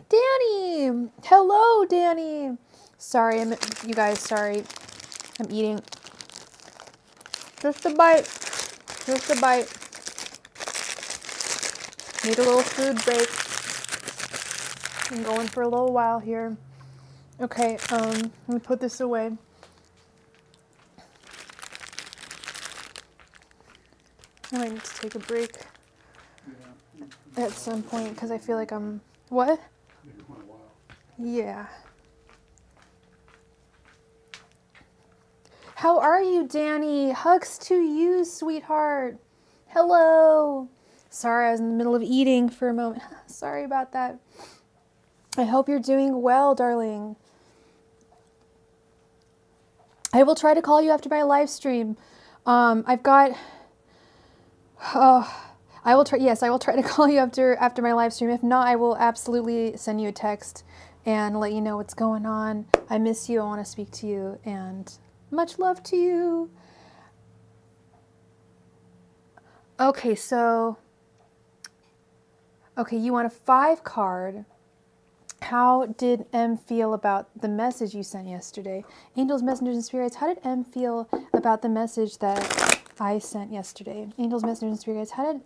Danny! Hello, Danny! Sorry, you guys, sorry. I'm eating. Just a bite. Just a bite. Need a little food break. I'm going for a little while here. Okay, let me put this away. I might need to take a break at some point because I feel like I'm... What? Yeah. How are you, Danny? Hugs to you, sweetheart. Hello. Sorry, I was in the middle of eating for a moment. Sorry about that. I hope you're doing well, darling. I will try to call you after my live stream. I've got... I will try. Yes, I will try to call you after my live stream. If not, I will absolutely send you a text and let you know what's going on. I miss you. I want to speak to you, and much love to you. Okay, so you want a 5 card. How did M feel about the message you sent yesterday? Angels, messengers, and spirits, how did M feel about the message that I sent yesterday? Angels, messengers, and spirit guides, how did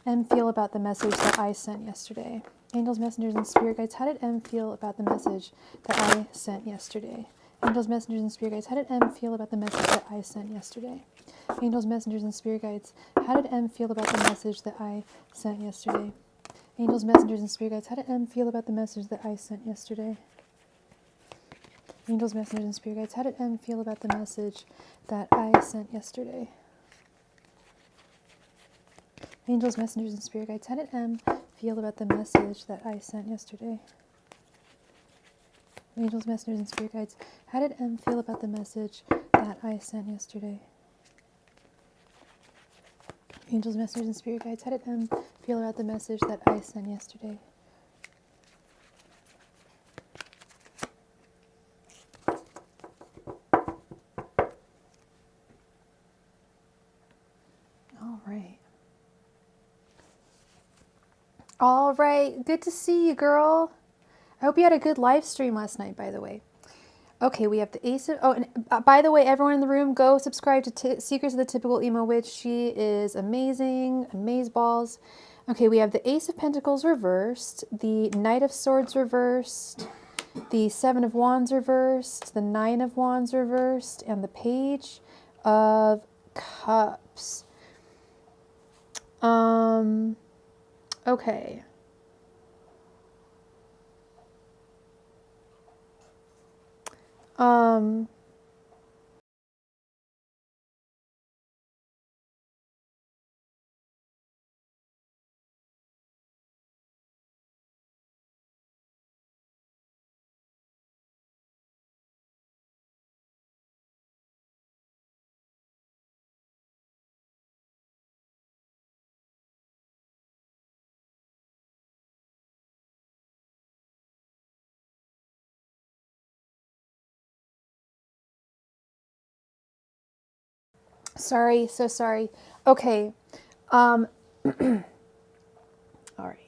M feel about the message that I sent yesterday? Angels, messengers, and spirit guides, how did M feel about the message that I sent yesterday? Angels, messengers, and spirit guides, how did M feel about the message that I sent yesterday? Angels, messengers, and spirit guides, how did M feel about the message that I sent yesterday? Angels, messengers, and spirit guides, how did M feel about the message that I sent yesterday? Angels, messengers, and spirit guides, how did M feel about the message that I sent yesterday? Angels, messengers, and spirit guides, how did M feel about the message that I sent yesterday? Angels, messengers, and spirit guides, how did M feel about the message that I sent yesterday? Angels, messengers, and spirit guides, how did M feel about the message that I sent yesterday? All right. All right. Good to see you, girl. I hope you had a good live stream last night, by the way. Okay, we have the Ace of... Oh, and by the way, everyone in the room, go subscribe to Secrets of the Typical Emo Witch. She is amazing. Amazeballs. Okay, we have the Ace of Pentacles reversed, the Knight of Swords reversed, the Seven of Wands reversed, the Nine of Wands reversed, and the Page of Cups. Okay. Sorry, so sorry. Okay. All right.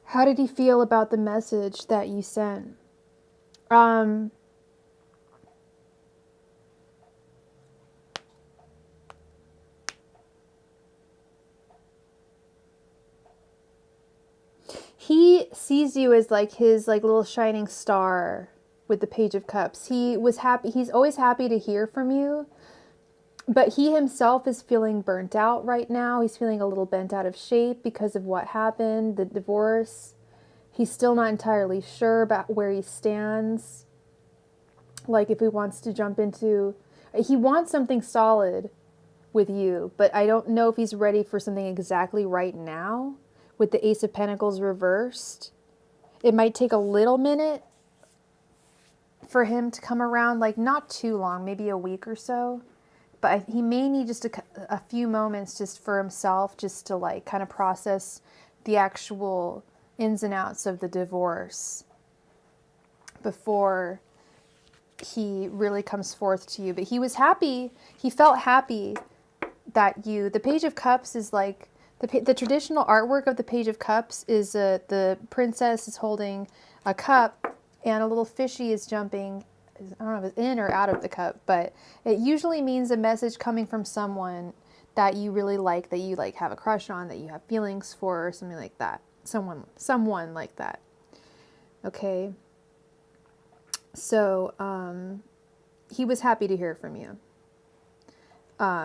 How did he feel about the message that you sent? He sees you as like his like little shining star with the Page of Cups. He was happy. He's always happy to hear from you. But he himself is feeling burnt out right now. He's feeling a little bent out of shape because of what happened, the divorce. He's still not entirely sure about where he stands. Like if he wants to jump into... He wants something solid with you, but I don't know if he's ready for something exactly right now with the Ace of Pentacles reversed. It might take a little minute for him to come around, like not too long, maybe a week or so. But he may need just a few moments just for himself, just to like kind of process the actual ins and outs of the divorce before he really comes forth to you. But he was happy. He felt happy that the Page of Cups is like, the traditional artwork of the Page of Cups is the princess is holding a cup and a little fishy is jumping, I don't know if it's in or out of the cup, but it usually means a message coming from someone that you really like, that you like have a crush on, that you have feelings for, or something like that. Someone like that. Okay. So, he was happy to hear from you.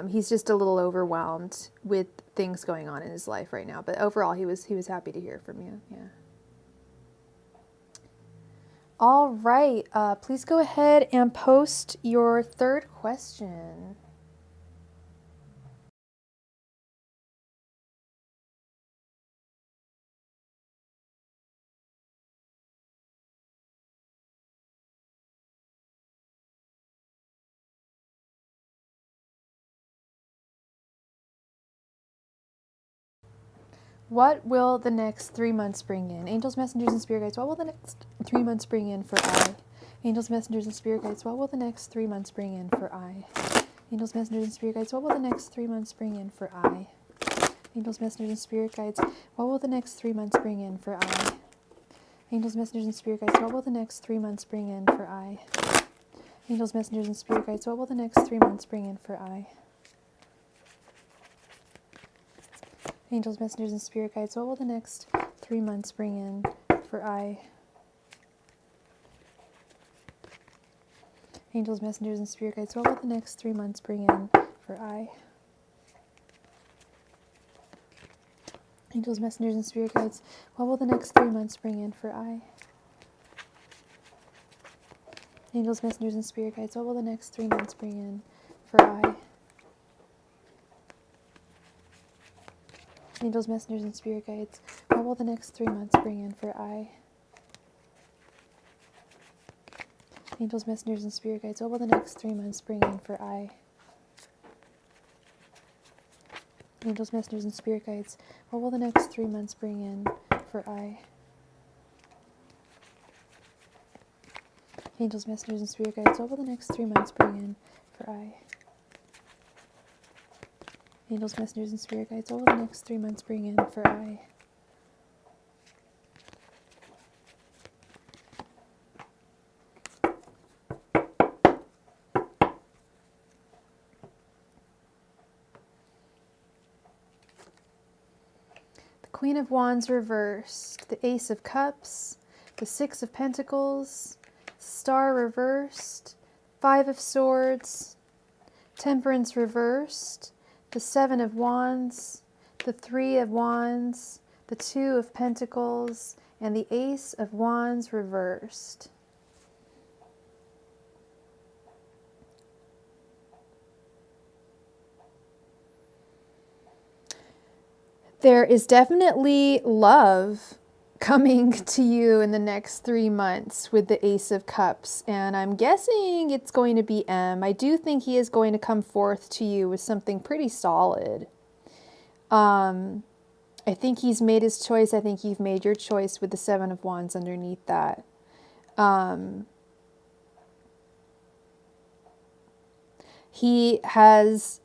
He's just a little overwhelmed with things going on in his life right now, but overall he was happy to hear from you. Yeah. All right, please go ahead and post your third question. What will the next 3 months bring in? Angels, messengers, and spirit guides, what will the next 3 months bring in for I? Angels, messengers, and spirit guides, what will the next 3 months bring in for I? Angels, messengers, and spirit guides, what will the next 3 months bring in for I? Angels, messengers, and spirit guides, what will the next 3 months bring in for I? Angels, messengers, and spirit guides, what will the next 3 months bring in for I? Angels, messengers, and spirit guides, what will the next 3 months bring in for I? Angels, messengers, and spirit guides, what will the next 3 months bring in for I? Angels, messengers, and spirit guides, what will the next 3 months bring in for I? Angels, messengers, and spirit guides, what will the next 3 months bring in for I? Angels, messengers, and spirit guides, what will the next 3 months bring in for I? Angels, messengers, and spirit guides, what will the next 3 months bring in for I? Angels, messengers, and spirit guides, what will the next 3 months bring in for I? Angels, messengers, and spirit guides, what will the next 3 months bring in for I? Angels, messengers, and spirit guides, what will the next 3 months bring in for I? Angels, messengers, and spirit guides, what will the next 3 months bring in for I? The Queen of Wands reversed, the Ace of Cups, the Six of Pentacles, Star reversed, Five of Swords, Temperance reversed, the Seven of Wands, the Three of Wands, the Two of Pentacles, and the Ace of Wands reversed. There is definitely love coming to you in the next 3 months with the Ace of Cups, and I'm guessing it's going to be M. I do think he is going to come forth to you with something pretty solid. I think he's made his choice. I think you've made your choice with the Seven of Wands underneath that. He has...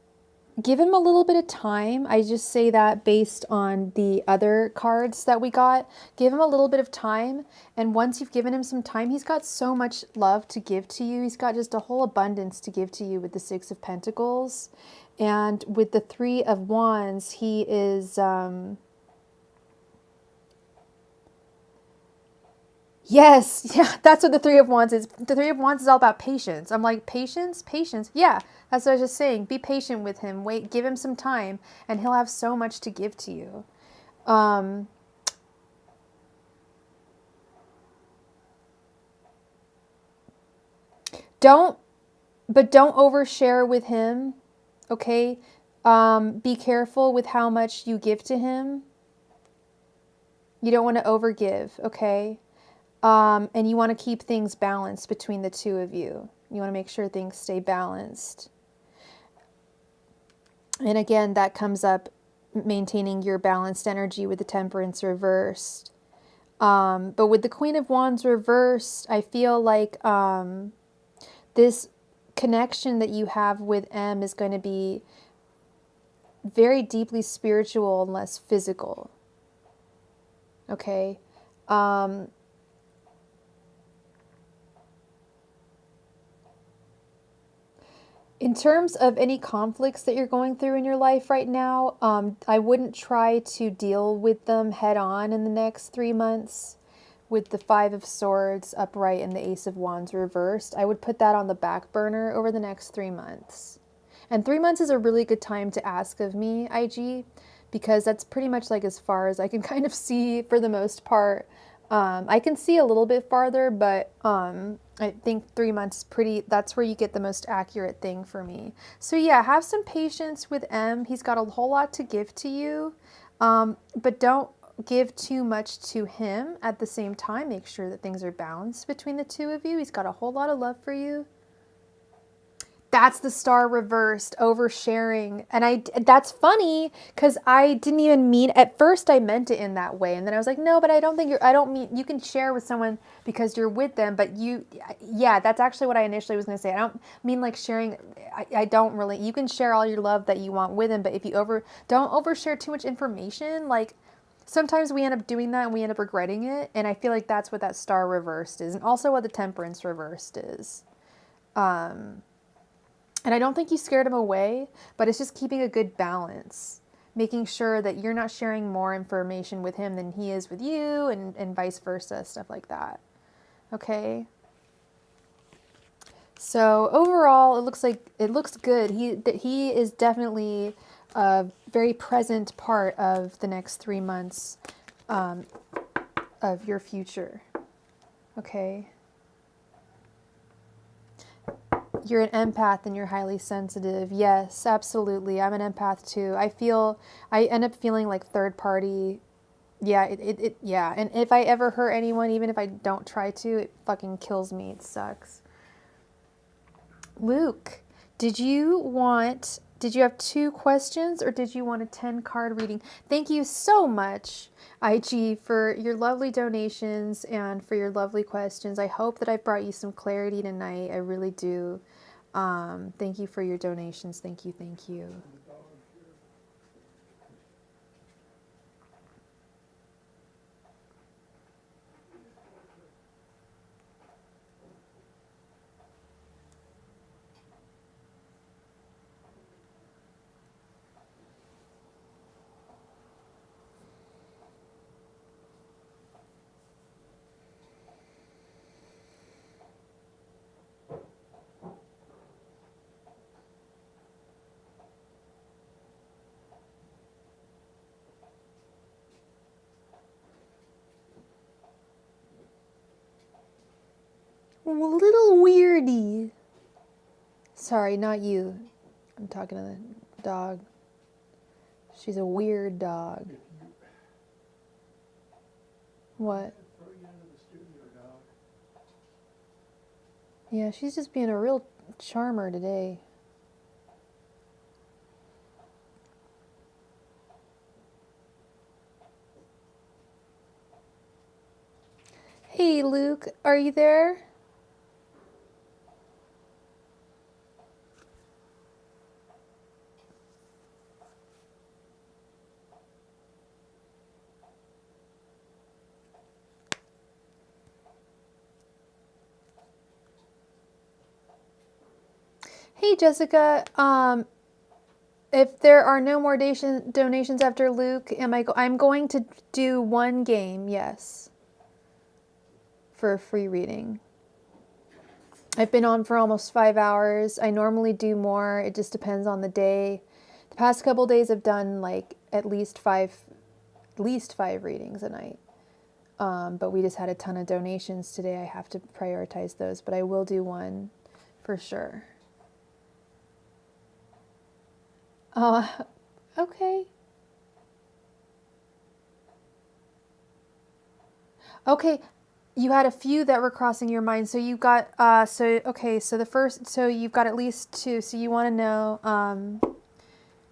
Give him a little bit of time. I just say that based on the other cards that we got. Give him a little bit of time. And once you've given him some time, he's got so much love to give to you. He's got just a whole abundance to give to you with the Six of Pentacles. And with the Three of Wands, he is... Yes, yeah, that's what the Three of Wands is. The Three of Wands is all about patience. I'm like, patience? Patience? Yeah, that's what I was just saying. Be patient with him. Wait, give him some time, and he'll have so much to give to you. Don't overshare with him, okay? Be careful with how much you give to him. You don't want to overgive, okay? And you want to keep things balanced between the two of you. You want to make sure things stay balanced. And again, that comes up maintaining your balanced energy with the Temperance reversed. But with the Queen of Wands reversed, I feel like this connection that you have with M is going to be very deeply spiritual and less physical. Okay? In terms of any conflicts that you're going through in your life right now, I wouldn't try to deal with them head on in the next 3 months with the Five of Swords upright and the Ace of Wands reversed. I would put that on the back burner over the next 3 months. And 3 months is a really good time to ask of me, IG, because that's pretty much like as far as I can kind of see for the most part. I can see a little bit farther, but I think 3 months that's where you get the most accurate thing for me. So yeah, have some patience with M. He's got a whole lot to give to you, but don't give too much to him at the same time. Make sure that things are balanced between the two of you. He's got a whole lot of love for you. That's the Star reversed, oversharing. And that's funny because I didn't even mean, at first I meant it in that way. And then I was like, no, but I don't mean, you can share with someone because you're with them, but yeah, that's actually what I initially was going to say. I don't mean like sharing. I don't really, you can share all your love that you want with them, but if you don't overshare too much information, like sometimes we end up doing that and we end up regretting it. And I feel like that's what that Star reversed is. And also what the Temperance reversed is. And I don't think you scared him away, but it's just keeping a good balance. Making sure that you're not sharing more information with him than he is with you, and vice versa, stuff like that. Okay? So overall, it looks good. He is definitely a very present part of the next 3 months of your future. Okay? You're an empath and you're highly sensitive. Yes, absolutely. I'm an empath too. I end up feeling like third party. Yeah, yeah. And if I ever hurt anyone, even if I don't try to, it fucking kills me. It sucks. Luke, did you have 2 questions or did you want a 10-card reading? Thank you so much, IG, for your lovely donations and for your lovely questions. I hope that I've brought you some clarity tonight. I really do. Thank you for your donations. Thank you. Thank you. Little weirdy. Sorry, not you. I'm talking to the dog. She's a weird dog. What? Throw you into the studio, dog. Yeah, she's just being a real charmer today. Hey, Luke, are you there? Hey, Jessica. If there are no more donations after Luke, I'm going to do one game, yes, for a free reading. I've been on for almost 5 hours. I normally do more. It just depends on the day. The past couple days I've done like at least five readings a night. But we just had a ton of donations today. I have to prioritize those, but I will do one for sure. Okay. Okay, you had a few that were crossing your mind. So you got, so the first, so you've got at least two. So you want to know,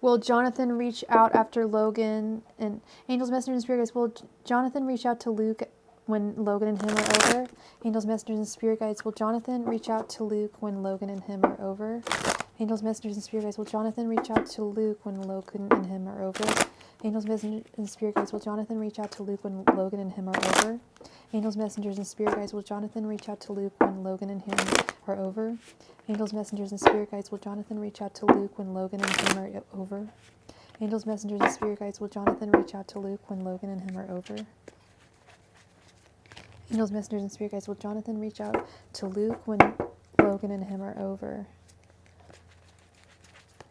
will Jonathan reach out after Logan and Angels, Messengers, and Spirit Guides? Will Jonathan reach out to Luke when Logan and him are over? Angels, Messengers, and Spirit Guides, will Jonathan reach out to Luke when Logan and him are over? Angels, Messengers, and Spirit Guides, will Jonathan reach out to Luke when Logan and him are over? Angels, Messengers, and Spirit Guides, will Jonathan reach out to Luke when Logan and him are over? Angels, Messengers, and Spirit Guides, will Jonathan reach out to Luke when Logan and him are over? Angels, Messengers, and Spirit Guides, will Jonathan reach out to Luke when Logan and him are over? Angels, Messengers, and Spirit Guides, will Jonathan reach out to Luke when Logan and him are over? Angels, Messengers, and Spirit Guides, will Jonathan reach out to Luke when Logan and him are over?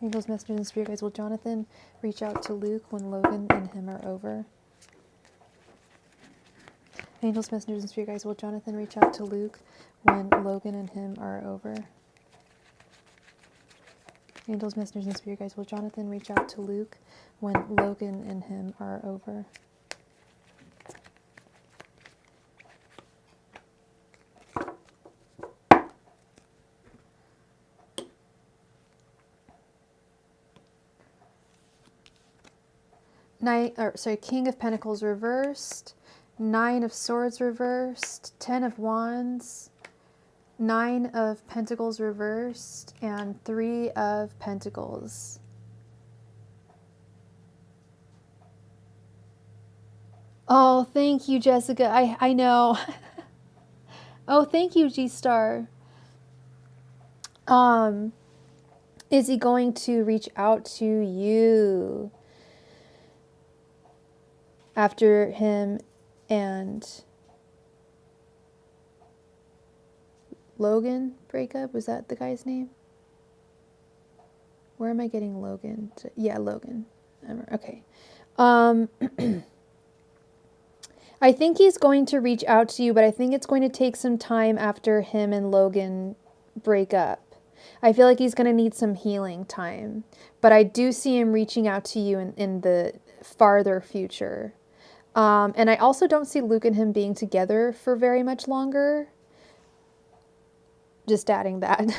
Angels, Messengers, and Spirit Guides, will Jonathan reach out to Luke when Logan and him are over? Angels, Messengers, and Spirit Guides, will Jonathan reach out to Luke when Logan and him are over? Angels, Messengers, and Spirit Guides, will Jonathan reach out to Luke when Logan and him are over? King of Pentacles reversed, 9 of Swords reversed, 10 of Wands, 9 of Pentacles reversed, and 3 of Pentacles. Oh, thank you, Jessica. I know. Oh, thank you, G-Star. Is he going to reach out to you after him and Logan breakup? Was that the guy's name? Where am I getting Logan? Yeah, Logan. Okay. I think he's going to reach out to you, but I think it's going to take some time after him and Logan break up. I feel like he's going to need some healing time, but I do see him reaching out to you in the farther future. And I also don't see Luke and him being together for very much longer. Just adding that.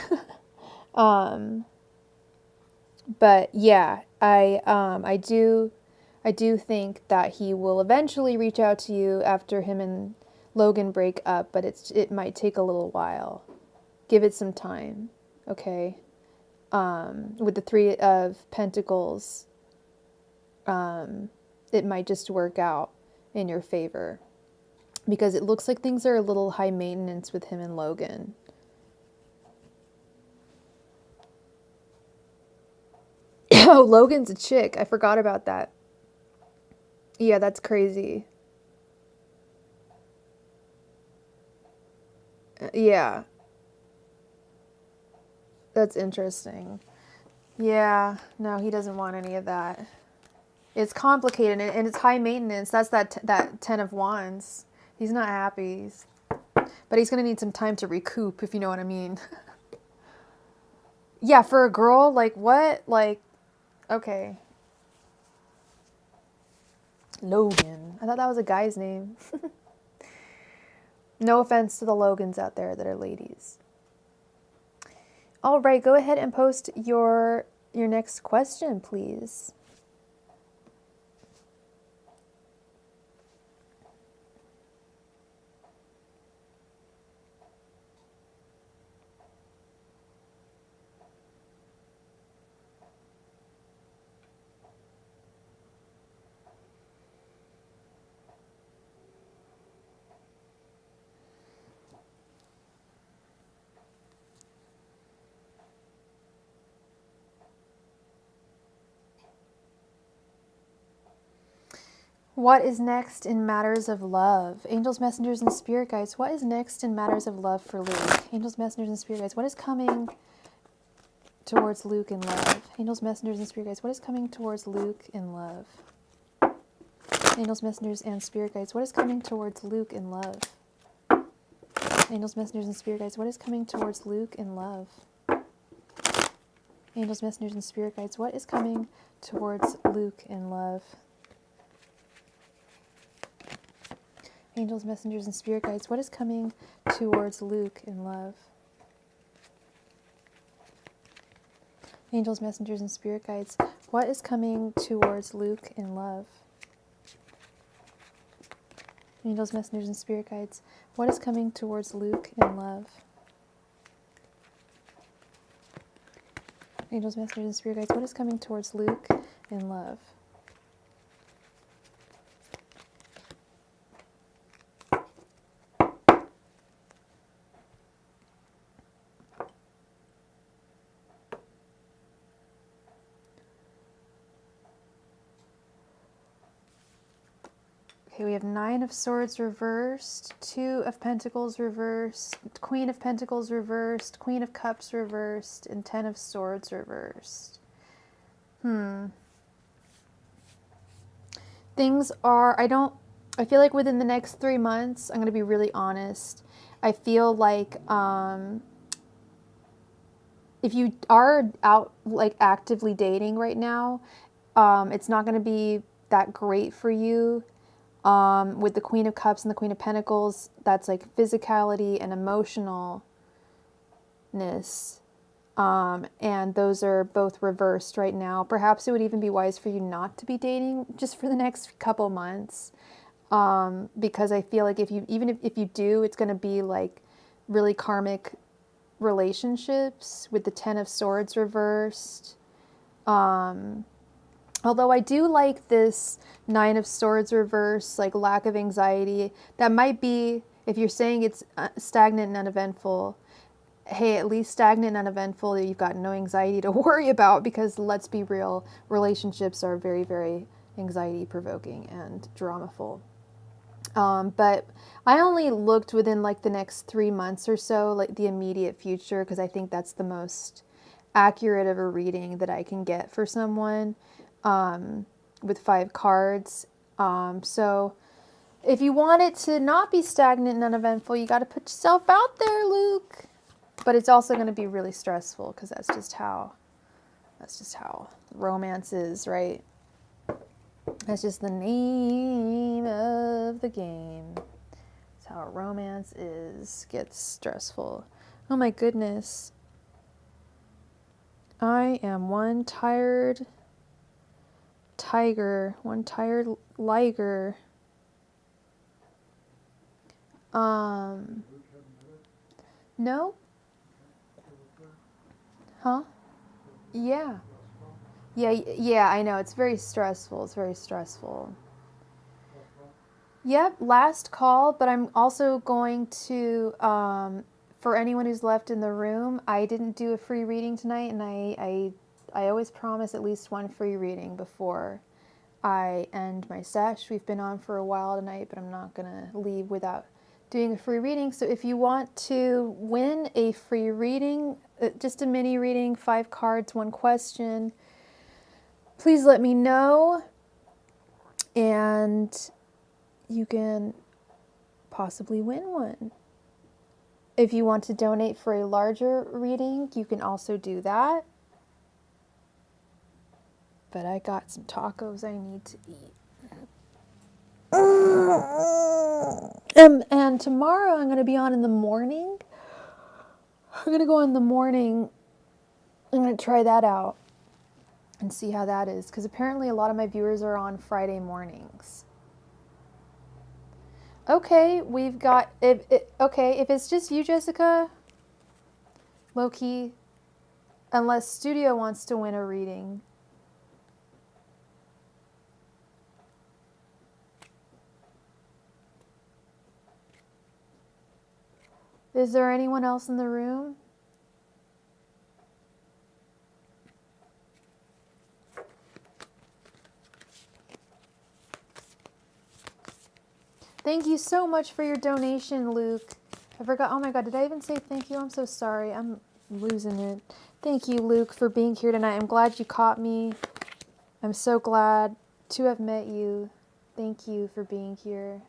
But yeah, I do think that he will eventually reach out to you after him and Logan break up, but it might take a little while. Give it some time, okay? With the 3 of Pentacles, it might just work out in your favor, because it looks like things are a little high maintenance with him and Logan. Oh, Logan's a chick. I forgot about that. Yeah, that's crazy. Yeah. That's interesting. Yeah, no, he doesn't want any of that. It's complicated and it's high maintenance. That's that 10 of Wands. He's not happy. But he's going to need some time to recoup, if you know what I mean. Yeah, for a girl, like, what? Like, okay. Logan. I thought that was a guy's name. No offense to the Logans out there that are ladies. All right, go ahead and post your next question, please. What is next in matters of love? Angels, messengers, and spirit guides. What is next in matters of love for Luke? Angels, messengers, and spirit guides. What is coming towards Luke in love? Angels, messengers, and spirit guides. What is coming towards Luke in love? Angels, messengers, and spirit guides. What is coming towards Luke in love? Angels, messengers, and spirit guides. What is coming towards Luke in love? Angels, messengers, and spirit guides. What is coming towards Luke in love? Angels, messengers, and spirit guides. What is coming towards Luke in love? Angels, messengers, and spirit guides. What is coming towards Luke in love? Angels, messengers, and spirit guides. What is coming towards Luke in love? Angels, messengers, and spirit guides. What is coming towards Luke in love? Okay, we have 9 of Swords reversed, 2 of Pentacles reversed, Queen of Pentacles reversed, Queen of Cups reversed, and 10 of Swords reversed. Things are, I feel like within the next 3 months, I'm going to be really honest, I feel like if you are out like actively dating right now, it's not going to be that great for you. With the Queen of Cups and the Queen of Pentacles, that's like physicality and emotionalness. And those are both reversed right now. Perhaps it would even be wise for you not to be dating just for the next couple months. Because I feel like if you do, it's going to be like really karmic relationships with the 10 of Swords reversed. Although I do like this 9 of Swords reverse, like lack of anxiety. That might be, if you're saying it's stagnant and uneventful, hey, at least stagnant and uneventful, you've got no anxiety to worry about, because let's be real, relationships are very, very anxiety provoking and dramaful. But I only looked within like the next 3 months or so, like the immediate future, because I think that's the most accurate of a reading that I can get for someone. With 5 cards. So if you want it to not be stagnant and uneventful, you got to put yourself out there, Luke. But it's also going to be really stressful, because that's just how romance is, right? That's just the name of the game. That's how romance is. Gets stressful. Oh my goodness. I am one tired tiger, one tired liger. No? Huh? Yeah. Yeah, I know. It's very stressful. It's very stressful. Yep, last call, but I'm also going to, for anyone who's left in the room, I didn't do a free reading tonight, and I always promise at least one free reading before I end my sesh. We've been on for a while tonight, but I'm not going to leave without doing a free reading. So if you want to win a free reading, just a mini reading, 5 cards, 1 question, please let me know, and you can possibly win one. If you want to donate for a larger reading, you can also do that. But I got some tacos I need to eat. And tomorrow I'm going to be on in the morning. I'm going to go in the morning. I'm going to try that out and see how that is. Because apparently a lot of my viewers are on Friday mornings. Okay, we've got... if it's just you, Jessica, low-key, unless Studio wants to win a reading. Is there anyone else in the room? Thank you so much for your donation, Luke. I forgot. Oh my God, did I even say thank you? I'm so sorry. I'm losing it. Thank you, Luke, for being here tonight. I'm glad you caught me. I'm so glad to have met you. Thank you for being here.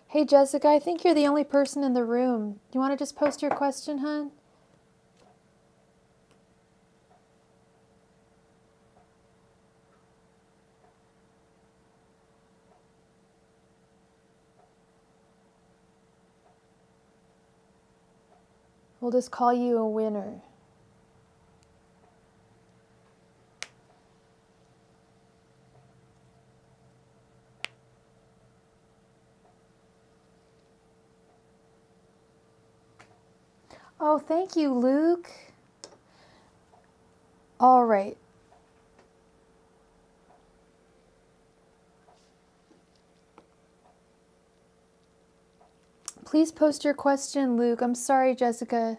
Hey, Jessica, I think you're the only person in the room. Do you want to just post your question, hon? We'll just call you a winner. Oh, thank you, Luke. All right. Please post your question, Luke. I'm sorry, Jessica.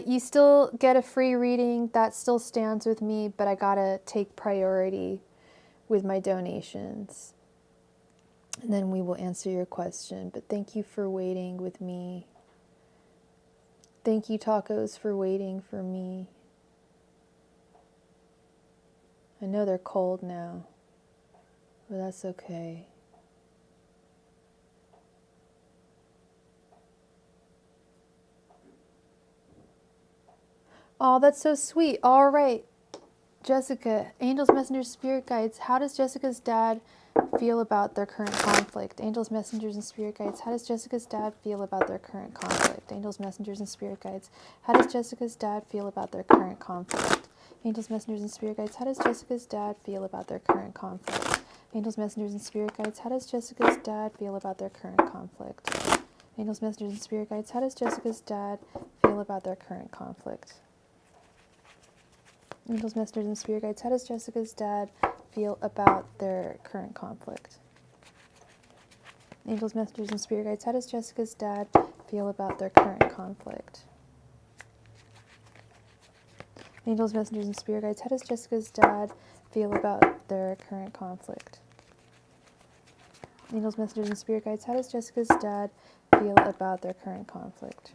You still get a free reading. That still stands with me, but I gotta take priority with my donations. And then we will answer your question. But thank you for waiting with me. Thank you, Tacos, for waiting for me. I know they're cold now, but that's okay. Oh, that's so sweet. All right, Jessica, angels, messengers, spirit guides. How does Jessica's dad feel about their current conflict? Angels, messengers, and spirit guides. How does Jessica's dad feel about their current conflict? Angels, messengers, and spirit guides. How does Jessica's dad feel about their current conflict? Angels, messengers, and spirit guides. How does Jessica's dad feel about their current conflict? Angels, messengers, and spirit guides. How does Jessica's dad feel about their current conflict? Angels, messengers, and spirit guides. How does Jessica's dad feel about their current conflict? Angels, messengers, and spirit guides. How does Jessica's dad feel about their current conflict? Angels, messengers, and spirit guides. How does Jessica's dad feel about their current conflict? Angels, messengers, and spirit guides. How does Jessica's dad feel about their current conflict? Angels, messengers, and spirit guides. How does Jessica's dad feel about their current conflict?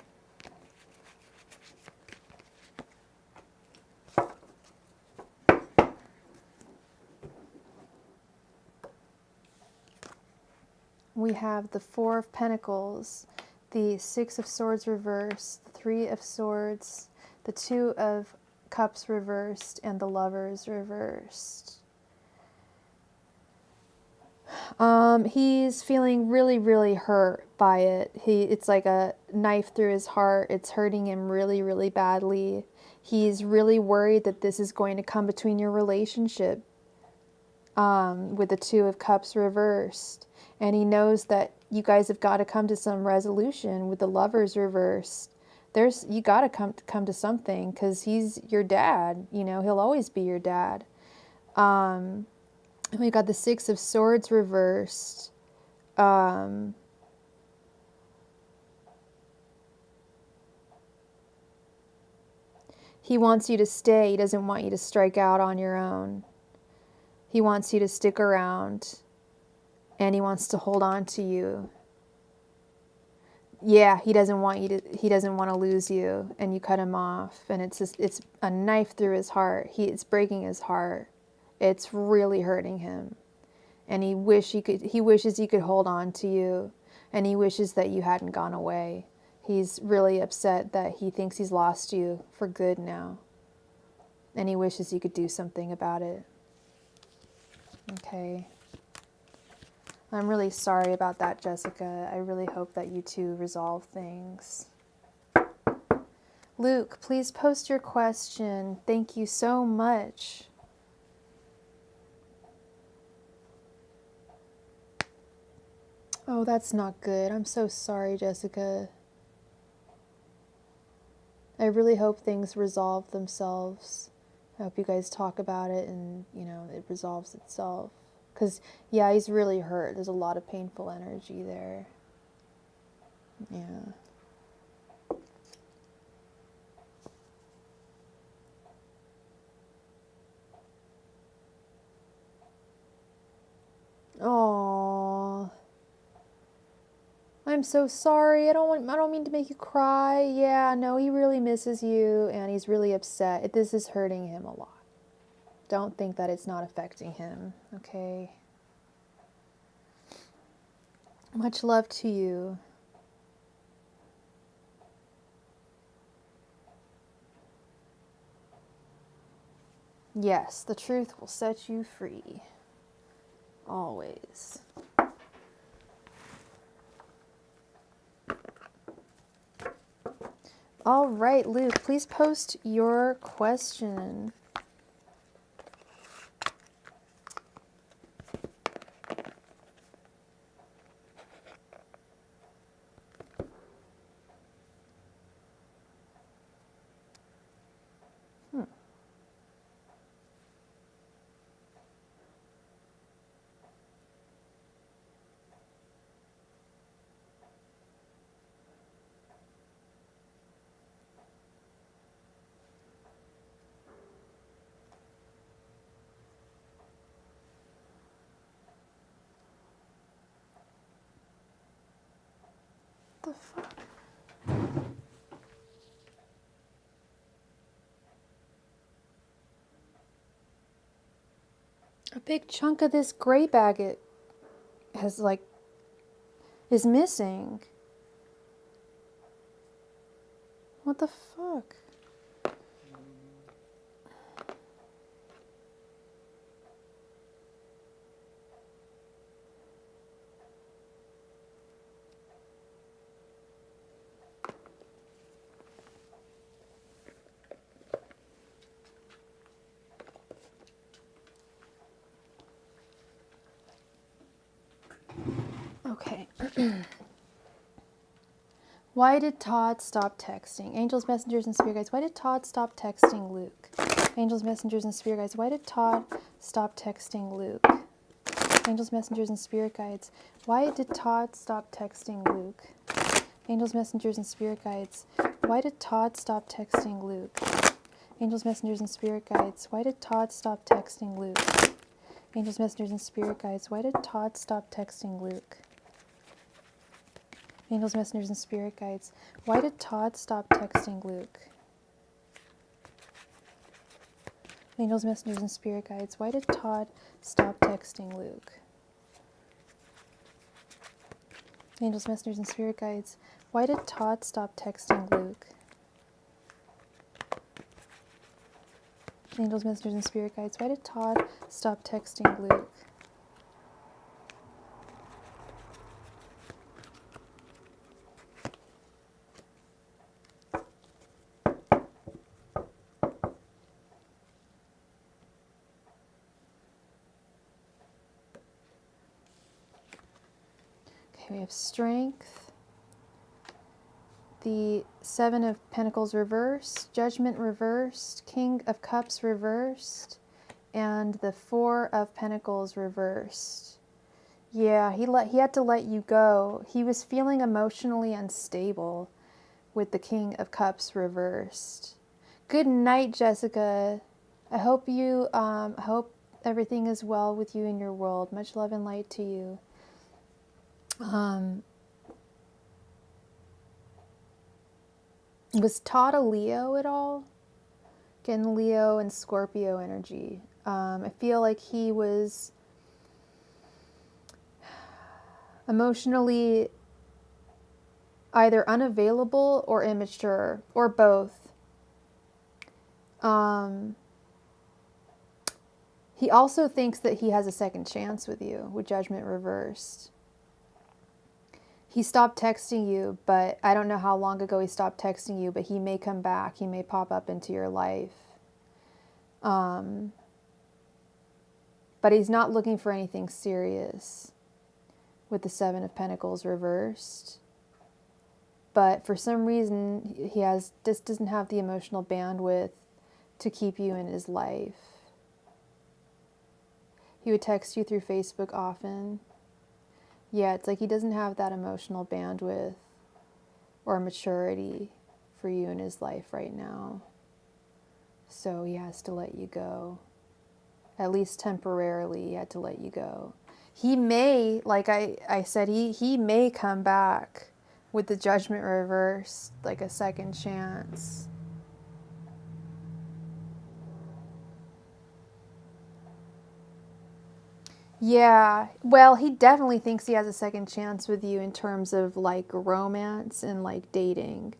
We have the Four of Pentacles, the Six of Swords reversed, the Three of Swords, the Two of Cups reversed, and the Lovers reversed. He's feeling really, really hurt by it. It's like a knife through his heart. It's hurting him really, really badly. He's really worried that this is going to come between your relationship, with the Two of Cups reversed. And he knows that you guys have got to come to some resolution with the Lovers reversed. You got to come to something, because he's your dad. You know, he'll always be your dad. We got the Six of Swords reversed. He wants you to stay. He doesn't want you to strike out on your own. He wants you to stick around, and he wants to hold on to you. yeah, he doesn't want you to, he doesn't want to lose you, and you cut him off, and it's just, it's a knife through his heart. It's breaking his heart. It's really hurting him. And he wishes he could hold on to you, and he wishes that you hadn't gone away. He's really upset that he thinks he's lost you for good now. And he wishes he could do something about it. Okay. I'm really sorry about that, Jessica. I really hope that you two resolve things. Luke, please post your question. Thank you so much. Oh, that's not good. I'm so sorry, Jessica. I really hope things resolve themselves. I hope you guys talk about it and, you know, it resolves itself. Because, yeah, he's really hurt. There's a lot of painful energy there. Yeah. Oh, I'm so sorry. I don't mean to make you cry. Yeah, no, he really misses you and he's really upset. This is hurting him a lot. Don't think that it's not affecting him, okay? Much love to you. Yes, the truth will set you free. Always. All right, Luke, please post your question. What the fuck? A big chunk of this gray bag has is missing. What the fuck? Okay. Why did Todd stop texting? Angels, messengers, and spirit guides. Why did Todd stop texting Luke? Angels, messengers, and spirit guides. Why did Todd stop texting Luke? Angels, messengers, and spirit guides. Why did Todd stop texting Luke? Angels, messengers, and spirit guides. Why did Todd stop texting Luke? Angels, messengers, and spirit guides. Why did Todd stop texting Luke? Angels, messengers, and spirit guides. Why did Todd stop texting Luke? Angels, messengers, and spirit guides. Why did Todd stop texting Luke? Angels, messengers, and spirit guides. Why did Todd stop texting Luke? Angels, messengers, and spirit guides. Why did Todd stop texting Luke? Angels, messengers, and spirit guides. Why did Todd stop texting Luke? Okay, we have strength, the Seven of Pentacles reversed, Judgment reversed, King of Cups reversed, and the Four of Pentacles reversed. Yeah, he had to let you go. He was feeling emotionally unstable with the King of Cups reversed. Good night, Jessica. I hope hope everything is well with you in your world. Much love and light to you. Was Todd a Leo at all? Getting Leo and Scorpio energy. I feel like he was emotionally either unavailable or immature, or both. He also thinks that he has a second chance with you, with Judgment reversed. He stopped texting you, but I don't know how long ago he stopped texting you, but he may come back. He may pop up into your life. But he's not looking for anything serious with the Seven of Pentacles reversed. But for some reason, he just doesn't have the emotional bandwidth to keep you in his life. He would text you through Facebook often. Yeah, it's like he doesn't have that emotional bandwidth or maturity for you in his life right now. So he has to let you go. At least temporarily, he had to let you go. He may, like I said, he may come back with the Judgment reversed, like a second chance. Yeah, well, he definitely thinks he has a second chance with you in terms of like romance and like dating.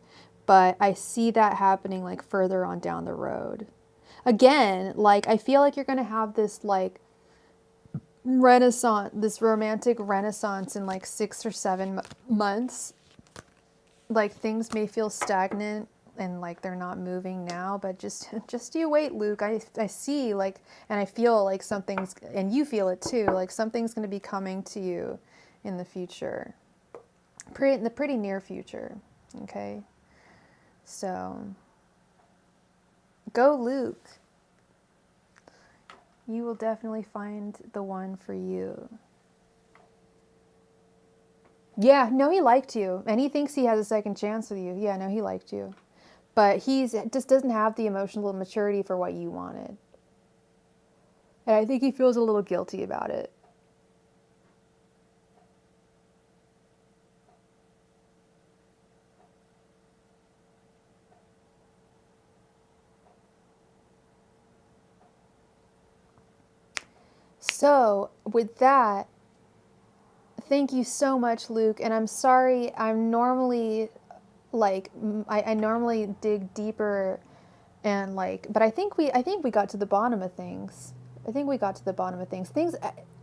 But I see that happening like further on down the road. Again, like I feel like you're going to have this like renaissance, this romantic renaissance in like 6 or 7 months. Like things may feel stagnant and like they're not moving now, but just you wait, Luke. I see like, and I feel like something's, and you feel it too, like something's going to be coming to you in the future, in the pretty near future. Okay, so go, Luke. You will definitely find the one for you. Yeah, no, he liked you, and he thinks he has a second chance with you. Yeah, no, he liked you. But he just doesn't have the emotional maturity for what you wanted. And I think he feels a little guilty about it. So, with that, thank you so much, Luke. And I'm sorry, I'm normally like, I normally dig deeper and like, but I think we got to the bottom of things. I think we got to the bottom of things. Things,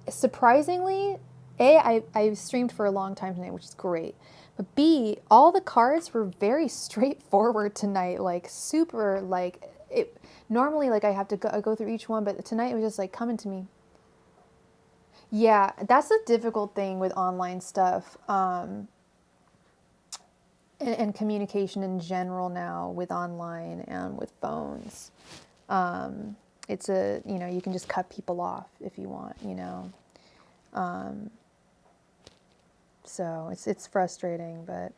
surprisingly, I streamed for a long time tonight, which is great. But B, all the cards were very straightforward tonight, like super, like, it, normally like I have to go through each one, but tonight it was just like coming to me. Yeah, that's the difficult thing with online stuff, and communication in general now with online and with phones. It's you can just cut people off if you want, So it's frustrating, but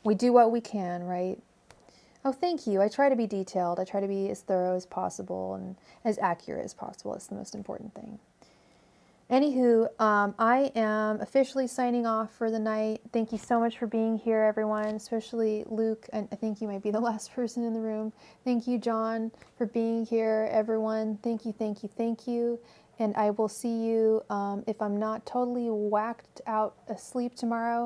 we do what we can, right? Oh, thank you. I try to be detailed. I try to be as thorough as possible and as accurate as possible. It's the most important thing. Anywho, I am officially signing off for the night. Thank you so much for being here, everyone, especially Luke. And I think you might be the last person in the room. Thank you, John, for being here, everyone. Thank you, thank you, thank you. And I will see you, if I'm not totally whacked out asleep tomorrow,